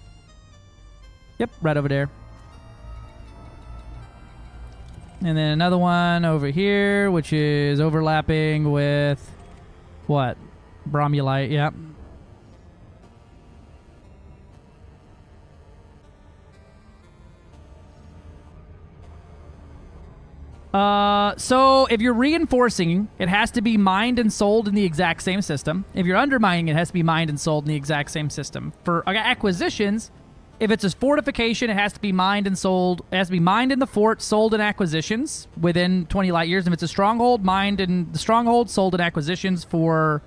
Yep, right over there. And then another one over here, which is overlapping with what? Bromulite, yep. So if you're reinforcing, it has to be mined and sold in the exact same system. If you're undermining, it has to be mined and sold in the exact same system. For acquisitions, if it's a fortification, it has to be mined and sold. It has to be mined in the fort, sold in acquisitions within 20 light years. If it's a stronghold, mined in the stronghold, sold in acquisitions for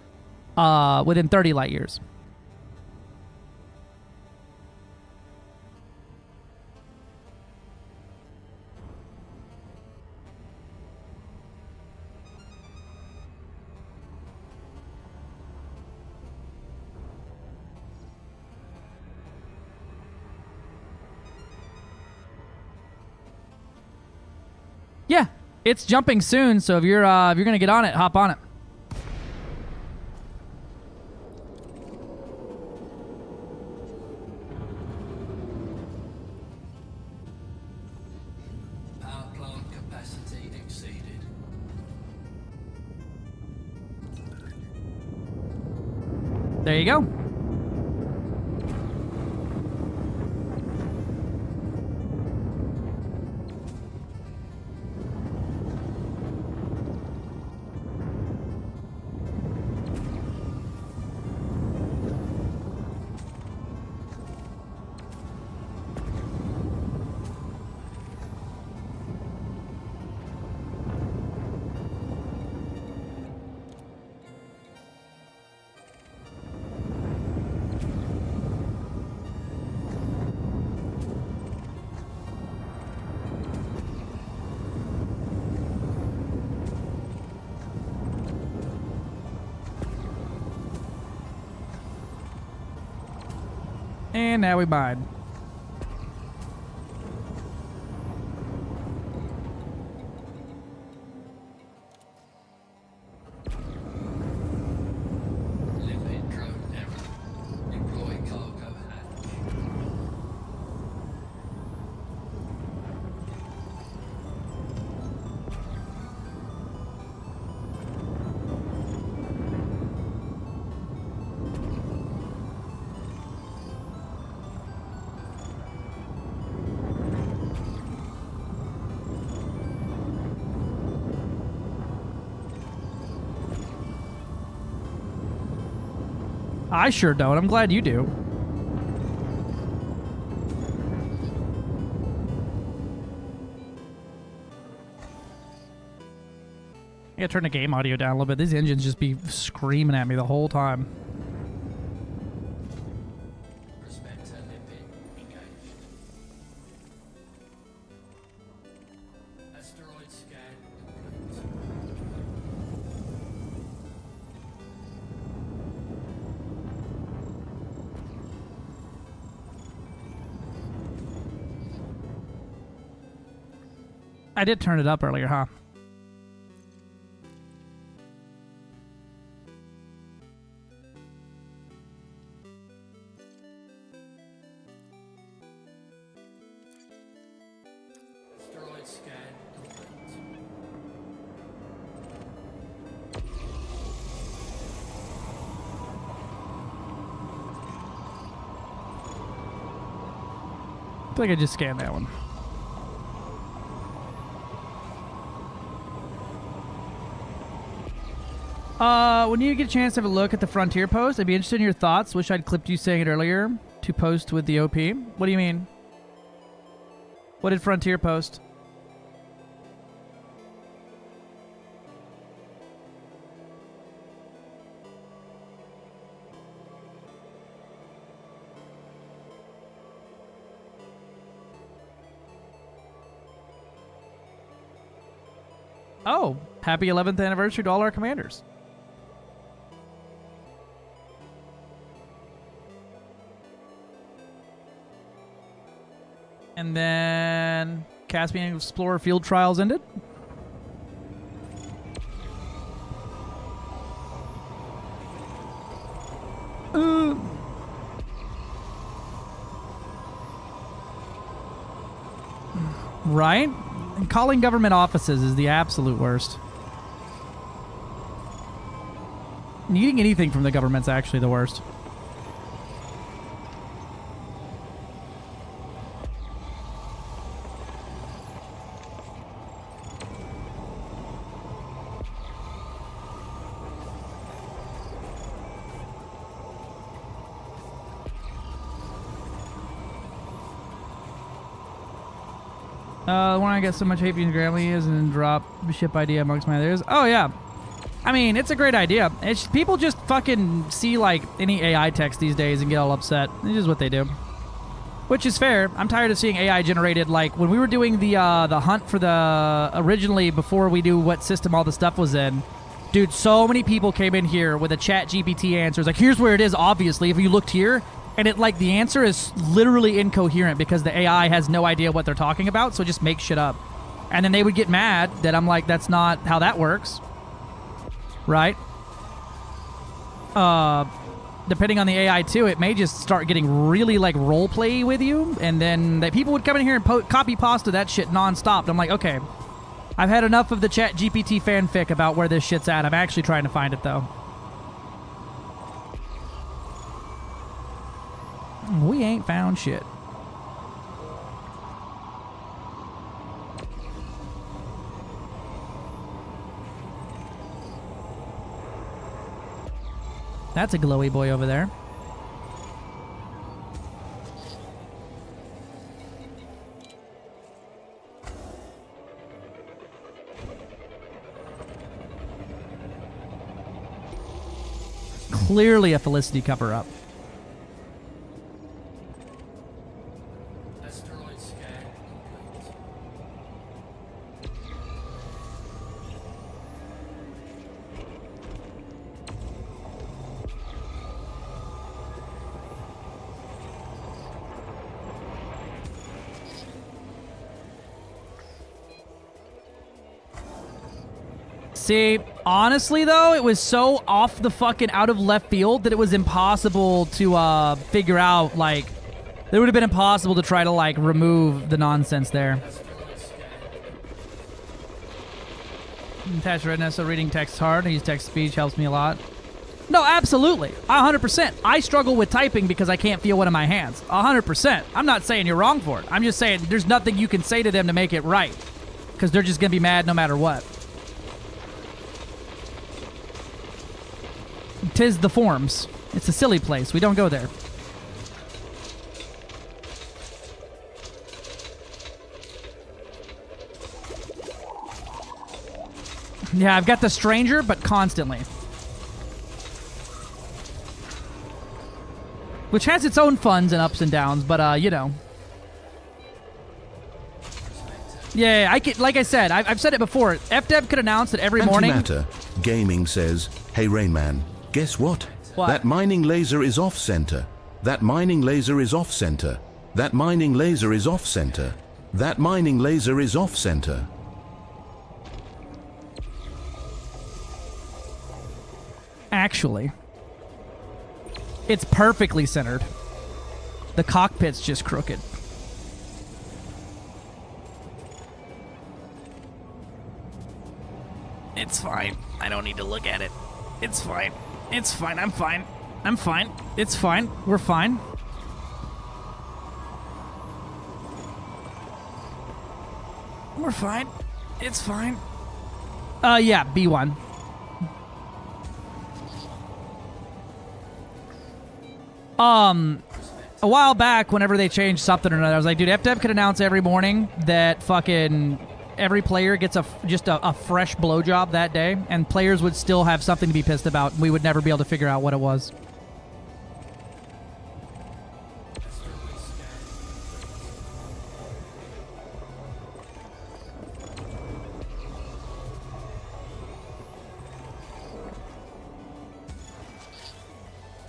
within 30 light years. It's jumping soon, so if you're gonna get on it, hop on it. Power plant capacity exceeded. There you go. And now we bide. Limit drone error. Deploy cargo hatch. I sure don't. I'm glad you do. I gotta turn the game audio down a little bit. These engines just be screaming at me the whole time. Respector limpet engaged. Asteroid scan complete. I did turn it up earlier, huh? Asteroid scan complete. I feel like I just scanned that one. When you get a chance to have a look at the Frontier post, I'd be interested in your thoughts. Wish I'd clipped you saying it earlier to post with the OP. What do you mean? What did Frontier post? Oh, happy 11th anniversary to all our commanders. And then Caspian Explorer field trials ended. Right? And calling government offices is the absolute worst. Needing anything from the government's actually the worst. When I get so much hate being Grammy is and then drop ship idea amongst my others. Oh yeah, I mean it's a great idea. It's people just fucking see like any AI text these days and get all upset. It's just what they do, which is fair. I'm tired of seeing AI generated. Like when we were doing the hunt for the originally before we knew what system all the stuff was in. Dude, so many people came in here with a chat GPT answer. It's like, here's where it is, obviously. If you looked here, and it like the answer is literally incoherent because the AI has no idea what they're talking about, so it just makes shit up. And then they would get mad that I'm like, that's not how that works. Right? Depending on the AI too, it may just start getting really like role play with you, and then people would come in here and copy pasta that shit nonstop. I'm like, okay, I've had enough of the Chat GPT fanfic about where this shit's at. I'm actually trying to find it though. We ain't found shit. That's a glowy boy over there. Clearly a Felicity cover-up. Asteroid scan complete. See, honestly though, it was so off the fucking out of left field that it was impossible to figure out, like, it would have been impossible to try to, like, remove the nonsense there. Attached readiness, so reading text hard. I use text-to-speech, helps me a lot. No, absolutely. 100%. I struggle with typing because I can't feel one in my hands. 100%. I'm not saying you're wrong for it. I'm just saying there's nothing you can say to them to make it right. Because they're just going to be mad no matter what. 'Tis the forms. It's a silly place. We don't go there. Yeah, I've got the stranger, but constantly. Which has its own funs and ups and downs, but, you know. Yeah, I could, like I said, I've said it before. FDev could announce that every morning... Antimatter Gaming says, hey Rainman, guess what? What? That mining laser is off-center. That mining laser is off-center. That mining laser is off-center. That mining laser is off-center. Actually, it's perfectly centered. The cockpit's just crooked. It's fine. I don't need to look at it. It's fine. It's fine. I'm fine. I'm fine. It's fine. We're fine. We're fine. It's fine. Yeah, B1. A while back, whenever they changed something or another, I was like, dude, FDev could announce every morning that fucking every player gets just a fresh blowjob that day, and players would still have something to be pissed about. We would never be able to figure out what it was.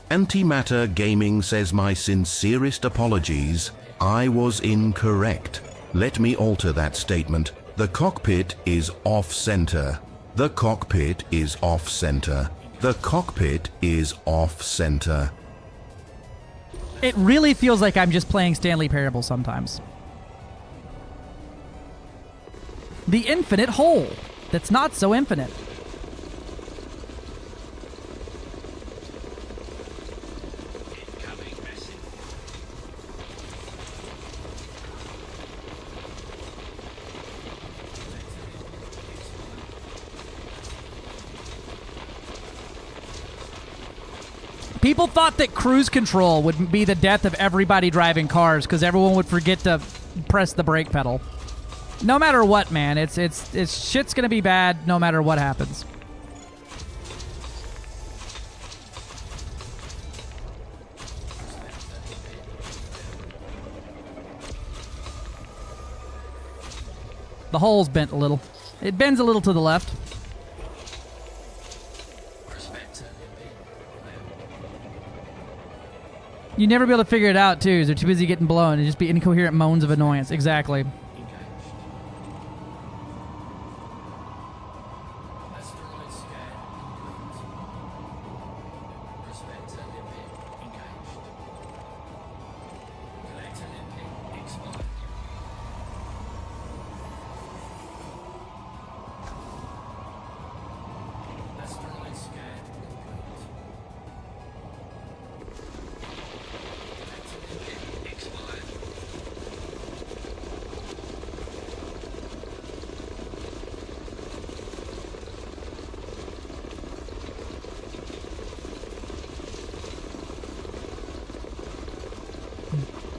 Antimatter Gaming says, my sincerest apologies. I was incorrect. Let me alter that statement. The cockpit is off-center. The cockpit is off-center. The cockpit is off-center. It really feels like I'm just playing Stanley Parable sometimes. The infinite hole that's not so infinite. People thought that cruise control would be the death of everybody driving cars because everyone would forget to press the brake pedal. No matter what, man, it's shit's gonna be bad no matter what happens. The hole's bent a little. It bends a little to the left. You'd never be able to figure it out, too, because they're too busy getting blown. It'd just be incoherent moans of annoyance. Exactly.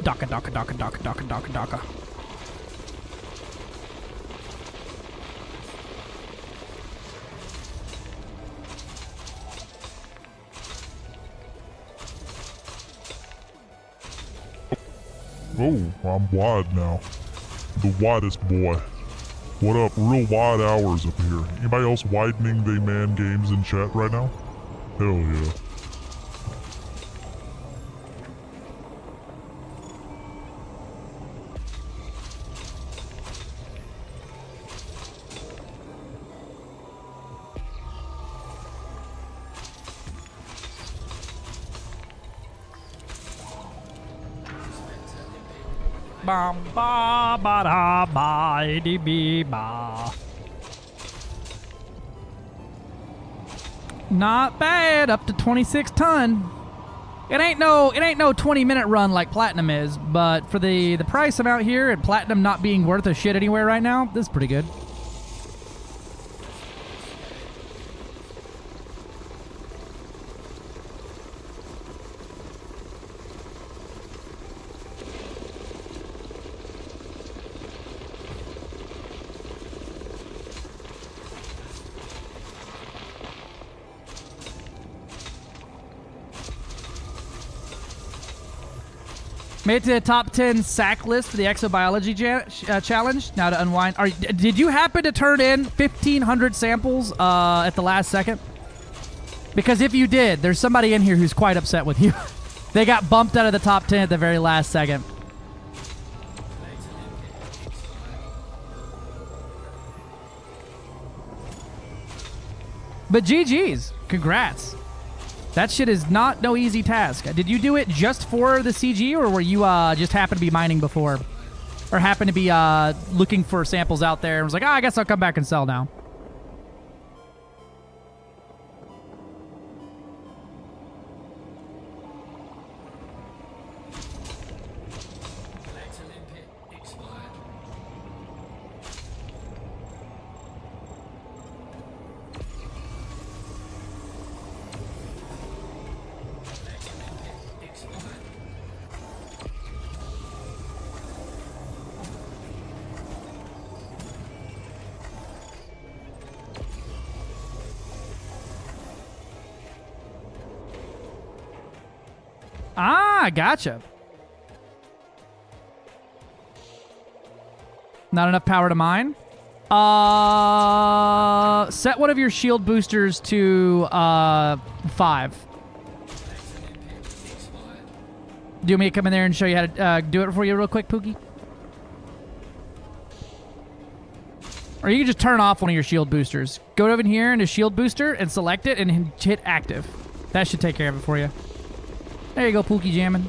Daka, daka, daka, daka, daka, daka, daka. Oh, I'm wide now. The widest boy. What up? Real wide hours up here. Anybody else widening they man games in chat right now? Hell yeah. Bam ba ba da ba di bi ba. Not bad, up to 26 ton. It ain't no 20-minute run like Platinum is, but for the price I'm out here and Platinum not being worth a shit anywhere right now, this is pretty good. Made it to the top 10 sack list for the exobiology challenge. Now to unwind. Did you happen to turn in 1,500 samples at the last second? Because if you did, there's somebody in here who's quite upset with you. They got bumped out of the top 10 at the very last second. But GG's. Congrats. That shit is not no easy task. Did you do it just for the CG, or were you just happened to be mining before? Or happened to be looking for samples out there and was like, I guess I'll come back and sell now? Ah, gotcha. Not enough power to mine. Set one of your shield boosters to 5. Do you want me to come in there and show you how to do it for you real quick, Pookie? Or you can just turn off one of your shield boosters. Go over here into shield booster and select it and hit active. That should take care of it for you. There you go, Pookie jamming.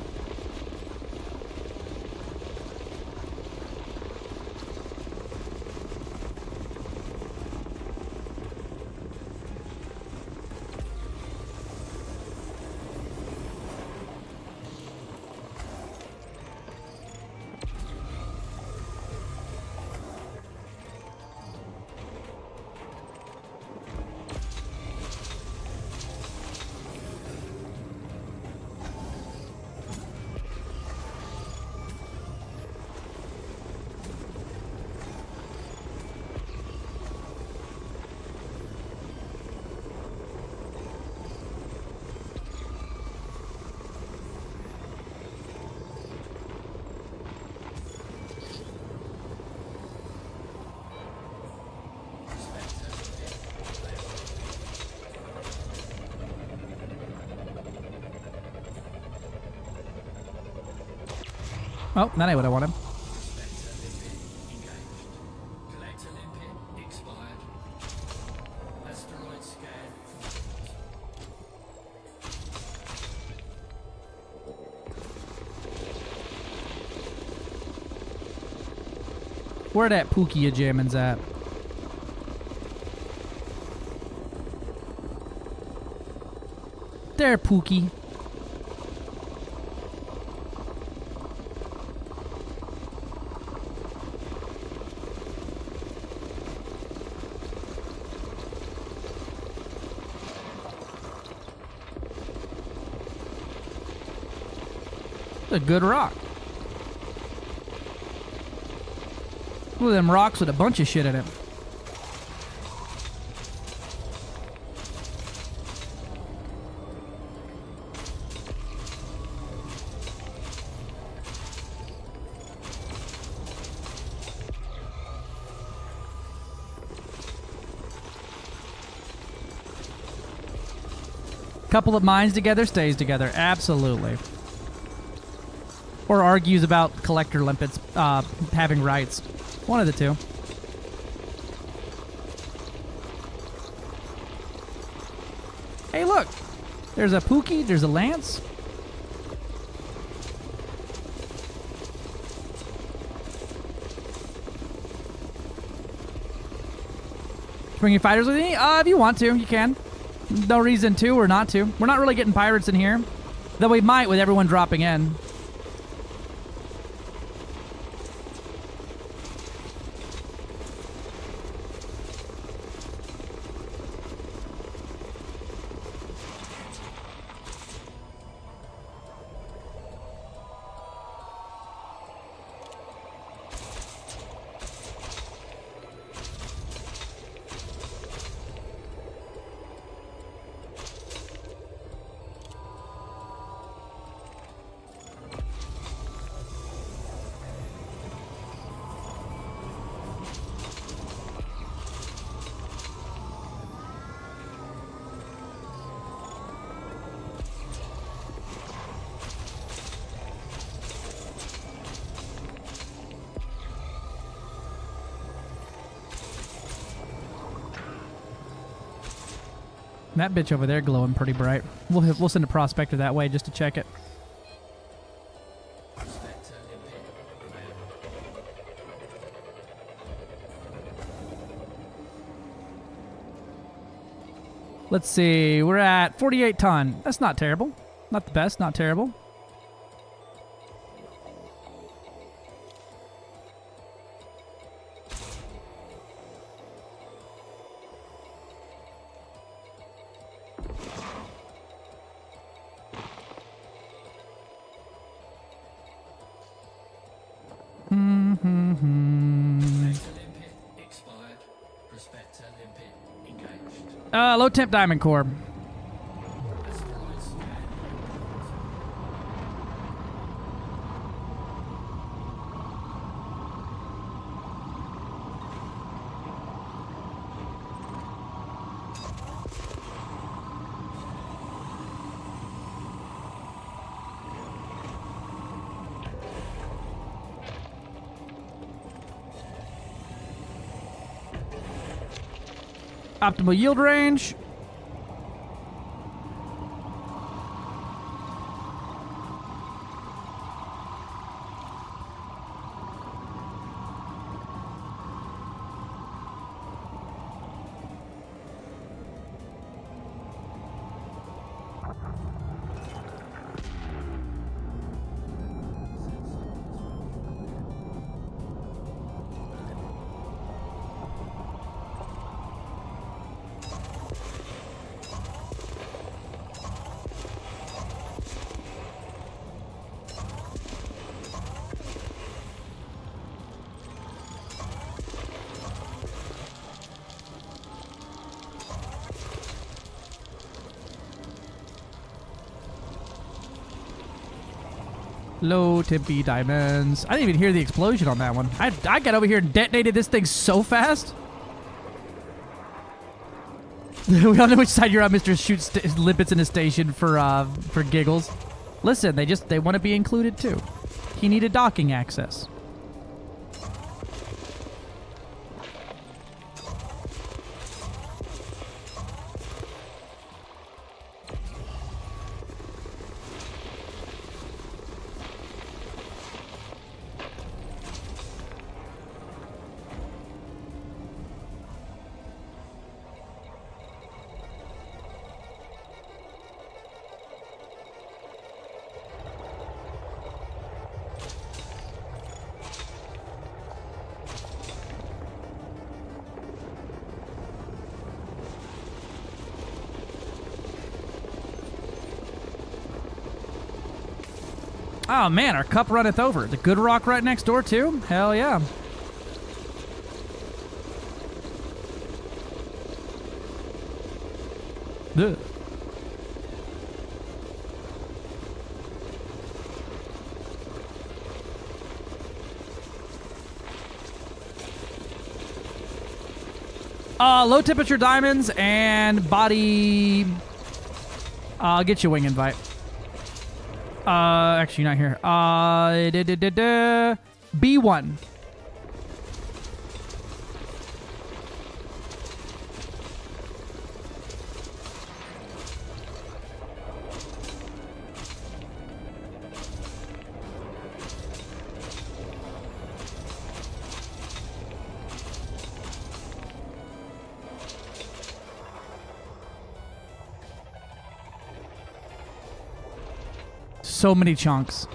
Oh, that ain't what I wanted. Where that Pookie jammin's at? There, Pookie. A good rock. Look at them rocks with a bunch of shit in it. Couple of minds together stays together. Absolutely. Or argues about collector limpets having rights. One of the two. Hey, look. There's a Pookie. There's a Lance. Bring your fighters with me? If you want to, you can. No reason to or not to. We're not really getting pirates in here. Though we might with everyone dropping in. That bitch over there glowing pretty bright. We'll send a prospector that way just to check it. Let's see. We're at 48 ton. That's not terrible. Not the best. Not terrible. Low temp diamond core. Optimal yield range. Low tippy diamonds. I didn't even hear the explosion on that one. I got over here and detonated this thing so fast. We all know which side you're on, Mr. Shoots limpets in a station for giggles. Listen, they want to be included too. He needed docking access. Oh man, our cup runneth over. The good rock right next door too? Hell yeah. Ugh. Low temperature diamonds and body. I'll get you a wing invite. Actually, not here. B1. So many chunks.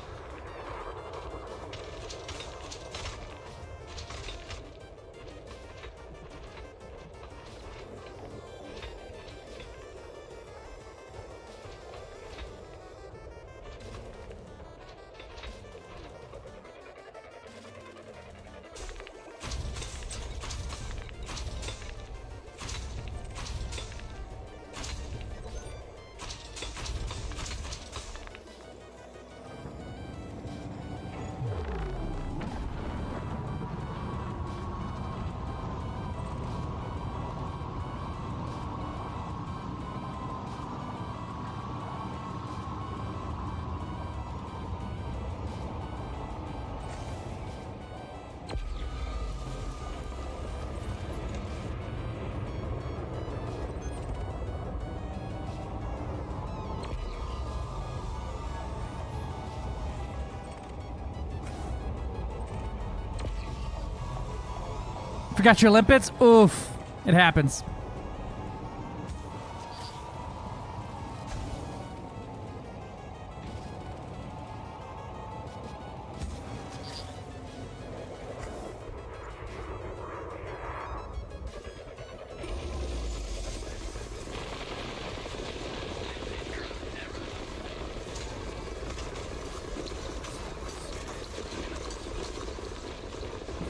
Forgot your limpets? Oof. It happens.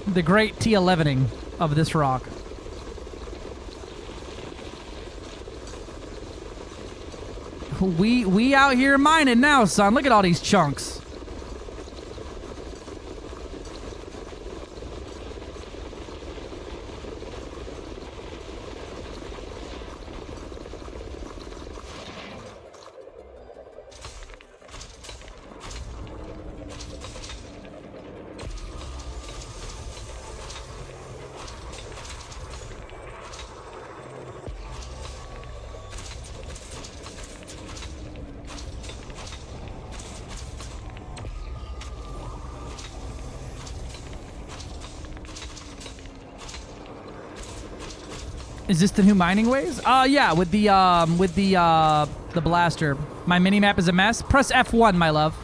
The great T11ing of this rock. We out here mining now, son. Look at all these chunks. Is this the new mining ways? Yeah, with the blaster. My mini map is a mess. Press F1, my love.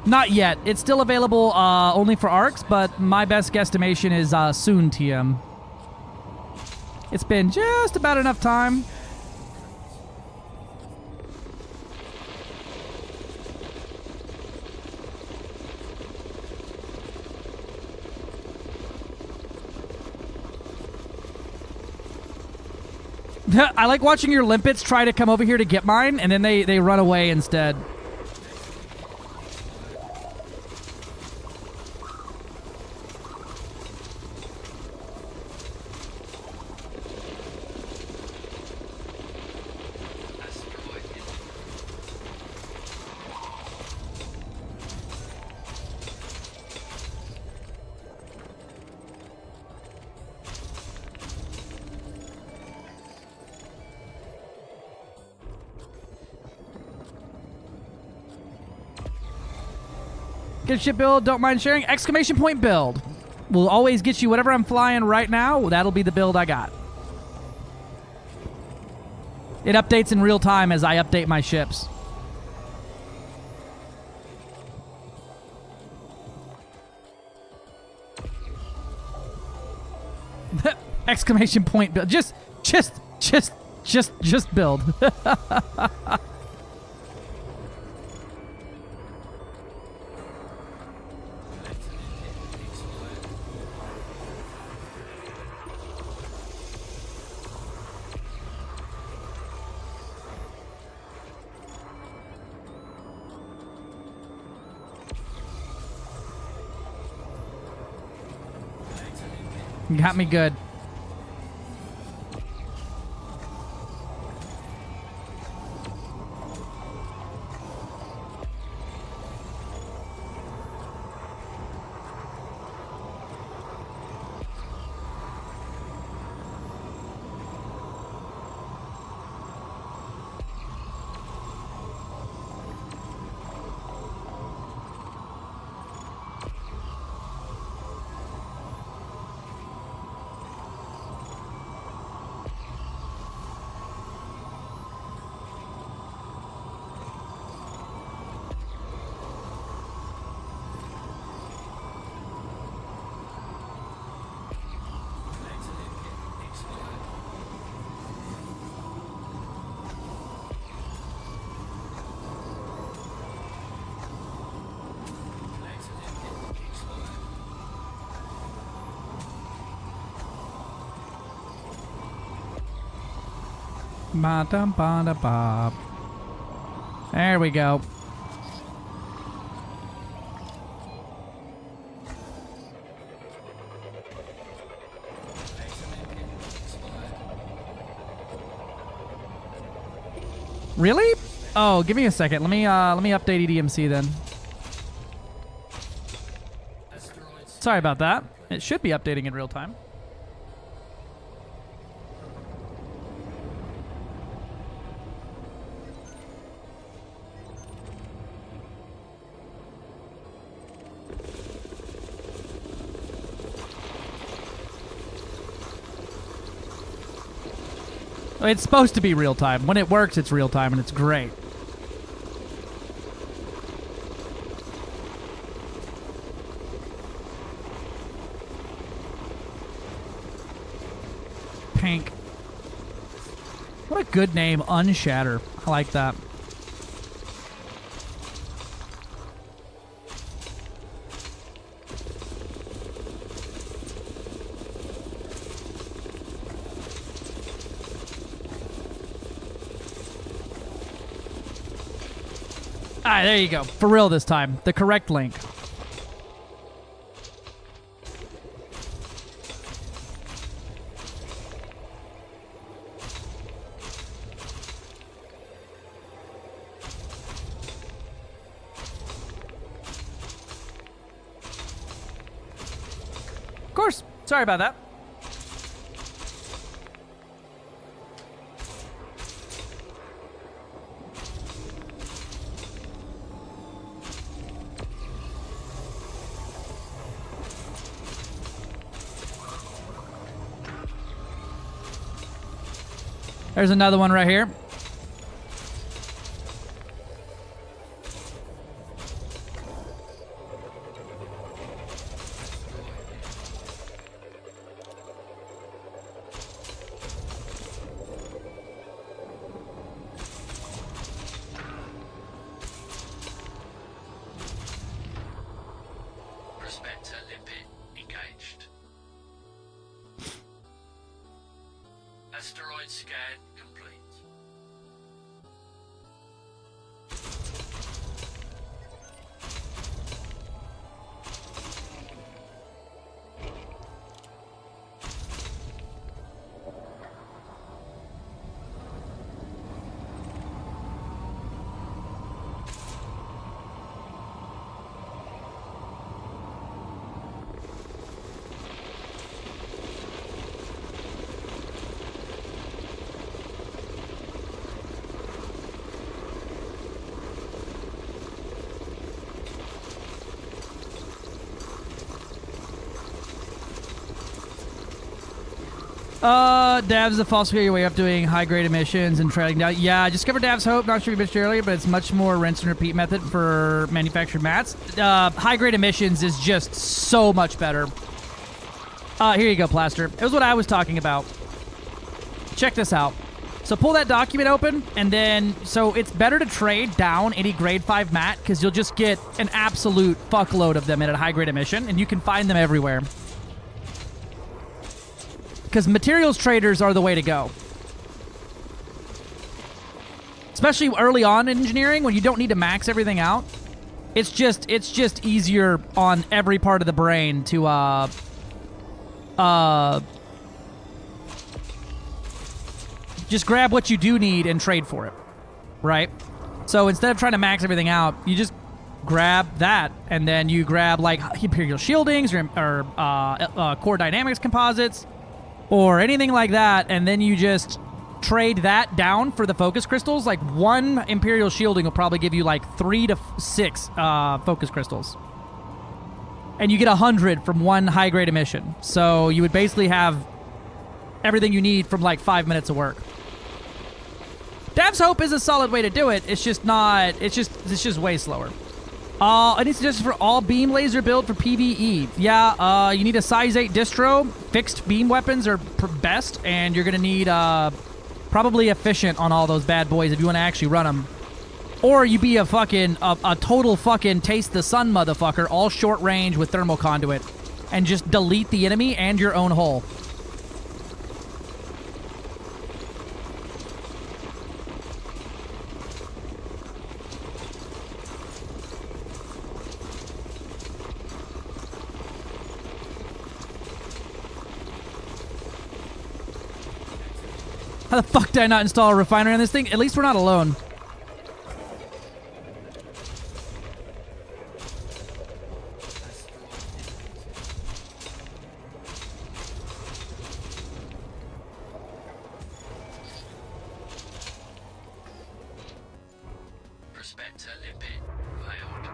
Not yet. It's still available only for ARCs, but my best guesstimation is soon, TM. It's been just about enough time. I like watching your limpets try to come over here to get mine, and then they run away instead. Good shit build, don't mind sharing. Exclamation point build. Will always get you whatever I'm flying right now. That'll be the build I got. It updates in real time as I update my ships. Exclamation point build. Just build. Got me good. Ba-dum-ba-da-ba. There we go. Really? Oh, give me a second. Let me update EDMC then. Sorry about that. It should be updating in real time. It's supposed to be real time. When it works, it's real time, and it's great. Pink. What a good name, Unshatter. I like that. Alright, there you go. For real this time. The correct link. Of course. Sorry about that. There's another one right here. Prospector limpet engaged. Asteroid scan complete. Dav's the false your way up doing high-grade emissions and trailing down. Yeah, I discovered Dav's Hope. Not sure if you mentioned earlier, but it's much more rinse and repeat method for manufactured mats. High-grade emissions is just so much better. Here you go, Plaster. It was what I was talking about. Check this out. So pull that document open, and then, so it's better to trade down any grade 5 mat, because you'll just get an absolute fuckload of them at a high-grade emission, and you can find them everywhere. Because materials traders are the way to go. Especially early on in engineering, when you don't need to max everything out. It's just easier on every part of the brain to, just grab what you do need and trade for it, right? So instead of trying to max everything out, you just grab that, and then you grab like Imperial Shieldings or Core Dynamics composites or anything like that, and then you just trade that down for the focus crystals. Like one Imperial Shielding will probably give you like 3 to 6 focus crystals. And you get 100 from one high-grade emission. So you would basically have everything you need from like 5 minutes of work. Dav's Hope is a solid way to do it. It's just not. It's just way slower. Any suggestions for all beam laser build for PvE? Yeah, you need a size 8 distro. Fixed beam weapons are best, and you're gonna need probably efficient on all those bad boys if you want to actually run them. Or you be a fucking a total fucking taste the sun motherfucker, all short range with thermal conduit, and just delete the enemy and your own hull. How the fuck did I not install a refinery on this thing? At least we're not alone. Prospector Limpet failed.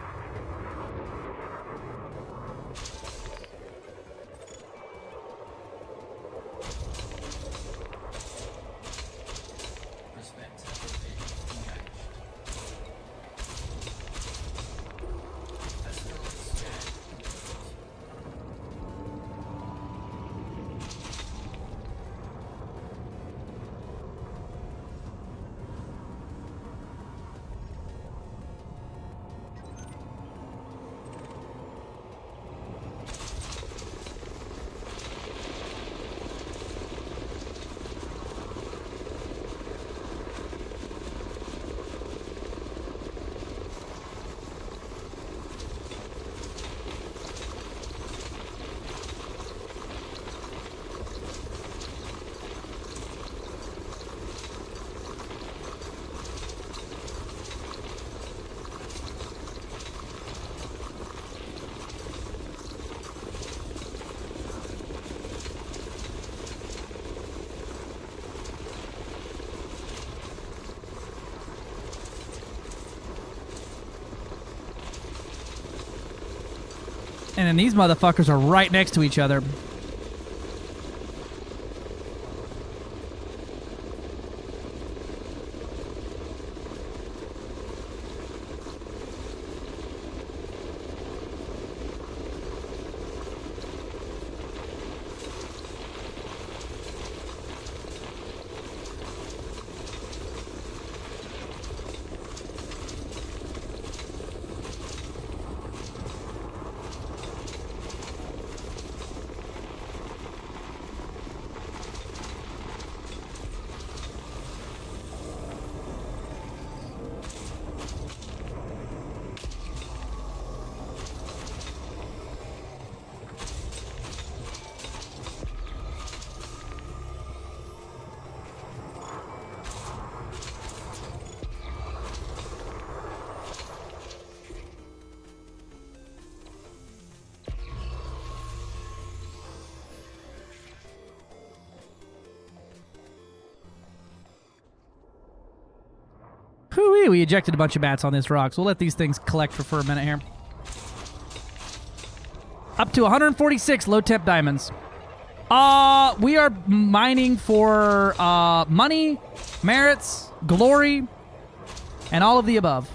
And then these motherfuckers are right next to each other. Hooey, we ejected a bunch of bats on this rock, so we'll let these things collect for a minute here. Up to 146 low-temp diamonds. We are mining for money, merits, glory, and all of the above.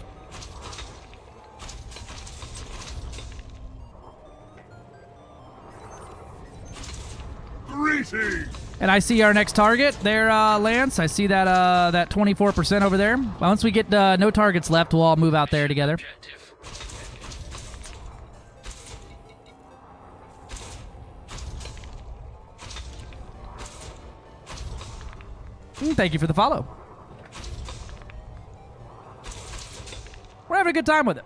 Greetings! And I see our next target there, Lance. I see that that 24% over there. Once we get no targets left, we'll all move out there together. Thank you for the follow. We're having a good time with it.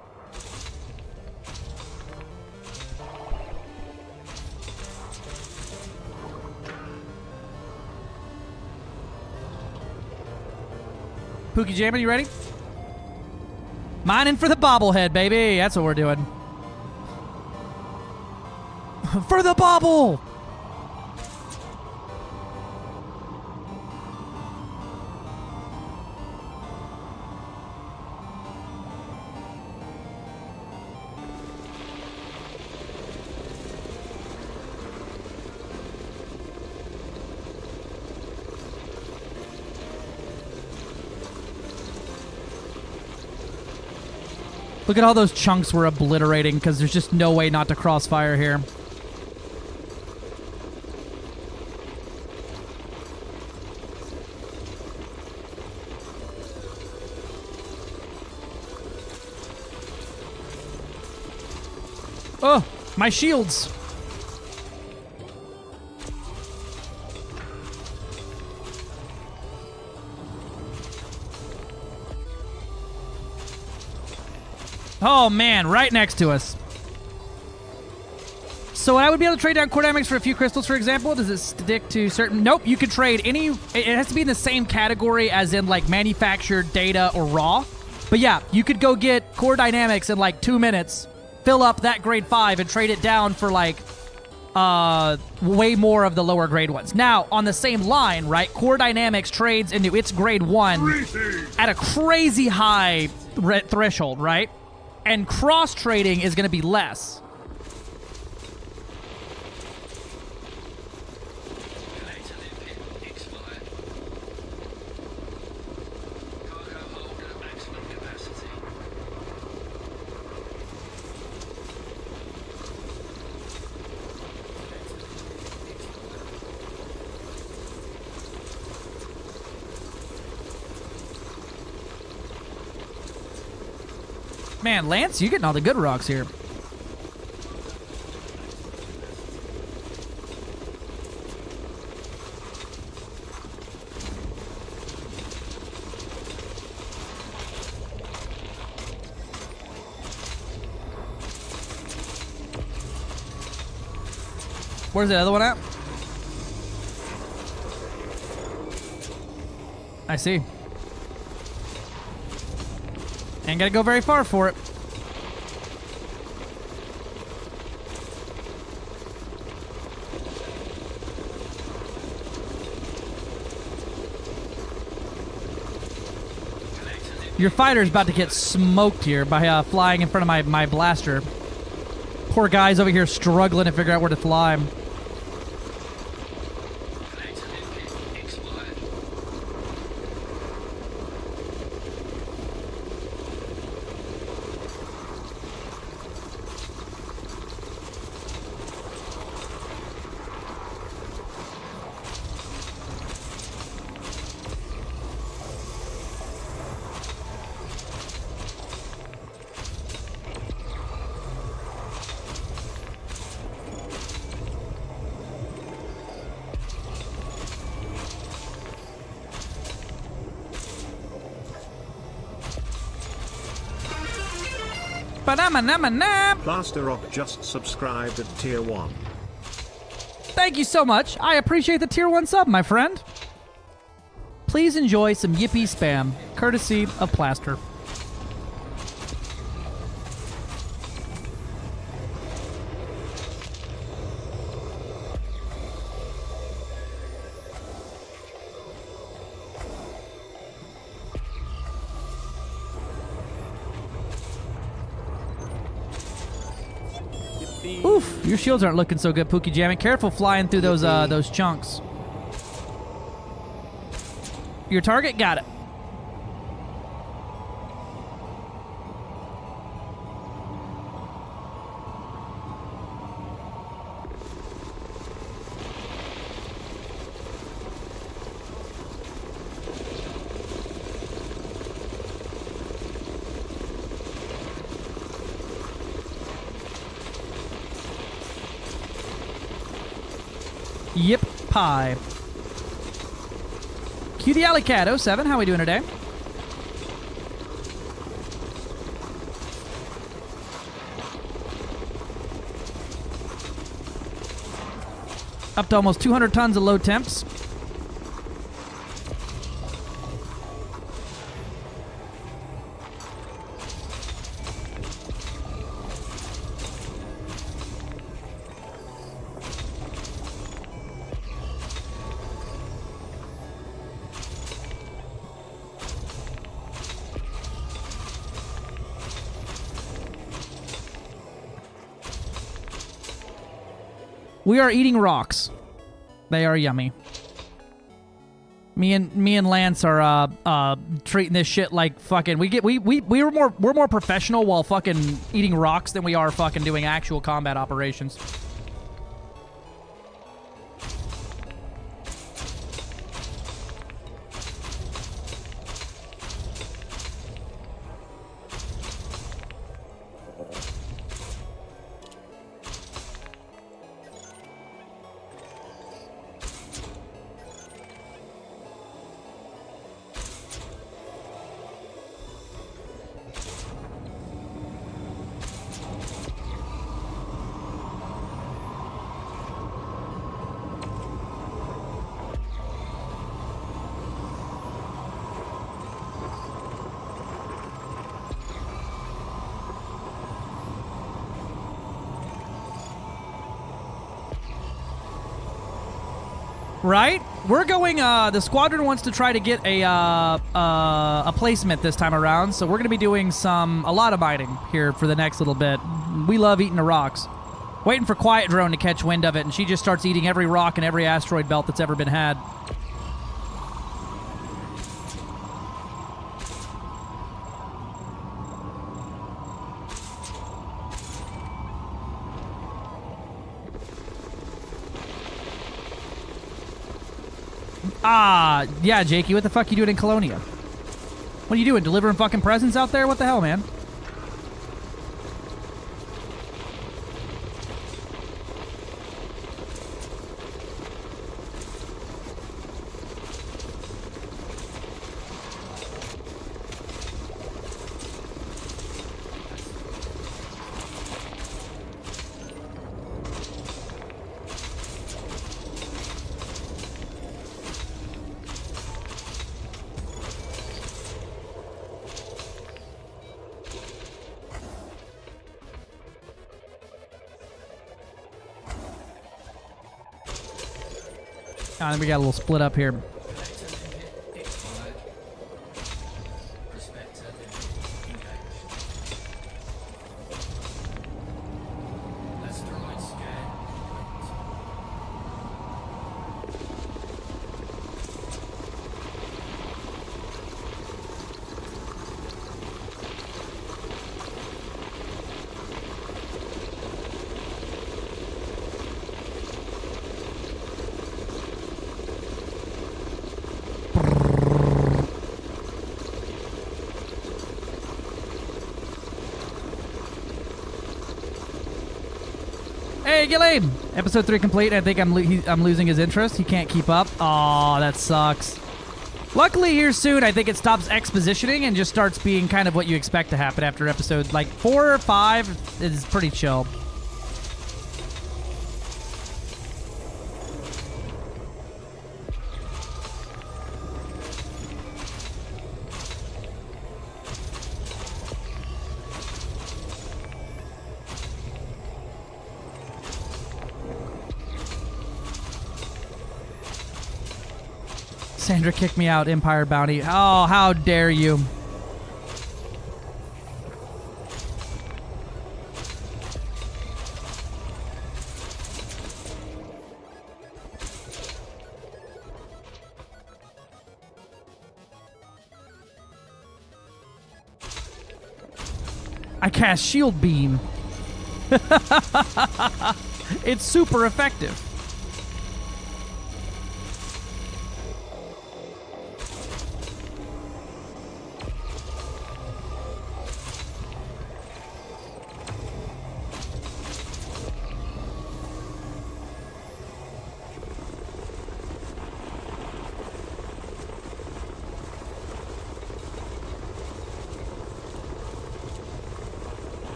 Pookie Jammin', you ready? Mining for the bobblehead, baby. That's what we're doing. For the bobble! Look at all those chunks we're obliterating because there's just no way not to crossfire here. Oh, my shields. Oh man, right next to us. So I would be able to trade down core dynamics for a few crystals, for example. Does it stick to certain? Nope, you could trade any. It has to be in the same category as in like manufactured, data, or raw. But yeah, you could go get core dynamics in like 2 minutes, fill up that grade 5, and trade it down for like way more of the lower grade ones. Now, on the same line, right, core dynamics trades into its grade 1 at a crazy high threshold, right? And cross-trading is going to be less. Man, Lance, you're getting all the good rocks here. Where's the other one at? I see. Ain't gotta go very far for it. Your fighter's about to get smoked here by flying in front of my blaster. Poor guy's over here struggling to figure out where to fly. Plaster Rock just subscribed at tier 1. Thank you so much. I appreciate the tier 1 sub, my friend. Please enjoy some yippee spam, courtesy of Plaster. Oof, your shields aren't looking so good, Pookie Jamming. Careful flying through those chunks. Your target got it. Yep, pie. Cue the alley cat. 07, how we doing today? Up to almost 200 tons of low temps. We are eating rocks. They are yummy. Me and Lance are treating this shit like fucking we're more professional while fucking eating rocks than we are fucking doing actual combat operations. Right? We're going, the squadron wants to try to get a placement this time around, so we're going to be doing a lot of mining here for the next little bit. We love eating the rocks. Waiting for Quiet Drone to catch wind of it, and she just starts eating every rock and every asteroid belt that's ever been had. Yeah, Jakey, what the fuck you doing in Colonia? What are you doing, delivering fucking presents out there? What the hell, man? Then we got a little split up here. Hey, Gillian! Episode 3 complete. I think I'm losing his interest. He can't keep up. Aw, that sucks. Luckily, here soon, I think it stops expositioning and just starts being kind of what you expect to happen after episode, like, 4 or 5 is pretty chill. Sandra kicked me out, Empire Bounty. Oh, how dare you. I cast Shield Beam. It's super effective.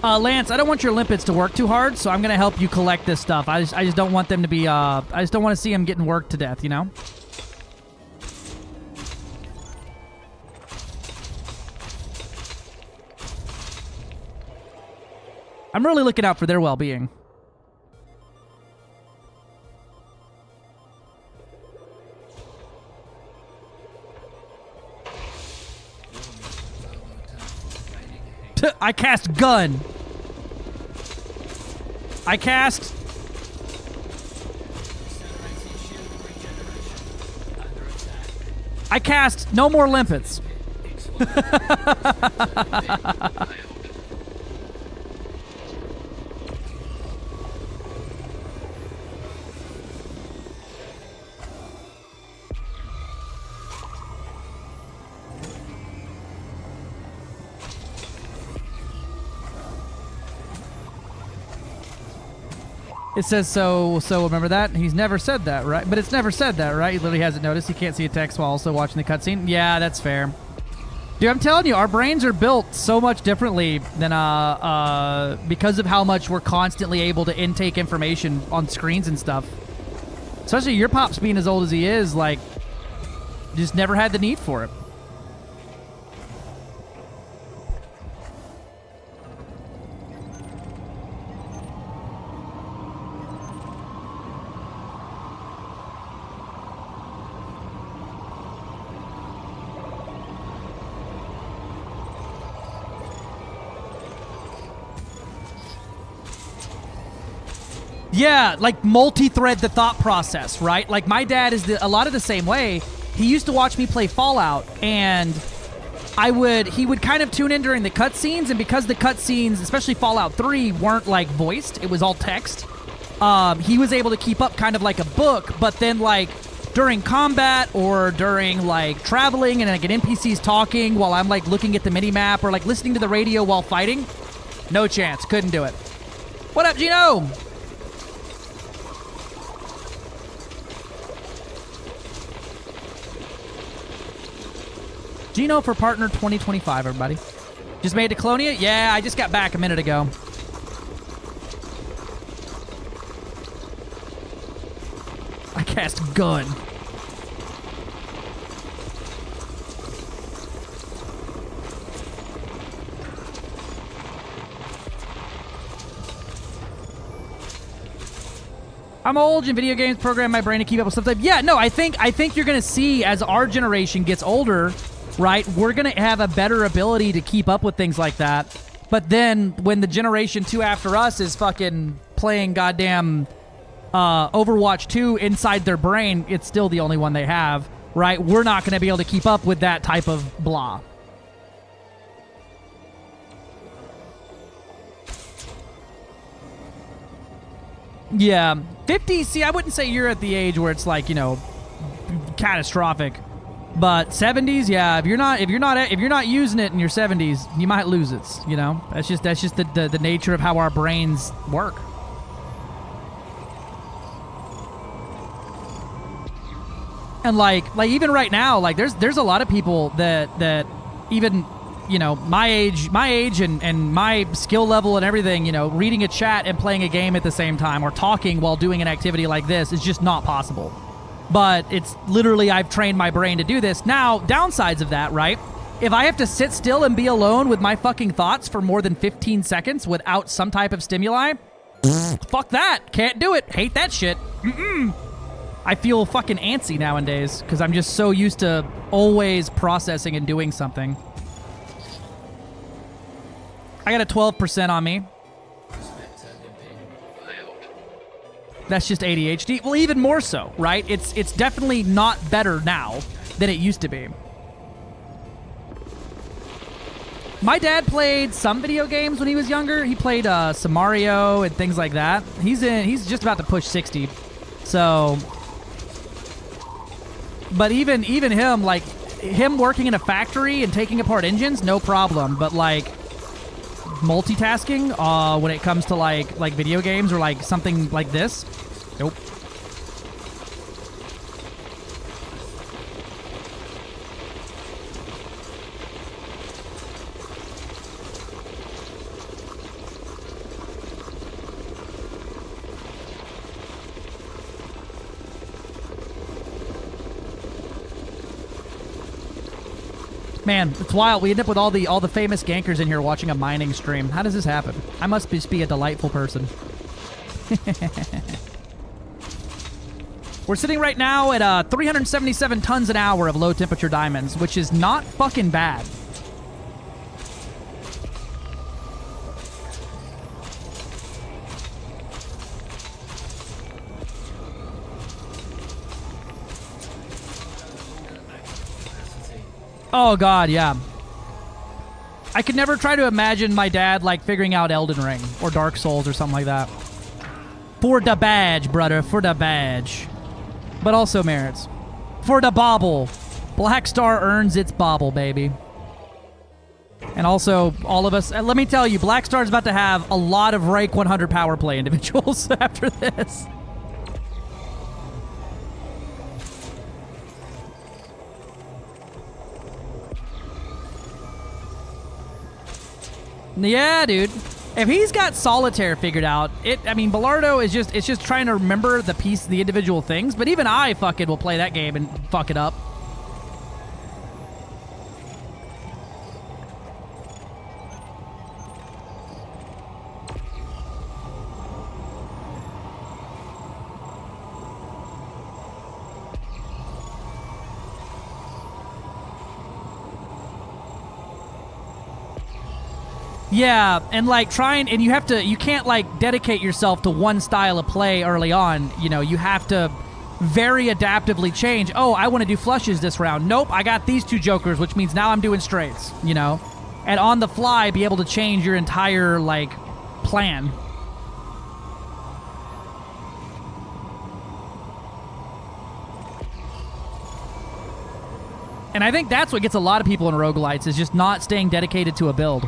Lance, I don't want your limpets to work too hard, so I'm gonna help you collect this stuff. I just don't want them to be, I just don't want to see them getting worked to death, you know? I'm really looking out for their well-being. I cast gun. I cast... I cast no more limpets. It says so remember that? He's never said that, right? But it's never said that, right? He literally hasn't noticed. He can't see a text while also watching the cutscene. Yeah, that's fair. Dude, I'm telling you, our brains are built so much differently than, because of how much we're constantly able to intake information on screens and stuff. Especially your Pops being as old as he is, like, just never had the need for it. Yeah, like multi-thread the thought process, right? Like my dad is a lot of the same way. He used to watch me play Fallout, and he would kind of tune in during the cutscenes, and because the cutscenes, especially Fallout 3, weren't like voiced, it was all text. He was able to keep up kind of like a book, but then like during combat or during like traveling and like an NPC's talking while I'm like looking at the mini-map or like listening to the radio while fighting, no chance, couldn't do it. What up, Gino? Gino for partner 2025, everybody. Just made it to Colonia? Yeah, I just got back a minute ago. I cast gun. I'm old and video games program my brain to keep up with stuff. Yeah, no, I think you're gonna see as our generation gets older, right, we're going to have a better ability to keep up with things like that. But then when the generation 2 after us is fucking playing goddamn Overwatch 2 inside their brain, it's still the only one they have, right? We're not going to be able to keep up with that type of blah. Yeah, 50, see, I wouldn't say you're at the age where it's like, you know, catastrophic. But 70s, yeah. If you're not using it in your 70s, you might lose it. You know, that's just the nature of how our brains work. And like even right now, like there's a lot of people that even, you know, my age and my skill level and everything, you know, reading a chat and playing a game at the same time or talking while doing an activity like this is just not possible. But it's literally, I've trained my brain to do this. Now, downsides of that, right? If I have to sit still and be alone with my fucking thoughts for more than 15 seconds without some type of stimuli, fuck that. Can't do it. Hate that shit. I feel fucking antsy nowadays because I'm just so used to always processing and doing something. I got a 12% on me. That's just ADHD. Well, even more so, right? It's definitely not better now than it used to be. My dad played some video games when he was younger. He played some Mario and things like that. He's just about to push 60. So, but even him, like him working in a factory and taking apart engines, no problem. But like multitasking, when it comes to like video games or like something like this, nope. Man, it's wild. We end up with all the famous gankers in here watching a mining stream. How does this happen? I must just be a delightful person. We're sitting right now at 377 tons an hour of low temperature diamonds, which is not fucking bad. Oh god, yeah. I could never try to imagine my dad like figuring out Elden Ring or Dark Souls or something like that. For the badge, brother, for the badge. But also merits. For the bauble. Black Star earns its bauble, baby. And also, all of us, let me tell you, Black Star's about to have a lot of rank 100 power play individuals after this. Yeah, dude. If he's got solitaire figured out, I mean, Bilardo is just trying to remember the individual things, but even I fucking will play that game and fuck it up. Yeah, and like you can't like dedicate yourself to one style of play early on. You know, you have to very adaptively change. Oh, I want to do flushes this round. Nope, I got these two jokers, which means now I'm doing straights, you know? And on the fly, be able to change your entire, like, plan. And I think that's what gets a lot of people in roguelites, is just not staying dedicated to a build.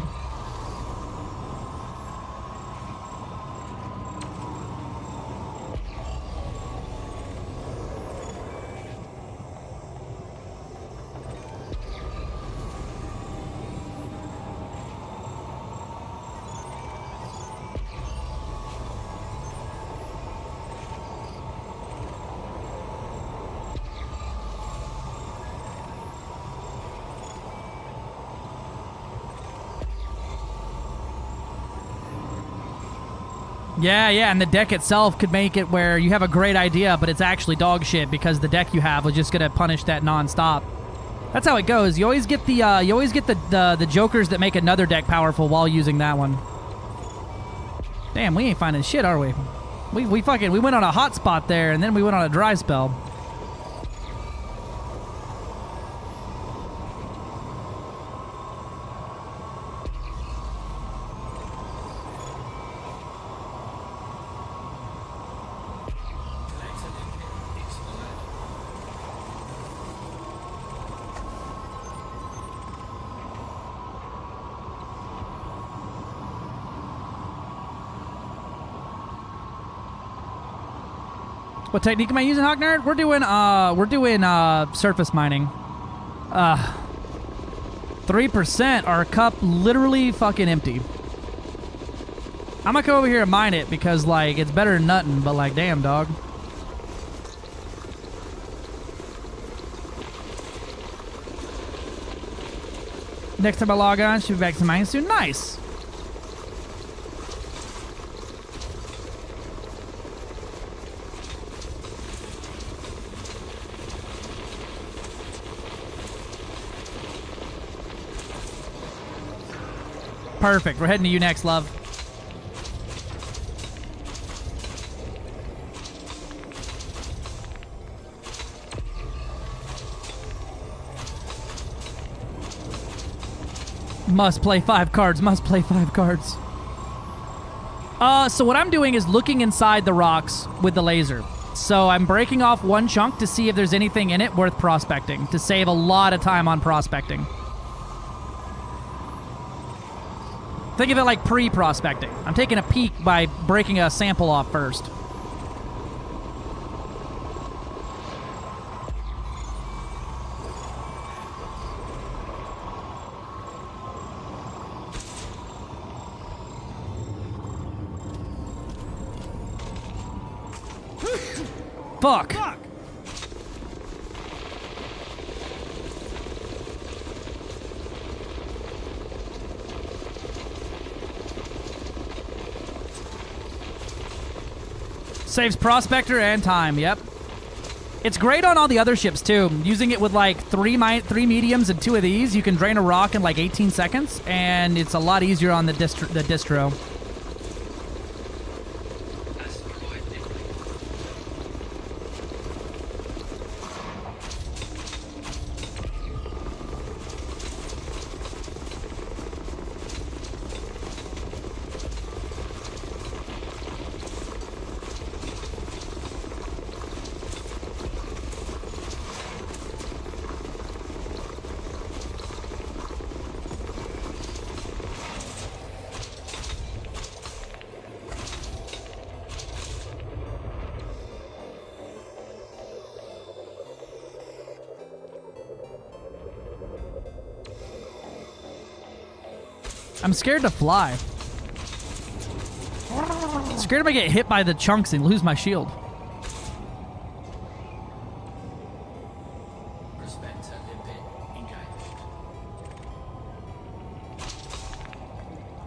Yeah, and the deck itself could make it where you have a great idea, but it's actually dog shit because the deck you have was just gonna punish that non-stop. That's how it goes. You always get the jokers that make another deck powerful while using that one. Damn, we ain't finding shit, are we? We went on a hot spot there, and then we went on a dry spell. What technique am I using, Hawk Nerd? We're doing surface mining. 3%, our cup literally fucking empty. I'm gonna come over here and mine it because, like, it's better than nothing, but, like, damn, dog. Next time I log on, should be back to mine soon. Nice. Perfect. We're heading to you next, love. Must play 5 cards. Must play 5 cards. So what I'm doing is looking inside the rocks with the laser. So I'm breaking off one chunk to see if there's anything in it worth prospecting, to save a lot of time on prospecting. Think of it like pre-prospecting. I'm taking a peek by breaking a sample off first. Fuck! Saves prospector and time, yep. It's great on all the other ships, too. Using it with, like, three mediums and 2 of these, you can drain a rock in, like, 18 seconds, and it's a lot easier on the distro. I'm scared to fly. Scared if I get hit by the chunks and lose my shield. Prospector limpet engaged.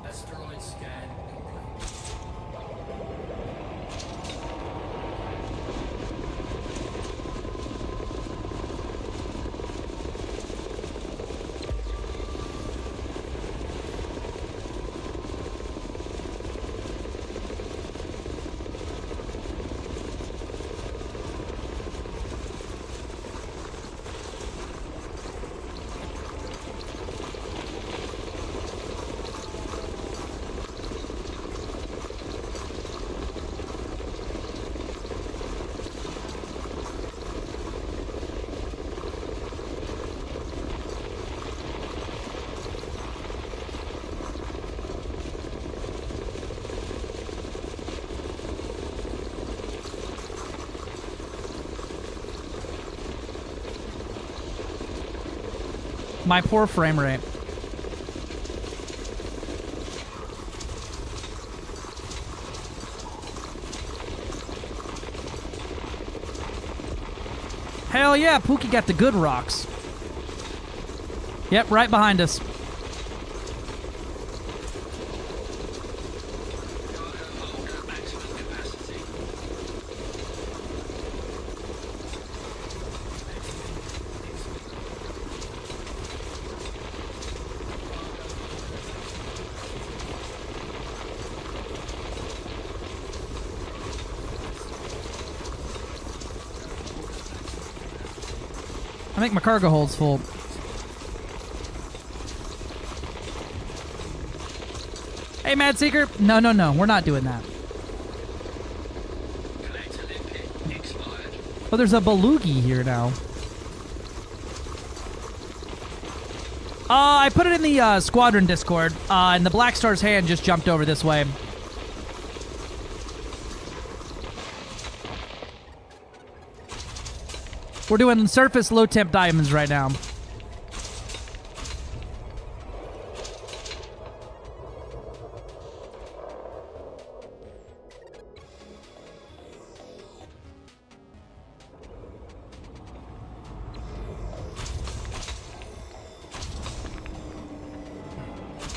Asteroid scan complete. My poor frame rate. Hell yeah, Pookie got the good rocks. Yep, right behind us. I think my cargo hold's full. Hey, Mad Seeker. No, we're not doing that. Oh, there's a belugi here now. I put it in the squadron Discord, and the Black Star's hand just jumped over this way. We're doing surface low temp diamonds right now.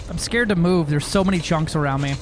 I'm scared to move. There's so many chunks around me.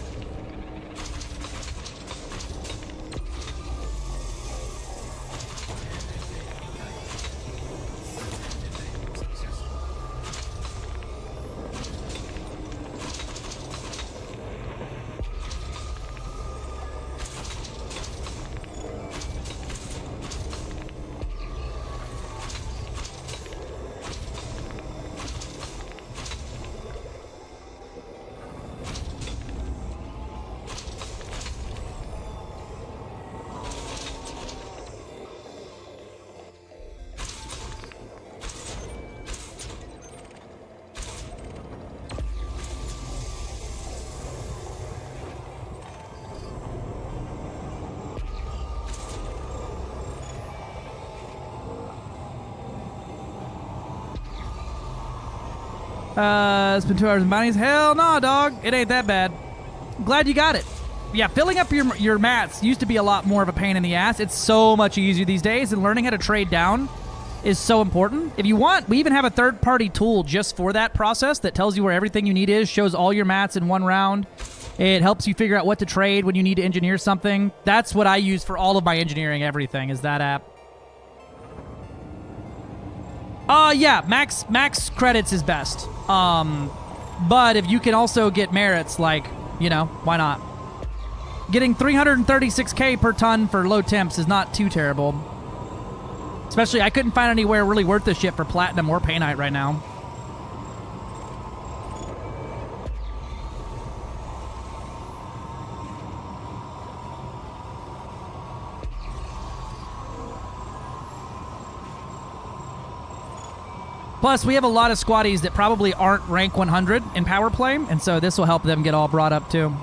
It's been 2 hours in bounties. Hell no, dog. It ain't that bad. Glad you got it. Yeah, filling up your mats used to be a lot more of a pain in the ass. It's so much easier these days, and learning how to trade down is so important. If you want, we even have a third-party tool just for that process that tells you where everything you need is, shows all your mats in one round. It helps you figure out what to trade when you need to engineer something. That's what I use for all of my engineering everything, is that app. Yeah, max credits is best. But if you can also get merits, like, you know, why not? Getting 336k per ton for low temps is not too terrible. Especially, I couldn't find anywhere really worth the shit for platinum or painite right now. Plus, we have a lot of squaddies that probably aren't rank 100 in power play, and so this will help them get all brought up too.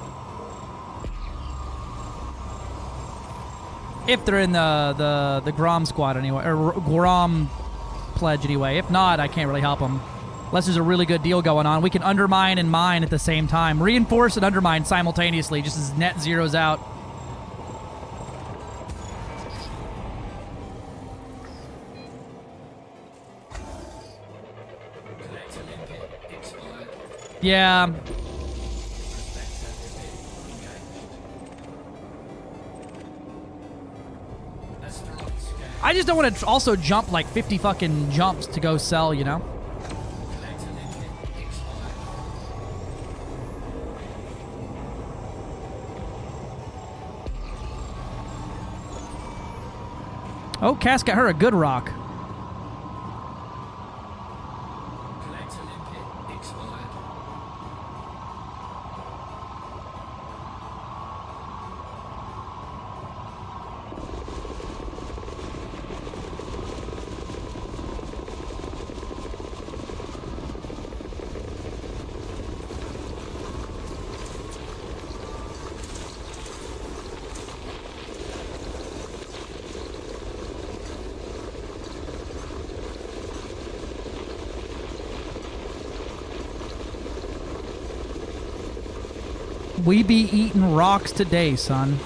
If they're in the Grom squad anyway, or Grom pledge anyway. If not, I can't really help them. Unless there's a really good deal going on. We can undermine and mine at the same time. Reinforce and undermine simultaneously, just as net zeros out. Yeah. I just don't want to also jump like 50 fucking jumps to go sell, you know? Oh, Cass got her a good rock. We be eating rocks today, son.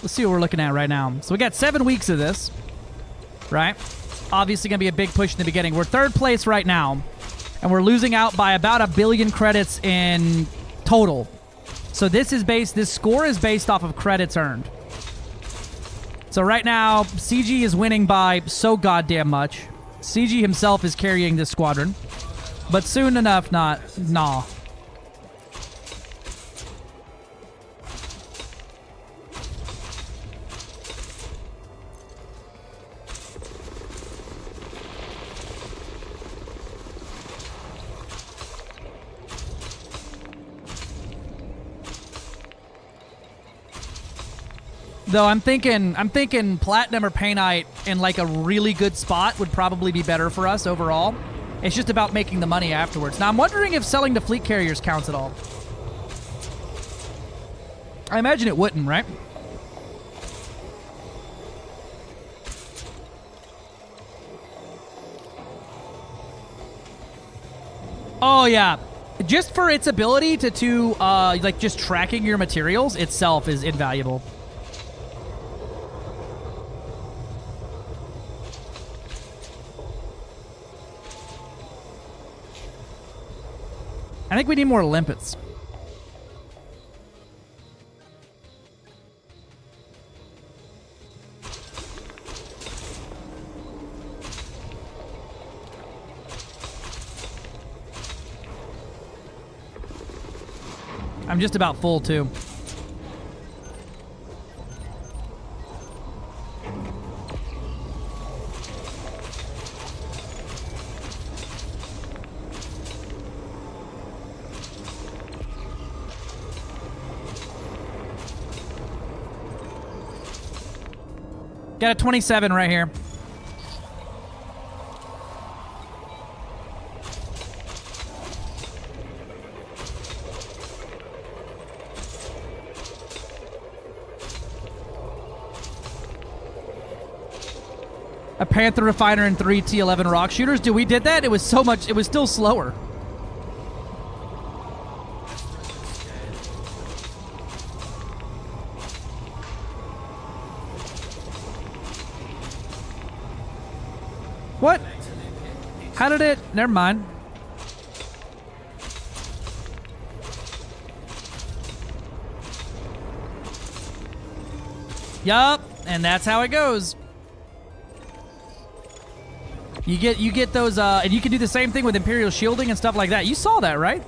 Let's see what we're looking at right now. So we got 7 weeks of this, right? Obviously going to be a big push in the beginning. We're 3rd place right now. And we're losing out by about 1 billion credits in total. So this score is based off of credits earned. So right now, CG is winning by so goddamn much. CG himself is carrying this squadron. But soon enough, nah. Though I'm thinking platinum or painite in like a really good spot would probably be better for us overall. It's just about making the money afterwards. Now I'm wondering if selling to fleet carriers counts at all. I imagine it wouldn't, right? Oh yeah. Just for its ability to like just tracking your materials itself is invaluable. I think we need more limpets. I'm just about full, too. Got a 27 right here. A Panther Refiner and 3 T11 rock shooters. Dude, we did that. It was so much. It was still slower. What? How did it? Never mind. Yup, and that's how it goes. You get those, and you can do the same thing with Imperial shielding and stuff like that. You saw that, right?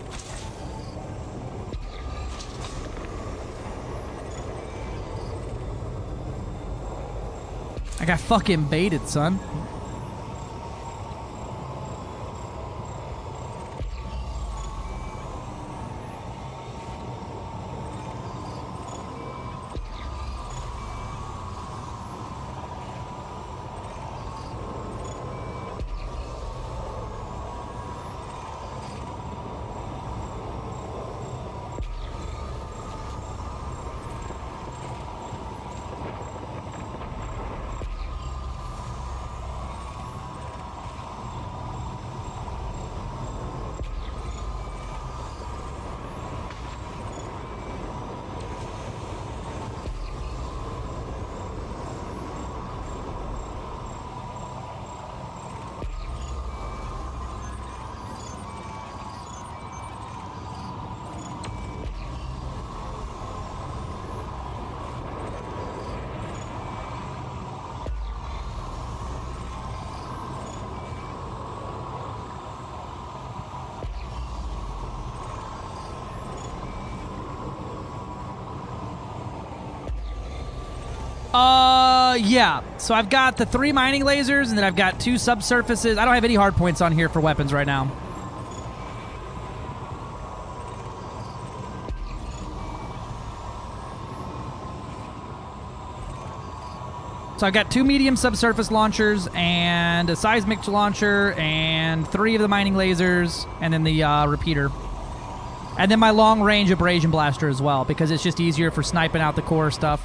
I got fucking baited, son. Yeah. So I've got the 3 mining lasers, and then I've got 2 subsurfaces. I don't have any hard points on here for weapons right now. So I've got 2 medium subsurface launchers and a seismic launcher and 3 of the mining lasers and then the repeater. And then my long-range abrasion blaster as well, because it's just easier for sniping out the core stuff.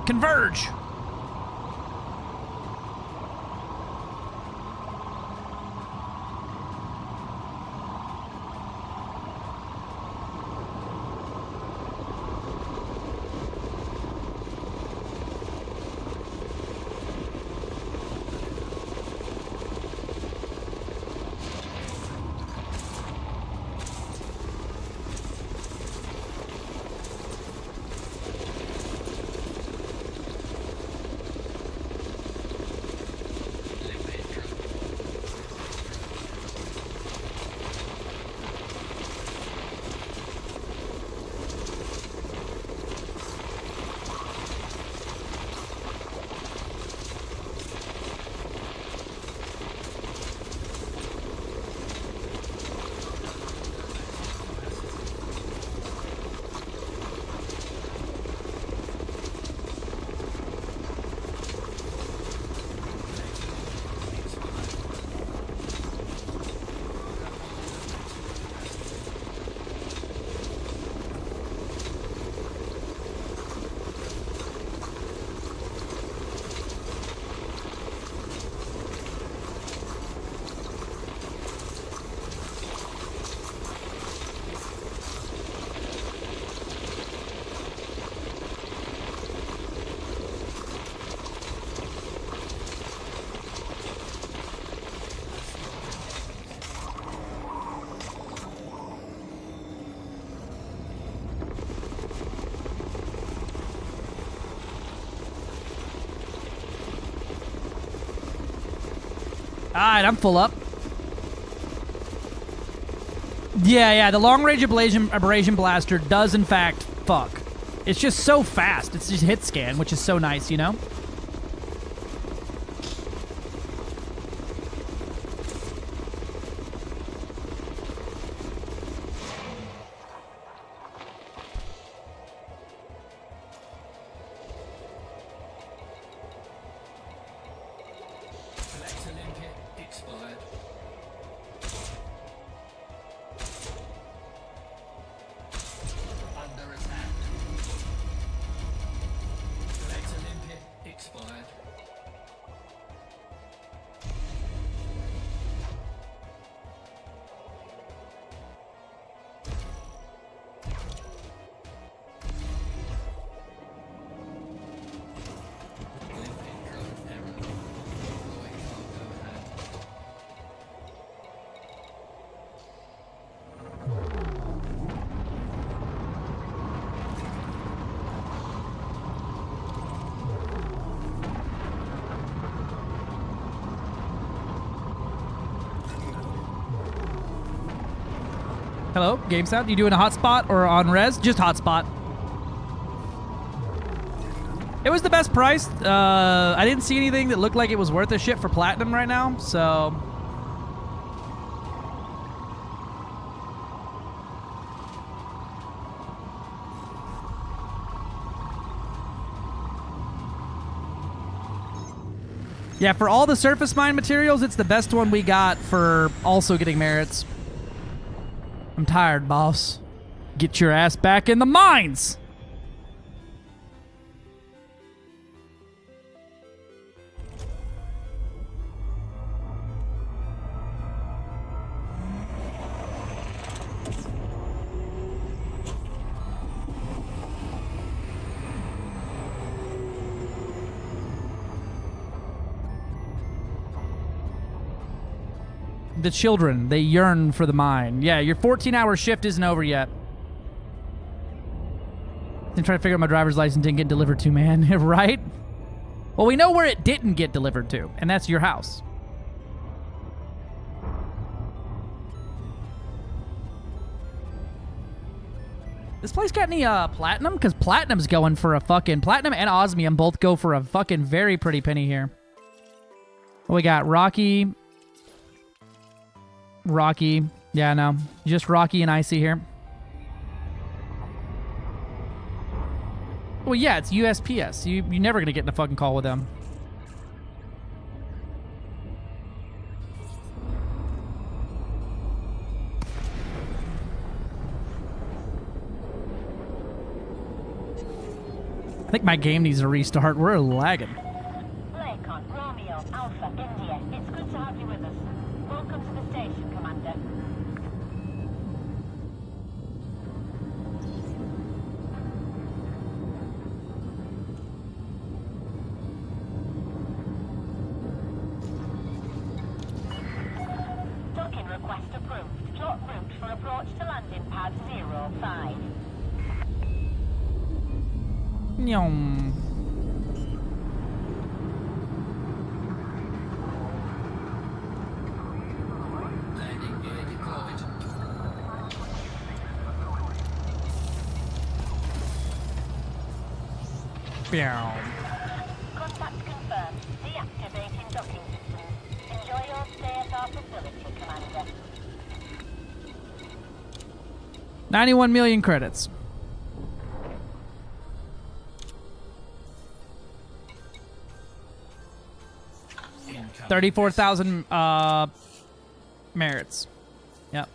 Converge! Alright, I'm full up. Yeah, the long-range abrasion blaster does, in fact, fuck. It's just so fast. It's just hit scan, which is so nice, you know? Hello, Game Sound. You doing a hotspot or on res? Just hotspot. It was the best price. I didn't see anything that looked like it was worth a shit for platinum right now, so... Yeah, for all the surface mine materials, it's the best one we got for also getting merits. I'm tired, boss. Get your ass back in the mines! The children, they yearn for the mine. Yeah, your 14-hour shift isn't over yet. I'm trying to figure out my driver's license didn't get delivered to, man. Right? Well, we know where it didn't get delivered to, and that's your house. This place got any platinum? Because platinum's going for a fucking... Platinum and osmium both go for a fucking very pretty penny here. What we got? Rocky... Yeah, no. Just Rocky and Icy here. Well, yeah, it's USPS. You're never going to get in a fucking call with them. I think my game needs a restart. We're lagging. Lakon, Romeo, Alpha, India. It's good to have you with us. Welcome to the station, Commander. Docking request approved. Plot route for approach to landing pad 05. Nyom. Landing gear deployed. Contact confirmed. Deactivating docking systems. Enjoy your stay at our facility, Commander. 91 million credits. Incoming 34,000 merits. Yep.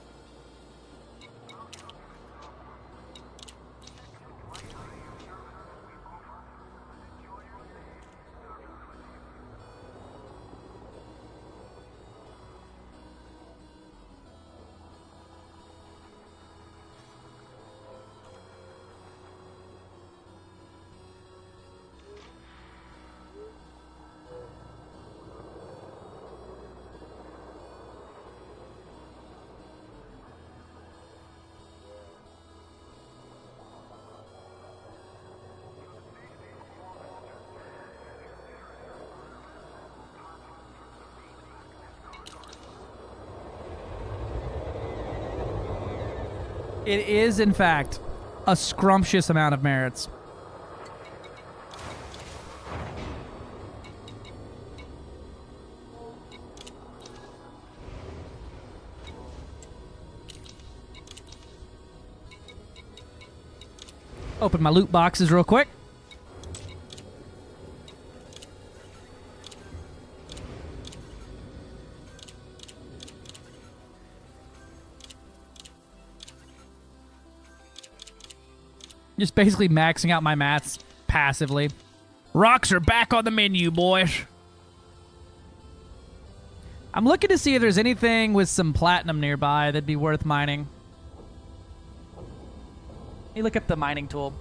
It is, in fact, a scrumptious amount of merits. Open my loot boxes real quick. Just basically maxing out my mats passively. Rocks are back on the menu, boys. I'm looking to see if there's anything with some platinum nearby that'd be worth mining. Let me look up the mining tool.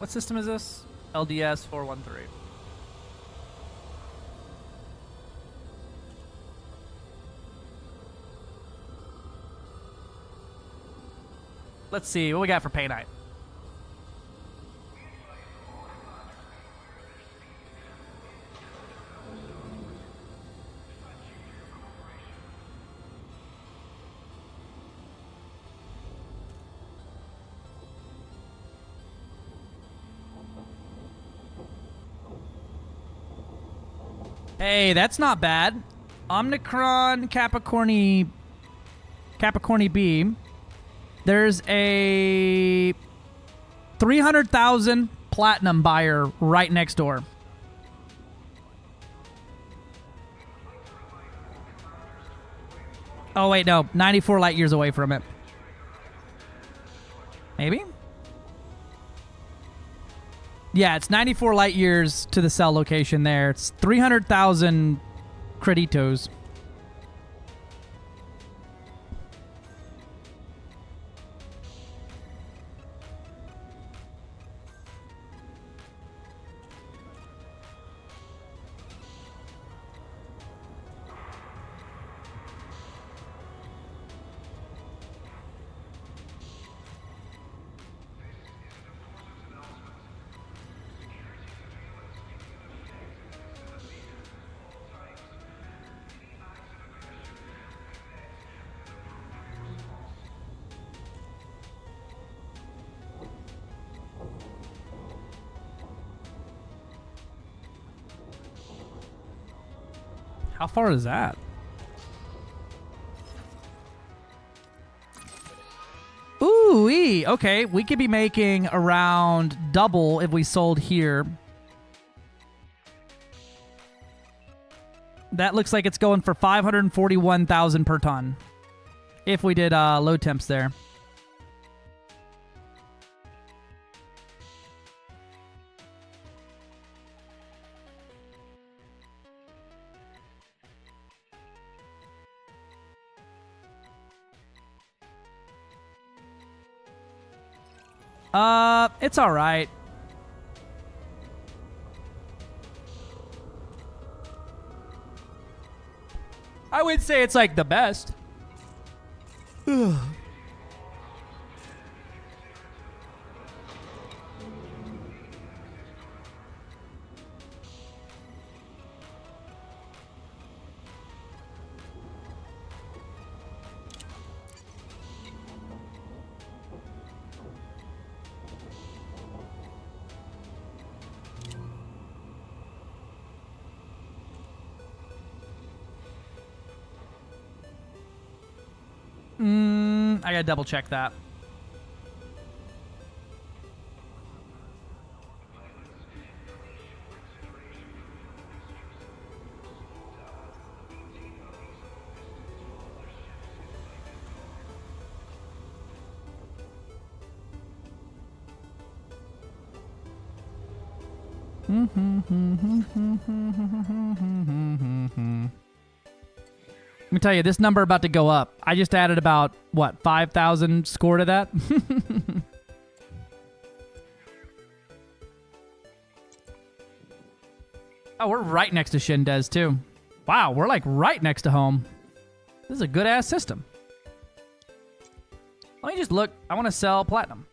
What system is this? LDS 413. Let's see what we got for pay night. Hey, that's not bad. Omnicron Capricorny B. There's a 300,000 platinum buyer right next door. Oh wait, no, 94 light years away from it. Maybe? Yeah, it's 94 light years to the cell location there. It's 300,000 creditos. How far is that? Ooh-wee. Okay, we could be making around double if we sold here. That looks like it's going for 541,000 per ton. If we did low temps there. It's all right. I would say it's like the best. I gotta double check that. Let me tell you, this number about to go up. I just added about, what, 5,000 score to that? Oh, we're right next to Shindez, too. Wow, we're like right next to home. This is a good-ass system. Let me just look. I want to sell platinum.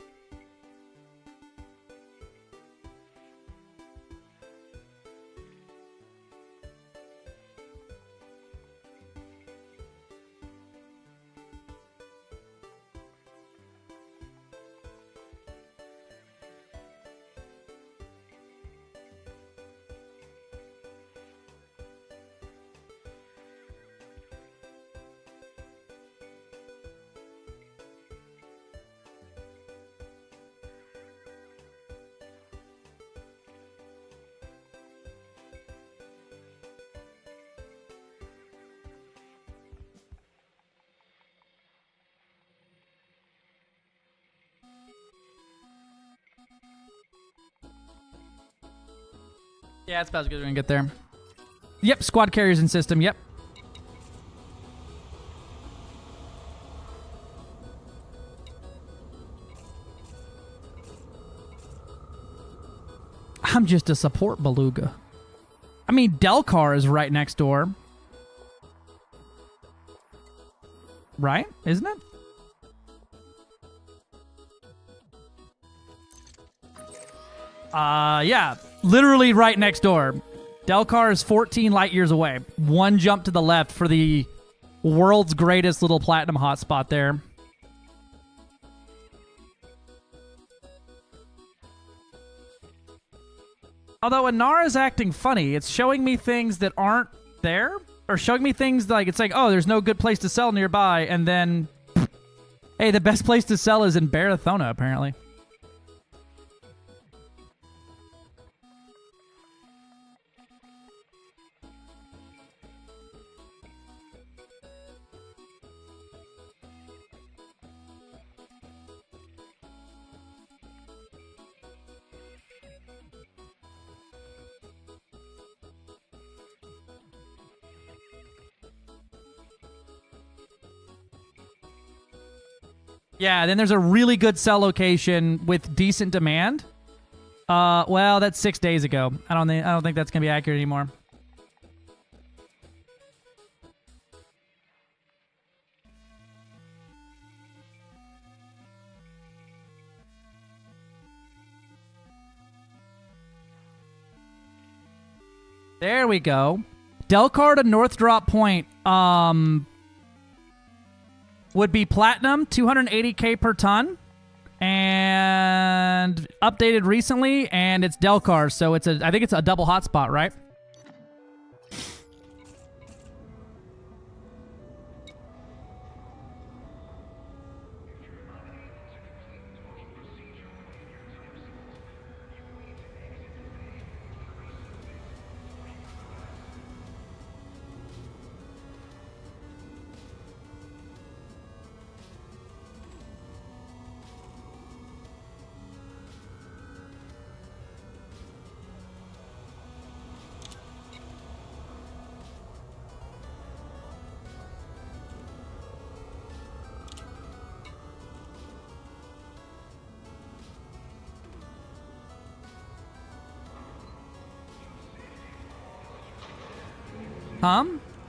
Yeah, it's about as good as we can get there. Yep, squad carriers in system, yep. I'm just a support beluga. I mean, Delcar is right next door. Right? Isn't it? Yeah. Literally right next door. Delcar is 14 light years away. One jump to the left for the world's greatest little platinum hotspot there. Although Inara's acting funny, it's showing me things that aren't there. Or showing me things like, it's like, oh, there's no good place to sell nearby. And then, hey, the best place to sell is in Barathona, apparently. Yeah, then there's a really good sell location with decent demand. Well, that's 6 days ago. I don't think that's gonna be accurate anymore. There we go. Delcar to North Drop Point. Would be platinum, 280k per ton, and updated recently, and it's Delcar, so I think it's a double hotspot, right?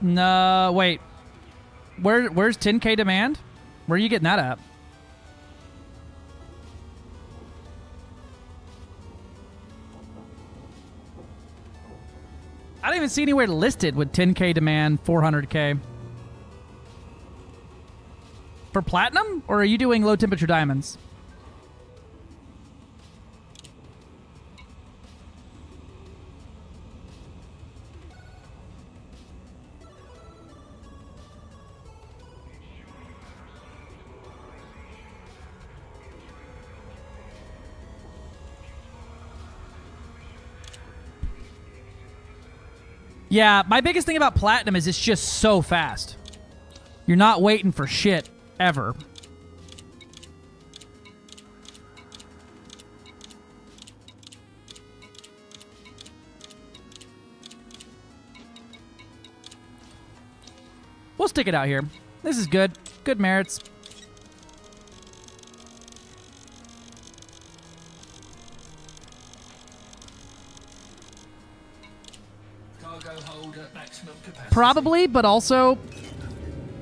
No, wait. Where's 10k demand? Where are you getting that at? I don't even see anywhere listed with 10k demand, 400k. For platinum? Or are you doing low temperature diamonds? Yeah, my biggest thing about platinum is it's just so fast. You're not waiting for shit, ever. We'll stick it out here. This is good. Good merits. Probably, but also,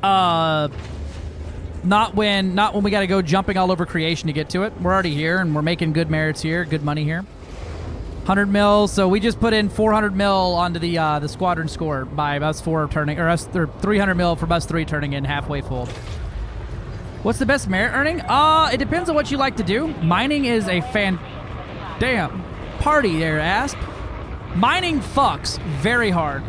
not when we gotta go jumping all over creation to get to it. We're already here, and we're making good merits here, good money here. 100 mil, so we just put in 400 mil onto the squadron score by us 4 turning, or 300 mil from us 3 turning in halfway full. What's the best merit earning? It depends on what you like to do. Mining is a damn party there, Asp. Mining fucks very hard.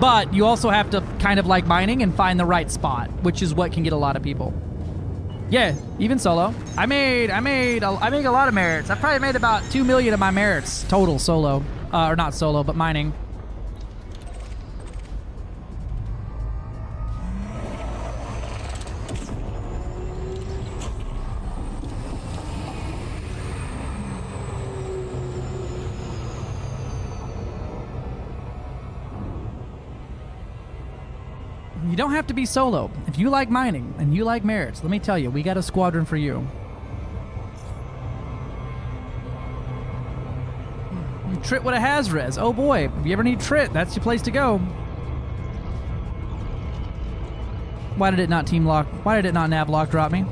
But you also have to kind of like mining and find the right spot, which is what can get a lot of people. Yeah, even solo. I make a lot of merits. I probably made about 2 million of my merits total solo. Or not solo, but mining. You don't have to be solo. If you like mining and you like merits, let me tell you, we got a squadron for you. Trit with a has-res. Oh boy, if you ever need Trit, that's your place to go. Why did it not team lock? Why did it not nav lock drop me?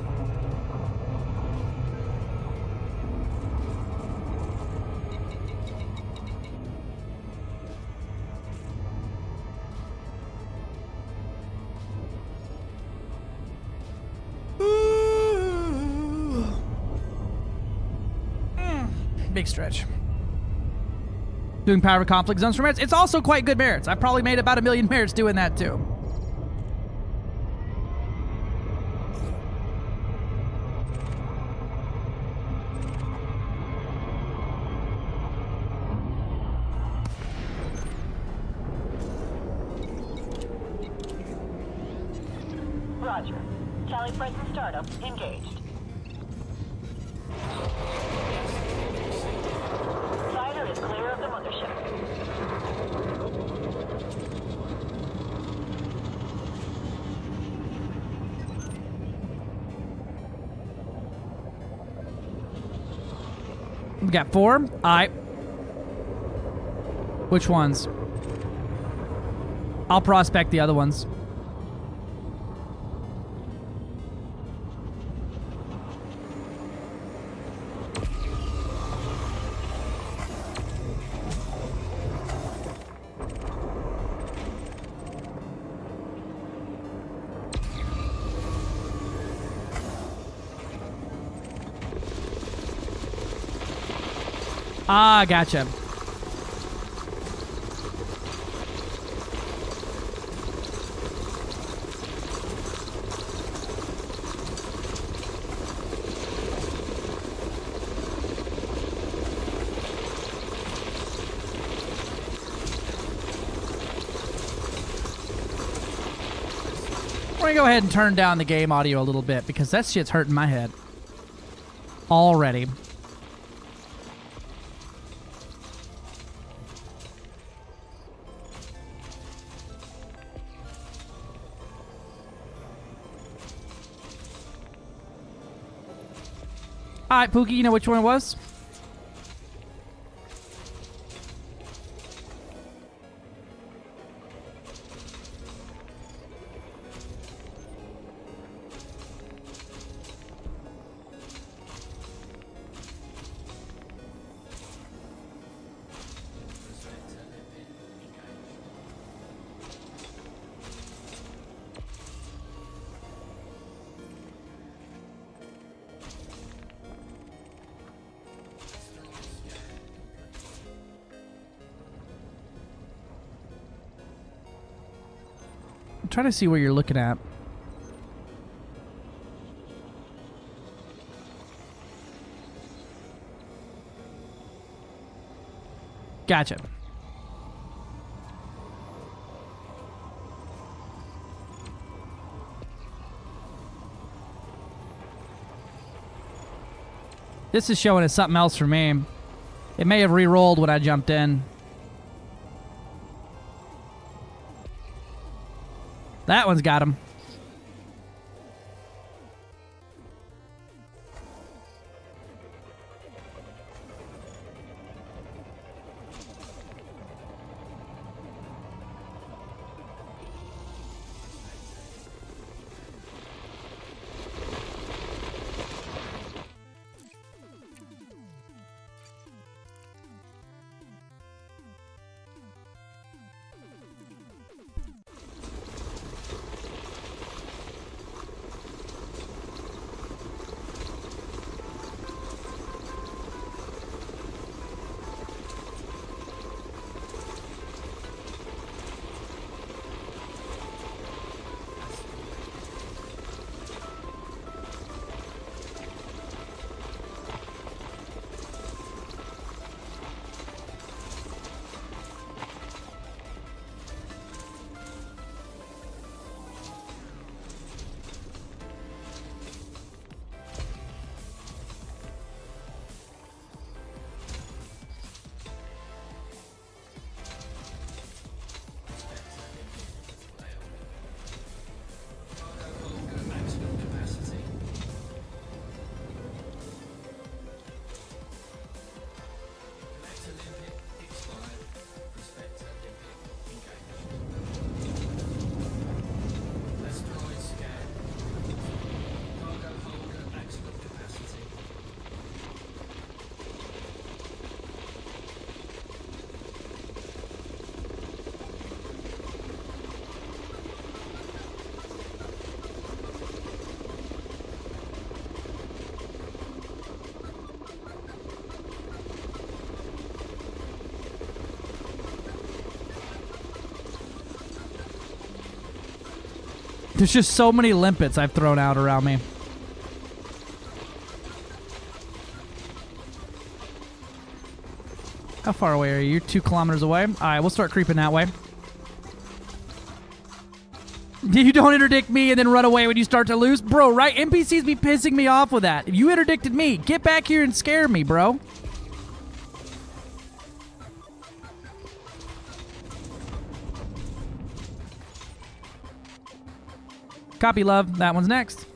Big stretch. Doing power conflict zones for merits. It's also quite good merits. I've probably made about 1 million merits doing that too. Roger. Tally present startup engaged. Fighter is clear of the mothership. We got 4. Alright. Which ones? I'll prospect the other ones. Ah, gotcha. We're gonna go ahead and turn down the game audio a little bit because that shit's hurting my head already. Alright, Pookie, you know which one it was? Try to see where you're looking at. Gotcha. This is showing us something else for me. It may have re-rolled when I jumped in. That one's got him. There's just so many limpets I've thrown out around me. How far away are you? You're 2 kilometers away. All right, we'll start creeping that way. You don't interdict me and then run away when you start to lose? Bro, right? NPCs be pissing me off with that. If you interdicted me, get back here and scare me, bro. Copy, love. That one's next.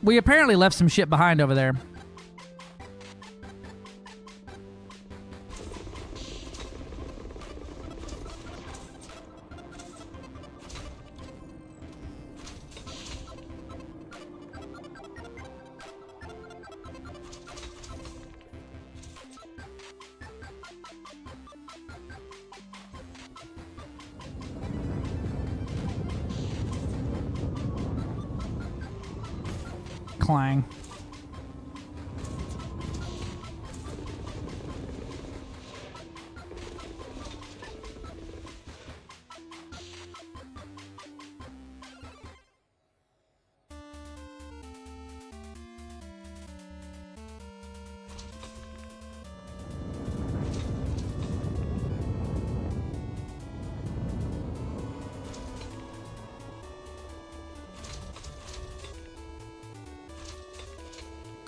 We apparently left some shit behind over there. Clang.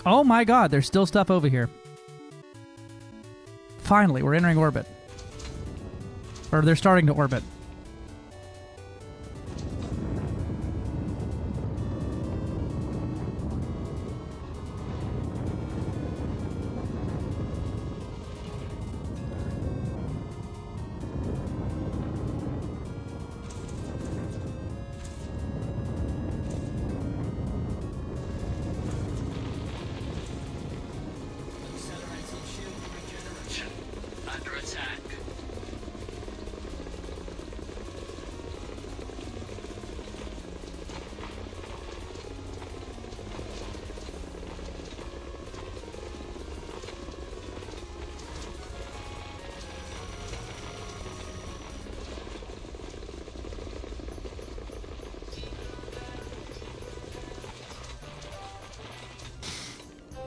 Oh my god, there's still stuff over here. Finally, we're entering orbit. Or they're starting to orbit. Under attack.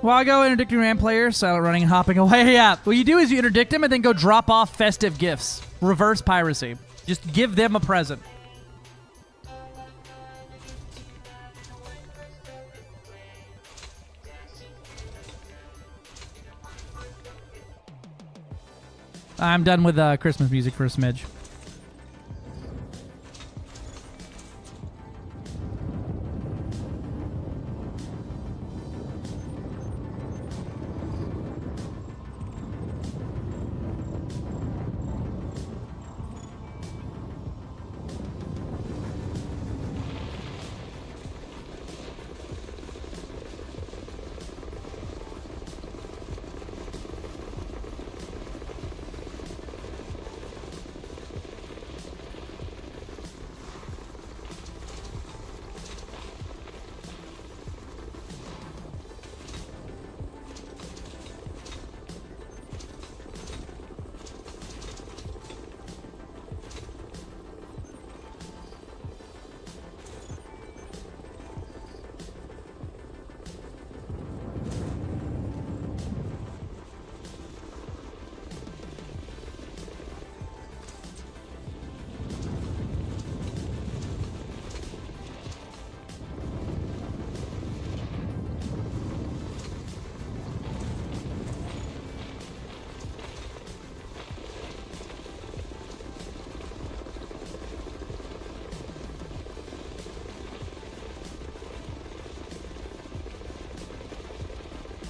While I go interdicting RAM players, silent running and hopping away. Yeah, what you do is you interdict them and then go drop off festive gifts. Reverse piracy. Just give them a present. I'm done with Christmas music for a smidge.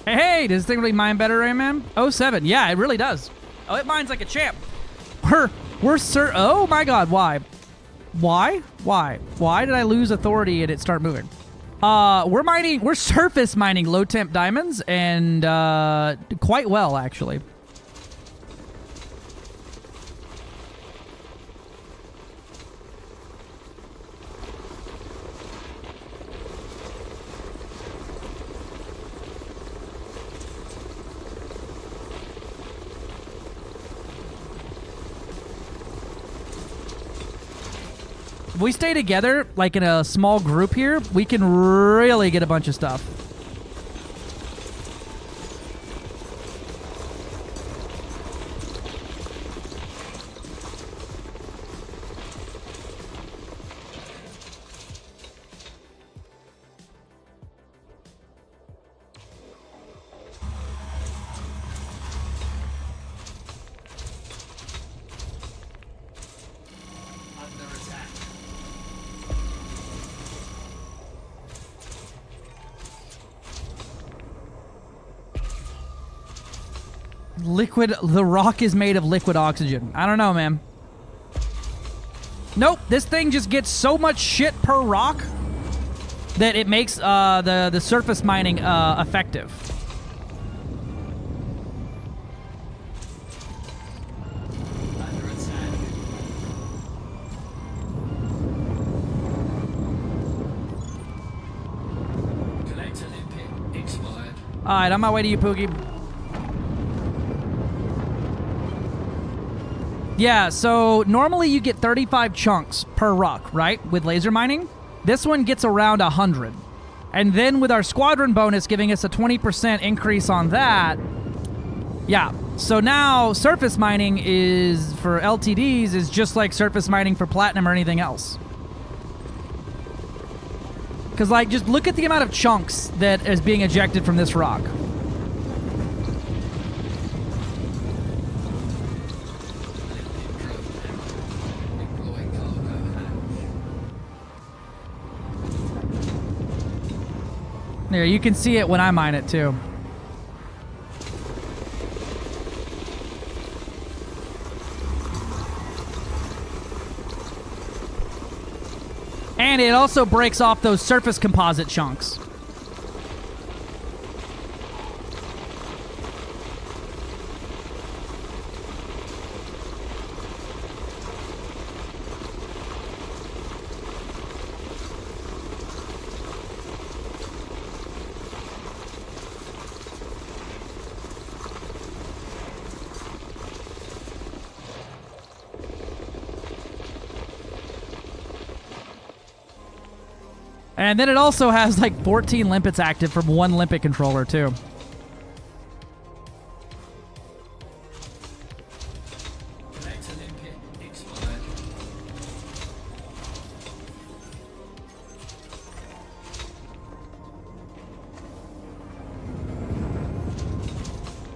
Hey, does this thing really mine better, Rayman? 07. Yeah, it really does. Oh, it mines like a champ. We're oh my god, why? Why? Why? Why did I lose authority and it start moving? We're surface mining low temp diamonds, and quite well actually. If we stay together, like in a small group here, we can really get a bunch of stuff. The rock is made of liquid oxygen. I don't know, man. Nope, this thing just gets so much shit per rock that it makes the surface mining effective. Alright, on my way to you, Poogie. Yeah, so normally you get 35 chunks per rock, right? With laser mining. This one gets around 100. And then with our squadron bonus giving us a 20% increase on that, yeah. So now surface mining is, for LTDs, is just like surface mining for platinum or anything else. Because, like, just look at the amount of chunks that is being ejected from this rock. There, you can see it when I mine it too. And it also breaks off those surface composite chunks. And then it also has like 14 limpets active from one limpet controller too.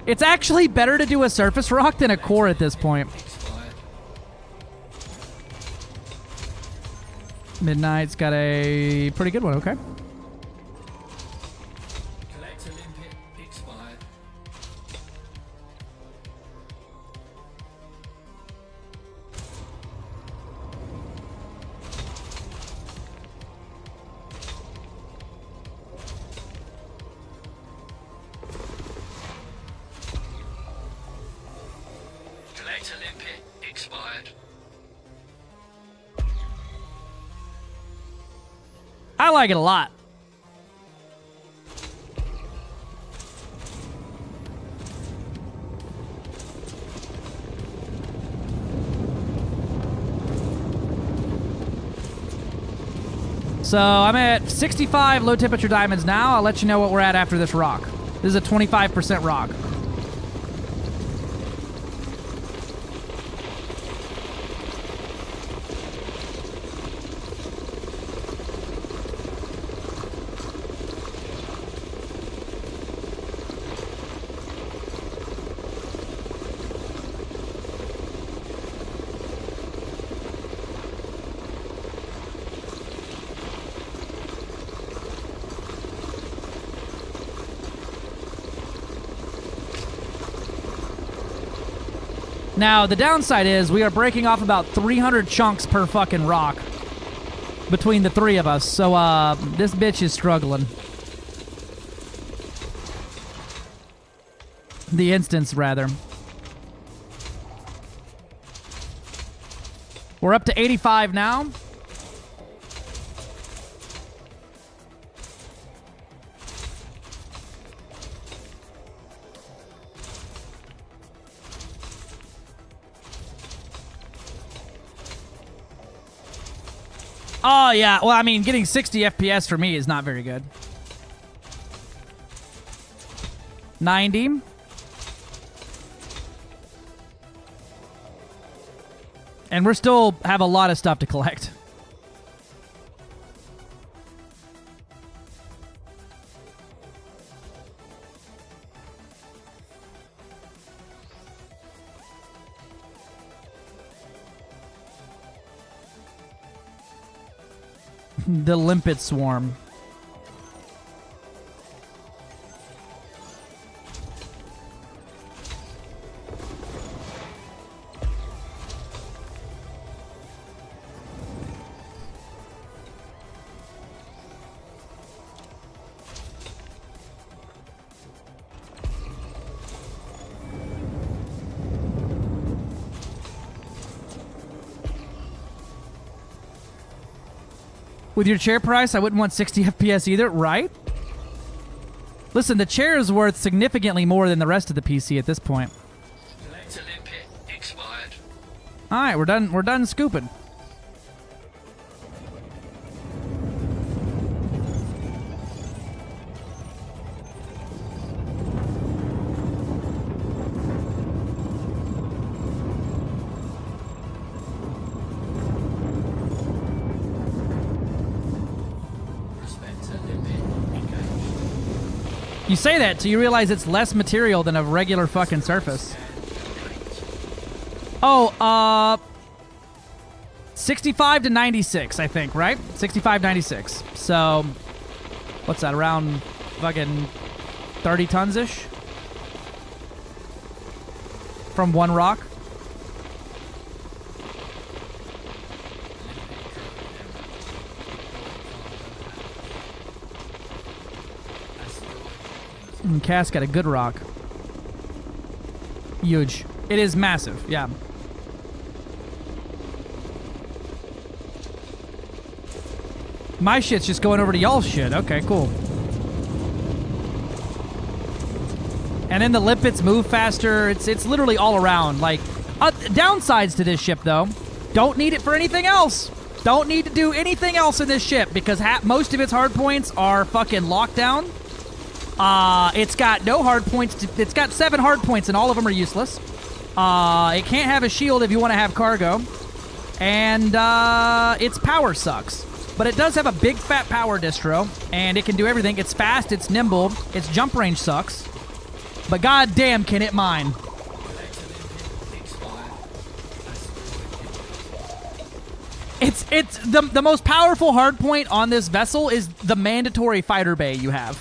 It's actually better to do a surface rock than a core at this point. Midnight's got a pretty good one, okay. Collector limpet expired. Collector limpet expired. I like it a lot. So I'm at 65 low temperature diamonds now. I'll let you know what we're at after this rock. This is a 25% rock. Now, the downside is we are breaking off about 300 chunks per fucking rock. between the three of us, so this bitch is struggling. The instance, rather. We're up to 85 now. Oh, yeah. Well, I mean, getting 60 FPS for me is not very good. 90. And we're still have a lot of stuff to collect. The limpet swarm. With your chair price, I wouldn't want 60 FPS either, right? Listen, the chair is worth significantly more than the rest of the PC at this point. Expired. All right, we're done. We're done scooping. You say that till you realize it's less material than a regular fucking surface. Oh, 65 to 96, I think, right? 65, 96. So, what's that, around fucking 30 tons-ish? From one rock? And Cass got a good rock. Huge. It is massive, yeah. My shit's just going over to y'all's shit. Okay, cool. And then the limpets move faster. It's literally all around. Like, downsides to this ship, though. Don't need it for anything else. Don't need to do anything else in this ship because most of its hard points are fucking lockdown. It's got no hard points. It's got 7 hard points, and all of them are useless. It can't have a shield if you want to have cargo. And its power sucks. But it does have a big fat power distro, and it can do everything. It's fast, it's nimble, its jump range sucks. But goddamn, can it mine. It's the most powerful hardpoint on this vessel is the mandatory fighter bay you have.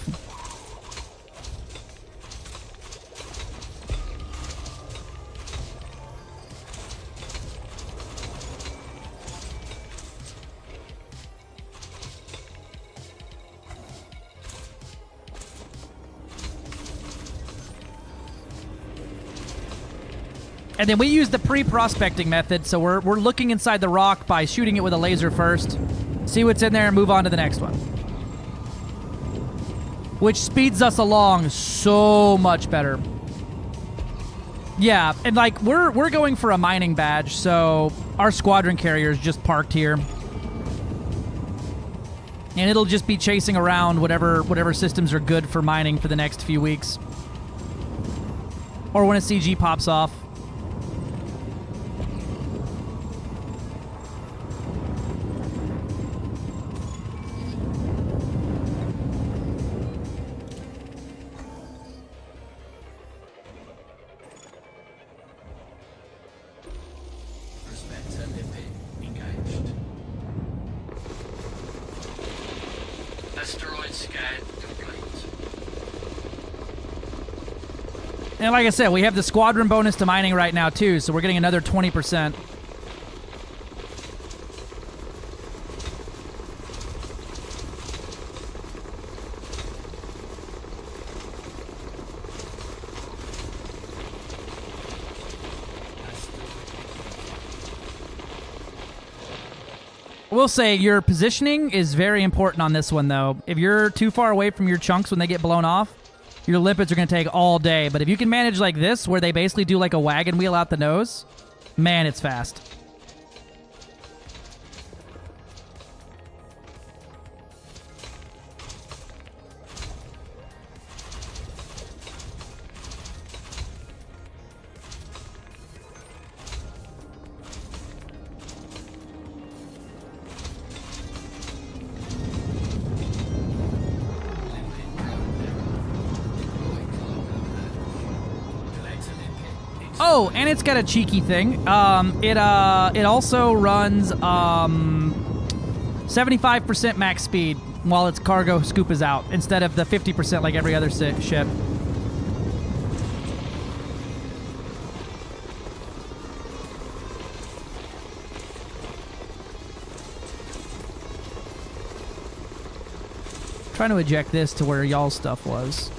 And then we use the pre-prospecting method, so we're looking inside the rock by shooting it with a laser first, see what's in there, and move on to the next one. Which speeds us along so much better. Yeah, and like, we're going for a mining badge, so our squadron carrier is just parked here. And it'll just be chasing around whatever systems are good for mining for the next few weeks. Or when a CG pops off. And like I said, we have the squadron bonus to mining right now, too, so we're getting another 20%. We'll say your positioning is very important on this one, though. If you're too far away from your chunks when they get blown off, your lipids are going to take all day. But if you can manage like this, where they basically do like a wagon wheel out the nose, man, it's fast. Oh, and it's got a cheeky thing. It also runs 75% max speed while its cargo scoop is out, instead of the 50% like every other ship. Trying to eject this to where y'all's stuff was.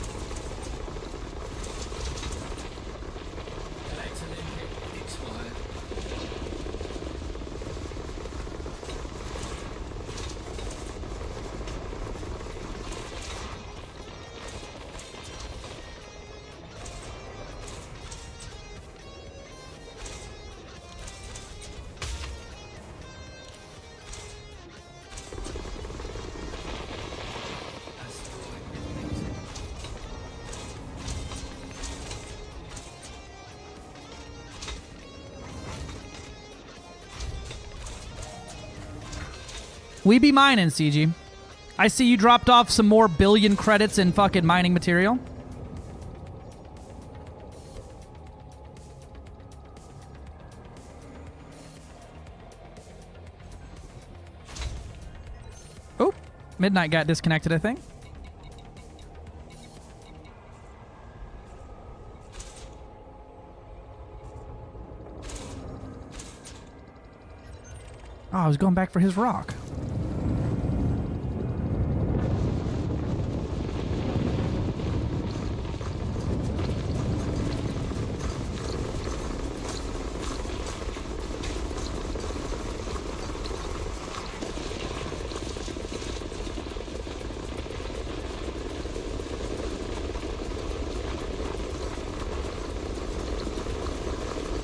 We be mining, CG. I see you dropped off some more billion credits in fucking mining material. Oh, Midnight got disconnected, I think. Oh, I was going back for his rock.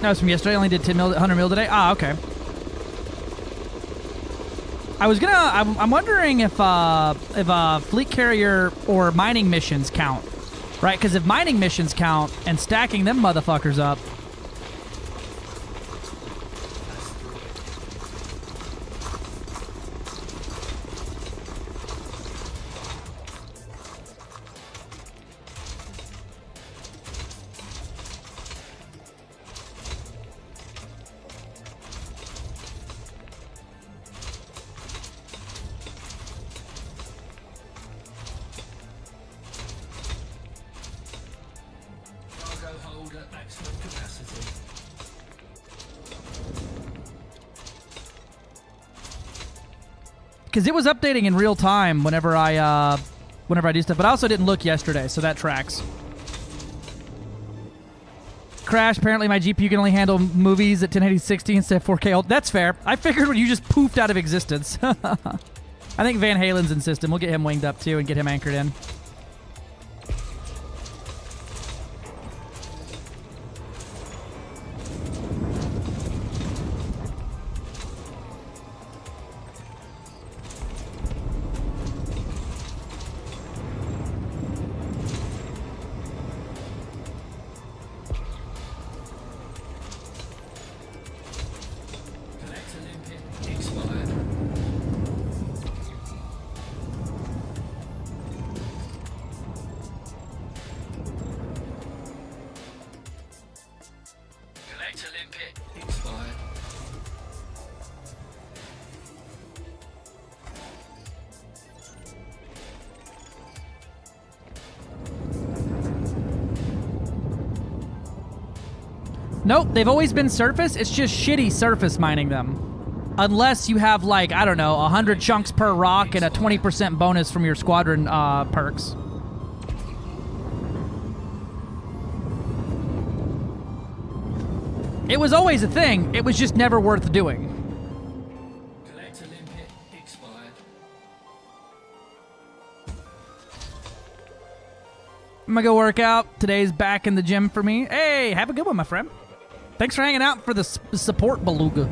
That was from yesterday. I only did 100 mil today. Ah, okay. I'm wondering if fleet carrier or mining missions count, right? Because if mining missions count and stacking them motherfuckers up. Because it was updating in real time whenever I do stuff, but I also didn't look yesterday, so that tracks. Crash, apparently my GPU can only handle movies at 1080-60 instead of 4K. That's fair. I figured when you just poofed out of existence. I think Van Halen's in system. We'll get him winged up too and get him anchored in. Nope, they've always been surface. It's just shitty surface mining them. Unless you have, like, I don't know, 100 chunks per rock and a 20% bonus from your squadron perks. It was always a thing. It was just never worth doing. Collect a limpet I'm gonna go work out. Today's back in the gym for me. Hey, have a good one, my friend. Thanks for hanging out for the support, Beluga.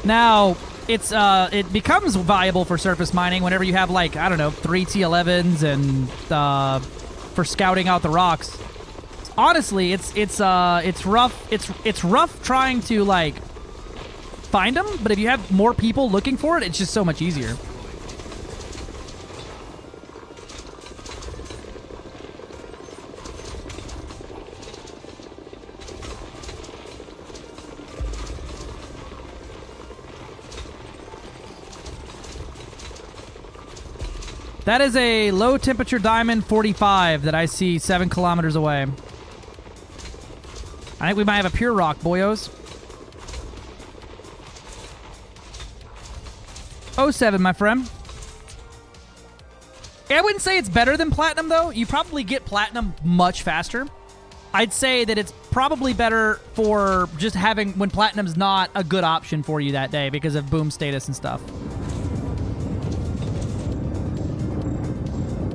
Now, it becomes viable for surface mining whenever you have, like, I don't know, 3 T11s and for scouting out the rocks. Honestly, it's rough. It's rough trying to, like, find them, but if you have more people looking for it, it's just so much easier. That is a low temperature diamond 45 that I see 7 kilometers away. I think we might have a pure rock, boyos. 07, my friend. I wouldn't say it's better than platinum, though. You probably get platinum much faster. I'd say that it's probably better for just having when platinum's not a good option for you that day because of boom status and stuff.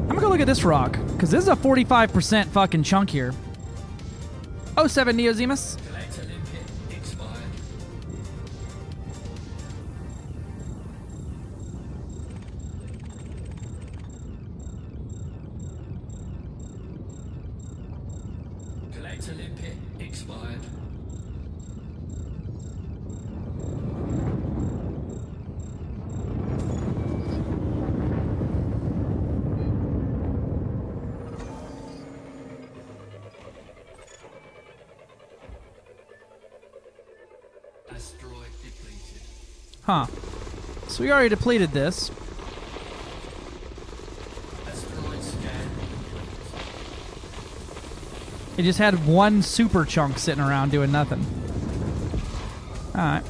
I'm gonna go look at this rock, because this is a 45% fucking chunk here. 07 Neozemus. Collector limpet expired. Huh. So we already depleted this. It just had one super chunk sitting around doing nothing. Alright.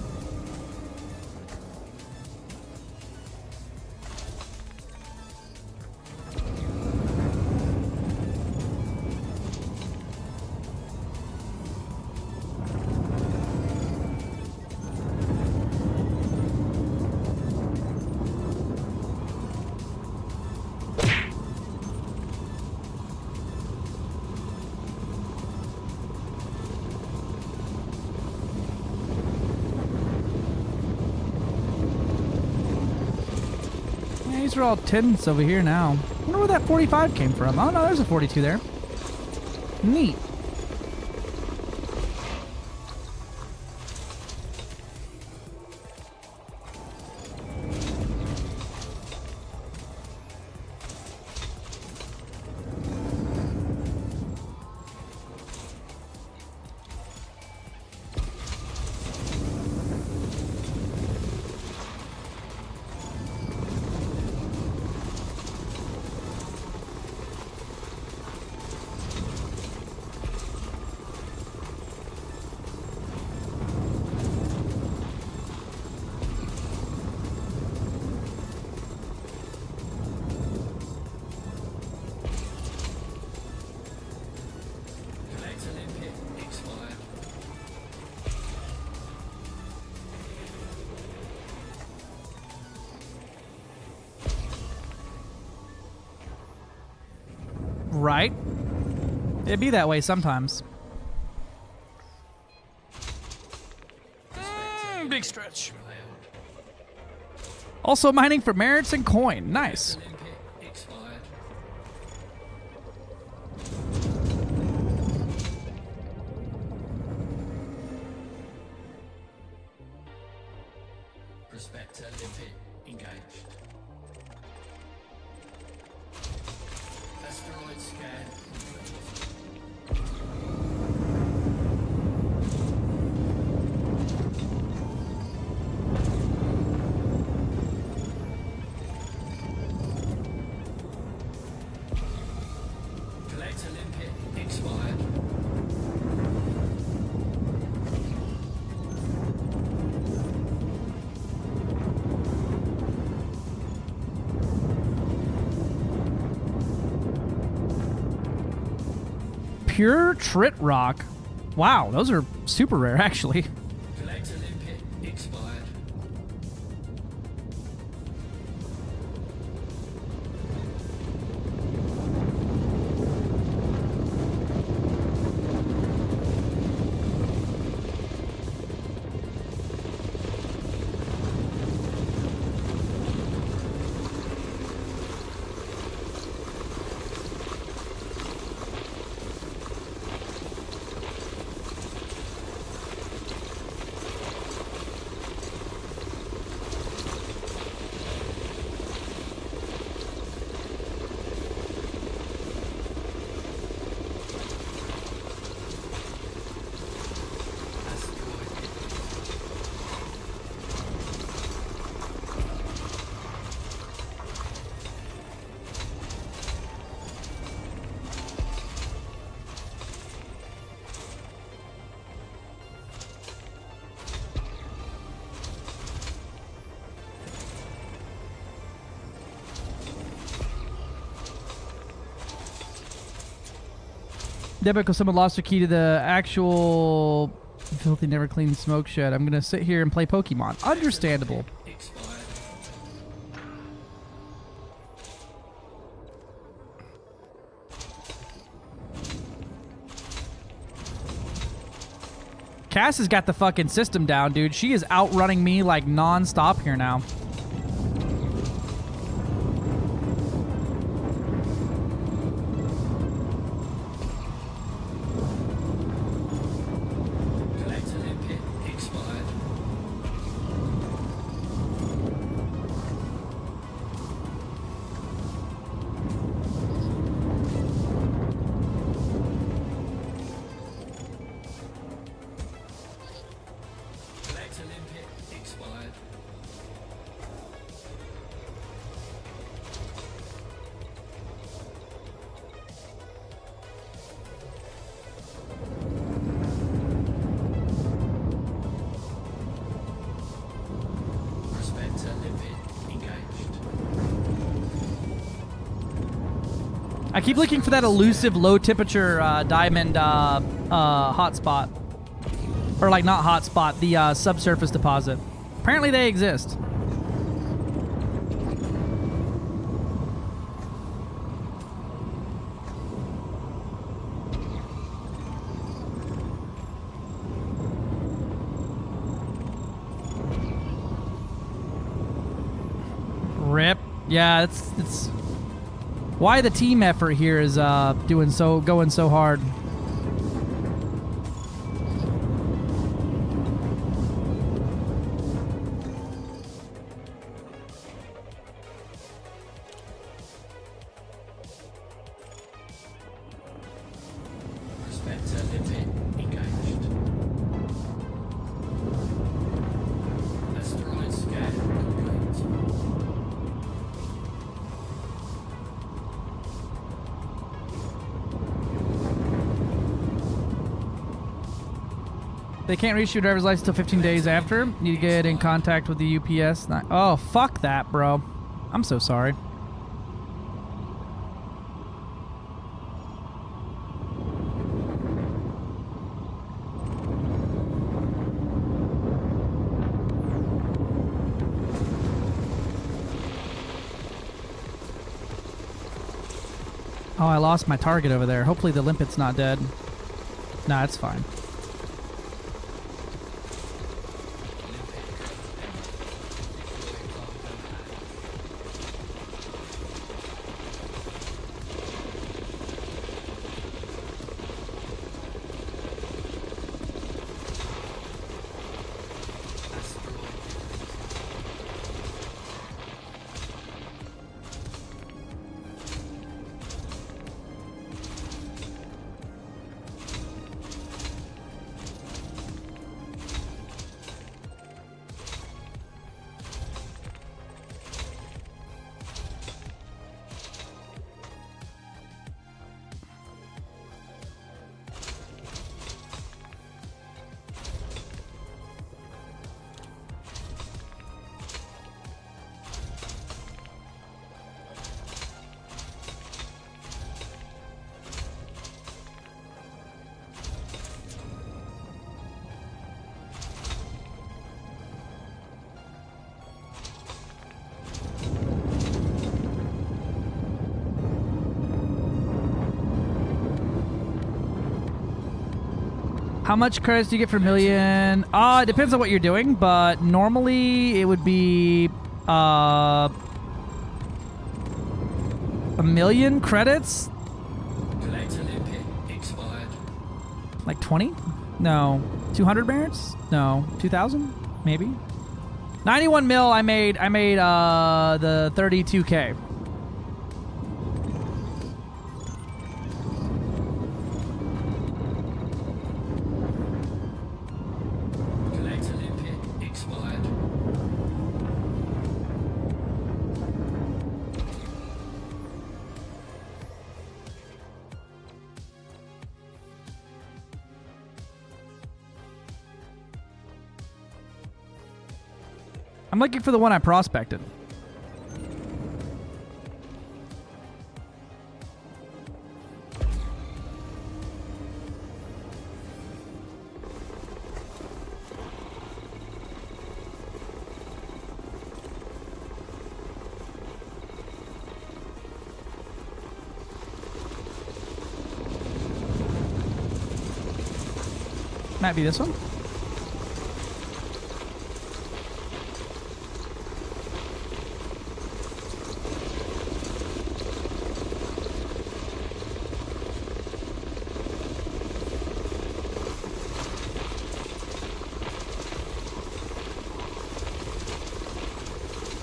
These are all 10s over here now. I wonder where that 45 came from. Oh no, there's a 42 there. Neat. Right? It'd be that way sometimes. Big stretch. Also mining for merits and coin. Nice. Prospector limpet engaged. Asteroid scan. Collector limpet expired. Pure Trit Rock. Wow, those are super rare, actually. Collector limpet expired. Yeah, because someone lost their key to the actual filthy, never clean smoke shed. I'm gonna sit here and play Pokemon. Understandable. Cass has got the fucking system down, dude. She is outrunning me like non-stop here now. Collector limpet expired. Collector limpet expired. Prospector limpet engaged. I keep looking for that elusive low temperature diamond hotspot. Or like not hotspot, the subsurface deposit. Apparently they exist. Rip. Yeah, it's why the team effort here is going so hard. Prospector limpet engaged. Asteroid scan complete. They can't reach your driver's license till 15 days after. Need to get in contact with the UPS. Oh, fuck that, bro. I'm so sorry. Oh, I lost my target over there. Hopefully the limpet's not dead. Nah, it's fine. How much credits do you get for a million? It depends on what you're doing, but normally it would be 1,000,000 credits. Collector limpet expired. Like 20? No. 200 merits? No. 2,000? Maybe. 91 mil. I made the 32K. Collector limpet expired. I'm looking for the one I prospected. Might be this one.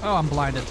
Oh, I'm blinded.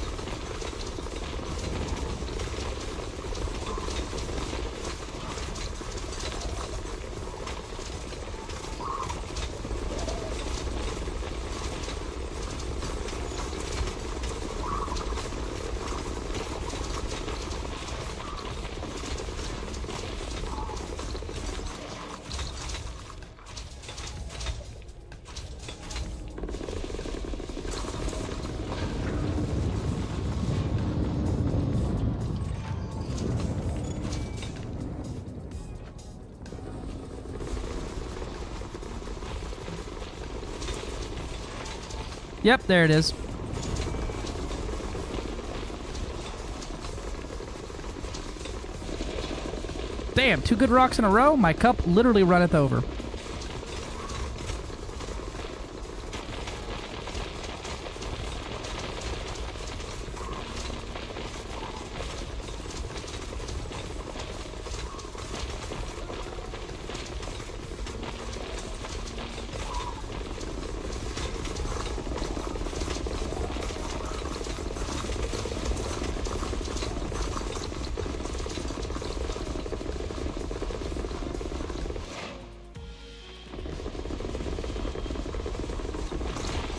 Yep, there it is. Damn, 2 good rocks in a row? My cup literally runneth over.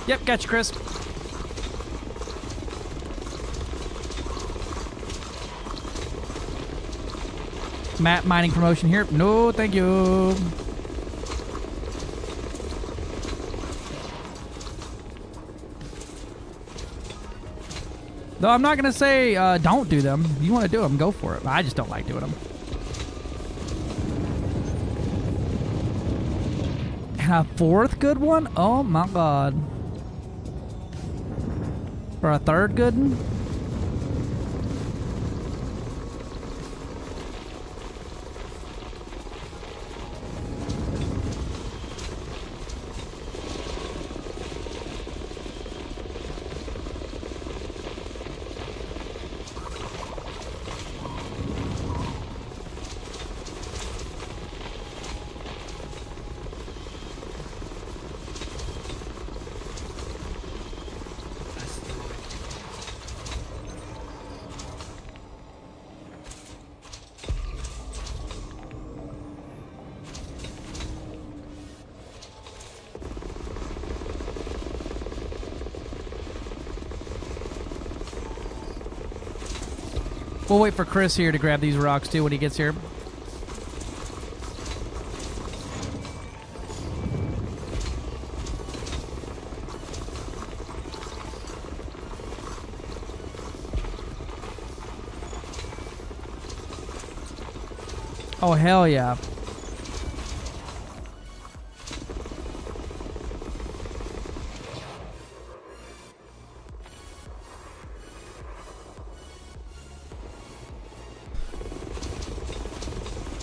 Yep, gotcha, Chris. Map mining promotion here. No, thank you. Though I'm not going to say don't do them. If you want to do them, go for it. I just don't like doing them. And a 4th good one? Oh my god. For a 3rd good one? We'll wait for Chris here to grab these rocks too when he gets here. Oh, hell yeah.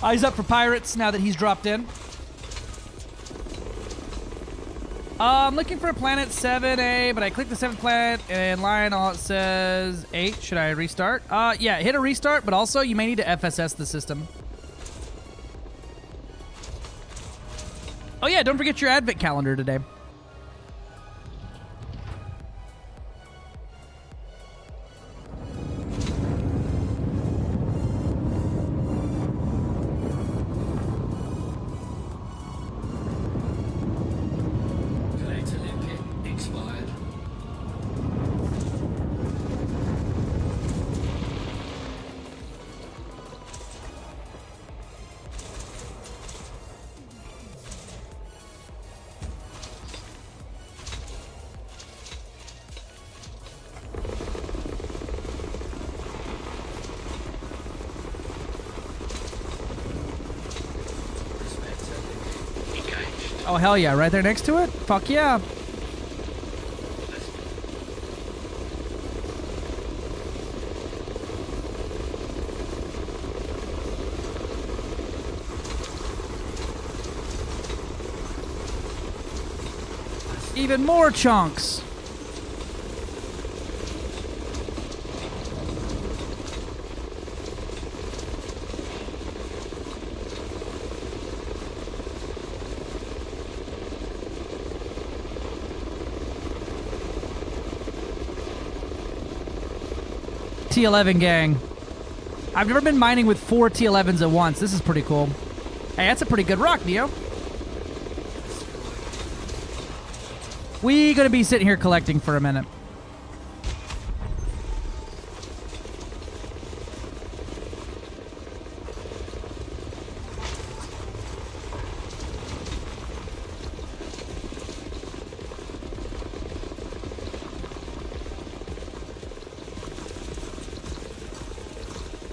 Eyes up for pirates now that he's dropped in. I'm looking for a planet 7A, but I clicked the 7th planet and line all it says 8. Should I restart? Yeah, hit a restart, but also you may need to FSS the system. Oh yeah, don't forget your Advent calendar today. Collector limpet expired. Oh hell yeah, right there next to it? Fuck yeah. Even more chunks. T11 gang. I've never been mining with 4 T11s at once. This is pretty cool. Hey, that's a pretty good rock, Neo. We gonna be sitting here collecting for a minute.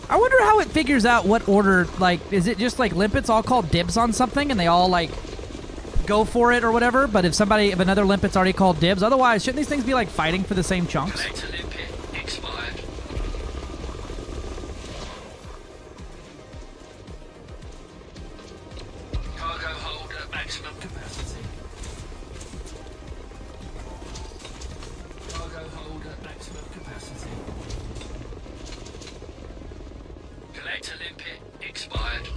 I wonder how it figures out what order, like, is it just like limpets all called dibs on something and they all like go for it or whatever, but if another limpet's already called dibs, otherwise shouldn't these things be like fighting for the same chunks? Collector limpet expired. Cargo hold at maximum capacity. Cargo hold at maximum capacity. Collector limpet expired.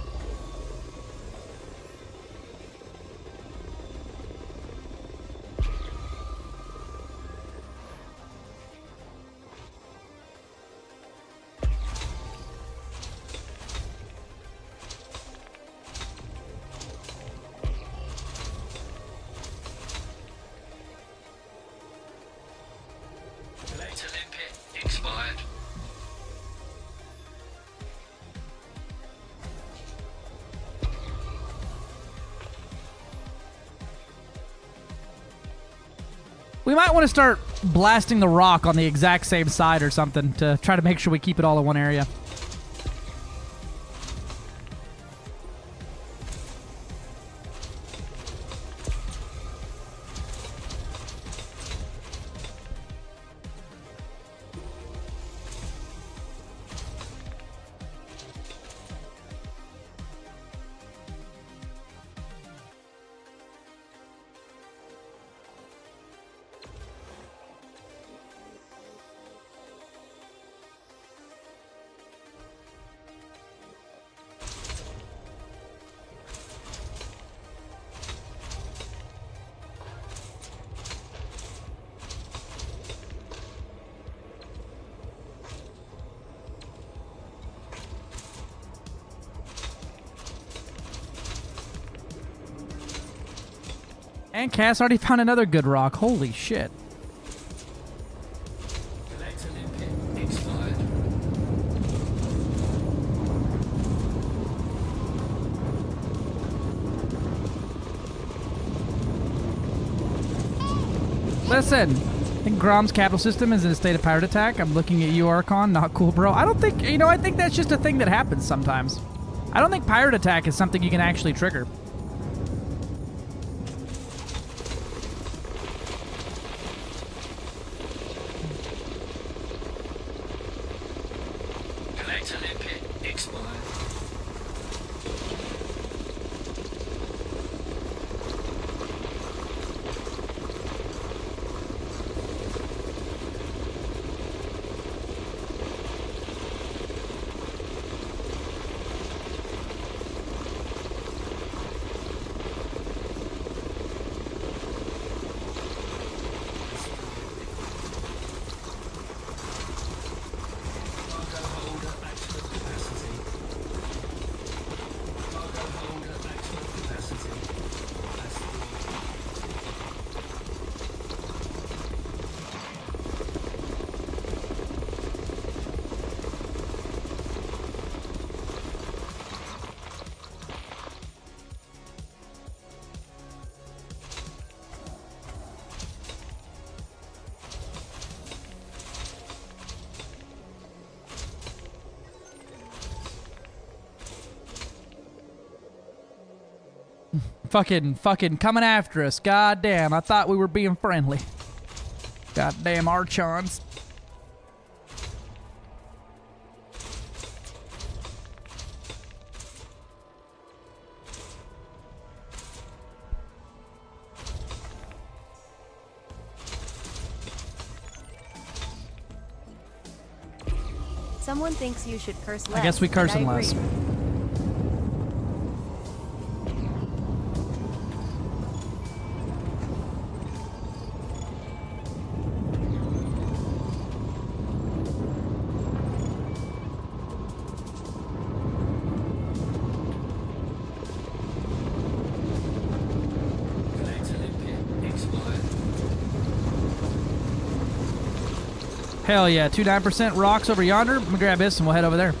Collector limpet expired. We might want to start blasting the rock on the exact same side or something to try to make sure we keep it all in one area. And Cass already found another good rock. Holy shit. Collector limpet expired. Listen, I think Grom's capital system is in a state of pirate attack. I'm looking at you, Archon. Not cool, bro. I don't think, I think that's just a thing that happens sometimes. I don't think pirate attack is something you can actually trigger. Collector limpet expired. Fucking coming after us. God damn, I thought we were being friendly. God damn Archons. Someone thinks you should curse less. I guess we curse and him I less. agree. Hell yeah, 29% rocks over yonder. I'm gonna grab this and we'll head over there.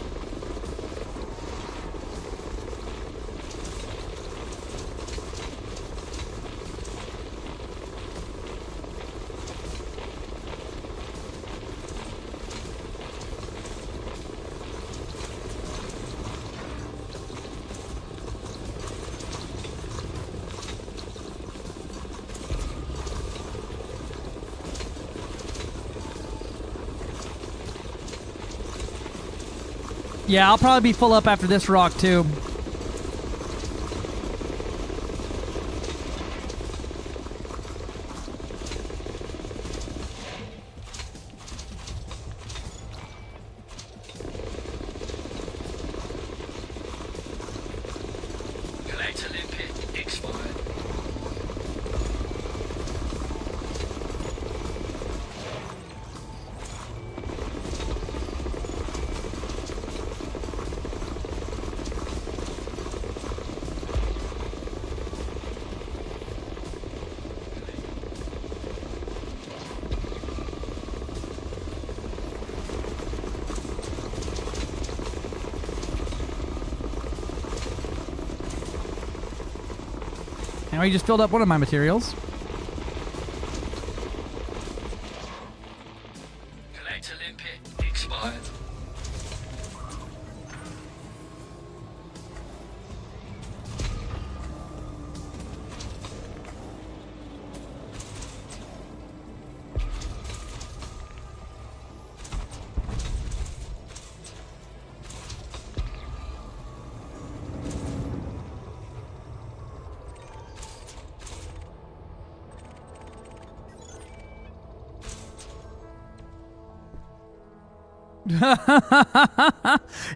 Yeah, I'll probably be full up after this rock, too. Collector limpet expired. Now he just filled up one of my materials. Collector limpet expired.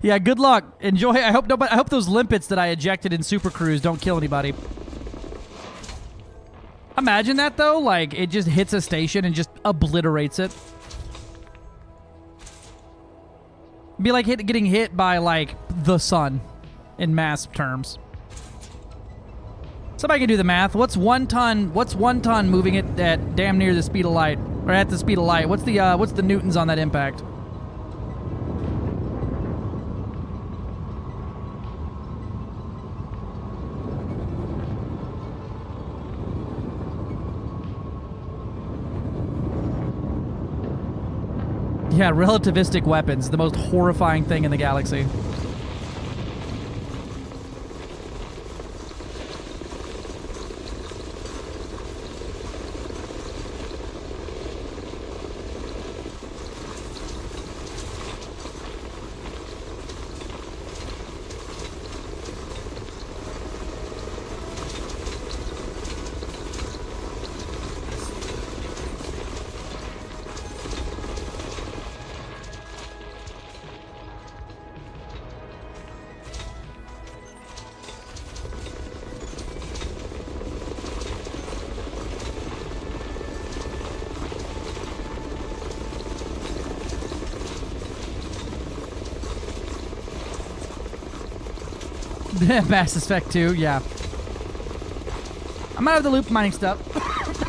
Yeah, good luck. Enjoy. I hope those limpets that I ejected in Super Cruise don't kill anybody. Imagine that though, like it just hits a station and just obliterates it. Be like getting hit by like the sun in mass terms. Somebody can do the math. What's 1 ton? What's 1 ton moving it at damn near the speed of light, or at the speed of light? What's the newtons on that impact? Yeah, relativistic weapons, the most horrifying thing in the galaxy. Mass Effect 2, yeah. I might have the loop mining stuff.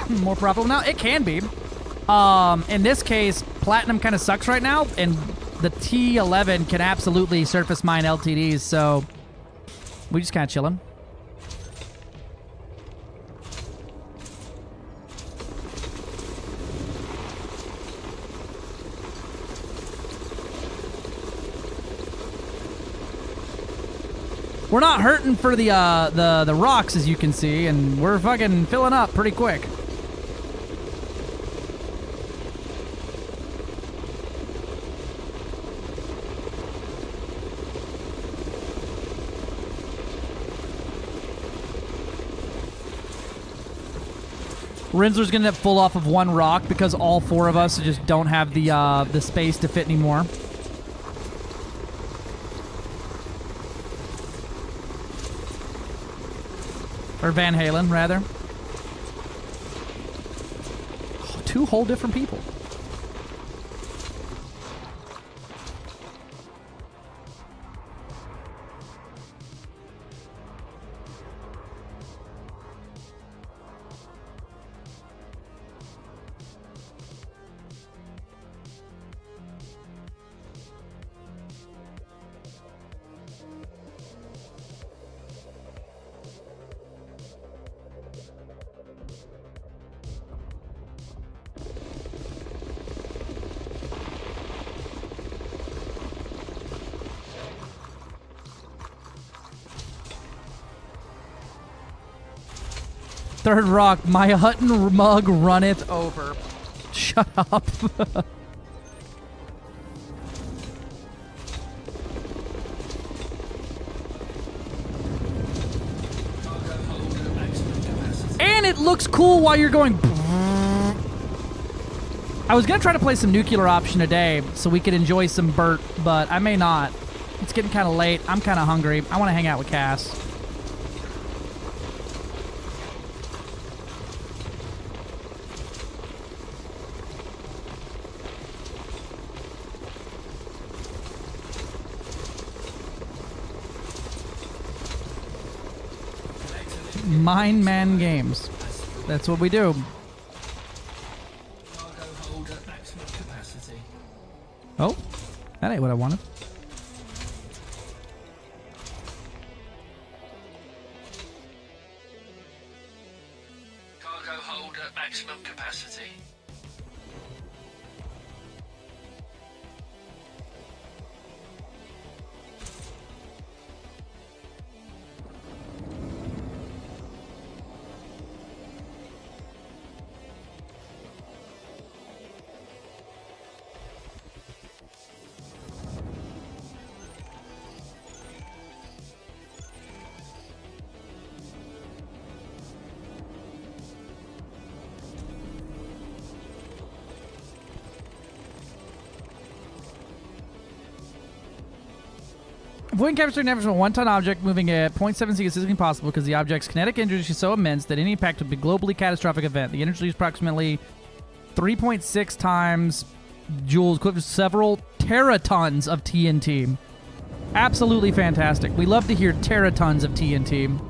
More profitable now. It can be. In this case, Platinum kind of sucks right now, and the T11 can absolutely surface mine LTDs, so we just kind of chilling. We're not hurting for the rocks, as you can see, and we're fucking filling up pretty quick. Rinsler's gonna pull off of one rock because all four of us just don't have the space to fit anymore. Or Van Halen, rather. Oh, two whole different people. Third rock, my Hutton mug runneth over. Shut up. And it looks cool while you're going. I was going to try to play some nuclear option today so we could enjoy some Burt, but I may not. It's getting kind of late. I'm kind of hungry. I want to hang out with Cass. Mind Man Games. That's what we do. Oh, that ain't what I wanted. Cargo hold at maximum capacity. Avoiding capturing damage from a one-ton object moving at 0.7 seconds is impossible because the object's kinetic energy is so immense that any impact would be a globally catastrophic event. The energy is approximately 3.6 times joules, equivalent to several teratons of TNT. Absolutely fantastic. We love to hear teratons of TNT.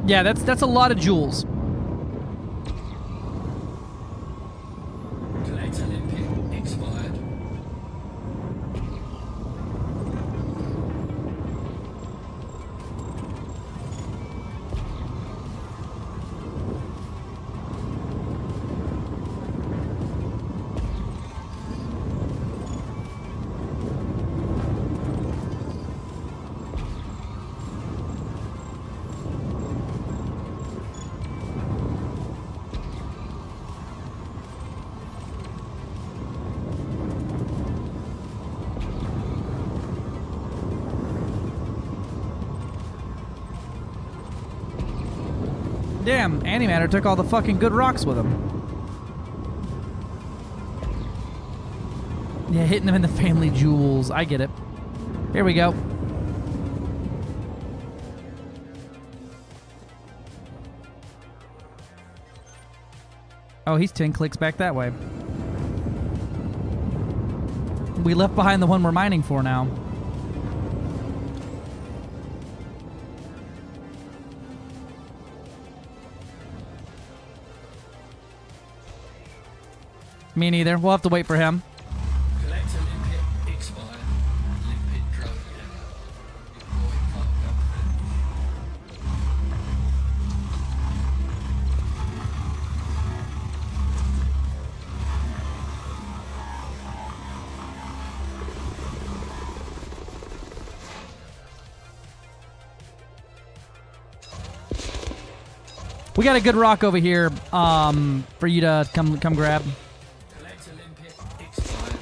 Yeah, that's a lot of joules. Collector limpet expired. Damn, Antimatter took all the fucking good rocks with him. Yeah, hitting them in the family jewels. I get it. Here we go. Oh, he's 10 clicks back that way. We left behind the one we're mining for now. Me neither. We'll have to wait for him. Collect a limpet expired. Limpet drone error. Deploy cargo. We got a good rock over here for you to come grab. Collect a limpet expired.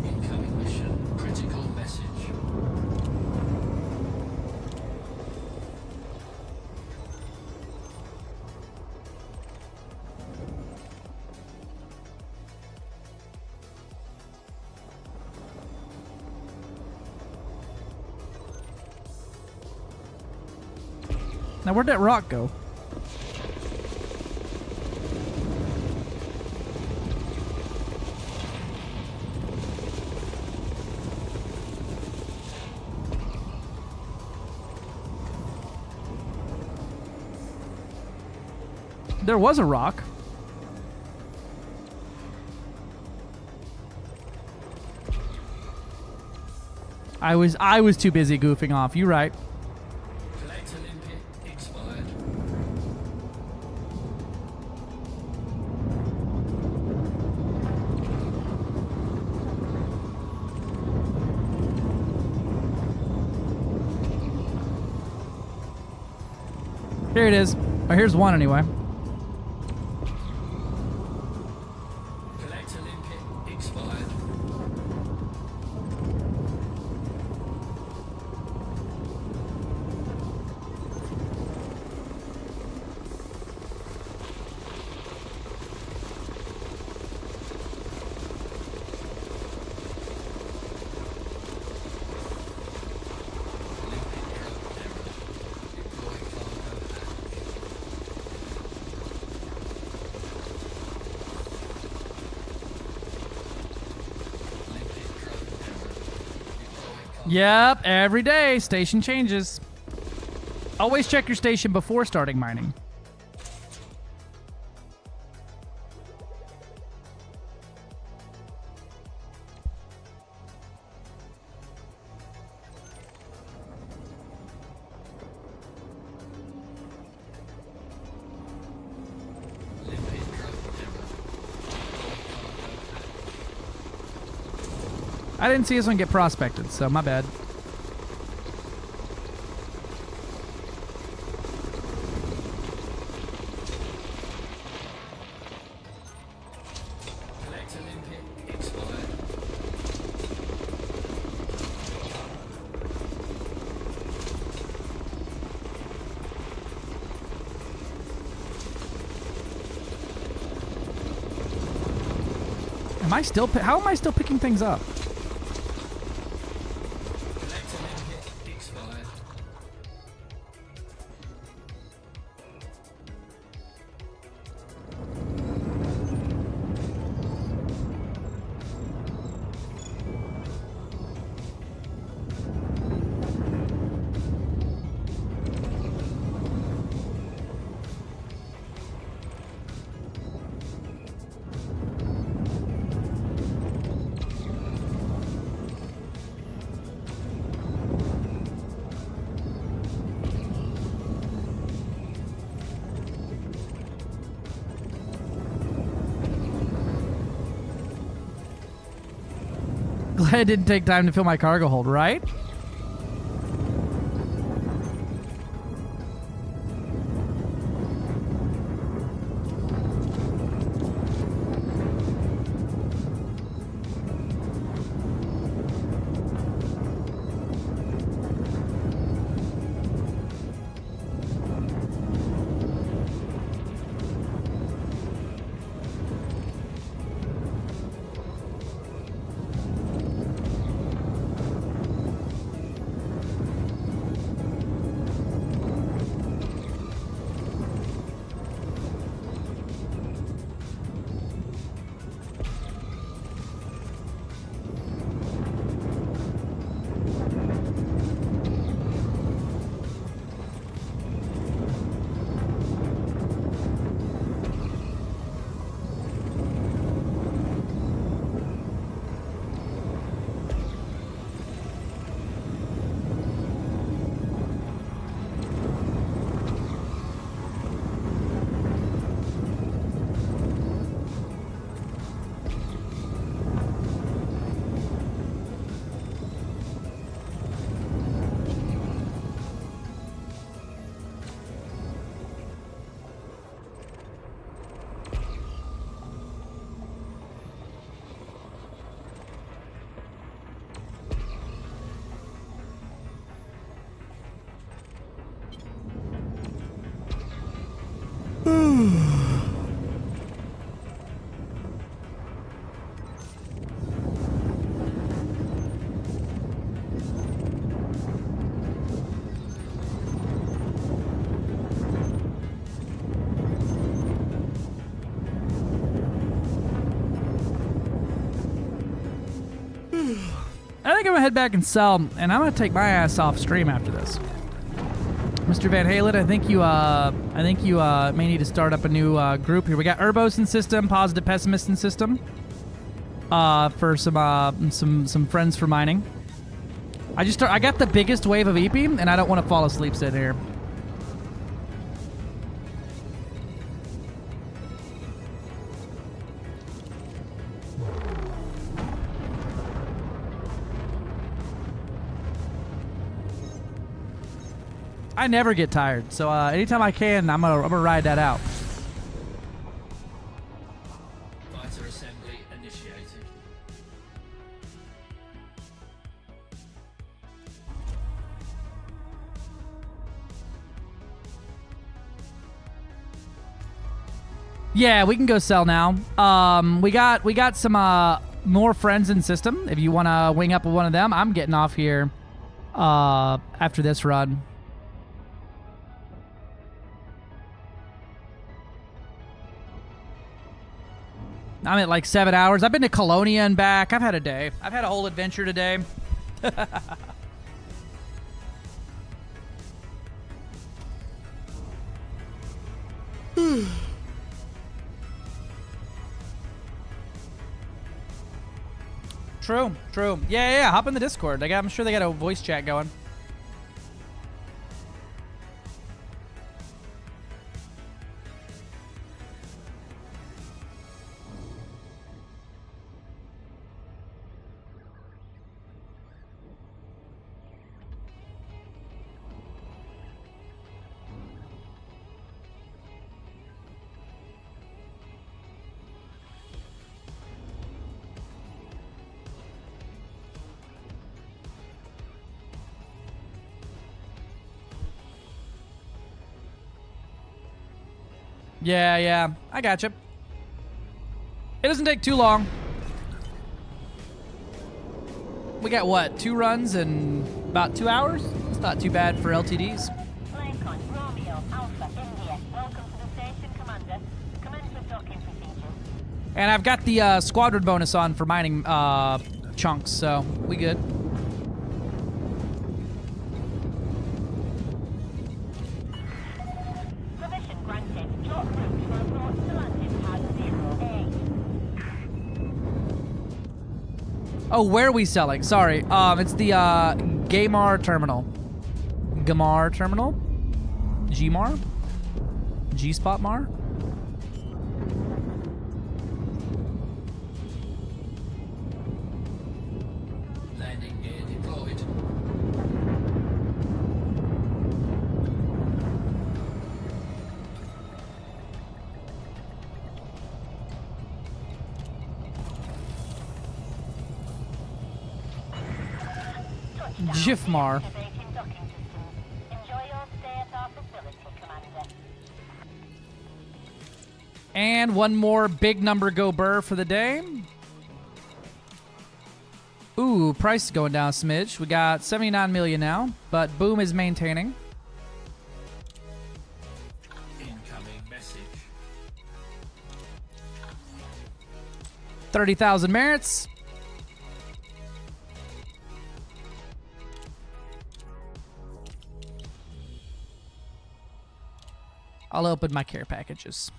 Incoming mission. Critical message. Now, where'd that rock go? There was a rock. I was too busy goofing off. You right. Collect a limpet expired. Here it is. Oh, here's one anyway. Collect a limpet expired. Yep, every day, station changes. Always check your station before starting mining. I didn't see this one get prospected, so my bad. Collect a limpet expired. Am I still? How am I still picking things up? Collect a limpet expired. it didn't take time to fill my cargo hold, right? I think I'm gonna head back and sell, and I'm gonna take my ass off stream after this. Mr. Van Halen, I think you may need to start up a new group here. We got Urbos in system, Positive Pessimist in system, for some friends for mining. I got the biggest wave of EP, and I don't want to fall asleep sitting here. I never get tired, so anytime I can, I'm gonna ride that out. Fighter assembly initiated. Yeah, we can go sell now. We got some more friends in system. If you want to wing up with one of them, I'm getting off here after this run. I'm at like 7 hours. I've been to Colonia and back. I've had a day. I've had a whole adventure today. True. Yeah. Hop in the Discord. I'm sure they got a voice chat going. Yeah, I gotcha. It doesn't take too long. We got what, 2 runs in about 2 hours? It's not too bad for LTDs. Lincoln, Romeo, Alpha, India. Welcome to the station, Commander. Commence with docking procedures. And I've got the squadron bonus on for mining chunks, so we good. Permission granted. Plot route for approach to landing pad 0A. Oh, where are we selling? Sorry. It's the Gamar terminal. Gamar terminal? Gmar? G-Spot Mar? Jifmar. Activating docking systems. Enjoy your stay at our facility, Commander. And one more big number go burr for the day. Ooh, price is going down a smidge. We got 79 million now, but Boom is maintaining. Incoming message. 30,000 merits. I'll open my care packages.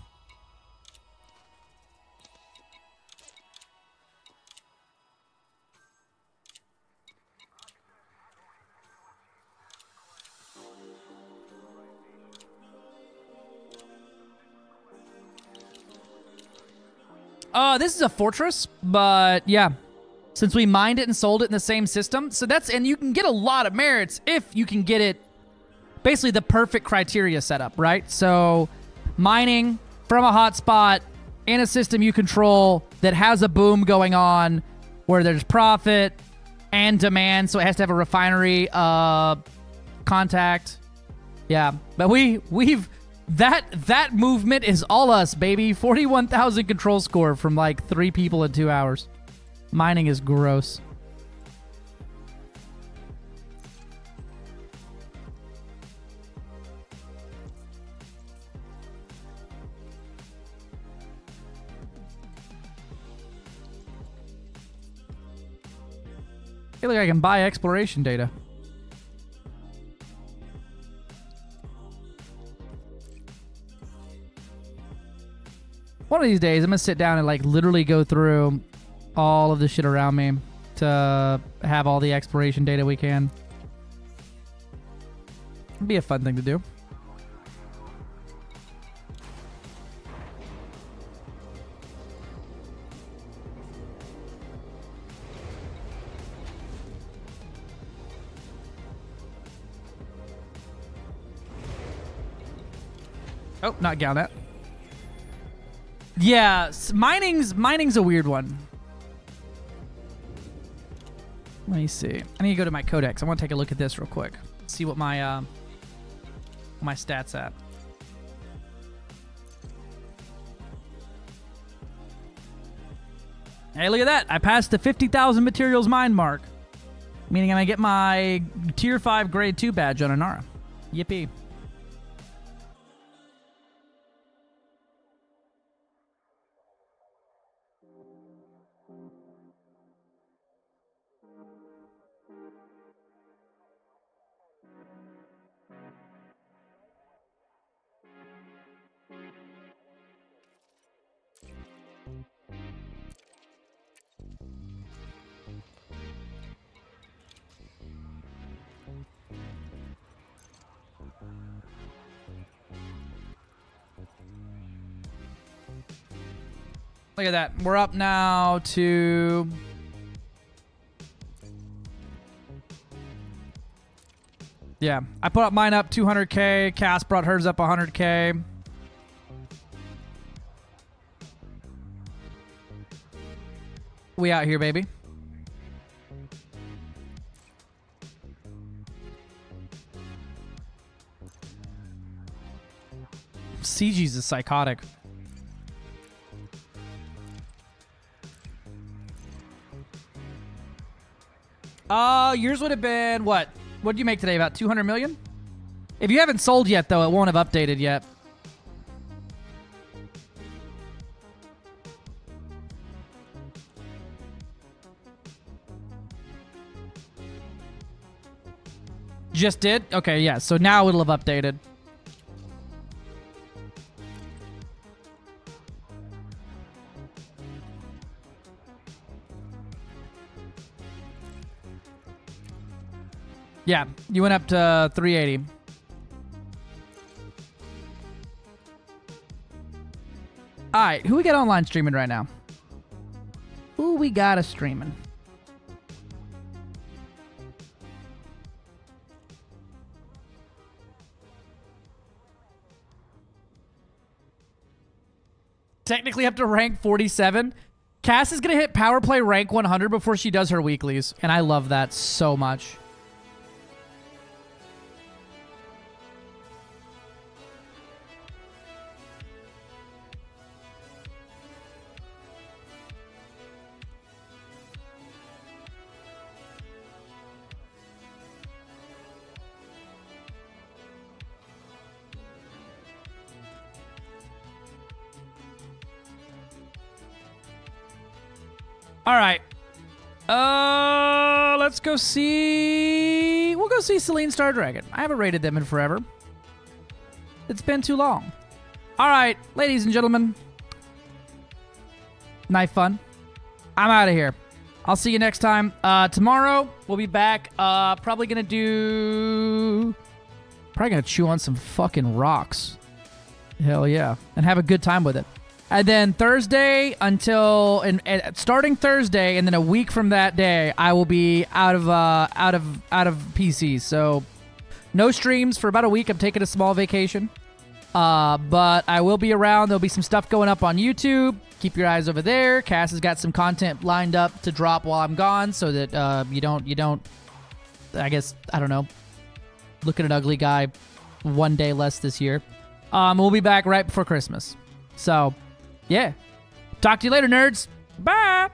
This is a fortress, but yeah. Since we mined it and sold it in the same system. So that's, and you can get a lot of merits if you can get it basically the perfect criteria setup, right? So mining from a hotspot in a system you control that has a boom going on where there's profit and demand. So it has to have a refinery contact. Yeah, but we've that movement is all us, baby. 41,000 control score from like 3 people in 2 hours. Mining is gross. I feel like I can buy exploration data. One of these days, I'm gonna sit down and like literally go through all of the shit around me to have all the exploration data we can. It'd be a fun thing to do. Oh, not Galnet. Yeah, mining's a weird one. Let me see. I need to go to my codex. I want to take a look at this real quick. See what my my stats at. Hey, look at that. I passed the 50,000 materials mined mark. Meaning I'm going to get my tier 5 grade 2 badge on Inara. Yippee. Look at that. We're up now to... Yeah. I put up mine up 200k. Cass brought hers up 100k. We out here, baby. CG's is psychotic. Yours would have been, what? What did you make today? About 200 million? If you haven't sold yet, though, it won't have updated yet. Just did? Okay, yeah. So now it'll have updated. Yeah, you went up to 380. All right, who we got online streaming right now? Who we got a streaming? Technically up to rank 47. Cass is going to hit power play rank 100 before she does her weeklies, and I love that so much. All right. Let's go see... We'll go see Celine Star Dragon. I haven't rated them in forever. It's been too long. All right, ladies and gentlemen. Night fun. I'm out of here. I'll see you next time. Tomorrow, we'll be back. Probably going to chew on some fucking rocks. Hell yeah. And have a good time with it. And then Thursday starting Thursday, and then a week from that day, I will be out of PCs. So no streams for about a week. I'm taking a small vacation. But I will be around. There'll be some stuff going up on YouTube. Keep your eyes over there. Cass has got some content lined up to drop while I'm gone, so that you don't. I guess, I don't know. Look at an ugly guy one day less this year. We'll be back right before Christmas. So, yeah. Talk to you later, nerds. Bye.